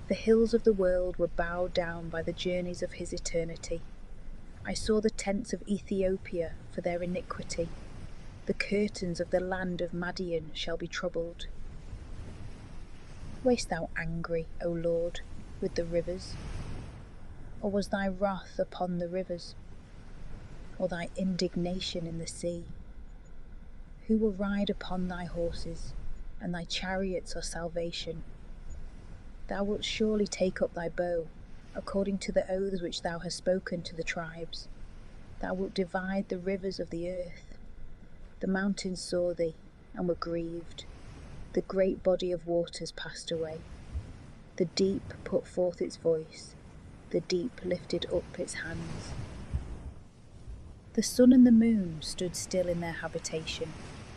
The hills of the world were bowed down by the journeys of his eternity. I saw the tents of Ethiopia for their iniquity. The curtains of the land of Madian shall be troubled. Wast thou angry, O Lord, with the rivers? Or was thy wrath upon the rivers? Or thy indignation in the sea? Who will ride upon thy horses, and thy chariots are salvation? Thou wilt surely take up thy bow, according to the oaths which thou hast spoken to the tribes. Thou wilt divide the rivers of the earth. The mountains saw thee, and were grieved. The great body of waters passed away. The deep put forth its voice. The deep lifted up its hands. The sun and the moon stood still in their habitation.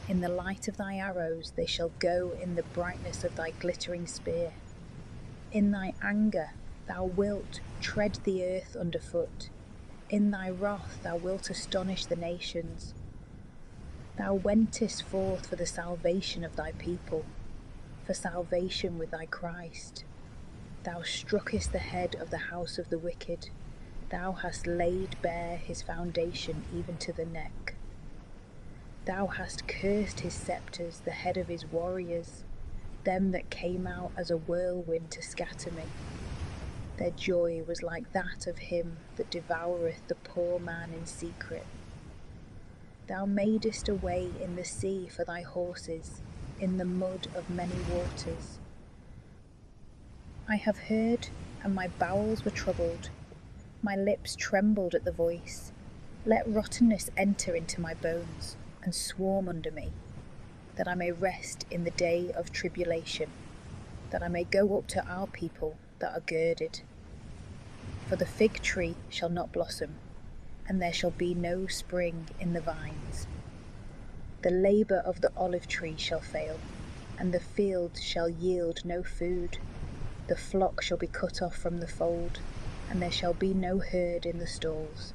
In the light of thy arrows they shall go in the brightness of thy glittering spear. In thy anger thou wilt tread the earth underfoot. In thy wrath thou wilt astonish the nations. Thou wentest forth for the salvation of thy people, for salvation with thy Christ. Thou struckest the head of the house of the wicked. Thou hast laid bare his foundation even to the neck. Thou hast cursed his sceptres, the head of his warriors, them that came out as a whirlwind to scatter me. Their joy was like that of him that devoureth the poor man in secret. Thou madest a way in the sea for thy horses, in the mud of many waters. I have heard, and my bowels were troubled. My lips trembled at the voice. Let rottenness enter into my bones, and swarm under me, that I may rest in the day of tribulation, that I may go up to our people that are girded. For the fig tree shall not blossom, and there shall be no spring in the vines. The labour of the olive tree shall fail, and the field shall yield no food. The flock shall be cut off from the fold, and there shall be no herd in the stalls.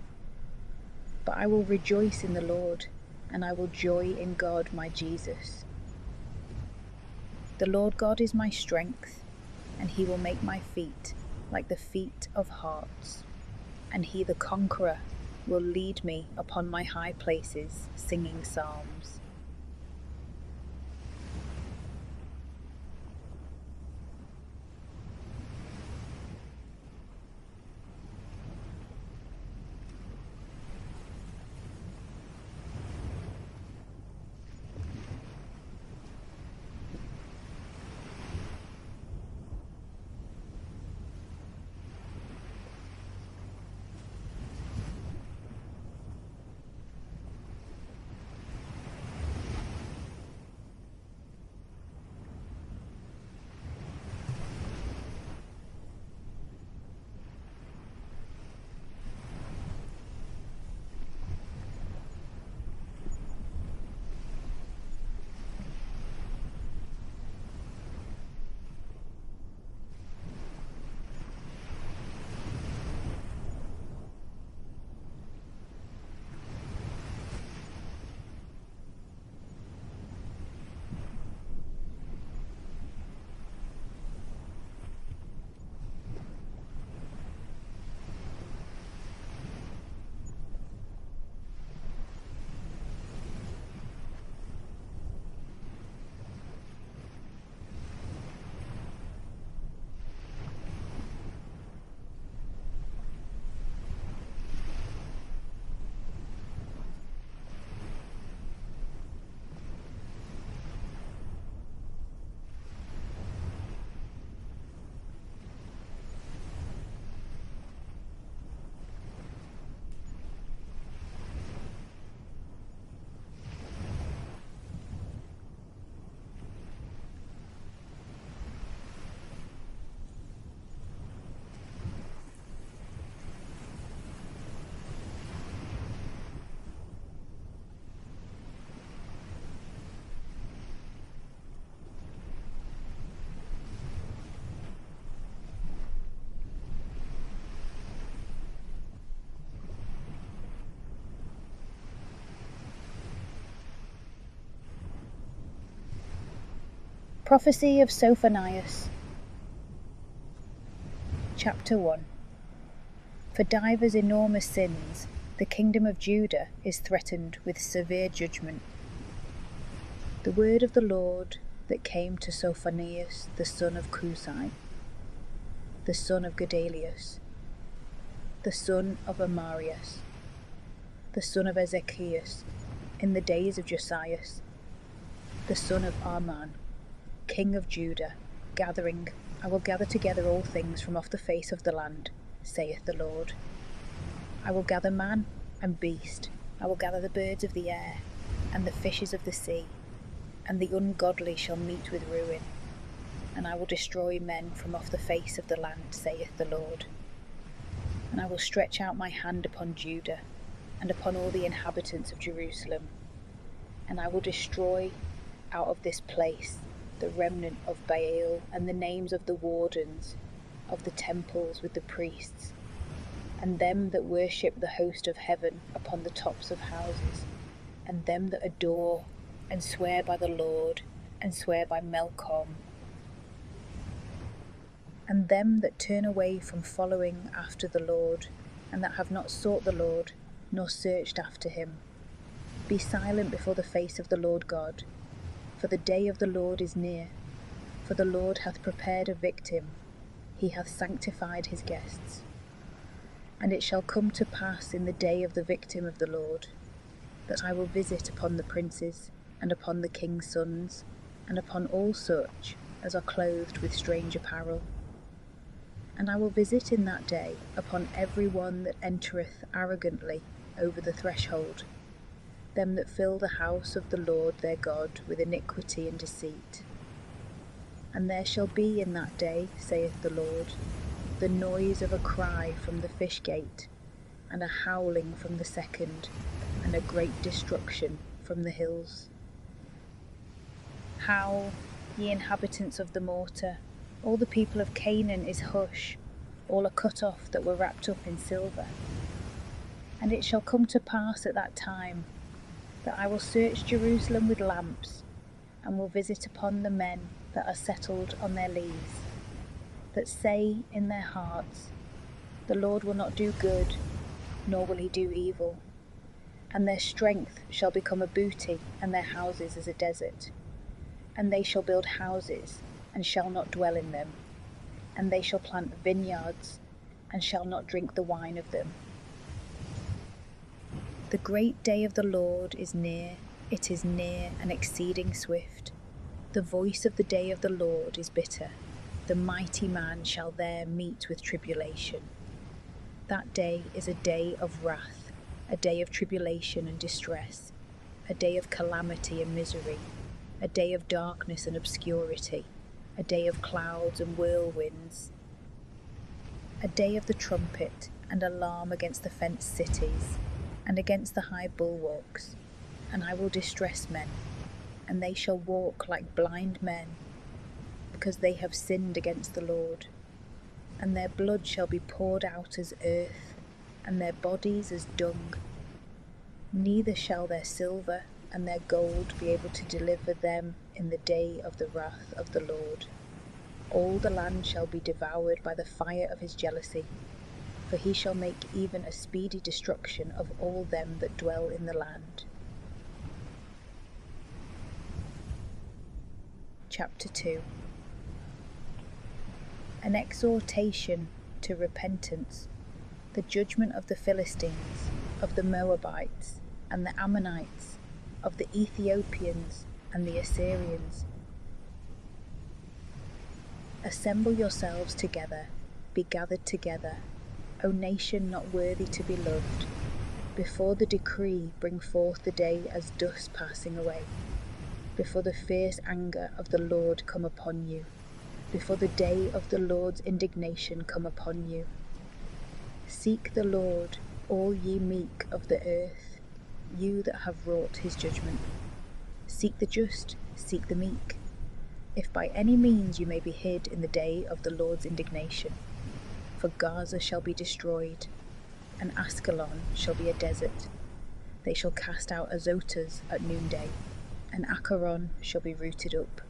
But I will rejoice in the Lord, and I will joy in God my Jesus. The Lord God is my strength, and he will make my feet like the feet of harts, and he the conqueror will lead me upon my high places, singing psalms. Prophecy of Sophonius. Chapter 1. For divers enormous sins, the kingdom of Judah is threatened with severe judgment. The word of the Lord that came to Sophonius the son of Cusai, the son of Gedalius, the son of Amarias, the son of Ezechias, in the days of Josias, the son of Arman, king of Judah, gathering, I will gather together all things from off the face of the land, saith the Lord. I will gather man and beast, I will gather the birds of the air, and the fishes of the sea, and the ungodly shall meet with ruin, and I will destroy men from off the face of the land, saith the Lord. And I will stretch out my hand upon Judah, and upon all the inhabitants of Jerusalem, and I will destroy out of this place the remnant of Baal, and the names of the wardens, of the temples with the priests, and them that worship the host of heaven upon the tops of houses, and them that adore and swear by the Lord, and swear by Melchom, and them that turn away from following after the Lord, and that have not sought the Lord, nor searched after him. Be silent before the face of the Lord God, for the day of the Lord is near. For the Lord hath prepared a victim, he hath sanctified his guests. And it shall come to pass in the day of the victim of the Lord, that I will visit upon the princes, and upon the king's sons, and upon all such as are clothed with strange apparel. And I will visit in that day upon every one that entereth arrogantly over the threshold, them that fill the house of the Lord their God with iniquity and deceit. And there shall be in that day, saith the Lord, the noise of a cry from the fish gate, and a howling from the second, and a great destruction from the hills. Howl, ye inhabitants of the mortar, all the people of Canaan is hush, all are cut off that were wrapped up in silver. And it shall come to pass at that time, that I will search Jerusalem with lamps, and will visit upon the men that are settled on their lees, that say in their hearts, the Lord will not do good, nor will he do evil. And their strength shall become a booty, and their houses as a desert. And they shall build houses, and shall not dwell in them. And they shall plant vineyards, and shall not drink the wine of them. The great day of the Lord is near, it is near and exceeding swift. The voice of the day of the Lord is bitter. The mighty man shall there meet with tribulation. That day is a day of wrath, a day of tribulation and distress, a day of calamity and misery, a day of darkness and obscurity, a day of clouds and whirlwinds, a day of the trumpet and alarm against the fenced cities, and against the high bulwarks. And I will distress men, and they shall walk like blind men, because they have sinned against the Lord. And their blood shall be poured out as earth, and their bodies as dung. Neither shall their silver and their gold be able to deliver them in the day of the wrath of the Lord. All the land shall be devoured by the fire of his jealousy, for he shall make even a speedy destruction of all them that dwell in the land. Chapter 2. An exhortation to repentance, the judgment of the Philistines, of the Moabites, and the Ammonites, of the Ethiopians, and the Assyrians. Assemble yourselves together, be gathered together, O nation not worthy to be loved. Before the decree bring forth the day as dust passing away. Before the fierce anger of the Lord come upon you. Before the day of the Lord's indignation come upon you. Seek the Lord, all ye meek of the earth, you that have wrought his judgment. Seek the just, seek the meek, if by any means you may be hid in the day of the Lord's indignation. For Gaza shall be destroyed, and Askelon shall be a desert. They shall cast out Azotus at noonday, and Acharon shall be rooted up.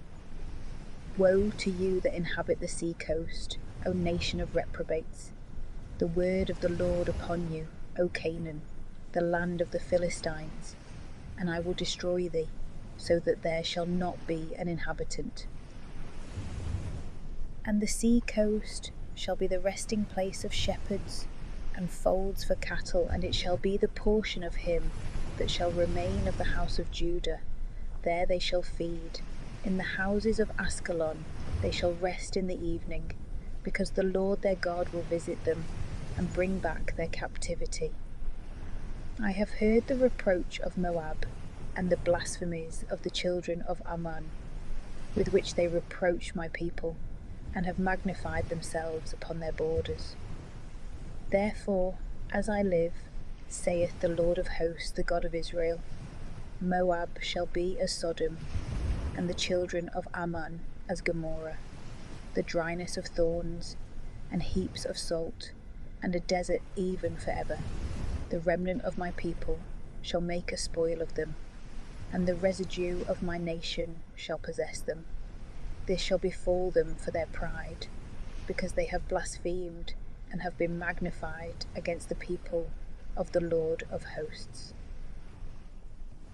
Woe to you that inhabit the sea coast, O nation of reprobates! The word of the Lord upon you, O Canaan, the land of the Philistines, and I will destroy thee, so that there shall not be an inhabitant. And the sea coast shall be the resting place of shepherds, and folds for cattle, and it shall be the portion of him that shall remain of the house of Judah. There they shall feed. In the houses of Askelon they shall rest in the evening, because the Lord their God will visit them, and bring back their captivity. I have heard the reproach of Moab, and the blasphemies of the children of Ammon, with which they reproach my people, and have magnified themselves upon their borders. Therefore, as I live, saith the Lord of hosts, the God of Israel, Moab shall be as Sodom, and the children of Ammon as Gomorrah, the dryness of thorns, and heaps of salt, and a desert even forever. The remnant of my people shall make a spoil of them, and the residue of my nation shall possess them. This shall befall them for their pride, because they have blasphemed and have been magnified against the people of the Lord of hosts.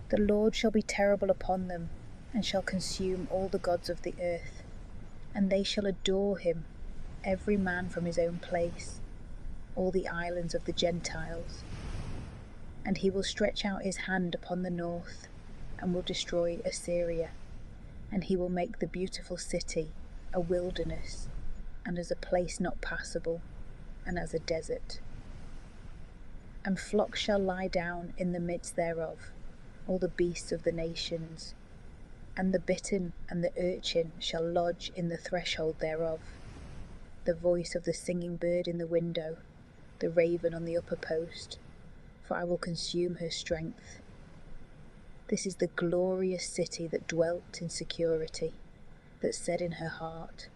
The Lord shall be terrible upon them, and shall consume all the gods of the earth, and they shall adore him, every man from his own place, all the islands of the Gentiles. And he will stretch out his hand upon the north, and will destroy Assyria, and he will make the beautiful city a wilderness, and as a place not passable, and as a desert. And flocks shall lie down in the midst thereof, all the beasts of the nations, and the bittern and the urchin shall lodge in the threshold thereof. The voice of the singing bird in the window, the raven on the upper post, for I will consume her strength. This is the glorious city that dwelt in security, that said in her heart,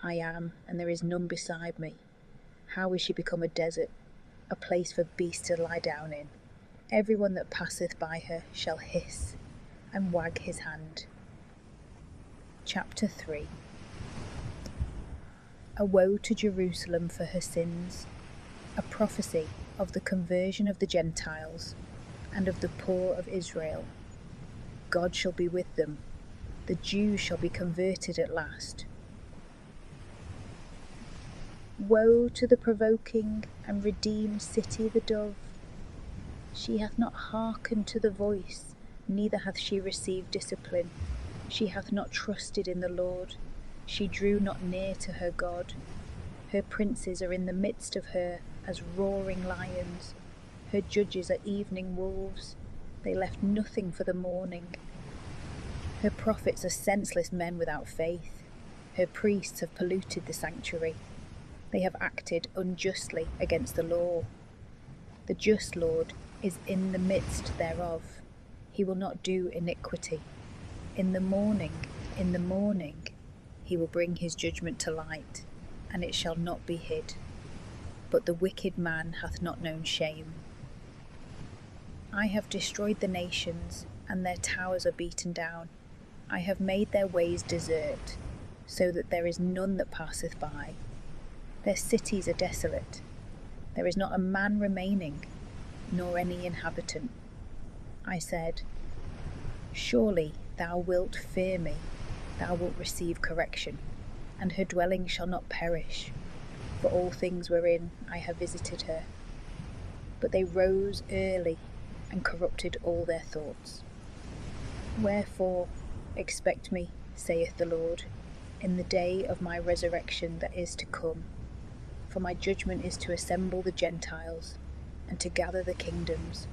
I am, and there is none beside me. How is she become a desert, a place for beasts to lie down in? Everyone that passeth by her shall hiss and wag his hand. Chapter 3. A woe to Jerusalem for her sins, a prophecy of the conversion of the Gentiles and of the poor of Israel. God shall be with them, the Jews shall be converted at last. Woe to the provoking and redeemed city, the dove! She hath not hearkened to the voice, neither hath she received discipline. She hath not trusted in the Lord. She drew not near to her God. Her princes are in the midst of her as roaring lions. Her judges are evening wolves. They left nothing for the morning. Her prophets are senseless men without faith. Her priests have polluted the sanctuary. They have acted unjustly against the law. The just Lord is in the midst thereof. He will not do iniquity. In the morning, he will bring his judgment to light, and it shall not be hid. But the wicked man hath not known shame. I have destroyed the nations, and their towers are beaten down. I have made their ways desert, so that there is none that passeth by. Their cities are desolate. There is not a man remaining, nor any inhabitant. I said, Surely thou wilt fear me, thou wilt receive correction, and her dwelling shall not perish, for all things wherein I have visited her. But they rose early, and corrupted all their thoughts. Wherefore expect me, saith the Lord, in the day of my resurrection that is to come. For my judgment is to assemble the Gentiles, and to gather the kingdoms,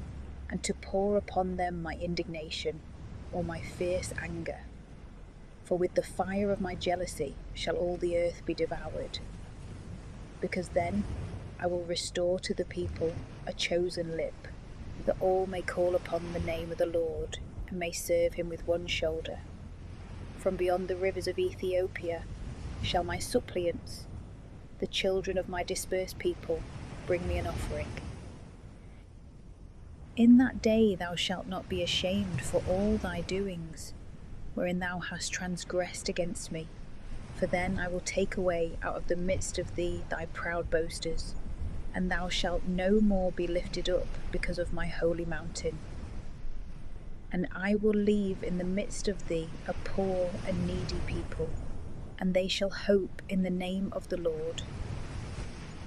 and to pour upon them my indignation, or my fierce anger. For with the fire of my jealousy shall all the earth be devoured. Because then I will restore to the people a chosen lip, that all may call upon the name of the Lord, and may serve him with one shoulder. From beyond the rivers of Ethiopia shall my suppliants, the children of my dispersed people, bring me an offering. In that day thou shalt not be ashamed for all thy doings, wherein thou hast transgressed against me. For then I will take away out of the midst of thee thy proud boasters, and thou shalt no more be lifted up because of my holy mountain. And I will leave in the midst of thee a poor and needy people, and they shall hope in the name of the Lord.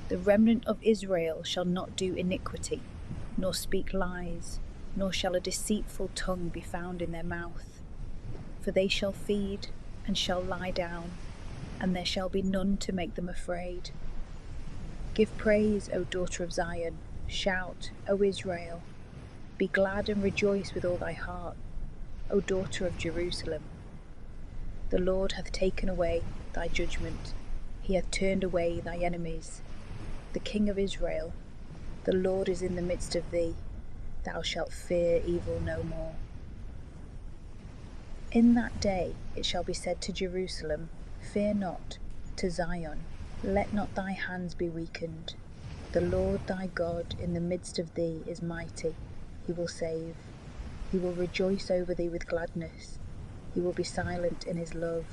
The remnant of Israel shall not do iniquity, nor speak lies, nor shall a deceitful tongue be found in their mouth. For they shall feed, and shall lie down, and there shall be none to make them afraid. Give praise, O daughter of Zion, shout, O Israel. Be glad and rejoice with all thy heart, O daughter of Jerusalem. The Lord hath taken away thy judgment, he hath turned away thy enemies. The King of Israel, the Lord is in the midst of thee, thou shalt fear evil no more. In that day it shall be said to Jerusalem, Fear not, to Zion, Let not thy hands be weakened. The Lord thy God in the midst of thee is mighty. He will save. He will rejoice over thee with gladness. He will be silent in his love.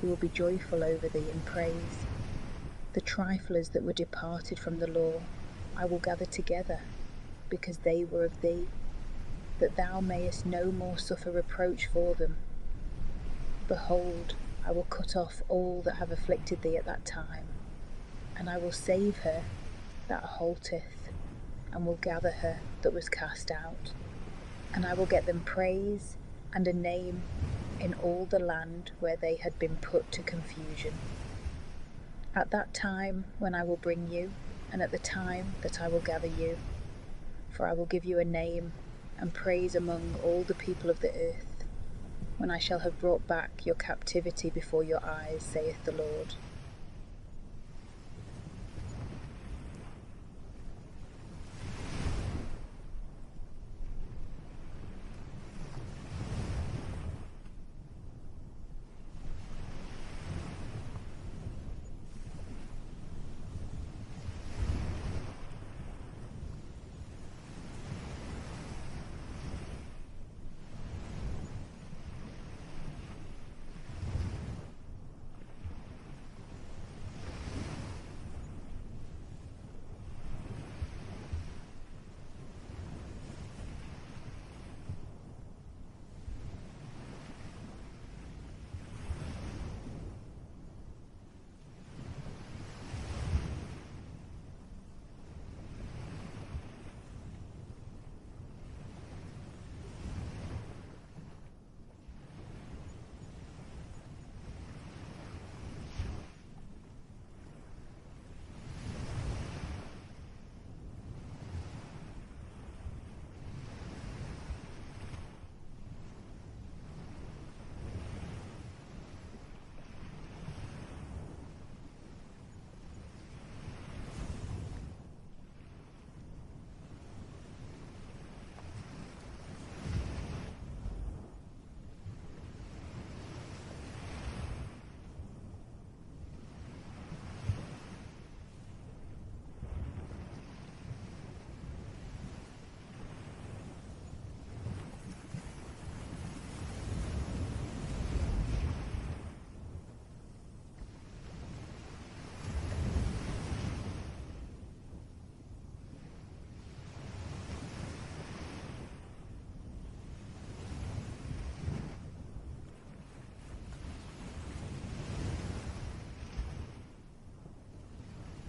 He will be joyful over thee in praise. The triflers that were departed from the law I will gather together, because they were of thee, that thou mayest no more suffer reproach for them. Behold, I will cut off all that have afflicted thee at that time, and I will save her that halteth, and will gather her that was cast out. And I will get them praise and a name in all the land where they had been put to confusion. At that time when I will bring you, and at the time that I will gather you, for I will give you a name and praise among all the people of the earth, when I shall have brought back your captivity before your eyes, saith the Lord.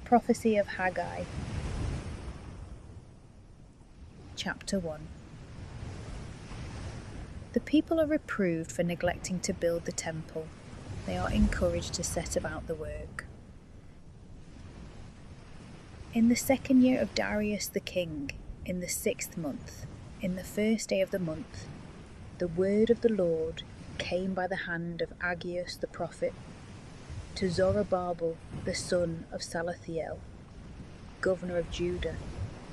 Prophecy of Haggai, Chapter 1. The people are reproved for neglecting to build the temple. They are encouraged to set about the work. In the 2nd year of Darius the king, in the 6th month, in the 1st day of the month, the word of the Lord came by the hand of Aggeus the prophet to Zorobabel the son of Salathiel, governor of Judah,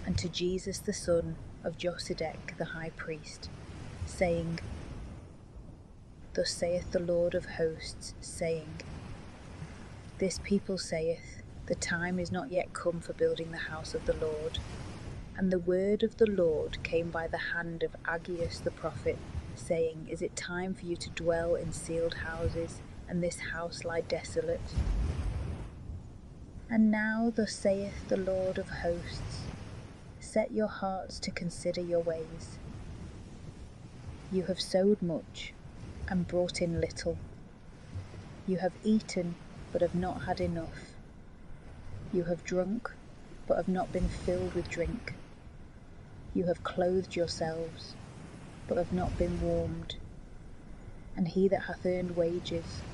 and to Jesus the son of Josedech the high priest, saying, Thus saith the Lord of hosts, saying, This people saith, The time is not yet come for building the house of the Lord. And the word of the Lord came by the hand of Aggeus the prophet, saying, Is it time for you to dwell in sealed houses, and this house lie desolate? And now thus saith the Lord of hosts, Set your hearts to consider your ways. You have sowed much, and brought in little. You have eaten, but have not had enough. You have drunk, but have not been filled with drink. You have clothed yourselves, but have not been warmed. And he that hath earned wages,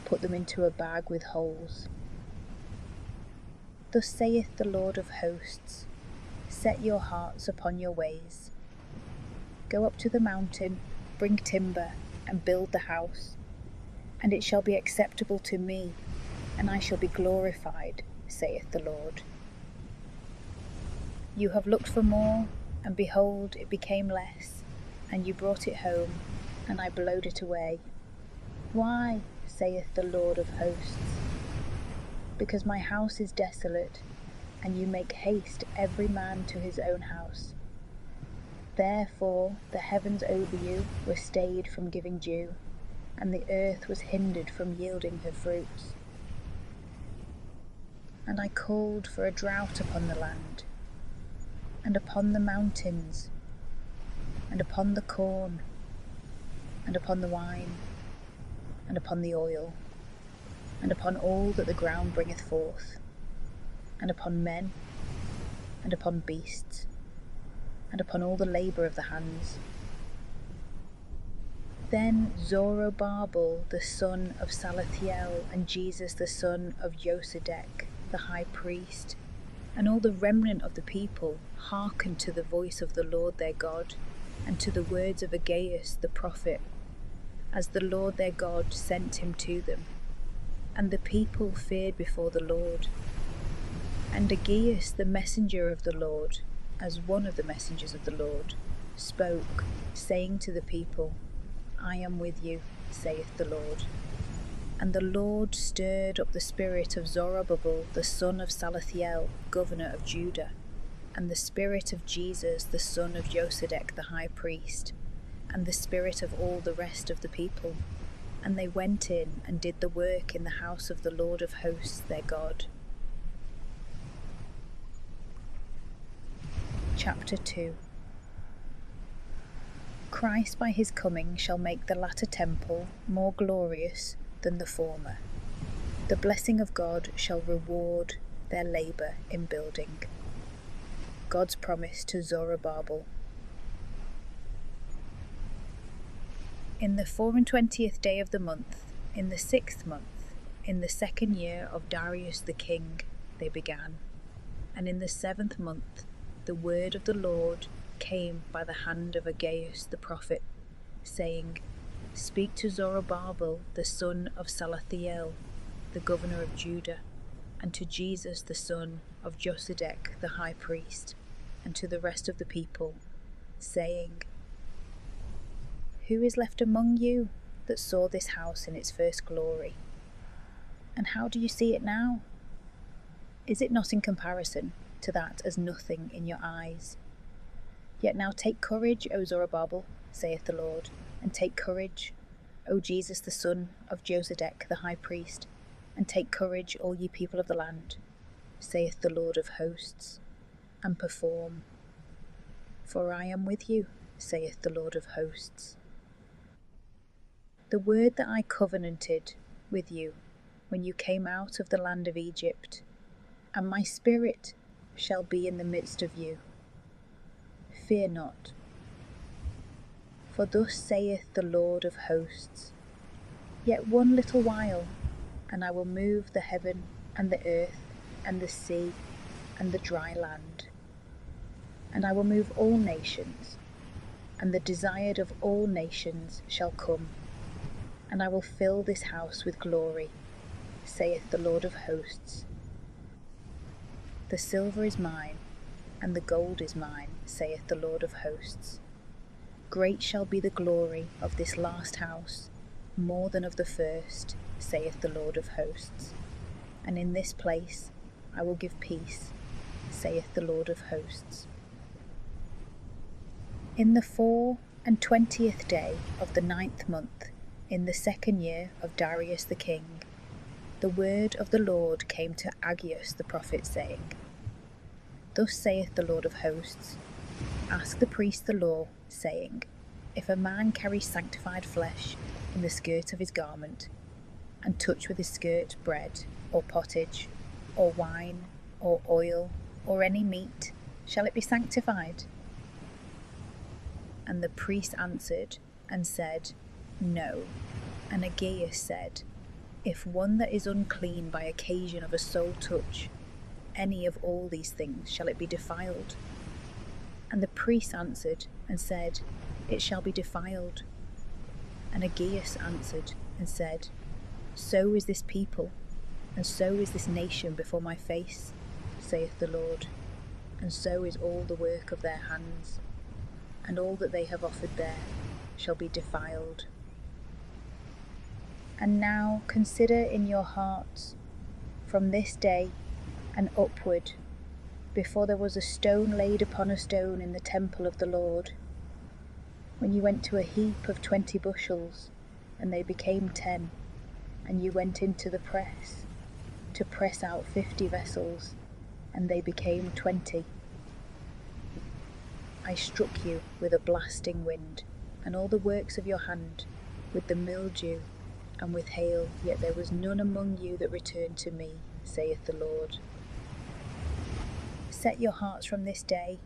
put them into a bag with holes. Thus saith the Lord of hosts, Set your hearts upon your ways. Go up to the mountain, bring timber, and build the house, and it shall be acceptable to me, and I shall be glorified, saith the Lord. You have looked for more, and behold, it became less, and you brought it home, and I blowed it away. Why, saith the Lord of hosts? because my house is desolate, and you make haste every man to his own house. Therefore the heavens over you were stayed from giving dew, and the earth was hindered from yielding her fruits. And I called for a drought upon the land, and upon the mountains, and upon the corn, and upon the wine, and upon the oil, and upon all that the ground bringeth forth, and upon men, and upon beasts, and upon all the labour of the hands. Then Zorobabel the son of Salathiel, and Jesus the son of Josedech the high priest, and all the remnant of the people hearkened to the voice of the Lord their God, and to the words of Aggeus the prophet, as the Lord their God sent him to them. And the people feared before the Lord. And Aggeus the messenger of the Lord, as one of the messengers of the Lord, spoke, saying to the people, I am with you, saith the Lord. And the Lord stirred up the spirit of Zorobabel the son of Salathiel, governor of Judah, and the spirit of Jesus the son of Josedech the high priest, and the spirit of all the rest of the people. And they went in and did the work in the house of the Lord of hosts their God. Chapter 2. Christ by his coming shall make the latter temple more glorious than the former. The blessing of God shall reward their labour in building. God's promise to Zorobabel. In the 24th day of the month, in the 6th month, in the 2nd year of Darius the king, they began. And in the 7th month, the word of the Lord came by the hand of Aggeus the prophet, saying, Speak to Zorobabel the son of Salathiel, the governor of Judah, and to Jesus the son of Josedech the high priest, and to the rest of the people, saying, Who is left among you that saw this house in its first glory? And how do you see it now? Is it not in comparison to that as nothing in your eyes? Yet now take courage, O Zorobabel, saith the Lord, and take courage, O Jesus the son of Josedech the high priest, and take courage, all ye people of the land, saith the Lord of hosts, and perform. For I am with you, saith the Lord of hosts. The word that I covenanted with you when you came out of the land of Egypt, and my spirit shall be in the midst of you. Fear not. For thus saith the Lord of hosts, Yet one little while, and I will move the heaven and the earth and the sea and the dry land. And I will move all nations, and the desired of all nations shall come, and I will fill this house with glory, saith the Lord of hosts. The silver is mine, and the gold is mine, saith the Lord of hosts. Great shall be the glory of this last house, more than of the first, saith the Lord of hosts. And in this place I will give peace, saith the Lord of hosts. In the 24th day of the 9th month, in the 2nd year of Darius the king, the word of the Lord came to Aggeus the prophet, saying, Thus saith the Lord of hosts, Ask the priest the law, saying, If a man carry sanctified flesh in the skirt of his garment, and touch with his skirt bread, or pottage, or wine, or oil, or any meat, shall it be sanctified? And the priest answered and said, No. And Aggeus said, If one that is unclean by occasion of a soul touch any of all these things, shall it be defiled? And the priest answered and said, It shall be defiled. And Aggeus answered and said, So is this people, and so is this nation before my face, saith the Lord, and so is all the work of their hands, and all that they have offered there shall be defiled. And now consider in your hearts, from this day and upward, before there was a stone laid upon a stone in the temple of the Lord, when you went to a heap of 20 bushels, and they became 10, and you went into the press, to press out 50 vessels, and they became 20. I struck you with a blasting wind, and all the works of your hand, with the mildew, and with hail, yet there was none among you that returned to me, saith the Lord. Set your hearts from this day,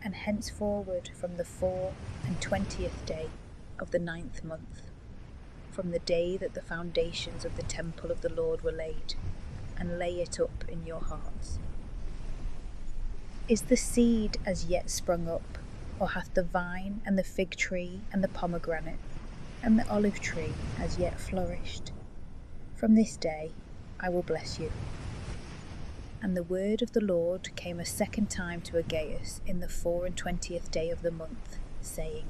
and henceforward from the 24th day of the 9th month, from the day that the foundations of the temple of the Lord were laid, and lay it up in your hearts. Is the seed as yet sprung up, or hath the vine and the fig tree and the pomegranate and the olive tree as yet flourished? From this day I will bless you. And the word of the Lord came a second time to Aggeus in the 24th day of the month, saying,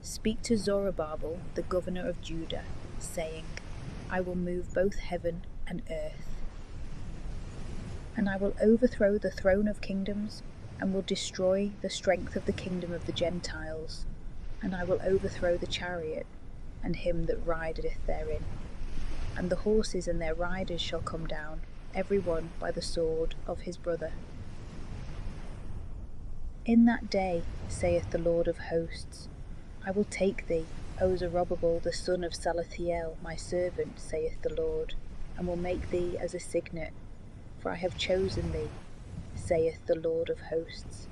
Speak to Zerubbabel, the governor of Judah, saying, I will move both heaven and earth. And I will overthrow the throne of kingdoms, and will destroy the strength of the kingdom of the Gentiles, and I will overthrow the chariot, and him that rideth therein. And the horses and their riders shall come down, every one by the sword of his brother. In that day, saith the Lord of hosts, I will take thee, O Zerubbabel the son of Salathiel, my servant, saith the Lord, and will make thee as a signet, for I have chosen thee, saith the Lord of hosts.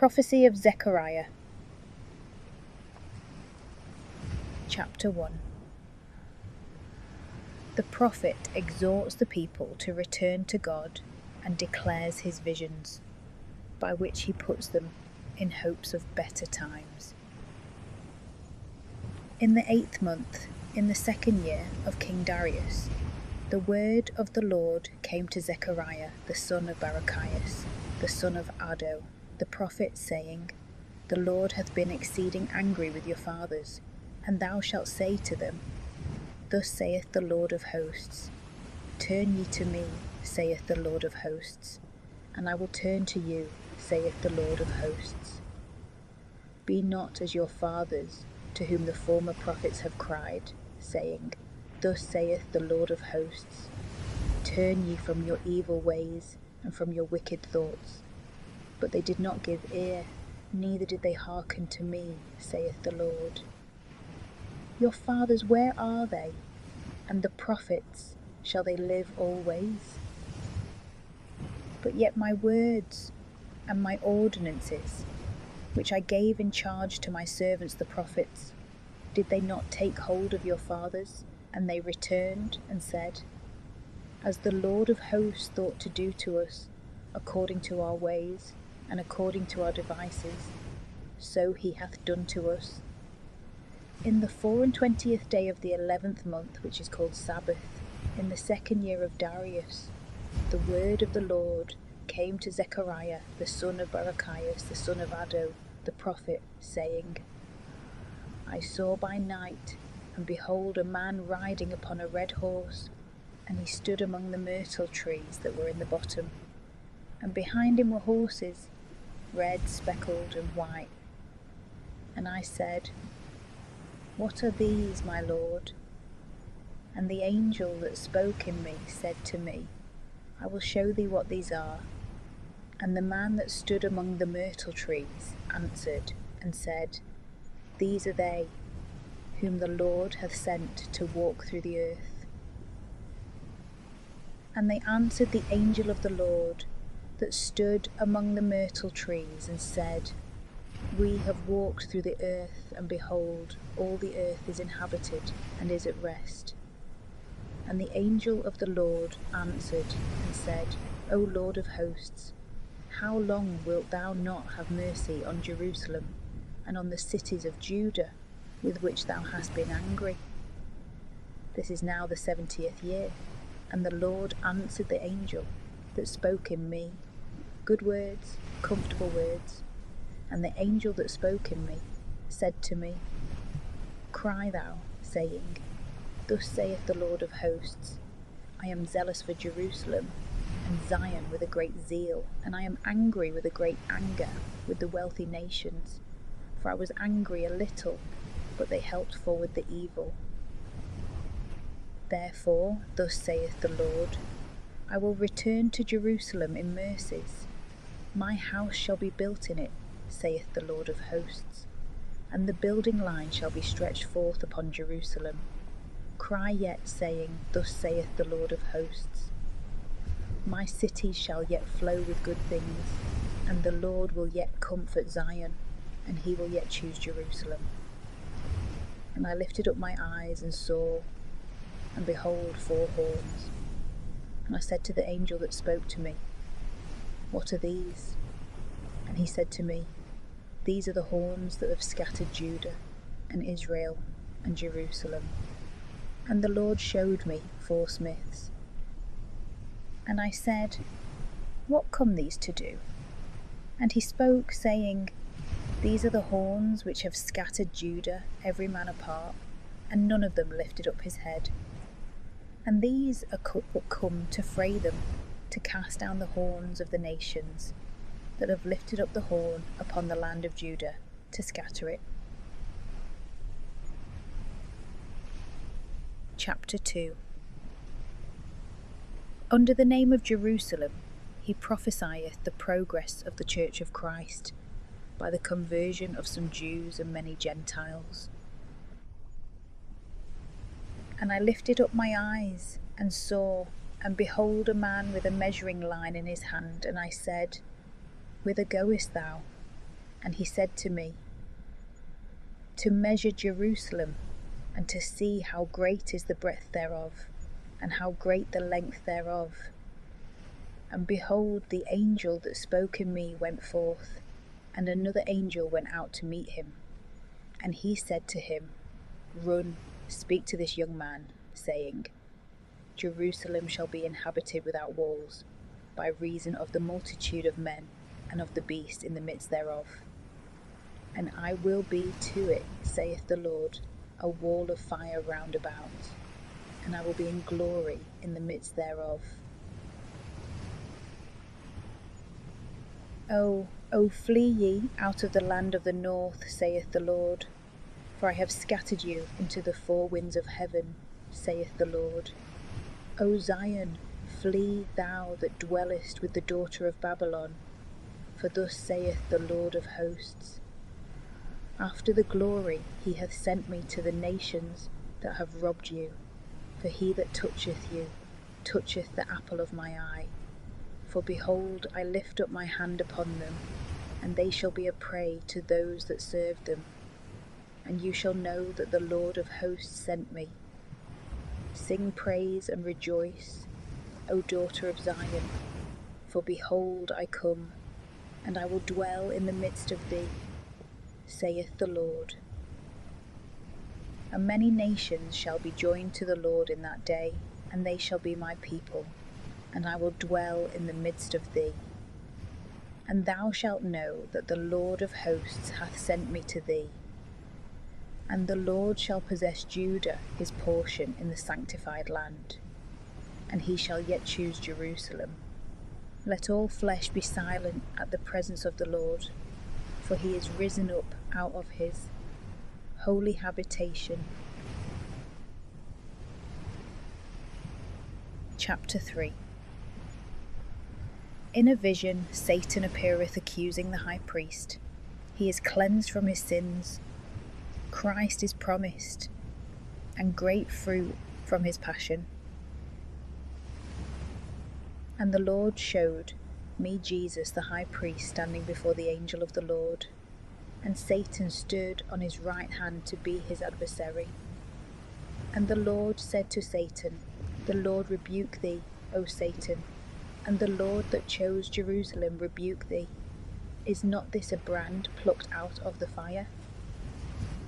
Prophecy of Zechariah. Chapter 1. The prophet exhorts the people to return to God and declares his visions, by which he puts them in hopes of better times. In the 8th month, in the 2nd year of King Darius, the word of the Lord came to Zechariah the son of Barachias, the son of Addo, the prophet, saying, The Lord hath been exceeding angry with your fathers, and thou shalt say to them, Thus saith the Lord of hosts, Turn ye to me, saith the Lord of hosts, and I will turn to you, saith the Lord of hosts. Be not as your fathers, to whom the former prophets have cried, saying, Thus saith the Lord of hosts, Turn ye from your evil ways, and from your wicked thoughts. But they did not give ear, neither did they hearken to me, saith the Lord. Your fathers, where are they? And the prophets, shall they live always? But yet my words and my ordinances, which I gave in charge to my servants the prophets, did they not take hold of your fathers? And they returned and said, As the Lord of hosts thought to do to us, according to our ways, and according to our devices, so he hath done to us. In the 24th day of the 11th month, which is called Sabbath, in the 2nd year of Darius, the word of the Lord came to Zechariah, the son of Barachias, the son of Addo, the prophet, saying, I saw by night, and behold, a man riding upon a red horse, and he stood among the myrtle trees that were in the bottom, and behind him were horses, red, speckled, and white. And I said, What are these, my Lord? And the angel that spoke in me said to me, I will show thee what these are. And the man that stood among the myrtle trees answered and said, These are they, whom the Lord hath sent to walk through the earth. And they answered the angel of the Lord that stood among the myrtle trees and said, We have walked through the earth, and behold, all the earth is inhabited and is at rest. And the angel of the Lord answered and said, O Lord of hosts, how long wilt thou not have mercy on Jerusalem and on the cities of Judah, with which thou hast been angry? This is now the 70th year. And the Lord answered the angel that spoke in me, good words, comfortable words. And the angel that spoke in me said to me, Cry thou, saying, Thus saith the Lord of hosts, I am zealous for Jerusalem and Zion with a great zeal, and I am angry with a great anger with the wealthy nations. For I was angry a little, but they helped forward the evil. Therefore, thus saith the Lord, I will return to Jerusalem in mercies. My house shall be built in it, saith the Lord of hosts, and the building line shall be stretched forth upon Jerusalem. Cry yet, saying, Thus saith the Lord of hosts, My cities shall yet flow with good things, and the Lord will yet comfort Zion, and he will yet choose Jerusalem. And I lifted up my eyes and saw, and behold, 4 horns. And I said to the angel that spoke to me, What are these? And he said to me, These are the horns that have scattered Judah, and Israel, and Jerusalem. And the Lord showed me 4 smiths. And I said, What come these to do? And he spoke, saying, These are the horns which have scattered Judah, every man apart, and none of them lifted up his head. And these are come to fray them, to cast down the horns of the nations, that have lifted up the horn upon the land of Judah, to scatter it. Chapter 2. Under the name of Jerusalem he prophesieth the progress of the Church of Christ, by the conversion of some Jews and many Gentiles. And I lifted up my eyes, and saw, and behold, a man with a measuring line in his hand. And I said, Whither goest thou? And he said to me, To measure Jerusalem, and to see how great is the breadth thereof, and how great the length thereof. And behold, the angel that spoke in me went forth, and another angel went out to meet him. And he said to him, Run, speak to this young man, saying, Jerusalem shall be inhabited without walls, by reason of the multitude of men, and of the beast in the midst thereof. And I will be to it, saith the Lord, a wall of fire round about, and I will be in glory in the midst thereof. O flee ye out of the land of the north, saith the Lord, for I have scattered you into the 4 winds of heaven, saith the Lord. O Zion, Flee thou that dwellest with the daughter of Babylon, for thus saith the Lord of hosts, After the glory he hath sent me to the nations that have robbed you, for he that toucheth you toucheth the apple of my eye. For behold, I lift up my hand upon them, and they shall be a prey to those that serve them. And you shall know that the Lord of hosts sent me. Sing praise and rejoice, O daughter of Zion, for behold, I come, and I will dwell in the midst of thee, saith the Lord. And many nations shall be joined to the Lord in that day, and they shall be my people, and I will dwell in the midst of thee. And thou shalt know that the Lord of hosts hath sent me to thee. And the Lord shall possess Judah his portion in the sanctified land, and he shall yet choose Jerusalem. Let all flesh be silent at the presence of the Lord, for he is risen up out of his holy habitation. Chapter 3. In a vision Satan appeareth accusing the high priest. He is cleansed from his sins. Christ is promised, and great fruit from his passion. And the Lord showed me Jesus the high priest standing before the angel of the Lord, and Satan stood on his right hand to be his adversary. And the Lord said to Satan, The Lord rebuke thee, O Satan, and the Lord that chose Jerusalem rebuke thee. Is not this a brand plucked out of the fire?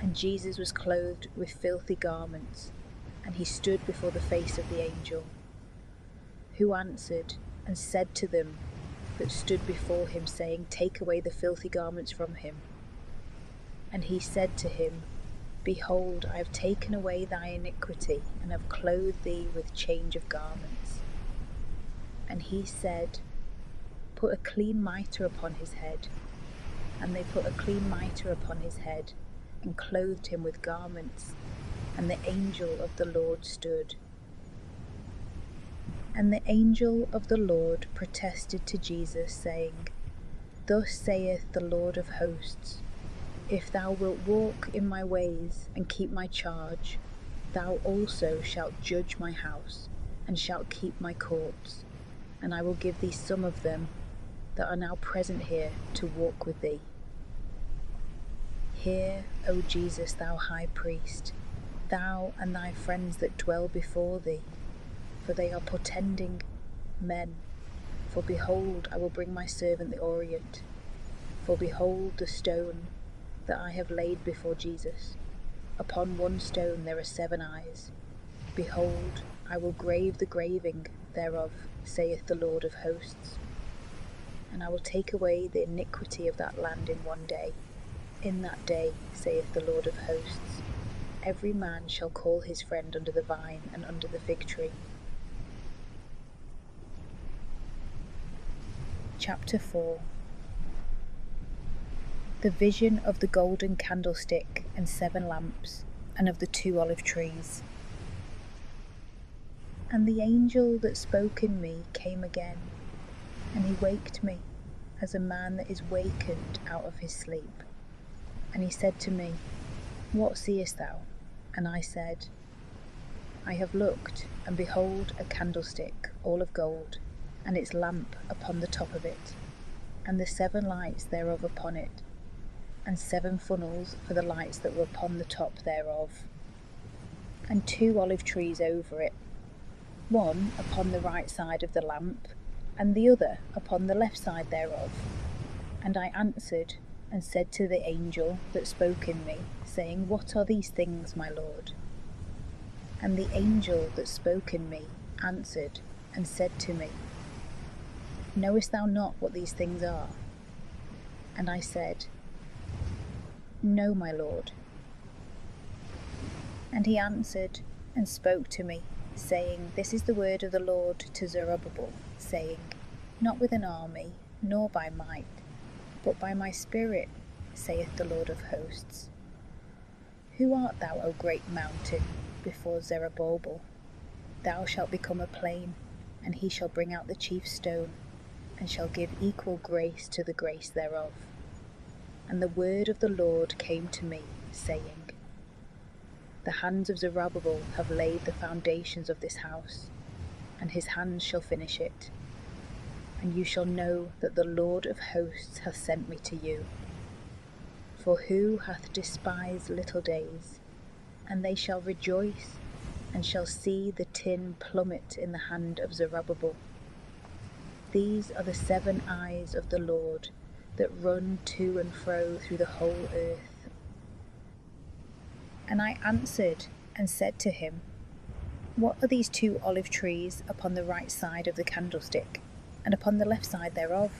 And Jesus was clothed with filthy garments, and he stood before the face of the angel, who answered and said to them that stood before him, saying, Take away the filthy garments from him. And he said to him, Behold, I have taken away thy iniquity, and have clothed thee with change of garments. And he said, Put a clean mitre upon his head. And they put a clean mitre upon his head, and clothed him with garments. And the angel of the Lord stood. And the angel of the Lord protested to Jesus, saying, Thus saith the Lord of hosts, If thou wilt walk in my ways, and keep my charge, thou also shalt judge my house, and shalt keep my courts, and I will give thee some of them that are now present here to walk with thee. Hear, O Jesus, thou high priest, thou and thy friends that dwell before thee, for they are portending men. For behold, I will bring my servant the Orient. For behold the stone that I have laid before Jesus. Upon one stone there are 7 eyes. Behold, I will grave the graving thereof, saith the Lord of hosts. And I will take away the iniquity of that land in one day. In that day, saith the Lord of hosts, every man shall call his friend under the vine and under the fig tree. Chapter 4. The vision of the golden candlestick and 7 lamps, and of the 2 olive trees. And the angel that spoke in me came again, and he waked me, as a man that is wakened out of his sleep. And he said to me, What seest thou? And I said, I have looked, and behold a candlestick all of gold, and its lamp upon the top of it, and the 7 lights thereof upon it, and 7 funnels for the lights that were upon the top thereof, and 2 olive trees over it, one upon the right side of the lamp, and the other upon the left side thereof. And I answered and said to the angel that spoke in me, saying, What are these things, my Lord? And the angel that spoke in me answered and said to me, Knowest thou not what these things are? And I said, No, my Lord. And he answered and spoke to me, saying, This is the word of the Lord to Zerubbabel, saying, Not with an army, nor by might, but by my spirit, saith the Lord of hosts. Who art thou, O great mountain, before Zerubbabel? Thou shalt become a plain, and he shall bring out the chief stone, and shall give equal grace to the grace thereof. And the word of the Lord came to me, saying, The hands of Zerubbabel have laid the foundations of this house, and his hands shall finish it. And you shall know that the Lord of hosts hath sent me to you. For who hath despised little days? And they shall rejoice, and shall see the tin plummet in the hand of Zerubbabel. These are the 7 eyes of the Lord that run to and fro through the whole earth. And I answered and said to him, What are these 2 olive trees upon the right side of the candlestick, and upon the left side thereof?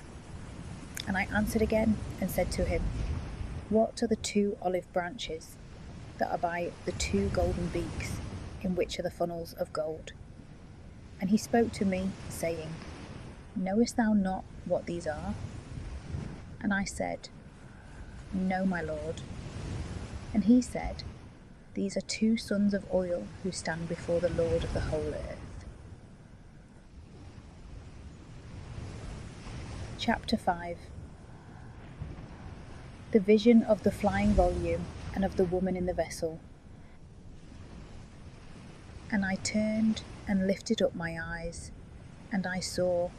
And I answered again and said to him, What are the 2 olive branches that are by the 2 golden beaks, in which are the funnels of gold? And he spoke to me, saying, Knowest thou not what these are? And I said, No, my lord. And he said, These are 2 sons of oil who stand before the Lord of the whole earth. Chapter 5. The vision of the flying volume and of the woman in the vessel. And I turned and lifted up my eyes, and I saw,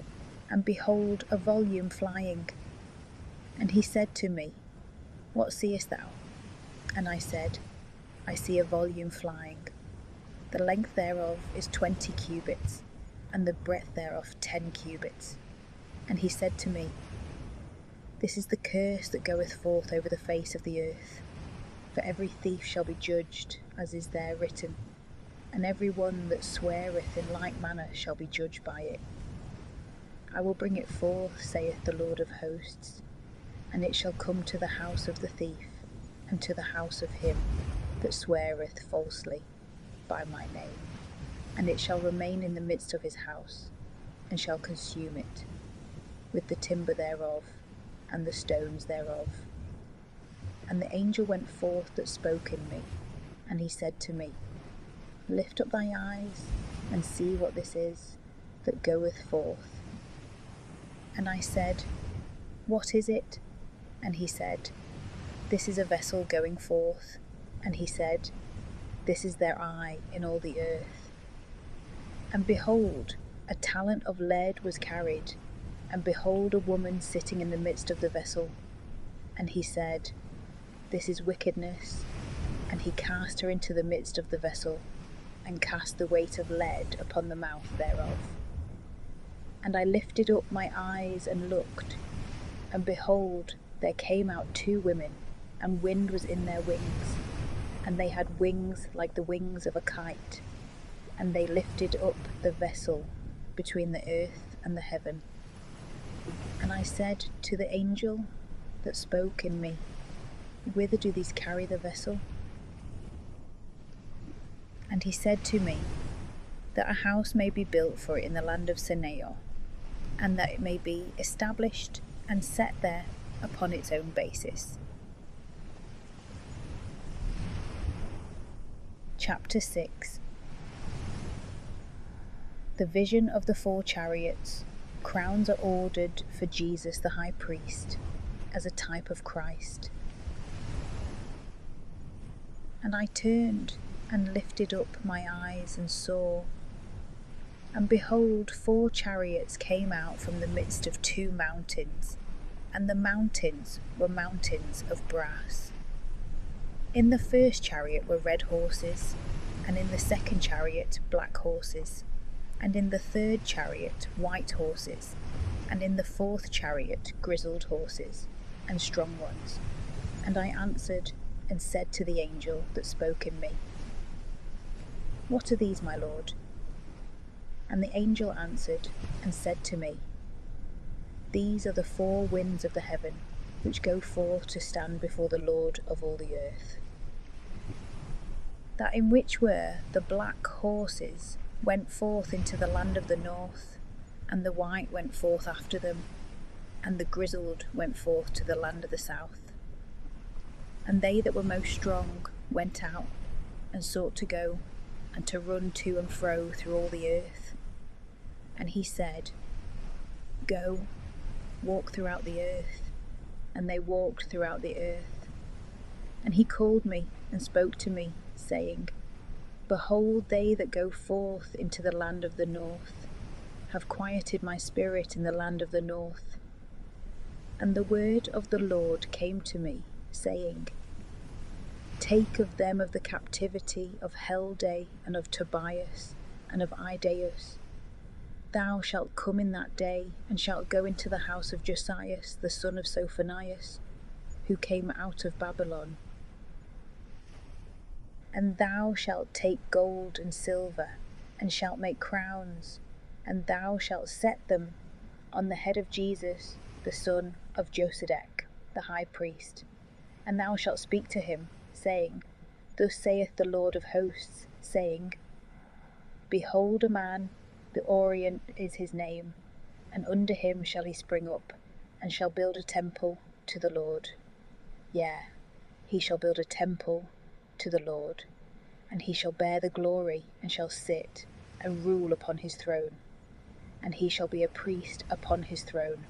and behold, a volume flying. And he said to me, What seest thou? And I said, I see a volume flying. The length thereof is 20 cubits, and the breadth thereof 10 cubits. And he said to me, This is the curse that goeth forth over the face of the earth. For every thief shall be judged, as is there written, and every one that sweareth in like manner shall be judged by it. I will bring it forth, saith the Lord of hosts, and it shall come to the house of the thief, and to the house of him that sweareth falsely by my name. And it shall remain in the midst of his house, and shall consume it, with the timber thereof, and the stones thereof. And the angel went forth that spoke in me, and he said to me, Lift up thy eyes, and see what this is that goeth forth. And I said, What is it? And he said, This is a vessel going forth. And he said, This is their eye in all the earth. And behold, a talent of lead was carried, and behold, a woman sitting in the midst of the vessel. And he said, This is wickedness. And he cast her into the midst of the vessel, and cast the weight of lead upon the mouth thereof. And I lifted up my eyes and looked, and behold, there came out 2 women, and wind was in their wings, and they had wings like the wings of a kite, and they lifted up the vessel between the earth and the heaven. And I said to the angel that spoke in me, Whither do these carry the vessel? And he said to me, That a house may be built for it in the land of Seneo, and that it may be established and set there upon its own basis. Chapter 6. The vision of the 4 chariots. Crowns are ordered for Jesus the high priest, as a type of Christ. And I turned and lifted up my eyes and saw, and behold, 4 chariots came out from the midst of 2 mountains, and the mountains were mountains of brass. In the first chariot were red horses, and in the second chariot black horses, and in the third chariot white horses, and in the fourth chariot grizzled horses, and strong ones. And I answered and said to the angel that spoke in me, What are these, my lord? And the angel answered and said to me, These are the 4 winds of the heaven, which go forth to stand before the Lord of all the earth. That in which were the black horses went forth into the land of the north, and the white went forth after them, and the grizzled went forth to the land of the south. And they that were most strong went out, and sought to go, and to run to and fro through all the earth. And he said, "Go, walk throughout the earth." And they walked throughout the earth. And he called me and spoke to me, saying, "Behold, they that go forth into the land of the north have quieted my spirit in the land of the north." And the word of the Lord came to me, saying, "Take of them of the captivity of Heldai and of Tobias and of Idaeus. Thou shalt come in that day, and shalt go into the house of Josias the son of Sophonias, who came out of Babylon. And thou shalt take gold and silver, and shalt make crowns, and thou shalt set them on the head of Jesus the son of Josedech the high priest. And thou shalt speak to him, saying, Thus saith the Lord of hosts, saying, Behold a man, the Orient is his name, and under him shall he spring up, and shall build a temple to the Lord. Yea, he shall build a temple to the Lord, and he shall bear the glory, and shall sit and rule upon his throne. And he shall be a priest upon his throne,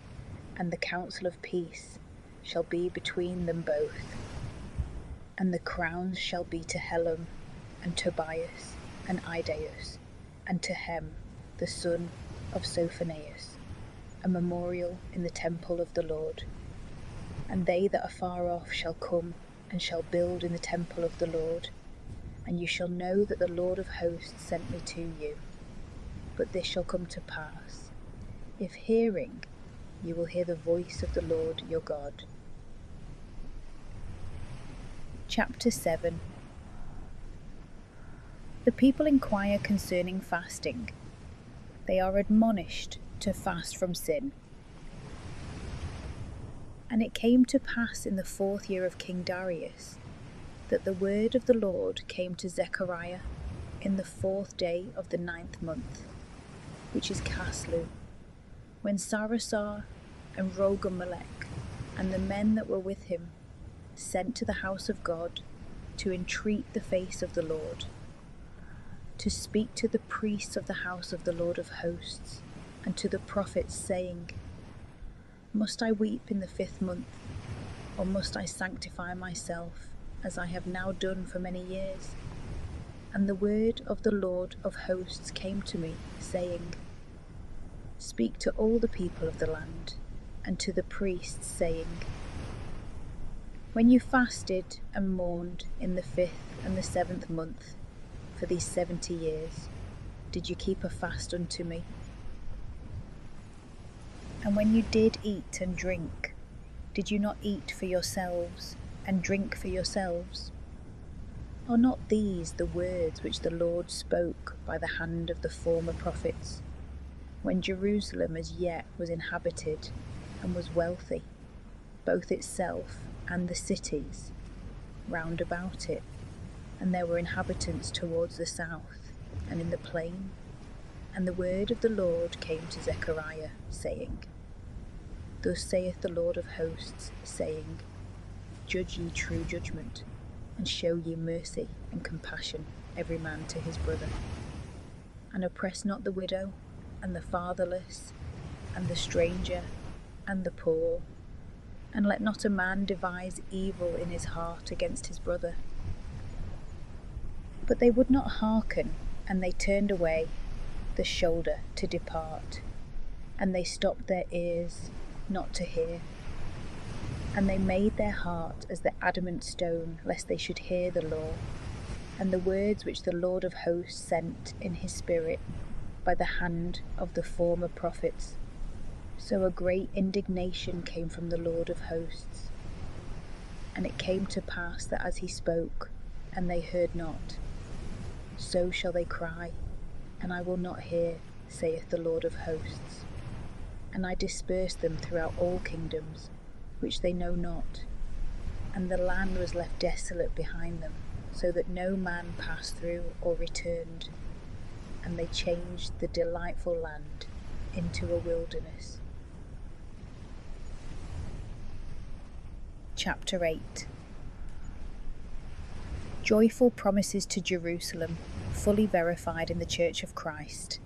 and the counsel of peace shall be between them both. And the crowns shall be to Helam, and Tobias, and Idaeus, and to Hem, the son of Sophonias, a memorial in the temple of the Lord. And they that are far off shall come, and shall build in the temple of the Lord. And you shall know that the Lord of hosts sent me to you. But this shall come to pass, if hearing, you will hear the voice of the Lord your God. Chapter 7. The people inquire concerning fasting. They are admonished to fast from sin. And it came to pass in the 4th year of King Darius, that the word of the Lord came to Zechariah in the 4th day of the 9th month, which is Caslu, when Sarasar and Rogamelech and the men that were with him sent to the house of God to entreat the face of the Lord, to speak to the priests of the house of the Lord of hosts, and to the prophets, saying, Must I weep in the 5th month, or must I sanctify myself, as I have now done for many years? And the word of the Lord of hosts came to me, saying, Speak to all the people of the land, and to the priests, saying, When you fasted and mourned in the 5th and the 7th month, for these 70 years, did you keep a fast unto me? And when you did eat and drink, did you not eat for yourselves, and drink for yourselves? Are not these the words which the Lord spoke by the hand of the former prophets, when Jerusalem as yet was inhabited and was wealthy, both itself and the cities round about it, and there were inhabitants towards the south and in the plain? And the word of the Lord came to Zechariah, saying, Thus saith the Lord of hosts, saying, Judge ye true judgment, and show ye mercy and compassion every man to his brother. And oppress not the widow, and the fatherless, and the stranger, and the poor, and let not a man devise evil in his heart against his brother. But they would not hearken, and they turned away the shoulder to depart, and they stopped their ears not to hear. And they made their heart as the adamant stone, lest they should hear the law, and the words which the Lord of hosts sent in his spirit by the hand of the former prophets. So a great indignation came from the Lord of hosts. And it came to pass that as he spoke, and they heard not, so shall they cry, and I will not hear, saith the Lord of hosts. And I dispersed them throughout all kingdoms, which they know not, and the land was left desolate behind them, so that no man passed through or returned, and they changed the delightful land into a wilderness. Chapter 8. Joyful promises to Jerusalem, fully verified in the Church of Christ.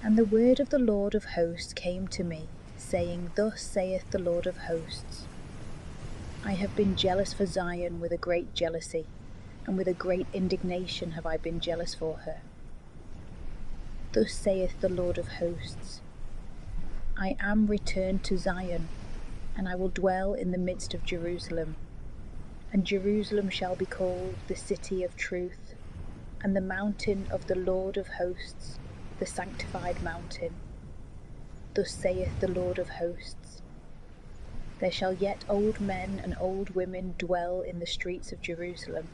And the word of the Lord of hosts came to me, saying, Thus saith the Lord of hosts, I have been jealous for Zion with a great jealousy, and with a great indignation have I been jealous for her. Thus saith the Lord of hosts, I am returned to Zion, and I will dwell in the midst of Jerusalem. And Jerusalem shall be called the city of truth, and the mountain of the Lord of hosts, the sanctified mountain. Thus saith the Lord of hosts, There shall yet old men and old women dwell in the streets of Jerusalem,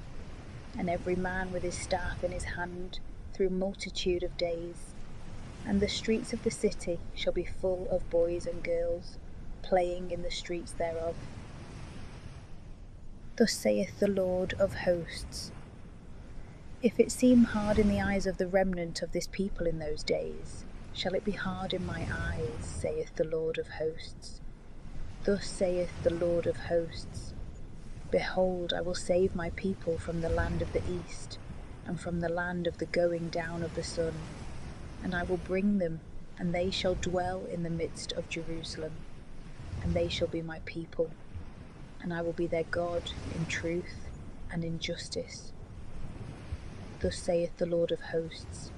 and every man with his staff in his hand through multitude of days. And the streets of the city shall be full of boys and girls, playing in the streets thereof. Thus saith the Lord of hosts, If it seem hard in the eyes of the remnant of this people in those days, shall it be hard in my eyes, saith the Lord of hosts. Thus saith the Lord of hosts, Behold, I will save my people from the land of the east, and from the land of the going down of the sun, and I will bring them, and they shall dwell in the midst of Jerusalem, and they shall be my people, and I will be their God in truth and in justice. Thus saith the Lord of hosts,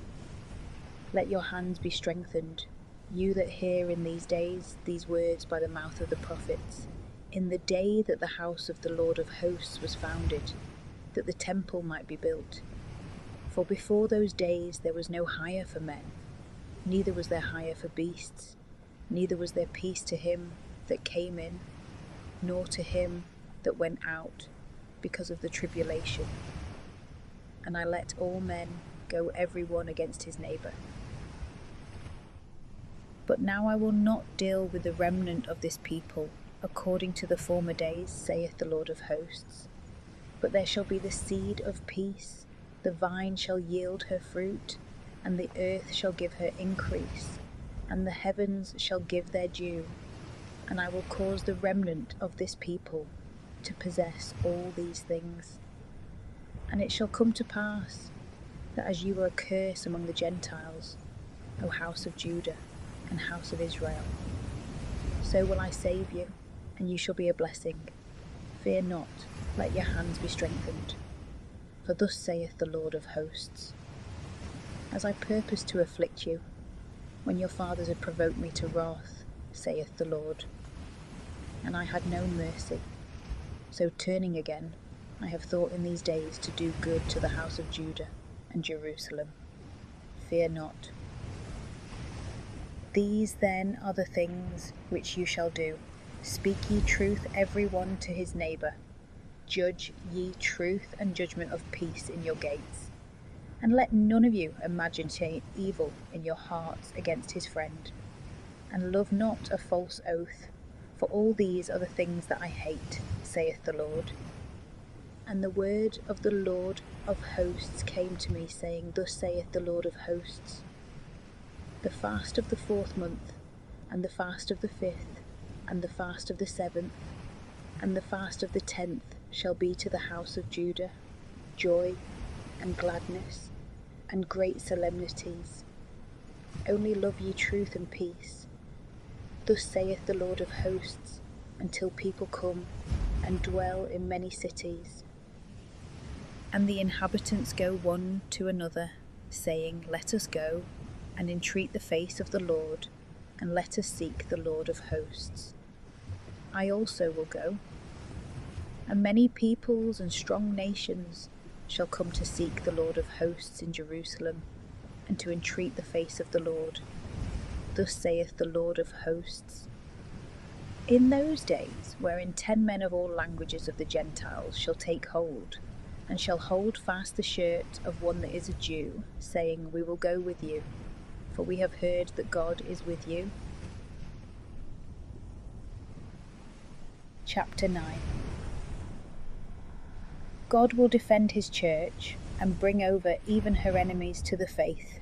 Let your hands be strengthened, you that hear in these days these words by the mouth of the prophets, in the day that the house of the Lord of hosts was founded, that the temple might be built. For before those days there was no hire for men, neither was there hire for beasts, neither was there peace to him that came in, nor to him that went out, because of the tribulation. And I let all men go every one against his neighbour. But now I will not deal with the remnant of this people according to the former days, saith the Lord of hosts. But there shall be the seed of peace, the vine shall yield her fruit, and the earth shall give her increase, and the heavens shall give their due, and I will cause the remnant of this people to possess all these things. And it shall come to pass, that as you are a curse among the Gentiles, O house of Judah and house of Israel, so will I save you, and you shall be a blessing. Fear not, let your hands be strengthened. For thus saith the Lord of hosts, As I purposed to afflict you, when your fathers had provoked me to wrath, saith the Lord, and I had no mercy, so turning again, I have thought in these days to do good to the house of Judah and Jerusalem. Fear not. These then are the things which you shall do. Speak ye truth every one to his neighbour. Judge ye truth and judgment of peace in your gates. And let none of you imagine evil in your hearts against his friend. And love not a false oath, for all these are the things that I hate, saith the Lord. And the word of the Lord of hosts came to me, saying, Thus saith the Lord of hosts, The fast of the 4th month, and the fast of the 5th, and the fast of the 7th, and the fast of the 10th shall be to the house of Judah joy and gladness and great solemnities. Only love ye truth and peace. Thus saith the Lord of hosts, until people come and dwell in many cities, and the inhabitants go one to another, saying, Let us go, and entreat the face of the Lord, and let us seek the Lord of hosts. I also will go, and many peoples and strong nations shall come to seek the Lord of hosts in Jerusalem, and to entreat the face of the Lord. Thus saith the Lord of hosts, In those days, wherein 10 men of all languages of the Gentiles shall take hold, and shall hold fast the shirt of one that is a Jew, saying, We will go with you, for we have heard that God is with you. Chapter 9. God will defend his church, and bring over even her enemies to the faith.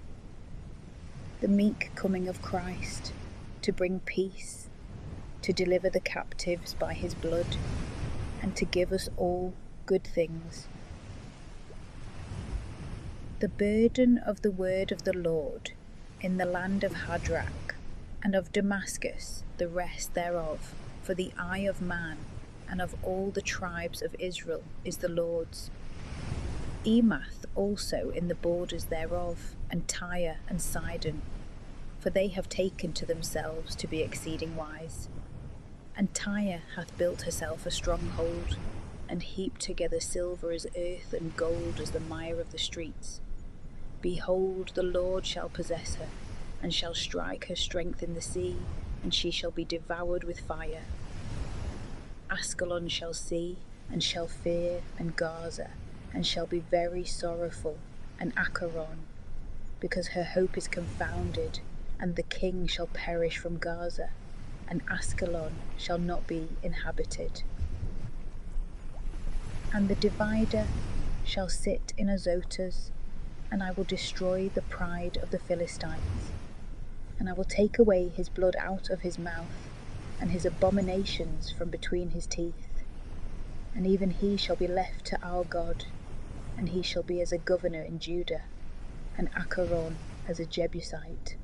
The meek coming of Christ, to bring peace, to deliver the captives by his blood, and to give us all good things. The burden of the word of the Lord in the land of Hadrach, and of Damascus the rest thereof, for the eye of man and of all the tribes of Israel is the Lord's. Emath also in the borders thereof, and Tyre and Sidon, for they have taken to themselves to be exceeding wise. And Tyre hath built herself a stronghold, and heaped together silver as earth, and gold as the mire of the streets. Behold, the Lord shall possess her, and shall strike her strength in the sea, and she shall be devoured with fire. Askelon shall see, and shall fear, and Gaza, and shall be very sorrowful, and Acharon, because her hope is confounded, and the king shall perish from Gaza, and Askelon shall not be inhabited. And the divider shall sit in Azotus, and I will destroy the pride of the Philistines, and I will take away his blood out of his mouth, and his abominations from between his teeth. And even he shall be left to our God, and he shall be as a governor in Judah, and Acharon as a Jebusite.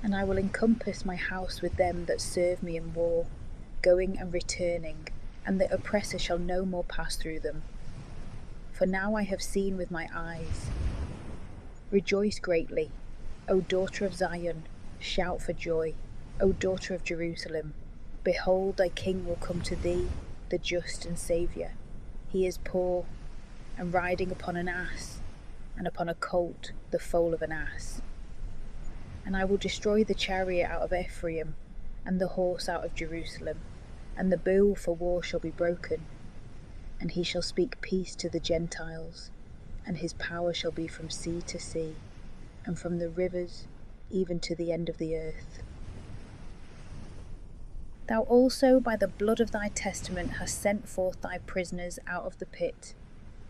And I will encompass my house with them that serve me in war, going and returning, and the oppressor shall no more pass through them. For now I have seen with my eyes. Rejoice greatly, O daughter of Zion, shout for joy, O daughter of Jerusalem. Behold, thy king will come to thee, the just and Saviour. He is poor, and riding upon an ass, and upon a colt, the foal of an ass. And I will destroy the chariot out of Ephraim, and the horse out of Jerusalem, and the bow for war shall be broken. And he shall speak peace to the Gentiles, and his power shall be from sea to sea, and from the rivers even to the end of the earth. Thou also by the blood of thy testament hast sent forth thy prisoners out of the pit,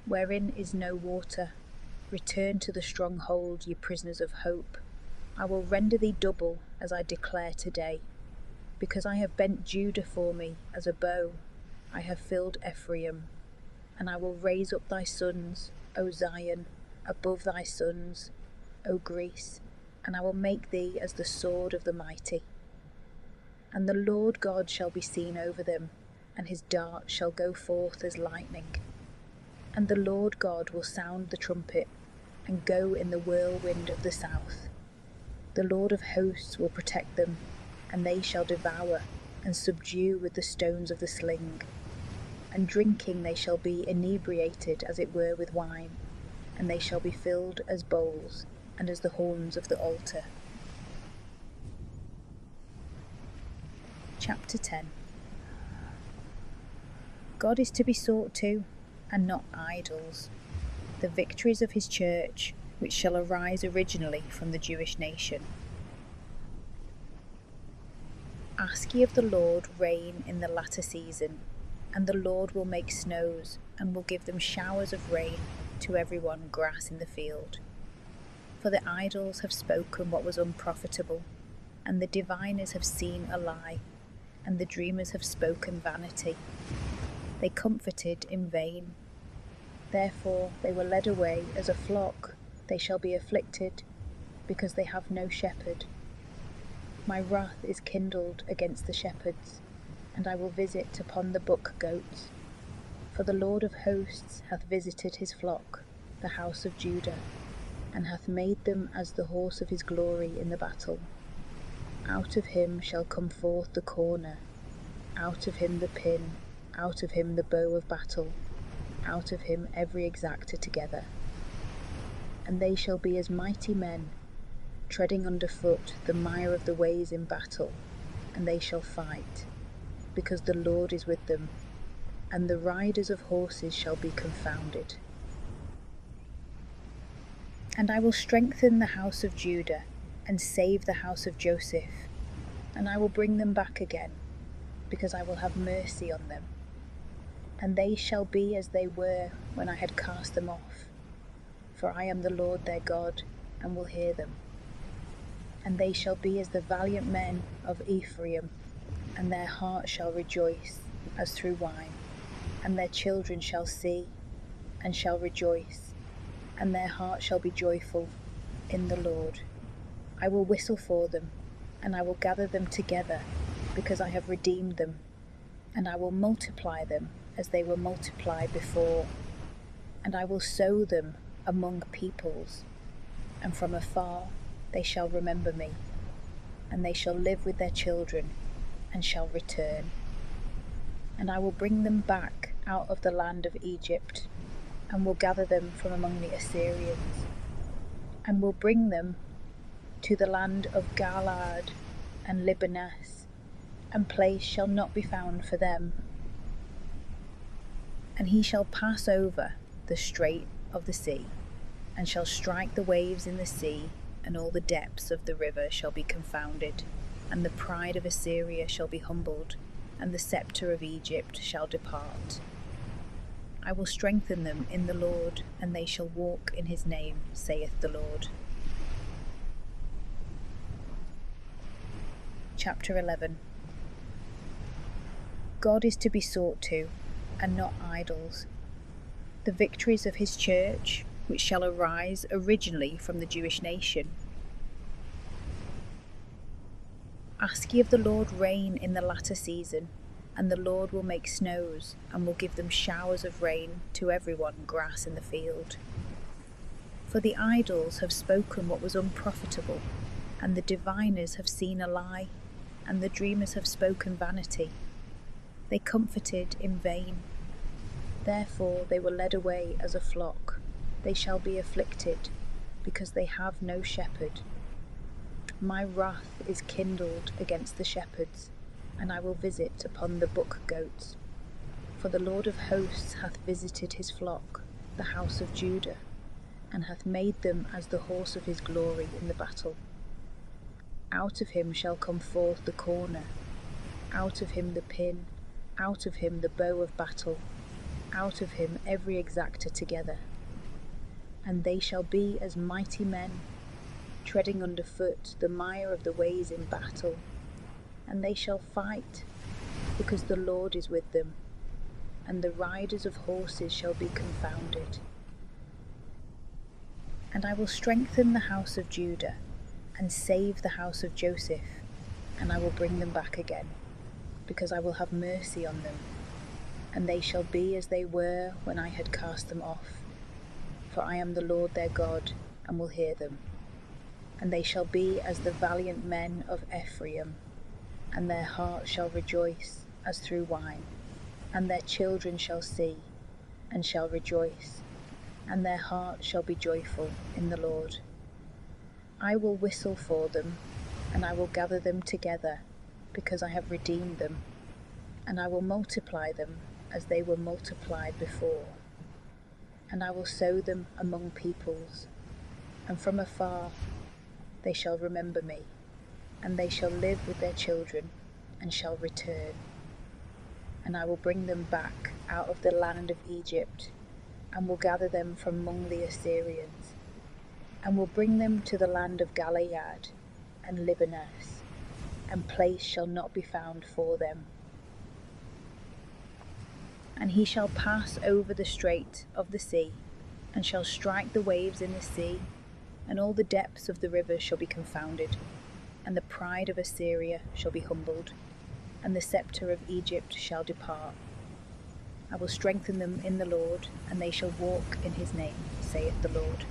wherein is no water. Return to the stronghold, ye prisoners of hope. I will render thee double, as I declare today. Because I have bent Judah for me as a bow, I have filled Ephraim. And I will raise up thy sons, O Zion, above thy sons, O Greece, and I will make thee as the sword of the mighty. And the Lord God shall be seen over them, and his dart shall go forth as lightning. And the Lord God will sound the trumpet, and go in the whirlwind of the south. The Lord of hosts will protect them, and they shall devour, and subdue with the stones of the sling. And drinking they shall be inebriated as it were with wine, and they shall be filled as bowls, and as the horns of the altar. Chapter 10. God is to be sought to, and not idols. The victories of his church, which shall arise originally from the Jewish nation. Ask ye of the Lord rain in the latter season, and the Lord will make snows, and will give them showers of rain, to every one grass in the field. For the idols have spoken what was unprofitable, and the diviners have seen a lie, and the dreamers have spoken vanity. They comforted in vain. Therefore they were led away as a flock, they shall be afflicted, because they have no shepherd. My wrath is kindled against the shepherds, and I will visit upon the buck goats. For the Lord of hosts hath visited his flock, the house of Judah, and hath made them as the horse of his glory in the battle. Out of him shall come forth the corner, out of him the pin, out of him the bow of battle, out of him every exactor together. And they shall be as mighty men, treading under foot the mire of the ways in battle, and they shall fight, because the Lord is with them, and the riders of horses shall be confounded. And I will strengthen the house of Judah, and save the house of Joseph, and I will bring them back again, because I will have mercy on them. And they shall be as they were when I had cast them off, for I am the Lord their God, and will hear them. And they shall be as the valiant men of Ephraim, and their heart shall rejoice as through wine, and their children shall see, and shall rejoice, and their heart shall be joyful in the Lord. I will whistle for them, and I will gather them together, because I have redeemed them, and I will multiply them as they were multiplied before, and I will sow them among peoples, and from afar they shall remember me, and they shall live with their children, and shall return. And I will bring them back out of the land of Egypt, and will gather them from among the Assyrians, and will bring them to the land of Galaad and Libanus, and place shall not be found for them. And he shall pass over the strait of the sea, and shall strike the waves in the sea, and all the depths of the river shall be confounded, and the pride of Assyria shall be humbled, and the sceptre of Egypt shall depart. I will strengthen them in the Lord, and they shall walk in his name, saith the Lord. Chapter 11. God is to be sought to, and not idols. The victories of his church, which shall arise originally from the Jewish nation. Ask ye of the Lord rain in the latter season, and the Lord will make snows, and will give them showers of rain to everyone grass in the field. For the idols have spoken what was unprofitable, and the diviners have seen a lie, and the dreamers have spoken vanity. They comforted in vain. Therefore they were led away as a flock. They shall be afflicted, because they have no shepherd. My wrath is kindled against the shepherds, and I will visit upon the buck goats. For the Lord of hosts hath visited his flock, the house of Judah, and hath made them as the horse of his glory in the battle. Out of him shall come forth the corner, out of him the pin, out of him the bow of battle, out of him every exactor together. And they shall be as mighty men, treading under foot the mire of the ways in battle. And they shall fight, because the Lord is with them, and the riders of horses shall be confounded. And I will strengthen the house of Judah, and save the house of Joseph, and I will bring them back again, because I will have mercy on them, and they shall be as they were when I had cast them off. For I am the Lord their God, and will hear them. And they shall be as the valiant men of Ephraim, and their heart shall rejoice as through wine, and their children shall see, and shall rejoice, and their heart shall be joyful in the Lord. I will whistle for them, and I will gather them together, because I have redeemed them, and I will multiply them as they were multiplied before. And I will sow them among peoples, and from afar they shall remember me, and they shall live with their children, and shall return. And I will bring them back out of the land of Egypt, and will gather them from among the Assyrians, and will bring them to the land of Galaad and Libanus, and place shall not be found for them. And he shall pass over the strait of the sea, and shall strike the waves in the sea, and all the depths of the rivers shall be confounded, and the pride of Assyria shall be humbled, and the sceptre of Egypt shall depart. I will strengthen them in the Lord, and they shall walk in his name, saith the Lord.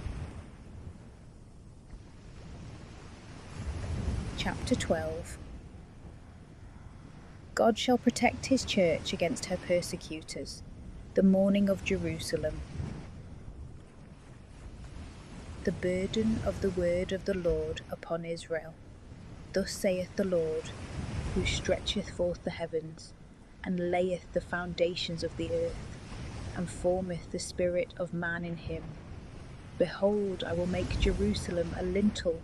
Chapter 12. God shall protect his church against her persecutors, the mourning of Jerusalem. The burden of the word of the Lord upon Israel. Thus saith the Lord, who stretcheth forth the heavens, and layeth the foundations of the earth, and formeth the spirit of man in him. Behold, I will make Jerusalem a lintel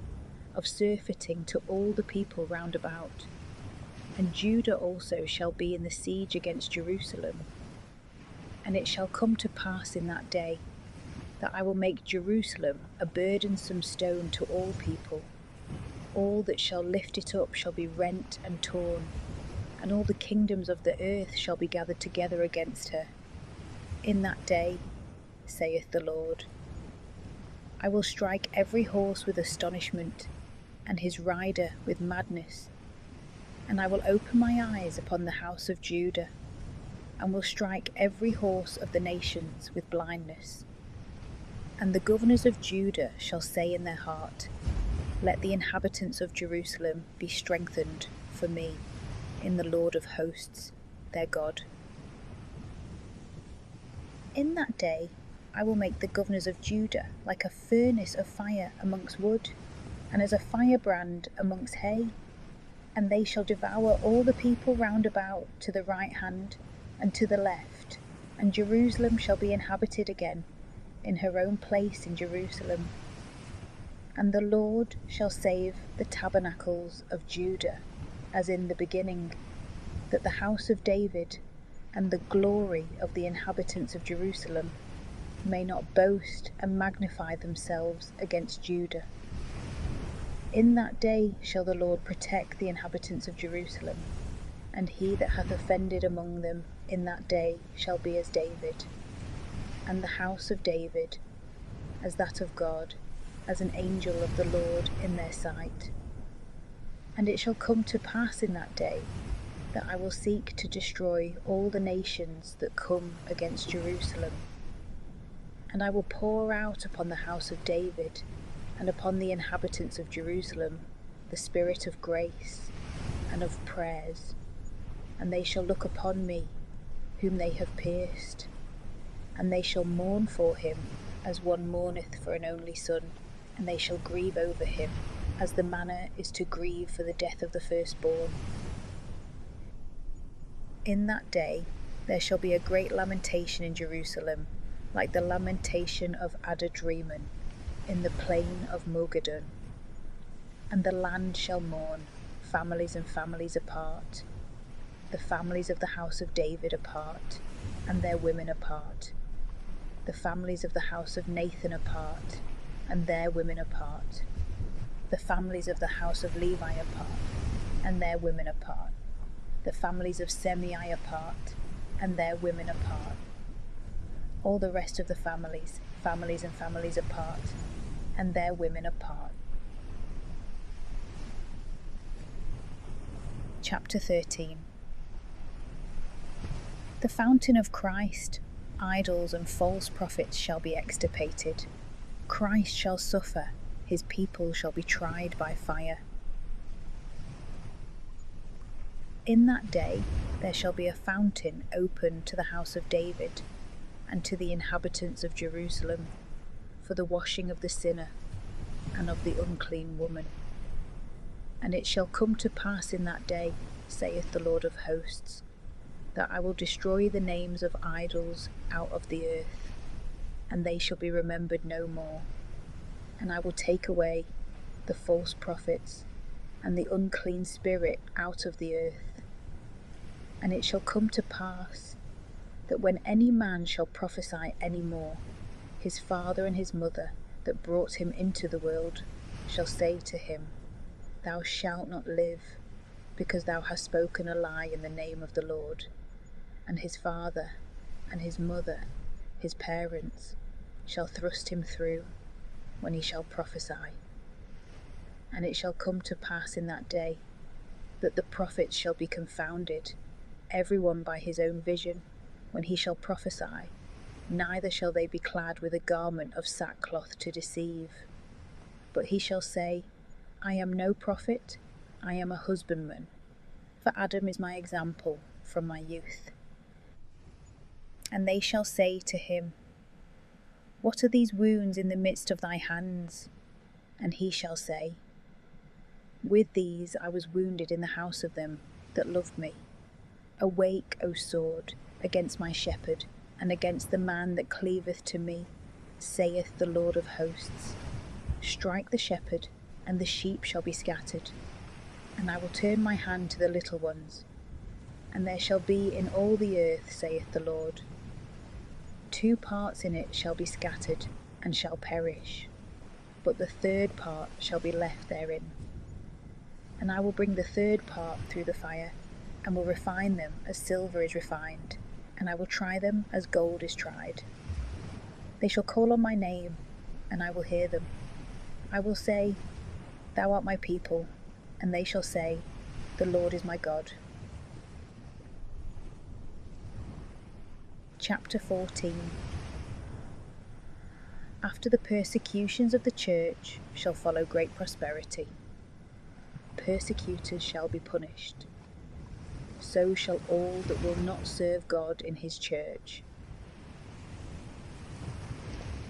of surfeiting to all the people round about. And Judah also shall be in the siege against Jerusalem. And it shall come to pass in that day, that I will make Jerusalem a burdensome stone to all people. All that shall lift it up shall be rent and torn, and all the kingdoms of the earth shall be gathered together against her. In that day, saith the Lord, I will strike every horse with astonishment, and his rider with madness. And I will open my eyes upon the house of Judah, and will strike every horse of the nations with blindness. And the governors of Judah shall say in their heart, Let the inhabitants of Jerusalem be strengthened for me in the Lord of hosts, their God. In that day I will make the governors of Judah like a furnace of fire amongst wood, and as a firebrand amongst hay. And they shall devour all the people round about to the right hand and to the left, and Jerusalem shall be inhabited again in her own place in Jerusalem. And the Lord shall save the tabernacles of Judah as in the beginning, that the house of David and the glory of the inhabitants of Jerusalem may not boast and magnify themselves against Judah. In that day shall the Lord protect the inhabitants of Jerusalem, and he that hath offended among them in that day shall be as David, and the house of David as that of God, as an angel of the Lord in their sight. And it shall come to pass in that day that I will seek to destroy all the nations that come against Jerusalem. And I will pour out upon the house of David and upon the inhabitants of Jerusalem the spirit of grace and of prayers, and they shall look upon me, whom they have pierced, and they shall mourn for him as one mourneth for an only son, and they shall grieve over him, as the manner is to grieve for the death of the firstborn. In that day there shall be a great lamentation in Jerusalem, like the lamentation of Adadrimmon, in the plain of Mogadon. And the land shall mourn, families and families apart, the families of the house of David apart, and their women apart, the families of the house of Nathan apart, and their women apart, the families of the house of Levi apart, and their women apart, the families of Semei apart, and their women apart, all the rest of the families and families apart, and their women apart. Chapter 13. The fountain of Christ, idols and false prophets shall be extirpated. Christ shall suffer, his people shall be tried by fire. In that day there shall be a fountain open to the house of David, and to the inhabitants of Jerusalem, for the washing of the sinner and of the unclean woman. And it shall come to pass in that day, saith the Lord of hosts, that I will destroy the names of idols out of the earth, and they shall be remembered no more. And I will take away the false prophets and the unclean spirit out of the earth. And it shall come to pass that when any man shall prophesy any more, his father and his mother that brought him into the world shall say to him, Thou shalt not live, because thou hast spoken a lie in the name of the Lord. And his father and his mother, his parents, shall thrust him through when he shall prophesy. And it shall come to pass in that day that the prophets shall be confounded, every one by his own vision, when he shall prophesy, neither shall they be clad with a garment of sackcloth to deceive. But he shall say, I am no prophet, I am a husbandman, for Adam is my example from my youth. And they shall say to him, What are these wounds in the midst of thy hands? And he shall say, With these I was wounded in the house of them that loved me. Awake, O sword, against my shepherd, and against the man that cleaveth to me, saith the Lord of hosts. Strike the shepherd, and the sheep shall be scattered. And I will turn my hand to the little ones. And there shall be in all the earth, saith the Lord, 2 parts in it shall be scattered, and shall perish, but the 3rd part shall be left therein. And I will bring the 3rd part through the fire, and will refine them as silver is refined, and I will try them as gold is tried. They shall call on my name, and I will hear them. I will say, Thou art my people, and they shall say, The Lord is my God. Chapter 14. After the persecutions of the church shall follow great prosperity. Persecutors shall be punished. So shall all that will not serve God in his church.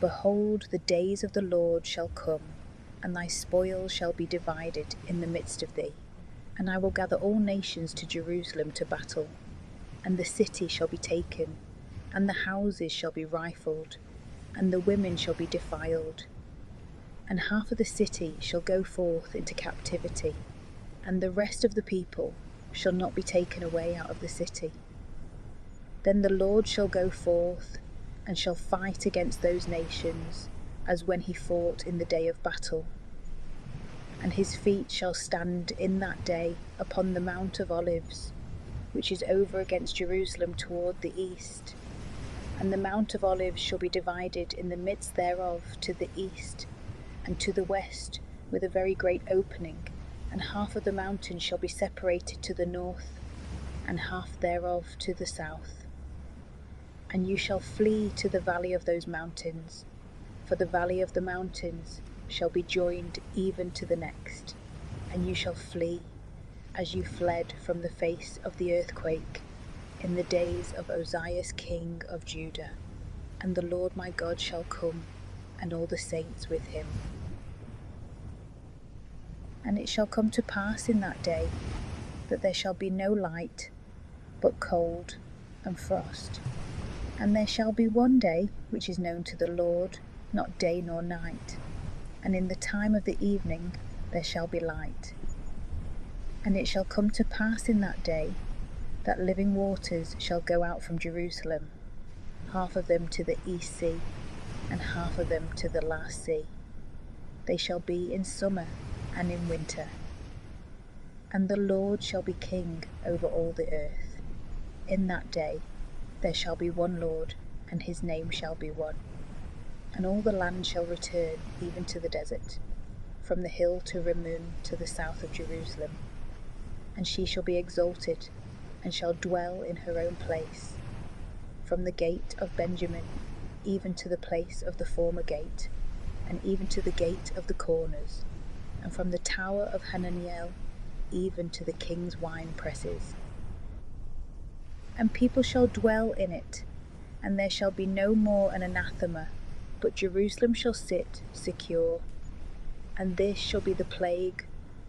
Behold, the days of the Lord shall come, and thy spoil shall be divided in the midst of thee. And I will gather all nations to Jerusalem to battle, and the city shall be taken, and the houses shall be rifled, and the women shall be defiled. And half of the city shall go forth into captivity, and the rest of the people shall not be taken away out of the city. Then the Lord shall go forth, and shall fight against those nations, as when he fought in the day of battle. And his feet shall stand in that day upon the Mount of Olives, which is over against Jerusalem toward the east. And the Mount of Olives shall be divided in the midst thereof to the east and to the west with a very great opening, and half of the mountain shall be separated to the north, and half thereof to the south. And you shall flee to the valley of those mountains, for the valley of the mountains shall be joined even to the next, and you shall flee, as you fled from the face of the earthquake in the days of Uzziah king of Judah. And the Lord my God shall come, and all the saints with him. And it shall come to pass in that day, that there shall be no light, but cold and frost. And there shall be one day which is known to the Lord, not day nor night. And in the time of the evening there shall be light. And it shall come to pass in that day, that living waters shall go out from Jerusalem, half of them to the east sea, and half of them to the last sea. They shall be in summer and in winter. And the Lord shall be king over all the earth. In that day there shall be one Lord, and his name shall be one. And all the land shall return even to the desert, from the hill to Rimmon to the south of Jerusalem. And she shall be exalted, and shall dwell in her own place, from the gate of Benjamin even to the place of the former gate, and even to the gate of the corners, and from the tower of Hananiel even to the king's wine presses. And people shall dwell in it, and there shall be no more an anathema, but Jerusalem shall sit secure. And this shall be the plague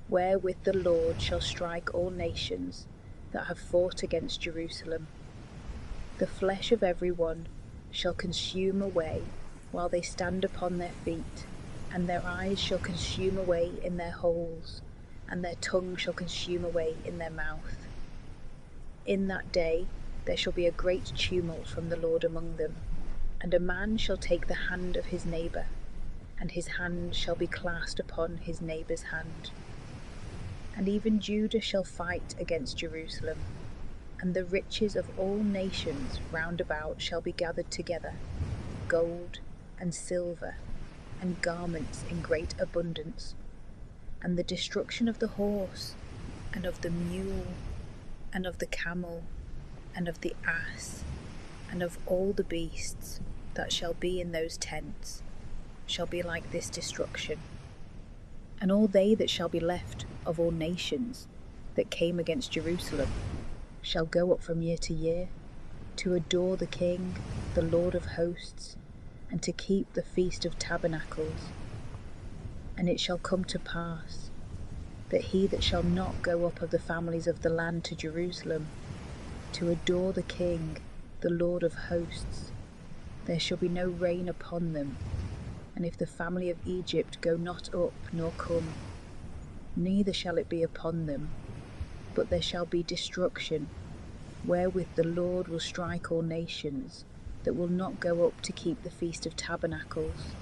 wherewith the Lord shall strike all nations that have fought against Jerusalem. The flesh of every one shall consume away while they stand upon their feet, and their eyes shall consume away in their holes, and their tongue shall consume away in their mouth. In that day there shall be a great tumult from the Lord among them, and a man shall take the hand of his neighbour, and his hand shall be clasped upon his neighbour's hand. And even Judah shall fight against Jerusalem, and the riches of all nations round about shall be gathered together, gold and silver, and garments in great abundance, and the destruction of the horse, and of the mule, and of the camel, and of the ass, and of all the beasts that shall be in those tents, shall be like this destruction. And all they that shall be left of all nations that came against Jerusalem shall go up from year to year, to adore the King, the Lord of hosts, and to keep the Feast of Tabernacles. And it shall come to pass, that he that shall not go up of the families of the land to Jerusalem, to adore the King, the Lord of hosts, there shall be no rain upon them. And if the family of Egypt go not up nor come, neither shall it be upon them, but there shall be destruction, wherewith the Lord will strike all nations that will not go up to keep the Feast of Tabernacles.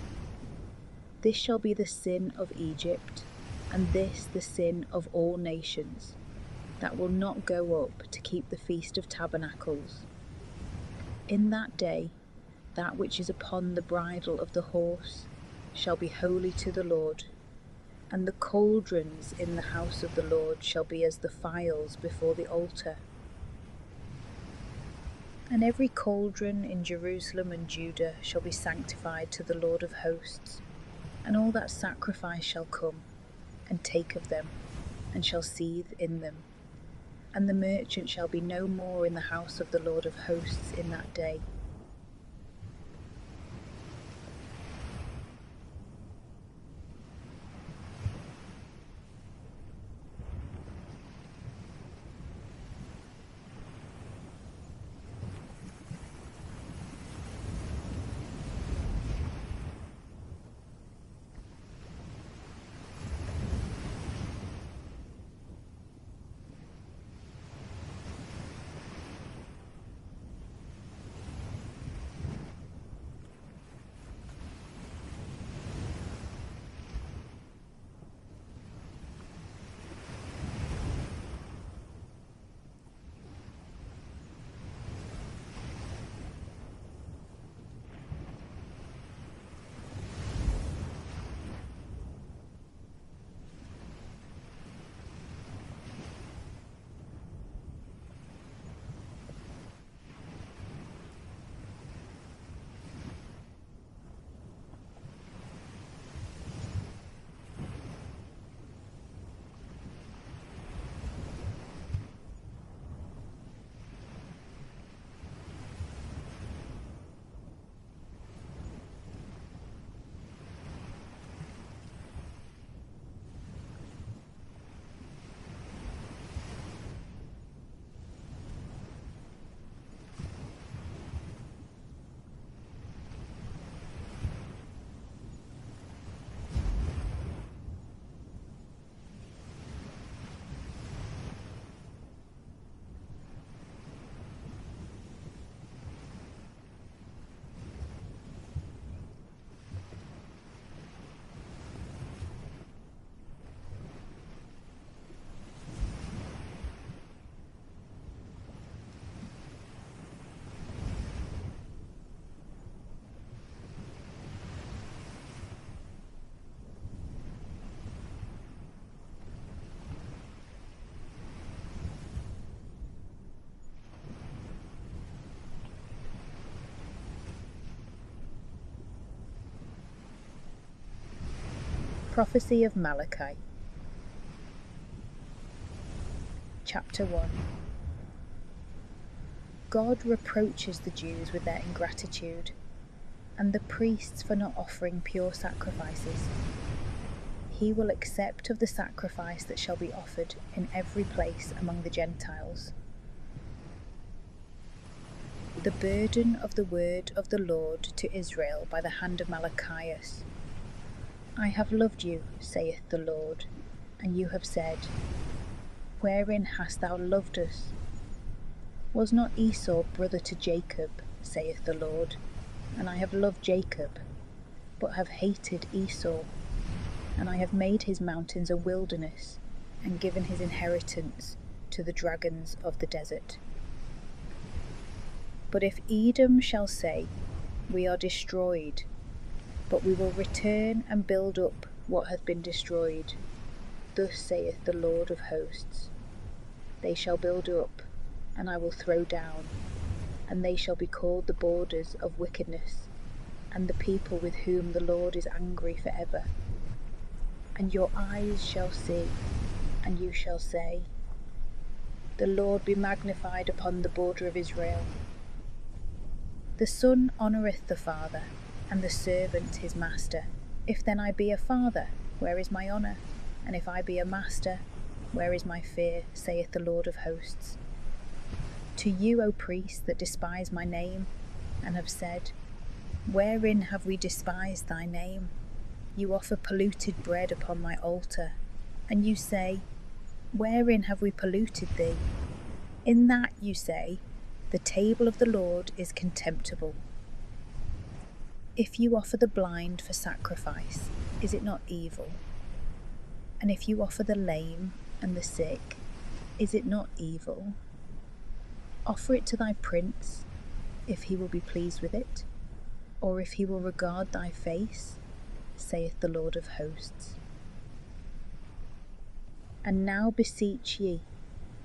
This shall be the sin of Egypt, and this the sin of all nations, that will not go up to keep the Feast of Tabernacles. In that day, that which is upon the bridle of the horse shall be holy to the Lord, and the cauldrons in the house of the Lord shall be as the phials before the altar. And every cauldron in Jerusalem and Judah shall be sanctified to the Lord of hosts, and all that sacrifice shall come, and take of them, and shall seethe in them. And the merchant shall be no more in the house of the Lord of hosts in that day. Prophecy of Malachi. Chapter 1. God reproaches the Jews with their ingratitude, and the priests for not offering pure sacrifices. He will accept of the sacrifice that shall be offered in every place among the Gentiles. The burden of the word of the Lord to Israel by the hand of Malachias. I have loved you, saith the Lord, and you have said, wherein hast thou loved us? Was not Esau brother to Jacob, saith the Lord, and I have loved Jacob, but have hated Esau, and I have made his mountains a wilderness, and given his inheritance to the dragons of the desert. But if Edom shall say, we are destroyed, but we will return and build up what hath been destroyed, thus saith the Lord of hosts, they shall build up, and I will throw down, and they shall be called the borders of wickedness, and the people with whom the Lord is angry for ever. And your eyes shall see, and you shall say, the Lord be magnified upon the border of Israel. The son honoureth the father, and the servant his master. If then I be a father, where is my honour? And if I be a master, where is my fear, saith the Lord of hosts? To you, O priests, that despise my name, and have said, wherein have we despised thy name? You offer polluted bread upon my altar, and you say, wherein have we polluted thee? In that you say, the table of the Lord is contemptible. If you offer the blind for sacrifice, is it not evil? And if you offer the lame and the sick, is it not evil? Offer it to thy prince, if he will be pleased with it, or if he will regard thy face, saith the Lord of hosts. And now beseech ye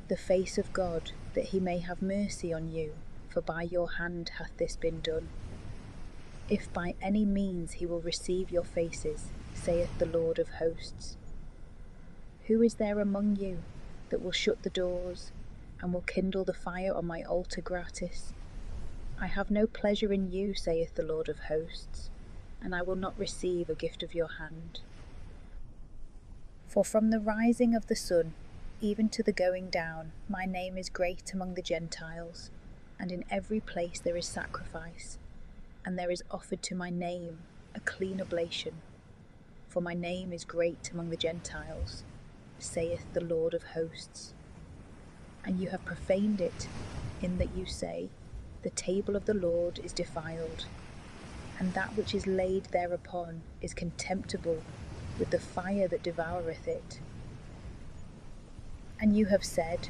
the face of God, that he may have mercy on you, for by your hand hath this been done. If by any means he will receive your faces, saith the Lord of hosts. Who is there among you that will shut the doors, and will kindle the fire on my altar gratis? I have no pleasure in you, saith the Lord of hosts, and I will not receive a gift of your hand. For from the rising of the sun, even to the going down, my name is great among the Gentiles, and in every place there is sacrifice, and there is offered to my name a clean oblation. For my name is great among the Gentiles, saith the Lord of hosts. And you have profaned it, in that you say, the table of the Lord is defiled, and that which is laid thereupon is contemptible, with the fire that devoureth it. And you have said,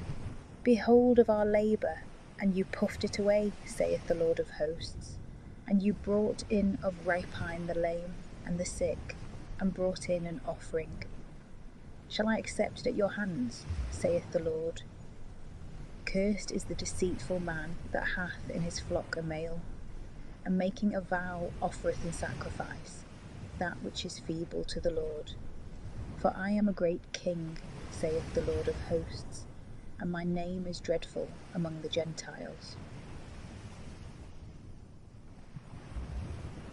behold of our labour, and you puffed it away, saith the Lord of hosts. And you brought in of rapine the lame and the sick, and brought in an offering. Shall I accept it at your hands, saith the Lord? Cursed is the deceitful man that hath in his flock a male, and making a vow offereth in sacrifice that which is feeble to the Lord. For I am a great king, saith the Lord of hosts, and my name is dreadful among the Gentiles.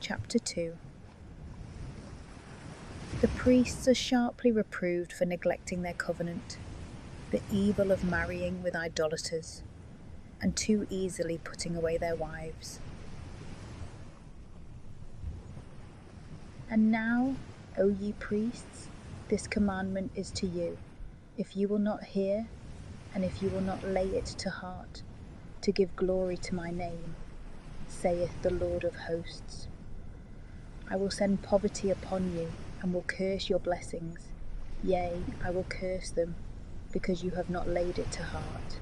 Chapter 2. The priests are sharply reproved for neglecting their covenant, the evil of marrying with idolaters, and too easily putting away their wives. And now, O ye priests, this commandment is to you, if you will not hear, and if you will not lay it to heart, to give glory to my name, saith the Lord of hosts. I will send poverty upon you, and will curse your blessings, yea, I will curse them, because you have not laid it to heart.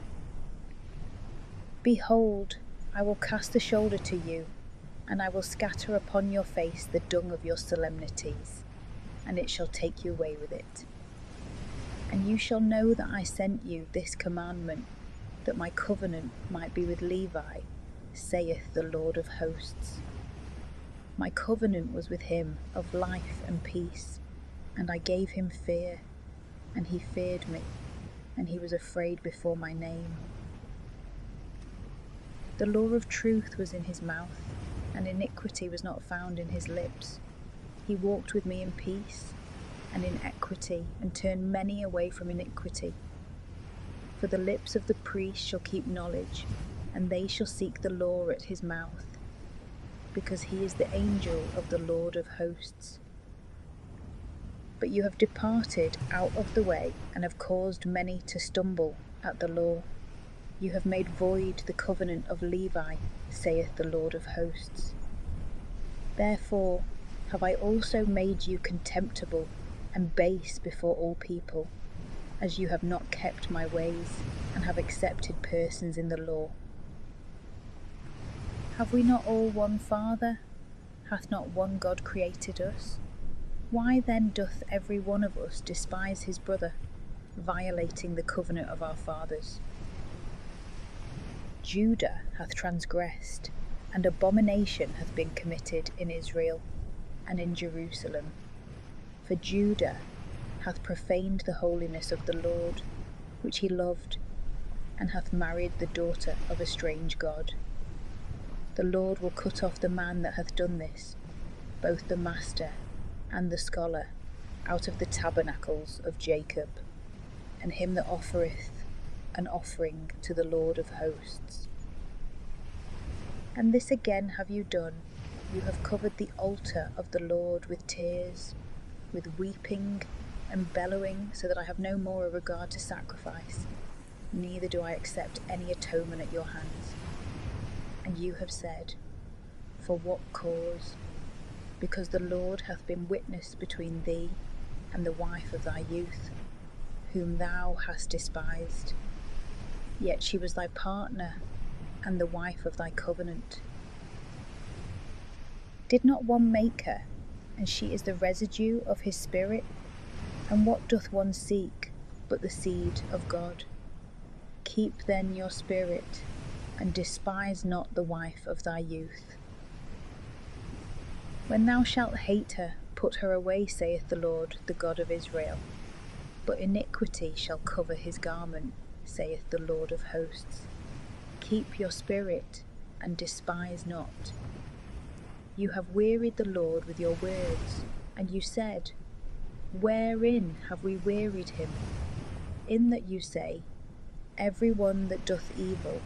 Behold, I will cast the shoulder to you, and I will scatter upon your face the dung of your solemnities, and it shall take you away with it. And you shall know that I sent you this commandment, that my covenant might be with Levi, saith the Lord of hosts. My covenant was with him of life and peace, and I gave him fear, and he feared me, and he was afraid before my name. The law of truth was in his mouth, and iniquity was not found in his lips. He walked with me in peace and in equity, and turned many away from iniquity. For the lips of the priest shall keep knowledge, and they shall seek the law at his mouth, because he is the angel of the Lord of hosts. But you have departed out of the way, and have caused many to stumble at the law. You have made void the covenant of Levi, saith the Lord of hosts. Therefore have I also made you contemptible and base before all people, as you have not kept my ways, and have accepted persons in the law. Have we not all one Father? Hath not one God created us? Why then doth every one of us despise his brother, violating the covenant of our fathers? Judah hath transgressed, and abomination hath been committed in Israel and in Jerusalem. For Judah hath profaned the holiness of the Lord, which he loved, and hath married the daughter of a strange god. The Lord will cut off the man that hath done this, both the master and the scholar, out of the tabernacles of Jacob, and him that offereth an offering to the Lord of hosts. And this again have you done, you have covered the altar of the Lord with tears, with weeping and bellowing, so that I have no more a regard to sacrifice, neither do I accept any atonement at your hands. And you have said, for what cause? Because the Lord hath been witness between thee and the wife of thy youth, whom thou hast despised. Yet she was thy partner, and the wife of thy covenant. Did not one make her, and she is the residue of his spirit? And what doth one seek, but the seed of God. Keep then your spirit, and despise not the wife of thy youth. When thou shalt hate her, put her away, saith the Lord, the God of Israel. But iniquity shall cover his garment, saith the Lord of hosts. Keep your spirit, and despise not. You have wearied the Lord with your words, and you said, wherein have we wearied him? In that you say, every one that doth evil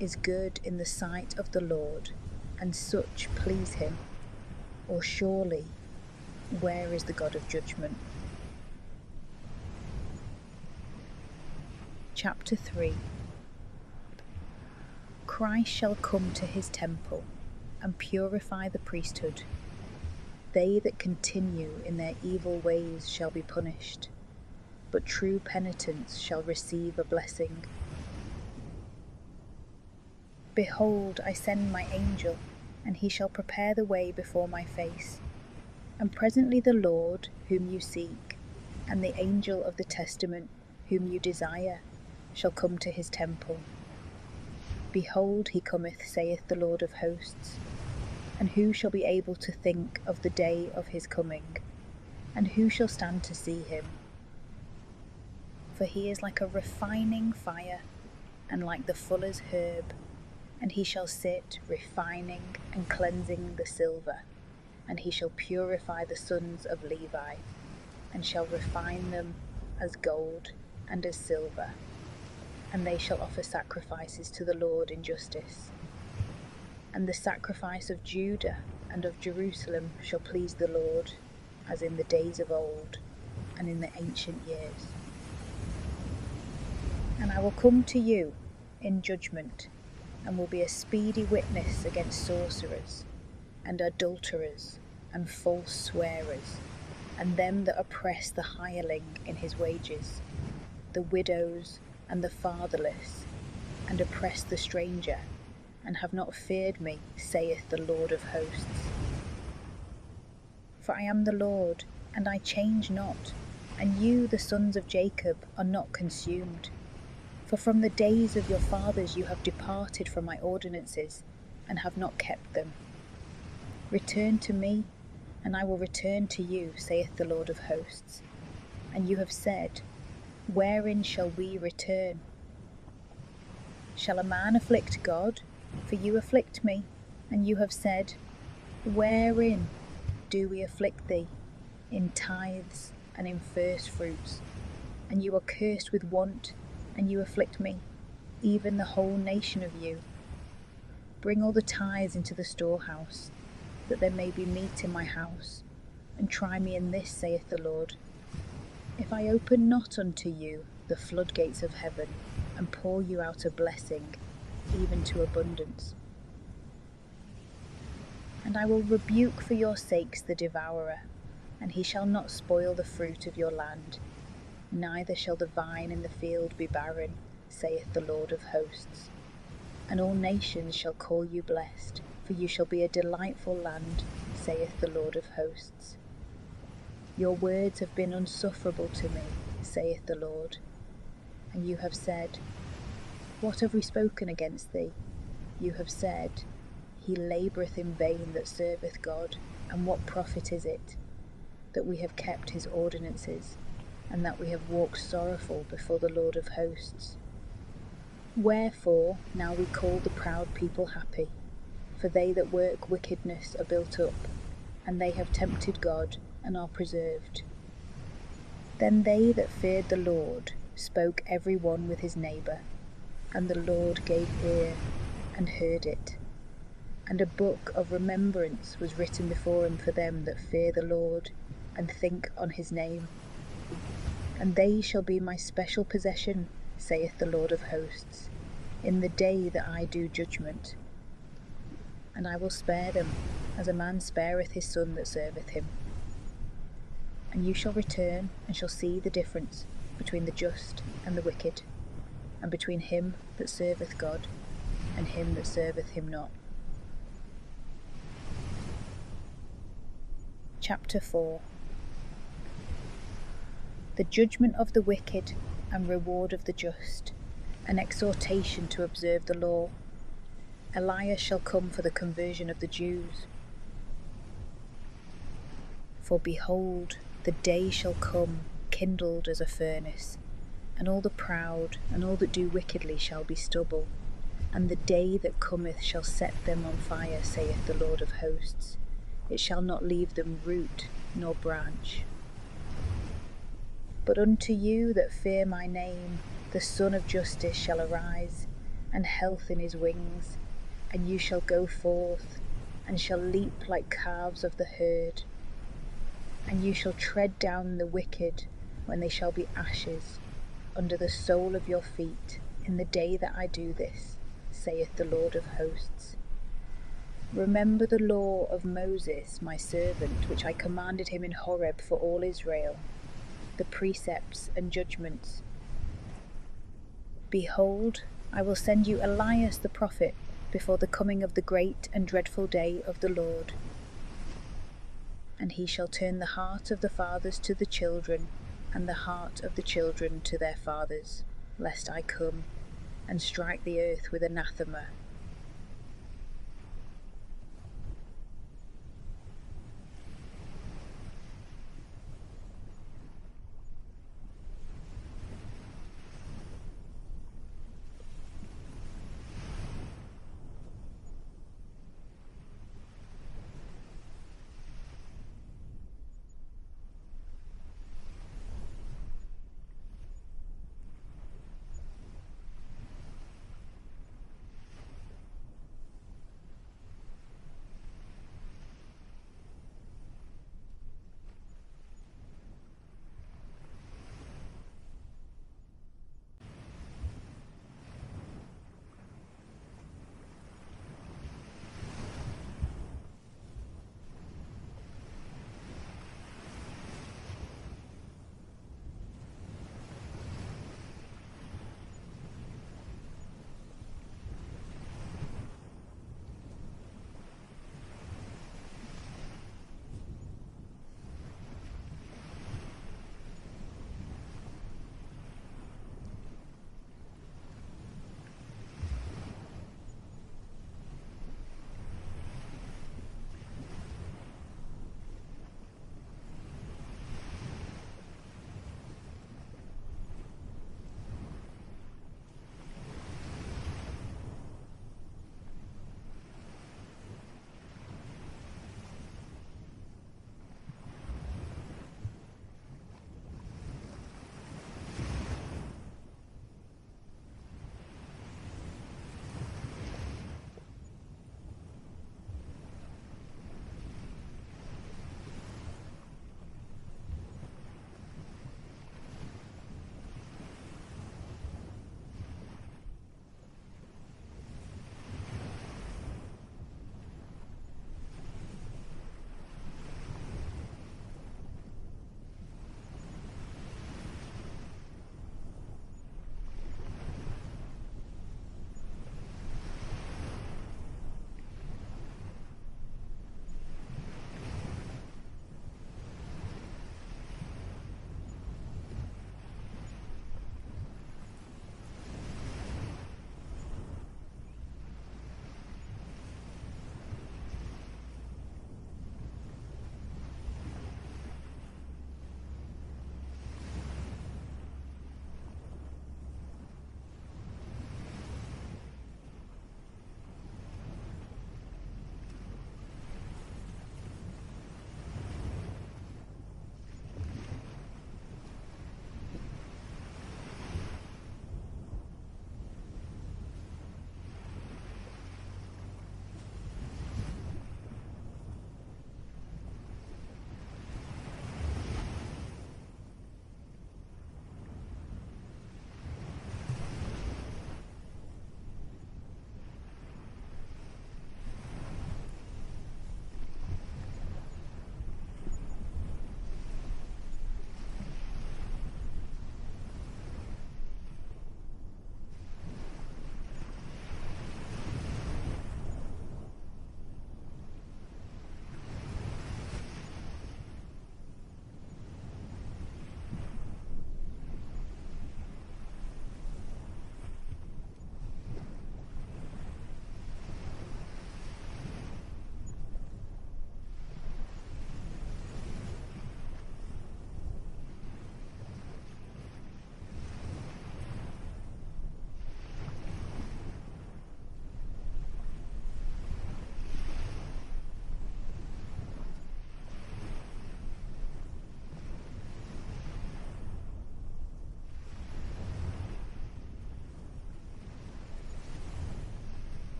is good in the sight of the Lord, and such please him. Or surely, where is the God of judgment? Chapter 3. Christ shall come to his temple, and purify the priesthood. They that continue in their evil ways shall be punished, but true penitents shall receive a blessing. Behold, I send my angel, and he shall prepare the way before my face. And presently the Lord, whom you seek, and the angel of the testament, whom you desire, shall come to his temple. Behold, he cometh, saith the Lord of hosts. And who shall be able to think of the day of his coming? And who shall stand to see him? For he is like a refining fire, and like the fuller's herb, and he shall sit refining and cleansing the silver, and he shall purify the sons of Levi, and shall refine them as gold and as silver, and they shall offer sacrifices to the Lord in justice. And the sacrifice of Judah and of Jerusalem shall please the Lord, as in the days of old, and in the ancient years. And I will come to you in judgment, and will be a speedy witness against sorcerers, and adulterers, and false swearers, and them that oppress the hireling in his wages, the widows and the fatherless, and oppress the stranger, and have not feared me, saith the Lord of hosts. For I am the Lord, and I change not, and you, the sons of Jacob, are not consumed. For from the days of your fathers you have departed from my ordinances, and have not kept them. Return to me, and I will return to you, saith the Lord of hosts. And you have said, wherein shall we return? Shall a man afflict God? For you afflict me. And you have said, wherein do we afflict thee? In tithes and in first fruits. And you are cursed with want, and you afflict me, even the whole nation of you. Bring all the tithes into the storehouse, that there may be meat in my house, and try me in this, saith the Lord. If I open not unto you the floodgates of heaven, and pour you out a blessing, even to abundance. And I will rebuke for your sakes the devourer, and he shall not spoil the fruit of your land, neither shall the vine in the field be barren, saith the Lord of hosts. And all nations shall call you blessed, for you shall be a delightful land, saith the Lord of hosts. Your words have been unsufferable to me, saith the Lord. And you have said, what have we spoken against thee? You have said, he laboureth in vain that serveth God, and what profit is it, that we have kept his ordinances, and that we have walked sorrowful before the Lord of hosts? Wherefore now we call the proud people happy, for they that work wickedness are built up, and they have tempted God, and are preserved. Then they that feared the Lord spoke every one with his neighbour, and the Lord gave ear, and heard it. And a book of remembrance was written before him for them that fear the Lord, and think on his name. And they shall be my special possession, saith the Lord of hosts, in the day that I do judgment. And I will spare them, as a man spareth his son that serveth him. And you shall return, and shall see the difference between the just and the wicked, and between him that serveth God, and him that serveth him not. Chapter 4. the judgment of the wicked and reward of the just, an exhortation to observe the law. Elias shall come for the conversion of the Jews. For behold, the day shall come, kindled as a furnace, and all the proud and all that do wickedly shall be stubble, and the day that cometh shall set them on fire, saith the Lord of hosts. It shall not leave them root nor branch. But unto you that fear my name, the Son of Justice shall arise, and health in his wings, and you shall go forth, and shall leap like calves of the herd. And you shall tread down the wicked when they shall be ashes under the sole of your feet in the day that I do this, saith the Lord of hosts. Remember the law of Moses my servant, which I commanded him in Horeb for all Israel, the precepts and judgments. Behold, I will send you Elias the prophet before the coming of the great and dreadful day of the Lord. And he shall turn the heart of the fathers to the children, and the heart of the children to their fathers, lest I come and strike the earth with anathema